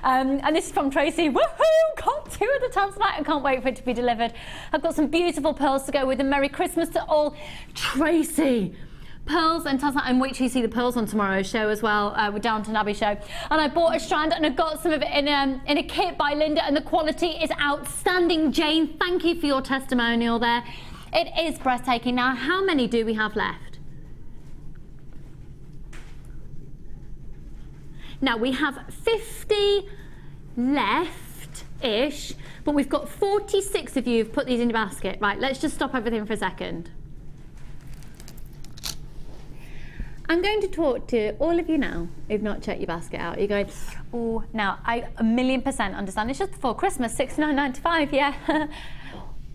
[SPEAKER 1] And this is from Tracy. Woohoo! Got 2 of the Tanzanite and can't wait for it to be delivered. I've got some beautiful pearls to go with them. Merry Christmas to all. Tracy. Pearls and Tanzanite, and wait till you see the pearls on tomorrow's show as well, with Downton Abbey show. And I bought a strand and I got some of it in a kit by Linda, and the quality is outstanding. Jane, thank you for your testimonial there. It is breathtaking. Now, how many do we have left? Now, we have 50 left-ish, but we've got 46 of you who've put these in your basket. Right, let's just stop everything for a second. I'm going to talk to all of you now who've not checked your basket out. You're going, oh, now I 1,000,000% understand. It's just before Christmas, $69.95, yeah.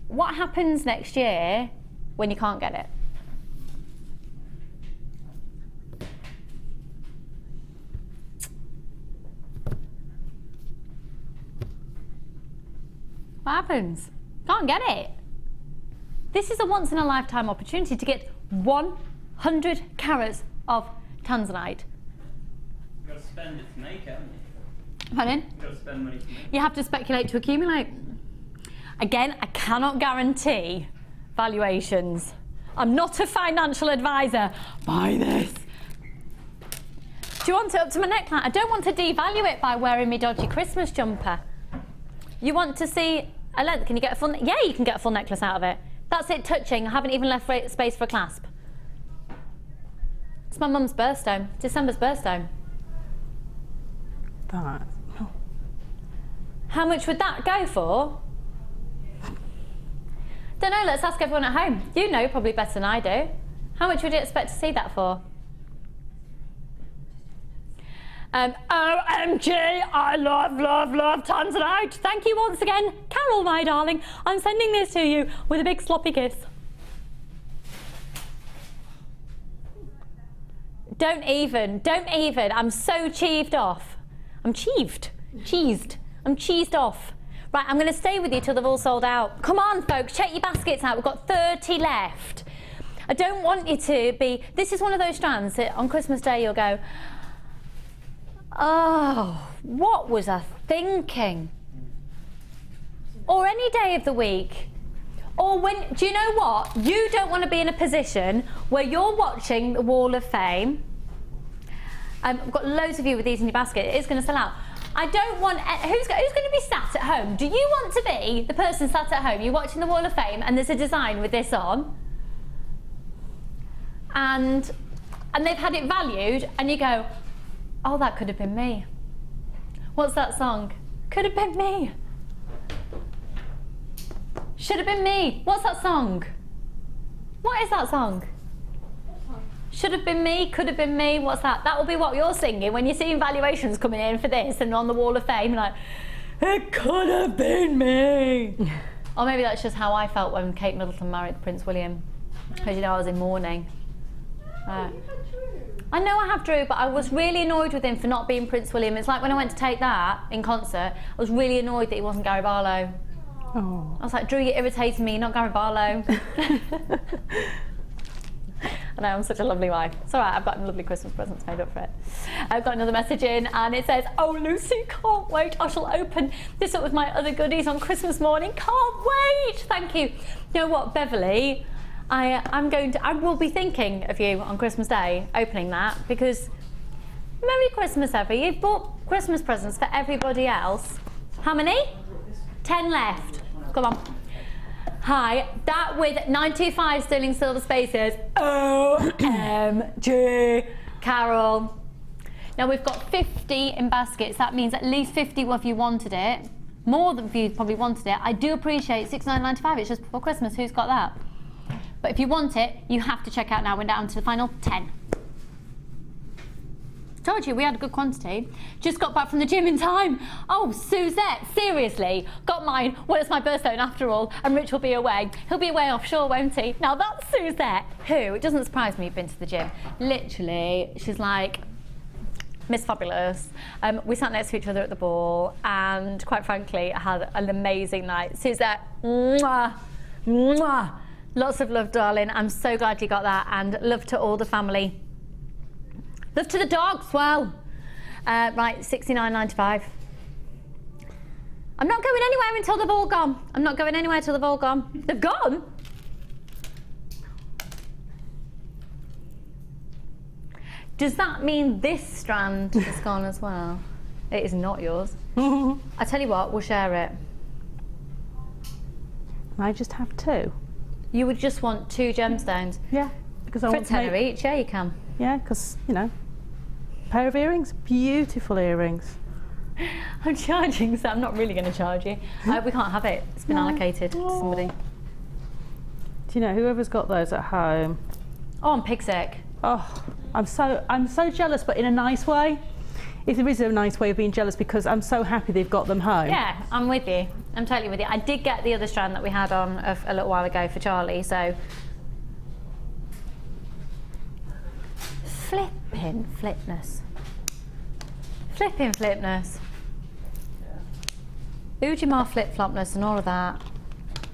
[SPEAKER 1] What happens next year when you can't get it? What happens? Can't get it. This is a once in a lifetime opportunity to get 100 carats of Tanzanite.
[SPEAKER 4] You've got to spend it to make it, haven't you?
[SPEAKER 1] Pardon?
[SPEAKER 4] You've got to spend money to make it.
[SPEAKER 1] You have to speculate to accumulate. Again, I cannot guarantee valuations. I'm not a financial advisor. Buy this. Do you want it up to my neckline? I don't want to devalue it by wearing me dodgy Christmas jumper. You want to see a length? Can you get a full? Yeah, you can get a full necklace out of it. That's it touching. I haven't even left space for a clasp. It's my mum's birthstone. December's birthstone.
[SPEAKER 2] That. Oh.
[SPEAKER 1] How much would that go for? Don't know, let's ask everyone at home. You know probably better than I do. How much would you expect to see that for? OMG, I love Tanzanite. Thank you once again. Carol, my darling, I'm sending this to you with a big sloppy kiss. Don't even. I'm so cheesed off. I'm cheesed off. Right, I'm going to stay with you till they've all sold out. Come on, folks, check your baskets out. We've got 30 left. I don't want you to be... This is one of those strands that on Christmas Day you'll go, oh, what was I thinking? or any day of the week. Or when, do you know what? You don't want to be in a position where you're watching the Wall of Fame. I've got loads of you with these in your basket. It is going to sell out. I don't want, who's going to be sat at home? Do you want to be the person sat at home? You're watching the Wall of Fame and there's a design with this on. And they've had it valued and you go, oh, that could have been me. What's that song? Could have been me. Should have been me. What's that song? What is that song? Should have been me, could have been me. What's that? That will be what you're singing when you're seeing valuations coming in for this and on the Wall of Fame. Like, it could have been me. Or maybe that's just how I felt when Kate Middleton married Prince William. Because, you know, I was in mourning. I know I have Drew, but I was really annoyed with him for not being Prince William. It's like when I went to take that in concert, I was really annoyed that he wasn't Gary Barlow. Oh. I was like, Drew, you're irritating me, not Gary Barlow. I know, I'm such a lovely wife. It's all right, I've got lovely Christmas presents made up for it. I've got another message in and it says, oh, Lucy, can't wait. I shall open this up with my other goodies on Christmas morning. Can't wait. Thank you. You know what, Beverly? I will be thinking of you on Christmas Day, opening that, because Merry Christmas, Evie. You've bought Christmas presents for everybody else. How many? 10 left. Come on. Hi, that with 925 sterling silver spaces. OMG, Carol. Now we've got 50 in baskets. That means at least 50 if you wanted it. More than you probably wanted it. I do appreciate $69.95. It's just before Christmas. Who's got that? But if you want it, you have to check out now. We're down to the final 10. Told you we had a good quantity. Just got back from the gym in time. Oh, Suzette, seriously, got mine. Well, it's my birthstone after all, and Rich will be away. He'll be away offshore, won't he? Now that's Suzette, who, it doesn't surprise me you've been to the gym. Literally, she's like Miss Fabulous. We sat next to each other at the ball, and quite frankly, I had an amazing night. Suzette, mwah, mwah. Lots of love, darling. I'm so glad you got that, and love to all the family. Love to the dogs, well. Right, $69.95. I'm not going anywhere until they've all gone. I'm not going anywhere until they've all gone. They've gone? Does that mean this strand is gone as well? It is not yours. I tell you what, we'll share it.
[SPEAKER 2] I just have 2.
[SPEAKER 1] You would just want 2 gemstones?
[SPEAKER 2] Yeah. Because I
[SPEAKER 1] for
[SPEAKER 2] want
[SPEAKER 1] a tenner each, yeah, you can.
[SPEAKER 2] Yeah, because, you know, pair of earrings, beautiful earrings.
[SPEAKER 1] I'm charging, so I'm not really going to charge you. We can't have it. It's been allocated to somebody.
[SPEAKER 2] Do you know, whoever's got those at home?
[SPEAKER 1] Oh, I'm pig sick.
[SPEAKER 2] Oh, I'm so jealous, but in a nice way. If there is a nice way of being jealous, because I'm so happy they've got them home.
[SPEAKER 1] Yeah, I'm with you. I'm totally with you. I did get the other strand that we had on a little while ago for Charlie, so. Flipping flipness. Flipping flipness. Ujima flip-flopness and all of that.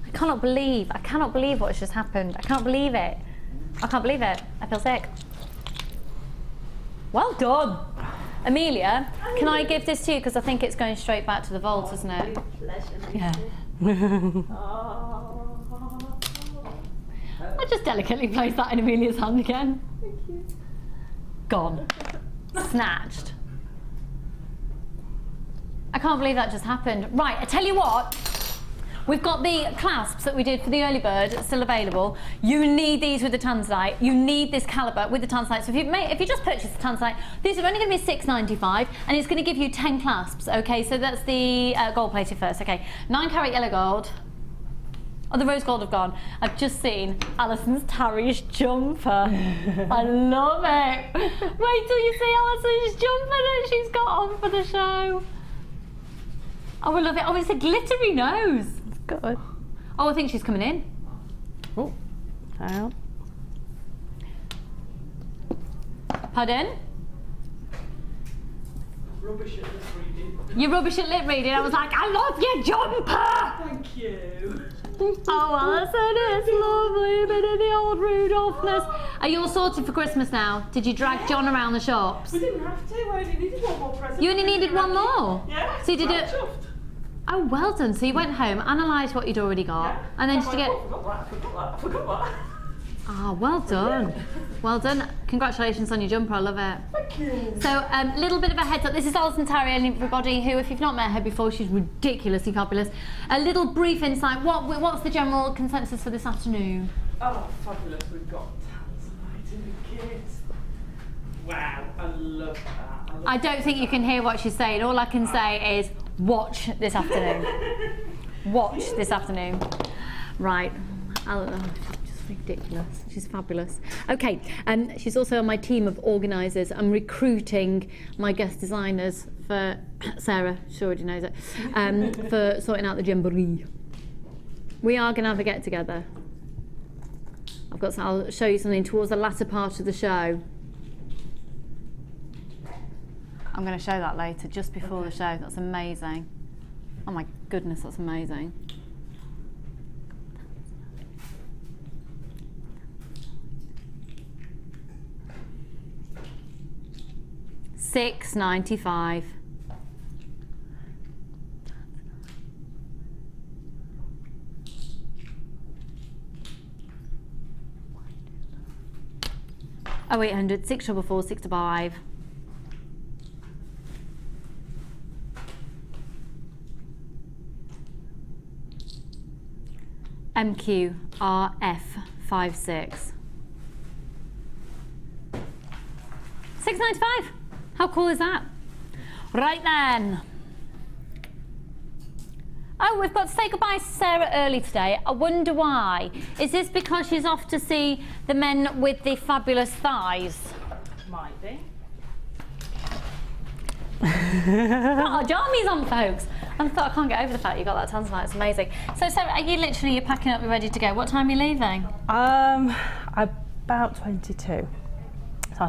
[SPEAKER 1] I cannot believe what has just happened. I can't believe it. I can't believe it. I feel sick. Well done. Amelia, can I give this to you? Because I think it's going straight back to the vault, isn't it? Yeah. I just delicately placed that in Amelia's hand again. Thank you. Gone. Snatched. I can't believe that just happened. Right, I tell you what. We've got the clasps that we did for the early bird still available. You need these with the Tanzanite. You need this calibre with the Tanzanite. So if you just purchase the Tanzanite, these are only going to be $6.95, and it's going to give you 10 clasps. Okay, so that's the gold plated first. Okay, 9 carat yellow gold. Oh, the rose gold have gone. I've just seen Alison's Tarry's jumper. I love it. Wait till you see Alison's jumper that she's got on for the show. Oh, I love it. Oh, it's a glittery nose.
[SPEAKER 2] Good.
[SPEAKER 1] Oh, I think she's coming in.
[SPEAKER 2] Oh, out.
[SPEAKER 1] Pardon?
[SPEAKER 9] Rubbish at lip reading.
[SPEAKER 1] You're rubbish at lip reading. I was like, I love your jumper!
[SPEAKER 9] Thank you.
[SPEAKER 1] Oh, Alison, it's lovely. A bit of the old Rudolphness. Are you all sorted for Christmas now? Did you drag John around the shops?
[SPEAKER 9] We didn't have to. I only needed one more present.
[SPEAKER 1] You only needed one more?
[SPEAKER 9] Yeah.
[SPEAKER 1] So you did it. Oh, well done. So you went home, analysed what you'd already got, and then just to get...
[SPEAKER 9] I forgot that.
[SPEAKER 1] Ah, well done. Well done. Congratulations on your jumper, I love it.
[SPEAKER 9] Thank you.
[SPEAKER 1] So, little bit of a heads up. This is Alison Tarry, and everybody who, if you've not met her before, she's ridiculously fabulous. A little brief insight. What's the general consensus for this afternoon?
[SPEAKER 9] Oh, fabulous. We've got Tanzanite in the kit. Wow, I love that.
[SPEAKER 1] I don't think you can hear what she's saying. All I can say is watch this afternoon. Watch this afternoon. Right. Just ridiculous. She's fabulous. Okay, she's also on my team of organisers. I'm recruiting my guest designers for Sara. She already knows it. For sorting out the jamboree. We are going to have a get together. I'll show you something towards the latter part of the show. I'm going to show that later, just before the show. That's amazing. Oh my goodness, that's amazing. $6.95. Oh, 0800 644 655. MQRF56. $6.95. How cool is that? Right then. Oh, we've got to say goodbye to Sara early today. I wonder why. Is this because she's off to see the men with the fabulous thighs?
[SPEAKER 2] Might be.
[SPEAKER 1] Got our jammies on, folks. I thought I can't get over the fact you got that Tanzanite. It's amazing. So, Sara, are you literally packing up, you're ready to go? What time are you leaving?
[SPEAKER 2] About 22.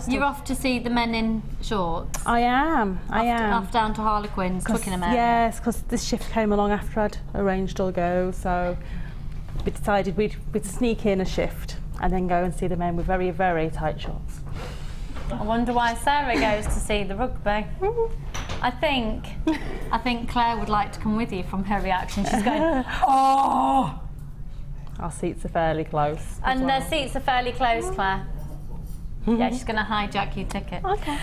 [SPEAKER 1] You're off to see the men in shorts?
[SPEAKER 2] I am.
[SPEAKER 1] Off down to Harlequin's, Twickenham area?
[SPEAKER 2] Yes, because this shift came along after I'd arranged all to go, so we decided we'd sneak in a shift and then go and see the men with very, very tight shorts.
[SPEAKER 1] I wonder why Sara goes to see the rugby. I think Claire would like to come with you from her reaction. She's going, oh!
[SPEAKER 2] Our seats are fairly close.
[SPEAKER 1] And their seats are fairly close, Claire. Yeah, she's going to hijack your ticket.
[SPEAKER 2] Okay.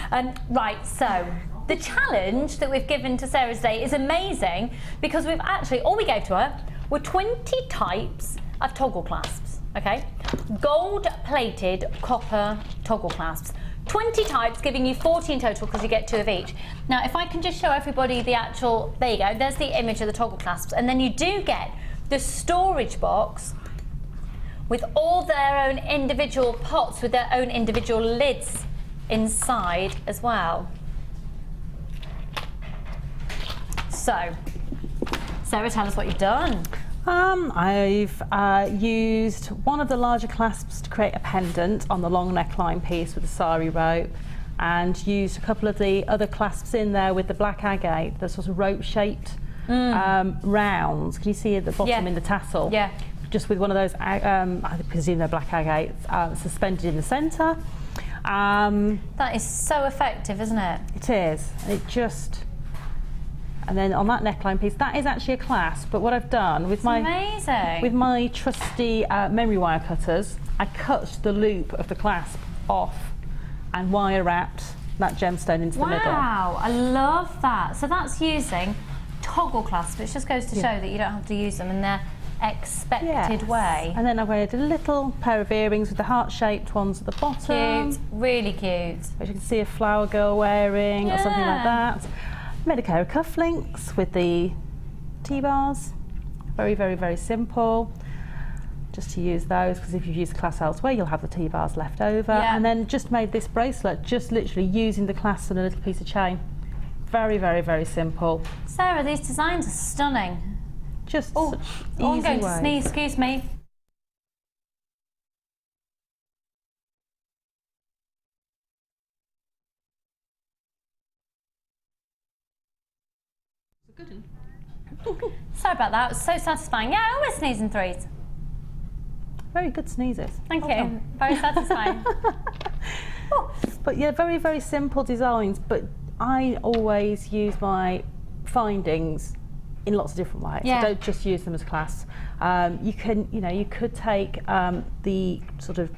[SPEAKER 1] Right, so the challenge that we've given to Sara today is amazing because we've actually, all we gave to her were 20 types of toggle clasps, okay? Gold-plated copper toggle clasps. 20 types, giving you 40 in total because you get 2 of each. Now, if I can just show everybody the actual, there you go, there's the image of the toggle clasps, and then you do get the storage box with all their own individual pots with their own individual lids inside as well. So, Sara, tell us what you've done.
[SPEAKER 2] I've used one of the larger clasps to create a pendant on the long neckline piece with the sari rope, and used a couple of the other clasps in there with the black agate, the sort of rope-shaped rounds. Can you see at the bottom in the tassel?
[SPEAKER 1] Yeah.
[SPEAKER 2] Just with one of those, I presume they're black agate, suspended in the centre.
[SPEAKER 1] That is so effective, isn't it?
[SPEAKER 2] It is. It just... And then on that neckline piece, that is actually a clasp, but what I've done with my trusty memory wire cutters, I cut the loop of the clasp off and wire wrapped that gemstone into the middle.
[SPEAKER 1] Wow, I love that. So that's using toggle clasps, which just goes to show that you don't have to use them in their expected way.
[SPEAKER 2] And then I wear a little pair of earrings with the heart-shaped ones at the bottom.
[SPEAKER 1] Cute, really cute.
[SPEAKER 2] Which you can see a flower girl wearing or something like that. Made a pair of cufflinks with the T-bars. Very, very, very simple. Just to use those, because if you've used the clasp elsewhere, you'll have the T-bars left over. And then just made this bracelet, just literally using the clasp and a little piece of chain. Very, very, very simple.
[SPEAKER 1] Sara, these designs are stunning.
[SPEAKER 2] Just
[SPEAKER 1] I'm going to sneeze, excuse me. Sorry about that, it was so satisfying. Yeah, I always sneeze in threes.
[SPEAKER 2] Very good sneezes.
[SPEAKER 1] Thank you, very satisfying.
[SPEAKER 2] But yeah, very, very simple designs, but I always use my findings in lots of different ways.
[SPEAKER 1] Yeah.
[SPEAKER 2] So don't just use them as clasps. You can, you could take the sort of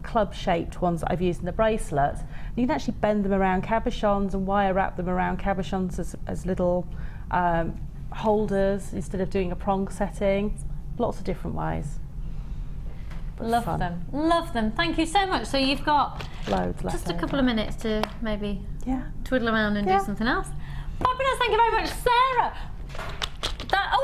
[SPEAKER 2] club-shaped ones that I've used in the bracelet. You can actually bend them around cabochons and wire wrap them around cabochons as little holders instead of doing a prong setting. Lots of different ways. But
[SPEAKER 1] Love
[SPEAKER 2] fun.
[SPEAKER 1] them. Love them. Thank you so much. So you've got
[SPEAKER 2] Loads left
[SPEAKER 1] just a
[SPEAKER 2] over.
[SPEAKER 1] couple of minutes to maybe twiddle around and
[SPEAKER 2] Yeah.
[SPEAKER 1] do something else. Fabulous. Thank you very much, Sarah.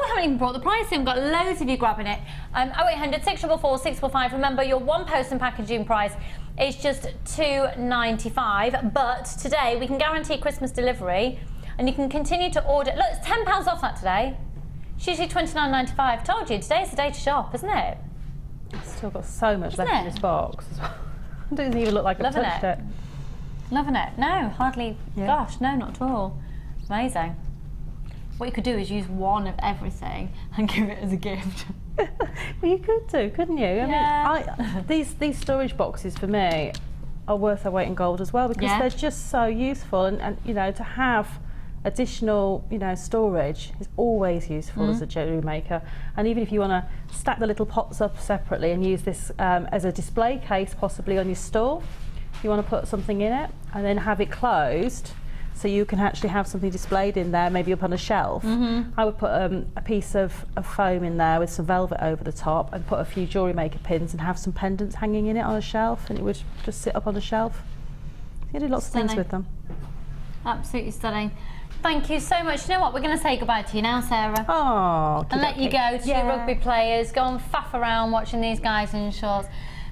[SPEAKER 1] We haven't even brought the price in. We've got loads of you grabbing it. 0800 644 645. Remember, your one post and packaging price is just $2.95. But today we can guarantee Christmas delivery, and you can continue to order. Look, it's £10 off that today. It's usually $29.95. Told you, today's the day to shop, isn't it?
[SPEAKER 2] I've still got so much
[SPEAKER 1] Isn't
[SPEAKER 2] left in
[SPEAKER 1] it?
[SPEAKER 2] this box as well. It doesn't even look like I've
[SPEAKER 1] Loving
[SPEAKER 2] touched
[SPEAKER 1] it.
[SPEAKER 2] it.
[SPEAKER 1] Loving it. No, hardly.
[SPEAKER 2] Yeah.
[SPEAKER 1] Gosh, no, not at all. Amazing. What you could do is use one of everything and give it as a gift.
[SPEAKER 2] Well, you could do, couldn't you? I mean, these storage boxes for me are worth their weight in gold as well, because they're just so useful, and to have additional storage is always useful as a jewellery maker. And even if you want to stack the little pots up separately and use this as a display case possibly on your stall, you want to put something in it and then have it closed so you can actually have something displayed in there, maybe up on a shelf. I would put a piece of foam in there with some velvet over the top and put a few Jewellery Maker pins and have some pendants hanging in it on a shelf, and it would just sit up on the shelf. You can do lots of things with them.
[SPEAKER 1] Absolutely stunning. Thank you so much. You know what? We're going to say goodbye to you now, Sarah.
[SPEAKER 2] Oh,
[SPEAKER 1] and let you go to your rugby players. Go and faff around watching these guys in shorts.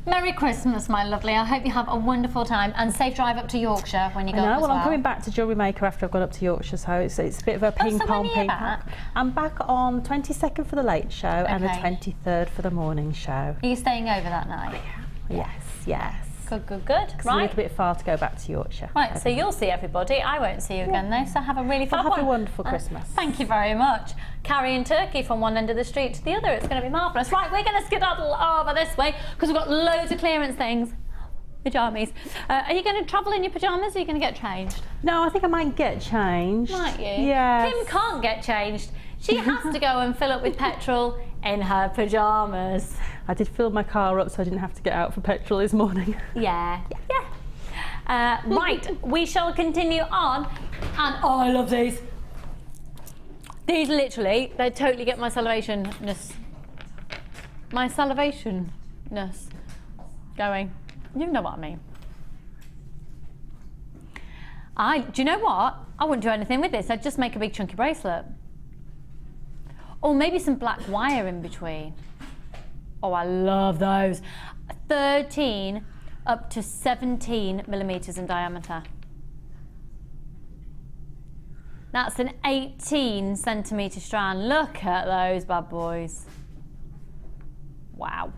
[SPEAKER 1] Merry Christmas, my lovely. I hope you have a wonderful time, and safe drive up to Yorkshire when you go.
[SPEAKER 2] Well, I'm coming back to Jewellery Maker after I've gone up to Yorkshire, so it's a bit of a ping pong
[SPEAKER 1] when are you
[SPEAKER 2] ping
[SPEAKER 1] back?
[SPEAKER 2] pong. I'm back on 22nd for the late show and the
[SPEAKER 1] Okay.
[SPEAKER 2] 23rd for the morning show.
[SPEAKER 1] Are you staying over that night?
[SPEAKER 2] Yes.
[SPEAKER 1] Good.
[SPEAKER 2] It's a little bit far to go back to Yorkshire.
[SPEAKER 1] Right, so you'll see everybody. I won't see you again though, so have a really fun
[SPEAKER 2] Have
[SPEAKER 1] one.
[SPEAKER 2] a wonderful Christmas.
[SPEAKER 1] Thank you very much. Carrying turkey from one end of the street to the other. It's going to be marvellous. Right, we're going to skedaddle over this way because we've got loads of clearance things. Pyjamas. Are you going to travel in your pyjamas or are you going to get changed?
[SPEAKER 2] No, I think I might get changed.
[SPEAKER 1] Might you?
[SPEAKER 2] Yeah.
[SPEAKER 1] Kim can't get changed. She has to go and fill up with petrol in her pyjamas.
[SPEAKER 2] I did fill my car up so I didn't have to get out for petrol this morning.
[SPEAKER 1] Yeah. Right, we shall continue on. And oh, I love these. These literally, they totally get my salivation-ness. My salivation-ness going. You know what I mean. Do you know what? I wouldn't do anything with this. I'd just make a big chunky bracelet. Or maybe some black wire in between. Oh, I love those. 13 up to 17 millimeters in diameter. That's an 18 centimeter strand. Look at those bad boys. Wow.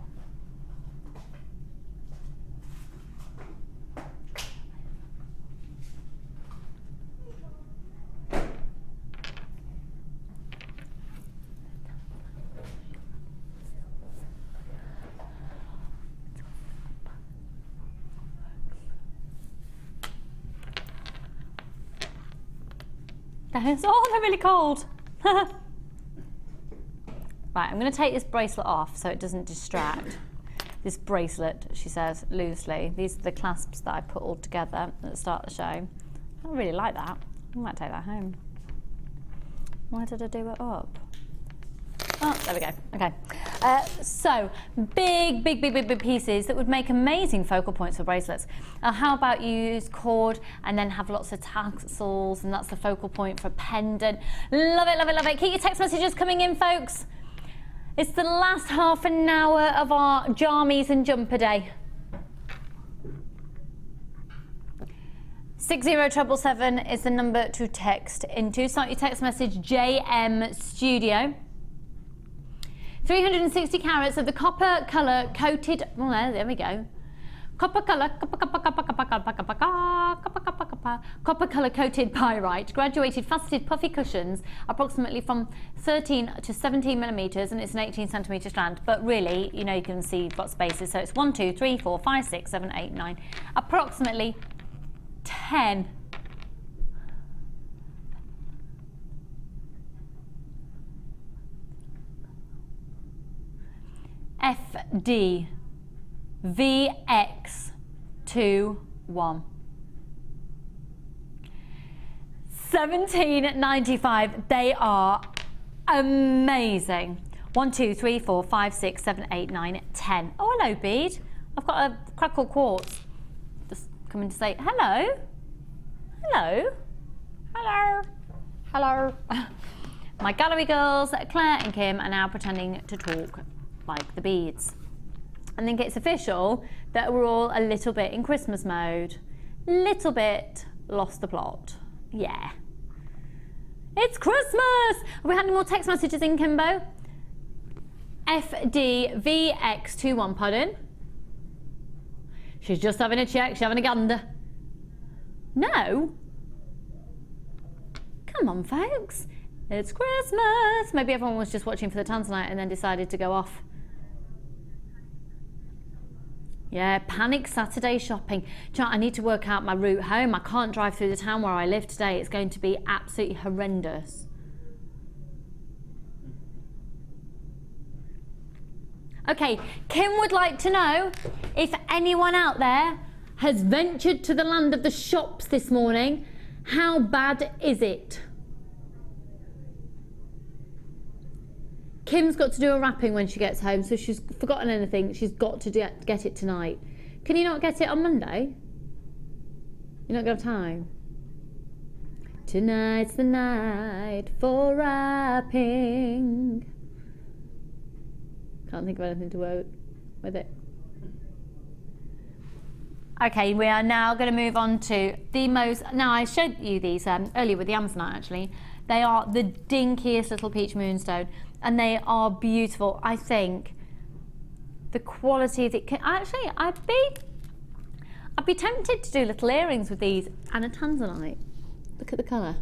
[SPEAKER 1] Oh, they're really cold. Right, I'm going to take this bracelet off so it doesn't distract. This bracelet, she says, loosely. These are the clasps that I put all together at the start of the show. I really like that. I might take that home. Why did I do it up? Oh, there we go. Okay. So, big pieces that would make amazing focal points for bracelets. How about you use cord and then have lots of tassels, and that's the focal point for a pendant. Love it, love it, love it. Keep your text messages coming in, folks. It's the last half an hour of our jammies and jumper day. 60777 is the number to text into. Start your text message JM Studio. 360 carats of the copper colour coated. Oh, there we go. Copper colour coated pyrite, graduated faceted puffy cushions, approximately from 13 to 17 millimeters, and it's an 18 centimetre strand. But really, you know, you can see you've got spaces, so it's 1, 2, 3, 4, 5, 6, 7, 8, 9, approximately 10. FD VX21. $17.95. They are amazing. 1, 2, 3, 4, 5, 6, 7, 8, 9, 10. Oh, hello, bead. I've got a crackle quartz. Just coming to say hello. Hello. Hello. Hello. My gallery girls, Claire and Kim, are now pretending to talk like the beads. I think it's official that we're all a little bit in Christmas mode. Little bit lost the plot. Yeah. It's Christmas! Have we had any more text messages in, Kimbo? FDVX21, pardon? She's just having a check, she's having a gander. No? Come on, folks. It's Christmas. Maybe everyone was just watching for the Tanzanite and then decided to go off. Yeah, panic Saturday shopping. Do you know what, I need to work out my route home. I can't drive through the town where I live today. It's going to be absolutely horrendous. Okay, Kim would like to know if anyone out there has ventured to the land of the shops this morning. How bad is it? Kim's got to do a wrapping when she gets home, so she's forgotten anything. She's got to get it tonight. Can you not get it on Monday? You're not going to have time? Tonight's the night for wrapping. Can't think of anything to work with it. Okay, we are now going to move on to the most... Now, I showed you these earlier with the Amazonite, actually. They are the dinkiest little peach moonstone. And they are beautiful. I think the quality of it can, actually, I'd be tempted to do little earrings with these and a Tanzanite. Look at the colour.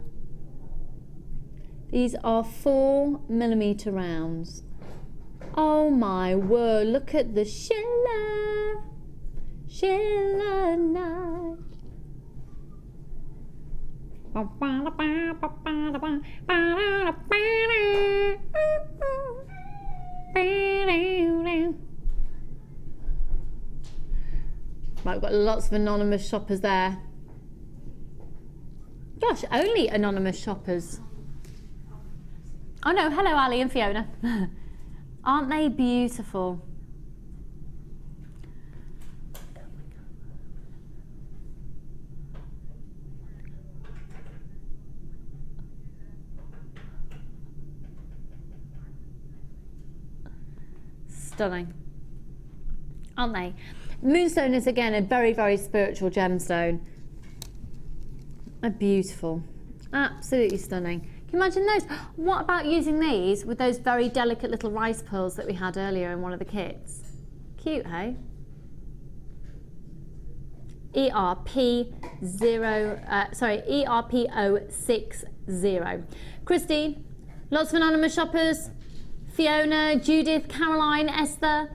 [SPEAKER 1] These are 4mm rounds. Oh my word, look at the shiller night. Right, we've got lots of anonymous shoppers there. Gosh, only anonymous shoppers. Oh no, hello Ali and Fiona. Aren't they beautiful? Stunning, aren't they? Moonstone is again a very, very spiritual gemstone. They're beautiful, absolutely stunning. Can you imagine those? What about using these with those very delicate little rice pearls that we had earlier in one of the kits? Cute, hey? ERP060. Christine, lots of anonymous shoppers. Fiona, Judith, Caroline, Esther,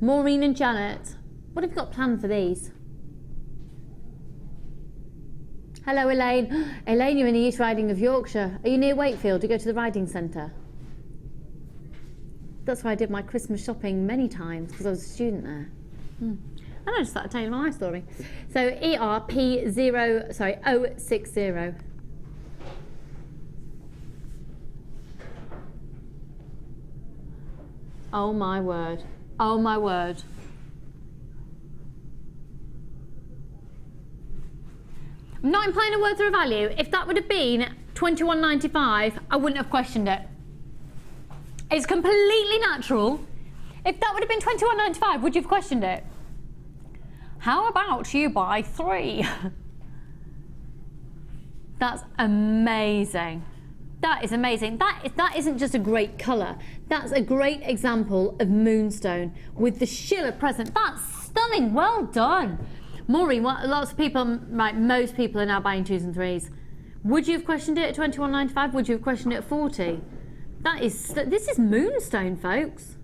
[SPEAKER 1] Maureen and Janet. What have you got planned for these? Hello Elaine. Elaine, you're in the East Riding of Yorkshire. Are you near Wakefield? Do you go to the riding centre? That's where I did my Christmas shopping many times because I was a student there. And I just started telling my story. So ERP060. Oh my word. Oh my word. I'm not implying a word or a value. If that would have been $21.95, I wouldn't have questioned it. It's completely natural. If that would have been $21.95, would you have questioned it? How about you buy 3? That's amazing. That is amazing. That isn't just a great colour. That's a great example of Moonstone with the shiller present. That's stunning. Well done. Maureen, lots of people, right, most people are now buying 2s and 3s. Would you have questioned it at $21.95? Would you have questioned it at $40? This is Moonstone, folks.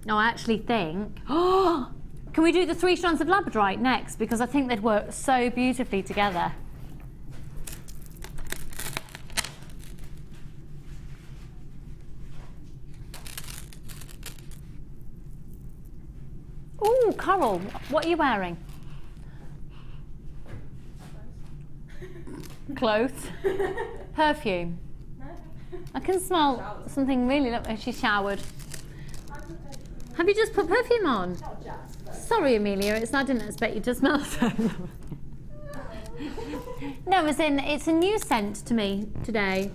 [SPEAKER 1] No, I actually think, can we do the 3 strands of Labradorite next? Because I think they'd work so beautifully together. Carol, what are you wearing? Clothes. Perfume. I can smell something really lovely. She's showered. Have you just put perfume on? Sorry, Amelia, I didn't expect you to smell so lovely. No, as in, it's a new scent to me today.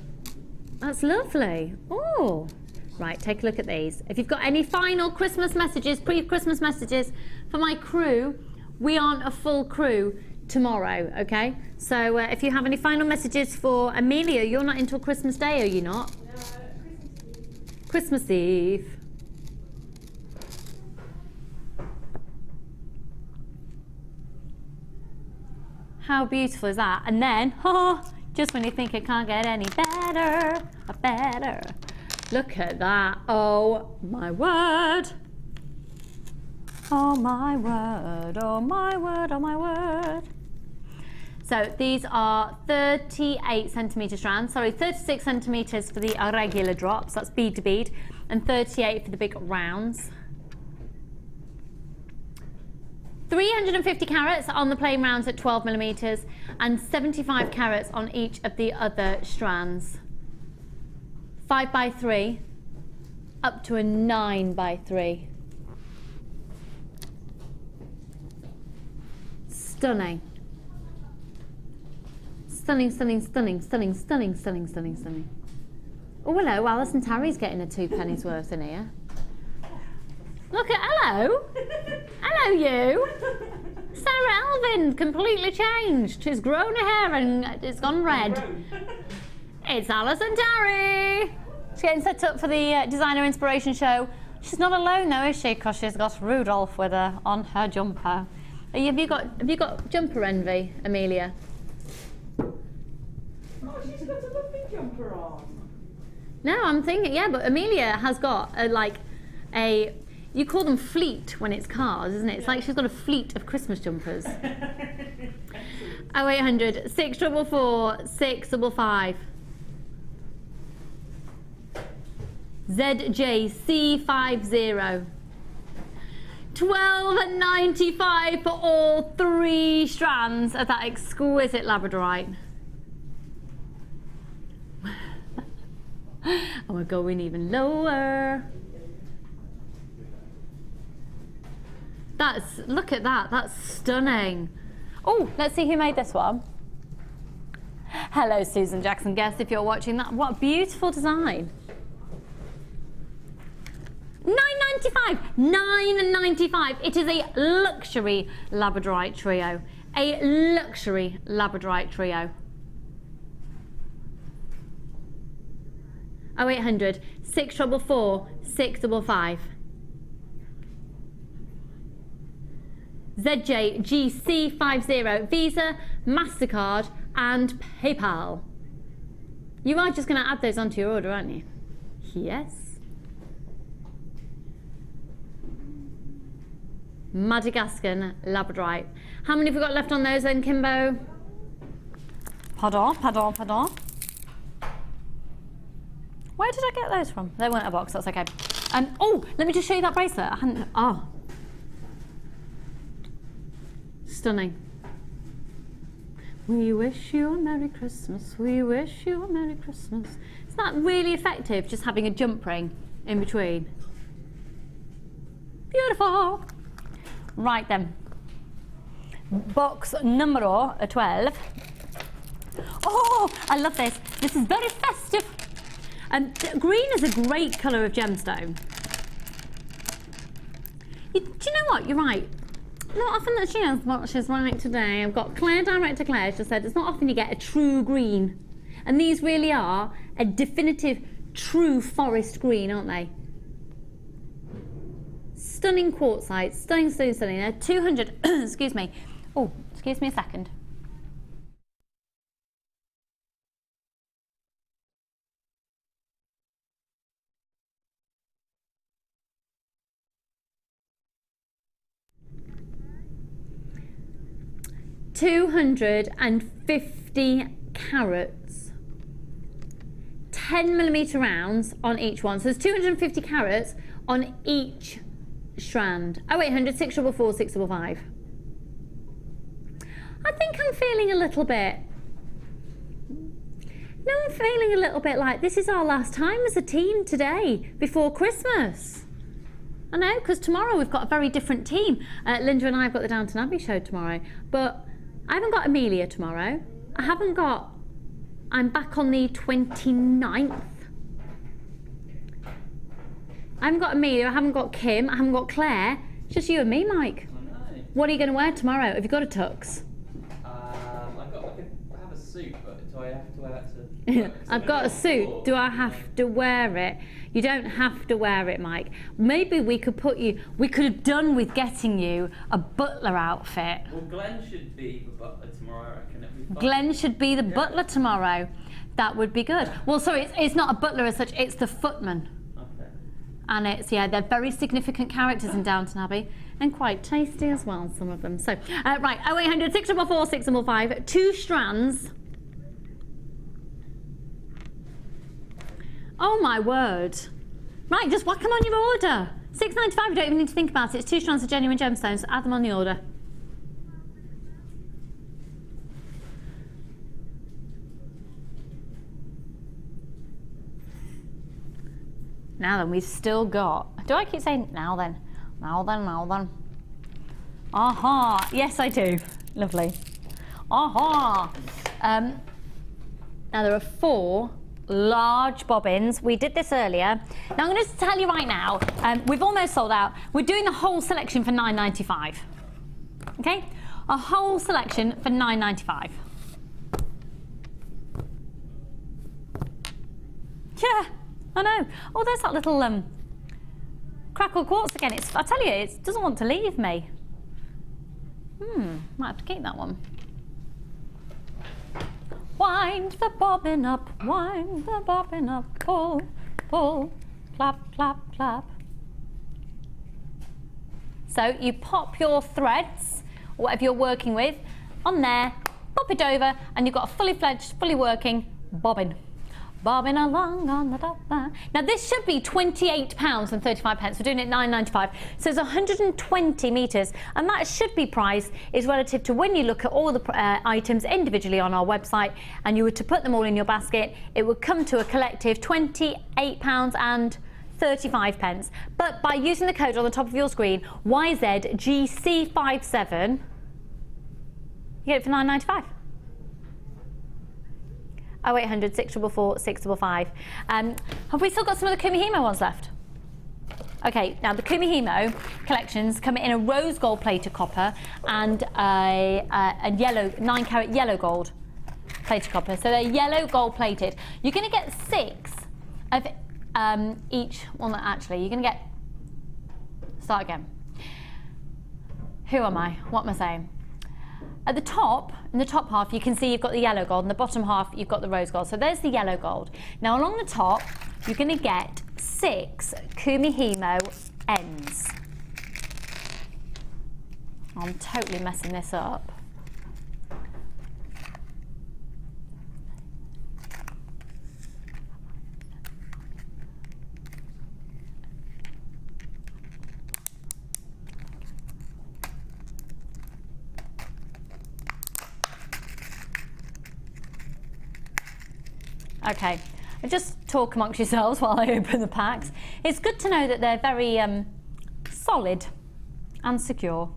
[SPEAKER 1] That's lovely. Oh, right, take a look at these. If you've got any final Christmas messages, pre-Christmas messages for my crew, we aren't a full crew tomorrow, okay? So if you have any final messages for Amelia, you're not until Christmas Day, are you not?
[SPEAKER 9] No,
[SPEAKER 1] Christmas Eve. How beautiful is that? And then, just when you think it can't get any better, look at that. Oh my word. Oh my word, oh my word, oh my word. So these are 38 centimetre strands, 36 centimetres for the irregular drops, that's bead to bead, and 38 for the big rounds. 350 carats on the plain rounds at 12 millimetres and 75 carats on each of the other strands. 5x3 up to a 9x3. Stunning. Stunning, stunning, stunning, stunning, stunning, stunning, stunning, stunning. Oh, hello, Alison Tarry's getting a 2 pennies worth in here. Look at, hello. Hello, you. Sara Elvin, completely changed. She's grown her hair and it's gone red. It's Alison Tarry. She's getting set up for the Designer Inspiration Show. She's not alone though, is she? Because she's got Rudolph with her on her jumper. Have you got jumper envy, Amelia?
[SPEAKER 9] Oh, she's got a lovely jumper on.
[SPEAKER 1] No, I'm thinking, yeah, but Amelia has got a you call them fleet when it's cars, isn't it? It's like she's got a fleet of Christmas jumpers. 0800 644 655. ZJC50. $12.95 for all 3 strands of that exquisite Labradorite. And we're going even lower. Look at that, that's stunning. Oh, let's see who made this one. Hello, Susan Jackson Guest, if you're watching that. What a beautiful design. $9.95. $9.95. It is a luxury Labradorite trio. A luxury Labradorite trio. 0800 644 655. ZJGC50, Visa, MasterCard and PayPal. You are just going to add those onto your order, aren't you? Yes. Madagascan Labradorite. How many have we got left on those then, Kimbo? Pardon. Where did I get those from? They weren't a box, that's okay. Oh, let me just show you that bracelet. Stunning. We wish you a Merry Christmas. We wish you a Merry Christmas. It's not really effective just having a jump ring in between. Beautiful. Right then. Box numero 12. Oh, I love this. This is very festive. Green is a great colour of gemstone. Do you know what? You're right. Not often that she knows what she's right today. I've got Claire, direct to Claire. She said it's not often you get a true green. And these really are a definitive true forest green, aren't they? Stunning quartzite. Stunning. They're 200, excuse me. Oh, excuse me a second. $250 carats, 10mm rounds on each one. So there's 250 carats on each strand. 0800 644 655. I think I'm feeling a little bit. No, I'm feeling a little bit like this is our last time as a team today before Christmas. I know, because tomorrow we've got a very different team. Linda and I have got the Downton Abbey show tomorrow, but I haven't got Amelia tomorrow. I'm back on the 29th. I haven't got Amelia, I haven't got Kim, I haven't got Claire. It's just you and me, Mike.
[SPEAKER 4] I know.
[SPEAKER 1] What are you going to wear tomorrow? Have you got a tux?
[SPEAKER 4] I have a suit, but do I have to wear that to...
[SPEAKER 1] I've got a suit. Do I have to wear it? You don't have to wear it, Mike. Maybe we could have done with getting you a butler outfit.
[SPEAKER 4] Well, Glenn should be the butler tomorrow, I reckon. It'd be fun.
[SPEAKER 1] Glenn should be the butler tomorrow. That would be good. Well, sorry, it's not a butler as such, it's the footman.
[SPEAKER 4] Okay.
[SPEAKER 1] And they're very significant characters in Downton Abbey and quite tasty as well, some of them. So, right, 0800 644 655, 2 strands. Oh my word. Right, just whack them on your order. $6.95, you don't even need to think about it. It's 2 strands of genuine gemstones, add them on the order. Now then, we've still got, do I keep saying now then? Now then, now then. Aha, yes I do. Lovely. Aha. Now there are 4 large bobbins. We did this earlier. Now I'm going to tell you right now, we've almost sold out. We're doing the whole selection for $9.95. Okay? A whole selection for $9.95. Yeah, I know. Oh, there's that little crackle quartz again. I tell you, it doesn't want to leave me. Might have to keep that one. Wind the bobbin up, wind the bobbin up, pull, pull, clap, clap, clap. So you pop your threads, or whatever you're working with, on there, pop it over, and you've got a fully fledged, fully working bobbin. Bobbing along on the top. Now this should be £28.35. We're doing it $9.95. So it's 120 metres, and that should be priced is relative to when you look at all the items individually on our website, and you were to put them all in your basket, it would come to a collective £28.35. But by using the code on the top of your screen, YZGC57, you get it for $9.95. 0800 644 655. Have we still got some of the Kumihimo ones left? Okay, now the Kumihimo collections come in a rose gold plated copper and a yellow 9-carat yellow gold plated copper. So they're yellow gold plated. You're going to get 6 of each. Well, not actually. You're going to get. Start again. Who am I? What am I saying? At the top, in the top half, you can see you've got the yellow gold, and the bottom half, you've got the rose gold. So there's the yellow gold. Now along the top, you're going to get 6 Kumihimo ends. I'm totally messing this up. Okay, just talk amongst yourselves while I open the packs. It's good to know that they're very solid and secure.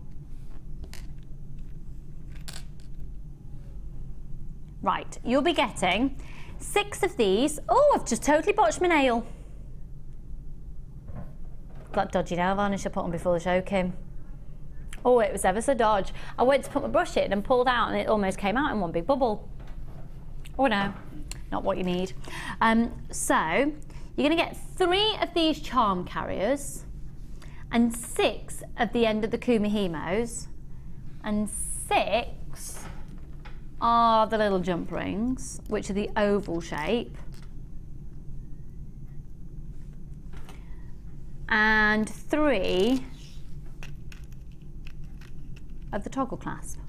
[SPEAKER 1] Right, you'll be getting 6 of these. Oh, I've just totally botched my nail. That dodgy nail varnish I put on before the show, Kim. Oh, it was ever so dodge. I went to put my brush in and pulled out, and it almost came out in one big bubble. Oh no. Not what you need. So you're going to get 3 of these charm carriers and 6 of the end of the Kumihimos, and 6 are the little jump rings, which are the oval shape, and 3 of the toggle clasp.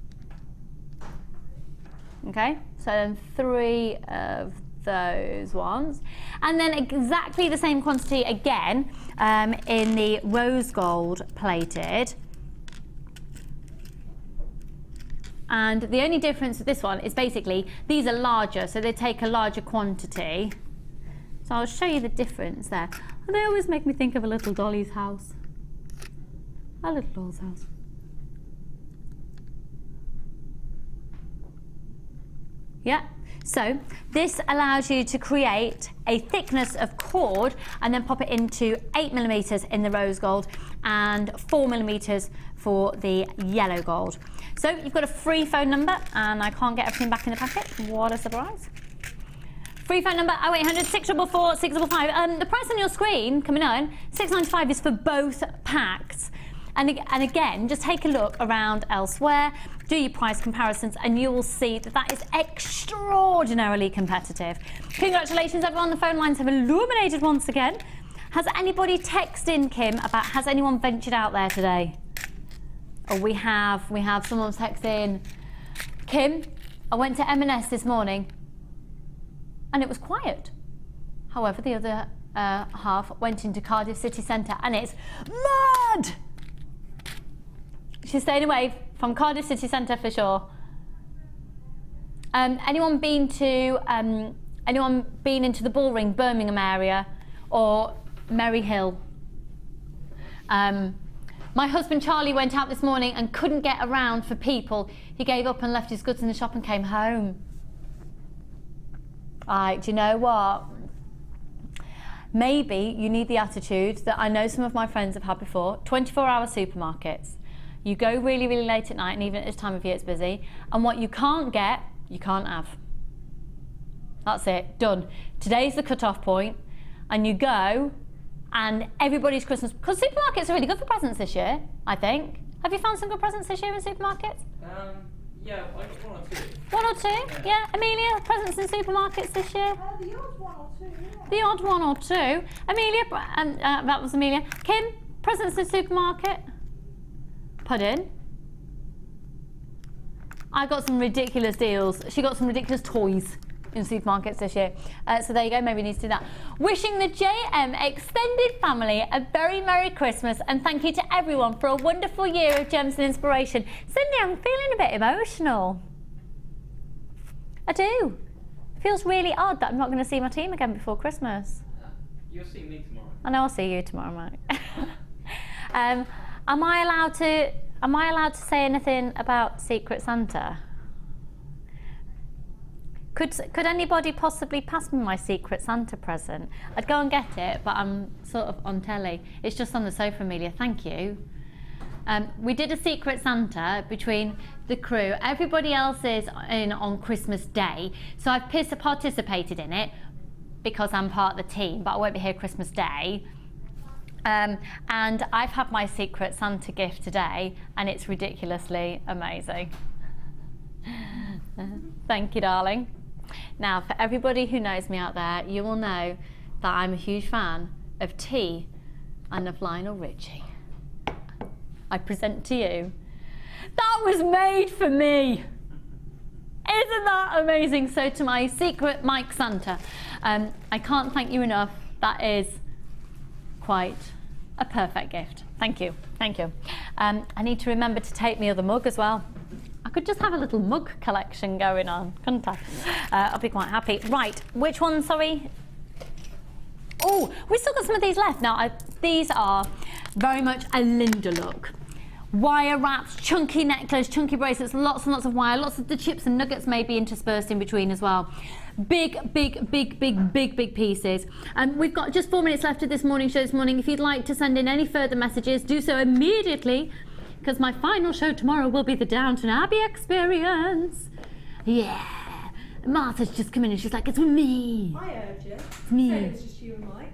[SPEAKER 1] Okay, so then 3 of those ones. And then exactly the same quantity again in the rose gold plated. And the only difference with this one is basically these are larger, so they take a larger quantity. So I'll show you the difference there. And they always make me think of a little Dolly's house. A little doll's house. Yeah, so this allows you to create a thickness of cord and then pop it into 8mm in the rose gold and 4mm for the yellow gold. So you've got a free phone number, and I can't get everything back in the packet. What a surprise. Free phone number 0800 644 655. The price on your screen coming on, £6.95 is for both packs. And again, just take a look around elsewhere, do your price comparisons, and you will see that that is extraordinarily competitive. Congratulations, everyone. The phone lines have illuminated once again. Has anybody texted in, Kim, about has anyone ventured out there today? Oh, we have someone's texted in. Kim, I went to M&S this morning and it was quiet. However, the other half went into Cardiff city centre and it's mad! She's staying away from Cardiff city centre for sure. Anyone been into the Bullring, Birmingham area, or Merry Hill? My husband Charlie went out this morning and couldn't get around for people. He gave up and left his goods in the shop and came home. Do you know what? Maybe you need the attitude that I know some of my friends have had before. 24-hour supermarkets. You go really, really late at night, and even at this time of year it's busy, and what you can't get, you can't have. That's it, done. Today's the cut-off point, and you go, and everybody's Christmas, because supermarkets are really good for presents this year, I think. Have you found some good presents this year in supermarkets?
[SPEAKER 9] Yeah, I got one or two.
[SPEAKER 1] One or two? Yeah. Amelia, presents in supermarkets this year?
[SPEAKER 16] The odd one or two, yeah.
[SPEAKER 1] The odd one or two. Amelia, that was Amelia. Kim, presents in supermarket? Pardon? I got some ridiculous deals. She got some ridiculous toys in supermarkets this year. So there you go, maybe we need to do that. Wishing the JM extended family a very Merry Christmas, and thank you to everyone for a wonderful year of gems and inspiration. Cindy, I'm feeling a bit emotional. I do. It feels really odd that I'm not going to see my team again before Christmas.
[SPEAKER 9] You'll see me tomorrow.
[SPEAKER 1] I know I'll see you tomorrow, Mike. Am I allowed to say anything about Secret Santa? Could anybody possibly pass me my Secret Santa present? I'd go and get it, but I'm sort of on telly. It's just on the sofa, Amelia. Thank you. We did a Secret Santa between the crew. Everybody else is in on Christmas Day, so I've participated in it because I'm part of the team, but I won't be here Christmas Day. And I've had my Secret Santa gift today, and it's ridiculously amazing. Thank you, darling. Now, for everybody who knows me out there, you will know that I'm a huge fan of tea and of Lionel Richie. I present to you. That was made for me. Isn't that amazing? So to my secret Mike Santa, I can't thank you enough. That is quite a perfect gift. Thank you. Thank you. I need to remember to take me other mug as well. I could just have a little mug collection going on, couldn't I? I'll be quite happy. Right, which one, sorry? Oh, we still got some of these left. Now, these are very much a Linda look. Wire wraps, chunky necklace, chunky bracelets, lots and lots of wire, lots of the chips and nuggets may be interspersed in between as well. Big pieces. We've got just 4 minutes left of this morning show this morning. If you'd like to send in any further messages, do so immediately, because my final show tomorrow will be the Downton Abbey experience. Yeah. Martha's just come in and she's like, it's me.
[SPEAKER 16] I heard you.
[SPEAKER 1] It's me.
[SPEAKER 16] Said it's just you and Mike.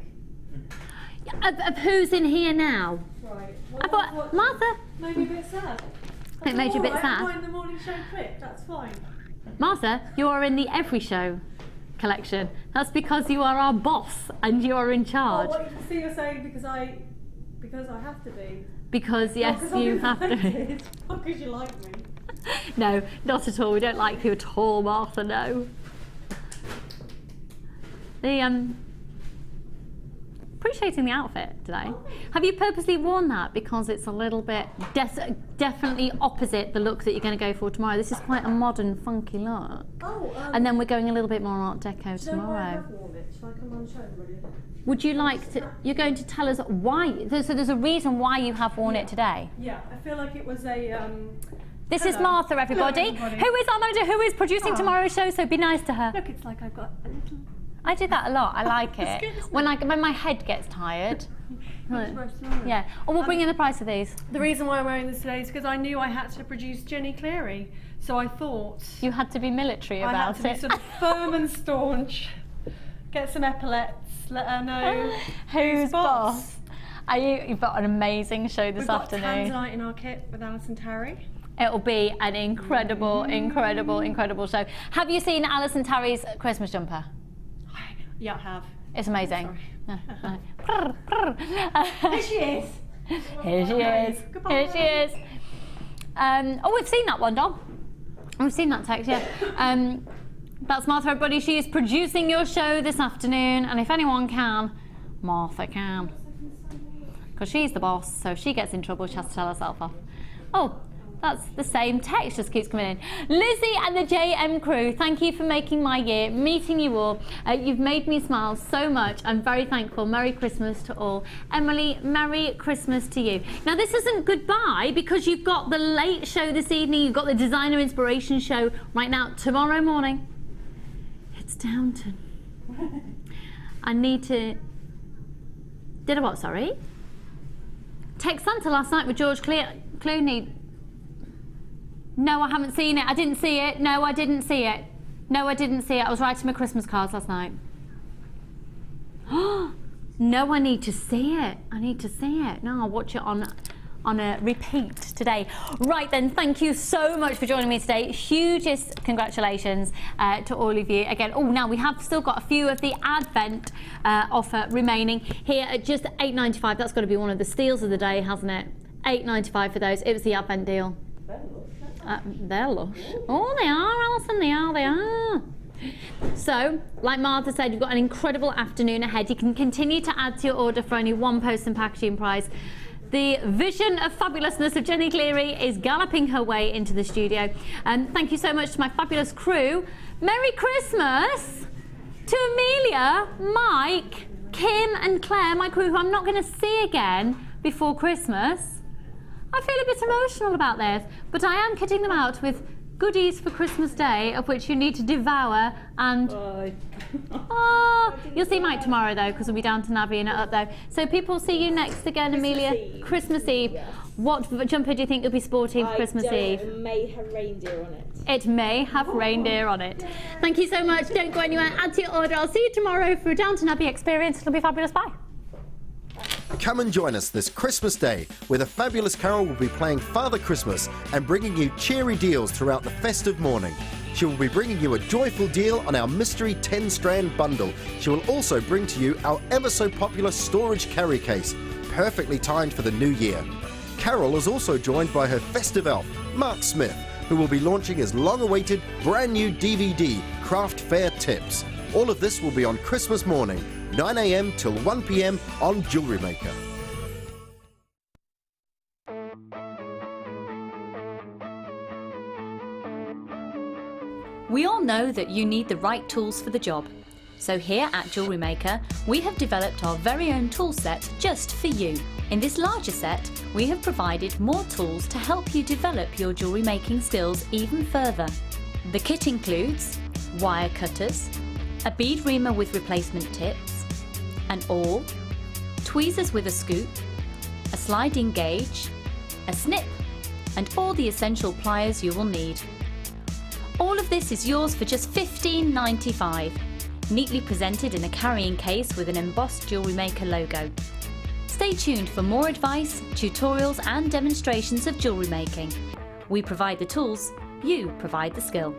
[SPEAKER 1] Of who's in here now?
[SPEAKER 16] Right.
[SPEAKER 1] I thought, Martha.
[SPEAKER 16] Made me a bit sad.
[SPEAKER 1] It made you a bit sad?
[SPEAKER 16] I don't mind the morning show clip, that's fine.
[SPEAKER 1] Martha, you are in the Every Show collection. That's because you are our boss and you are in charge.
[SPEAKER 16] Oh, what you see you're saying because I have to be.
[SPEAKER 1] Because yes, you have to be.
[SPEAKER 16] Not because you like me.
[SPEAKER 1] No, not at all. We don't like you at all, Martha, no. appreciating the outfit today. Have you purposely worn that because it's a little bit definitely opposite the look that you're going to go for tomorrow? This is quite a modern, funky look. And then we're going a little bit more Art Deco tomorrow. Would you like to? You're going to tell us why? So there's a reason why you have worn it today.
[SPEAKER 16] Yeah, I feel like it was a.
[SPEAKER 1] This is Martha, everybody. Who is our manager? Who is producing tomorrow's show? So be nice to her.
[SPEAKER 16] Look, it's like I've got a little.
[SPEAKER 1] I do that a lot. I like it. When my head gets tired. Yeah. Or we'll bring in the price of these.
[SPEAKER 16] The reason why I'm wearing this today is because I knew I had to produce Jenny Cleary, so I thought
[SPEAKER 1] you had to be military about it.
[SPEAKER 16] I had to be sort of firm and staunch. Get some epaulets. Let her know
[SPEAKER 1] who's boss. You've got an amazing show this afternoon.
[SPEAKER 16] We've got Tanzanite in our kit with Alison Tarry.
[SPEAKER 1] It'll be an incredible, incredible show. Have you seen Alison Tarry's Christmas jumper?
[SPEAKER 16] Yeah, I have.
[SPEAKER 1] It's amazing.
[SPEAKER 16] Here she is.
[SPEAKER 1] Here she is.
[SPEAKER 16] Goodbye.
[SPEAKER 1] Here she is. Oh, we've seen that one, Dom. We've seen that text, yeah. That's Martha, everybody. She is producing your show this afternoon, and if anyone can, Martha can. Because she's the boss, so if she gets in trouble, she has to tell herself off. Oh, that's the same text, just keeps coming in. Lizzie and the JM crew, thank you for making my year, meeting you all. You've made me smile so much. I'm very thankful. Merry Christmas to all. Emily, Merry Christmas to you. Now, this isn't goodbye because you've got the late show this evening. You've got the designer inspiration show right now. Tomorrow morning, it's Downton. I need to... Did I what, sorry? Text Santa last night with George Clooney. No, I haven't seen it. I didn't see it. No, I didn't see it. No, I didn't see it. I was writing my Christmas cards last night. No, I need to see it. I need to see it. No, I'll watch it on a repeat today. Right then, thank you so much for joining me today. Hugest congratulations to all of you. Again, now we have still got a few of the Advent offer remaining here at just $8.95. That's got to be one of the steals of the day, hasn't it? $8.95 for those. It was the Advent deal. They're lush. Oh, they are, Alison, they are. So, like Martha said, you've got an incredible afternoon ahead. You can continue to add to your order for only one post and packaging price. The vision of fabulousness of Jenny Cleary is galloping her way into the studio. And thank you so much to my fabulous crew. Merry Christmas to Amelia, Mike, Kim and Claire, my crew, who I'm not going to see again before Christmas. I feel a bit emotional about this, but I am kitting them out with goodies for Christmas Day, of which you need to devour and... You'll see Mike tomorrow, though, because we'll be down to Navi and up there. So people see you next again, Amelia. Christmas Eve. Yes. What jumper do you think you'll be sporting for Christmas Eve?
[SPEAKER 3] It may have reindeer on it.
[SPEAKER 1] It may have reindeer on it. Thank you so much. Don't go anywhere. Add to your order. I'll see you tomorrow for a Downton Abbey experience. It'll be fabulous. Bye.
[SPEAKER 7] Come and join us this Christmas Day, where the fabulous Carol will be playing Father Christmas and bringing you cheery deals throughout the festive morning. She will be bringing you a joyful deal on our mystery 10-strand bundle. She will also bring to you our ever so popular storage carry case, perfectly timed for the new year. Carol is also joined by her festive elf, Mark Smith, who will be launching his long-awaited brand new DVD, Craft Fair Tips. All of this will be on Christmas morning, 9 a.m. till 1 p.m. on Jewellery Maker.
[SPEAKER 17] We all know that you need the right tools for the job. So here at Jewellery Maker, we have developed our very own tool set just for you. In this larger set, we have provided more tools to help you develop your jewellery making skills even further. The kit includes wire cutters, a bead reamer with replacement tips, an awl, tweezers with a scoop, a sliding gauge, a snip, and all the essential pliers you will need. All of this is yours for just $15.95, neatly presented in a carrying case with an embossed Jewellery Maker logo. Stay tuned for more advice, tutorials and demonstrations of jewellery making. We provide the tools, you provide the skill.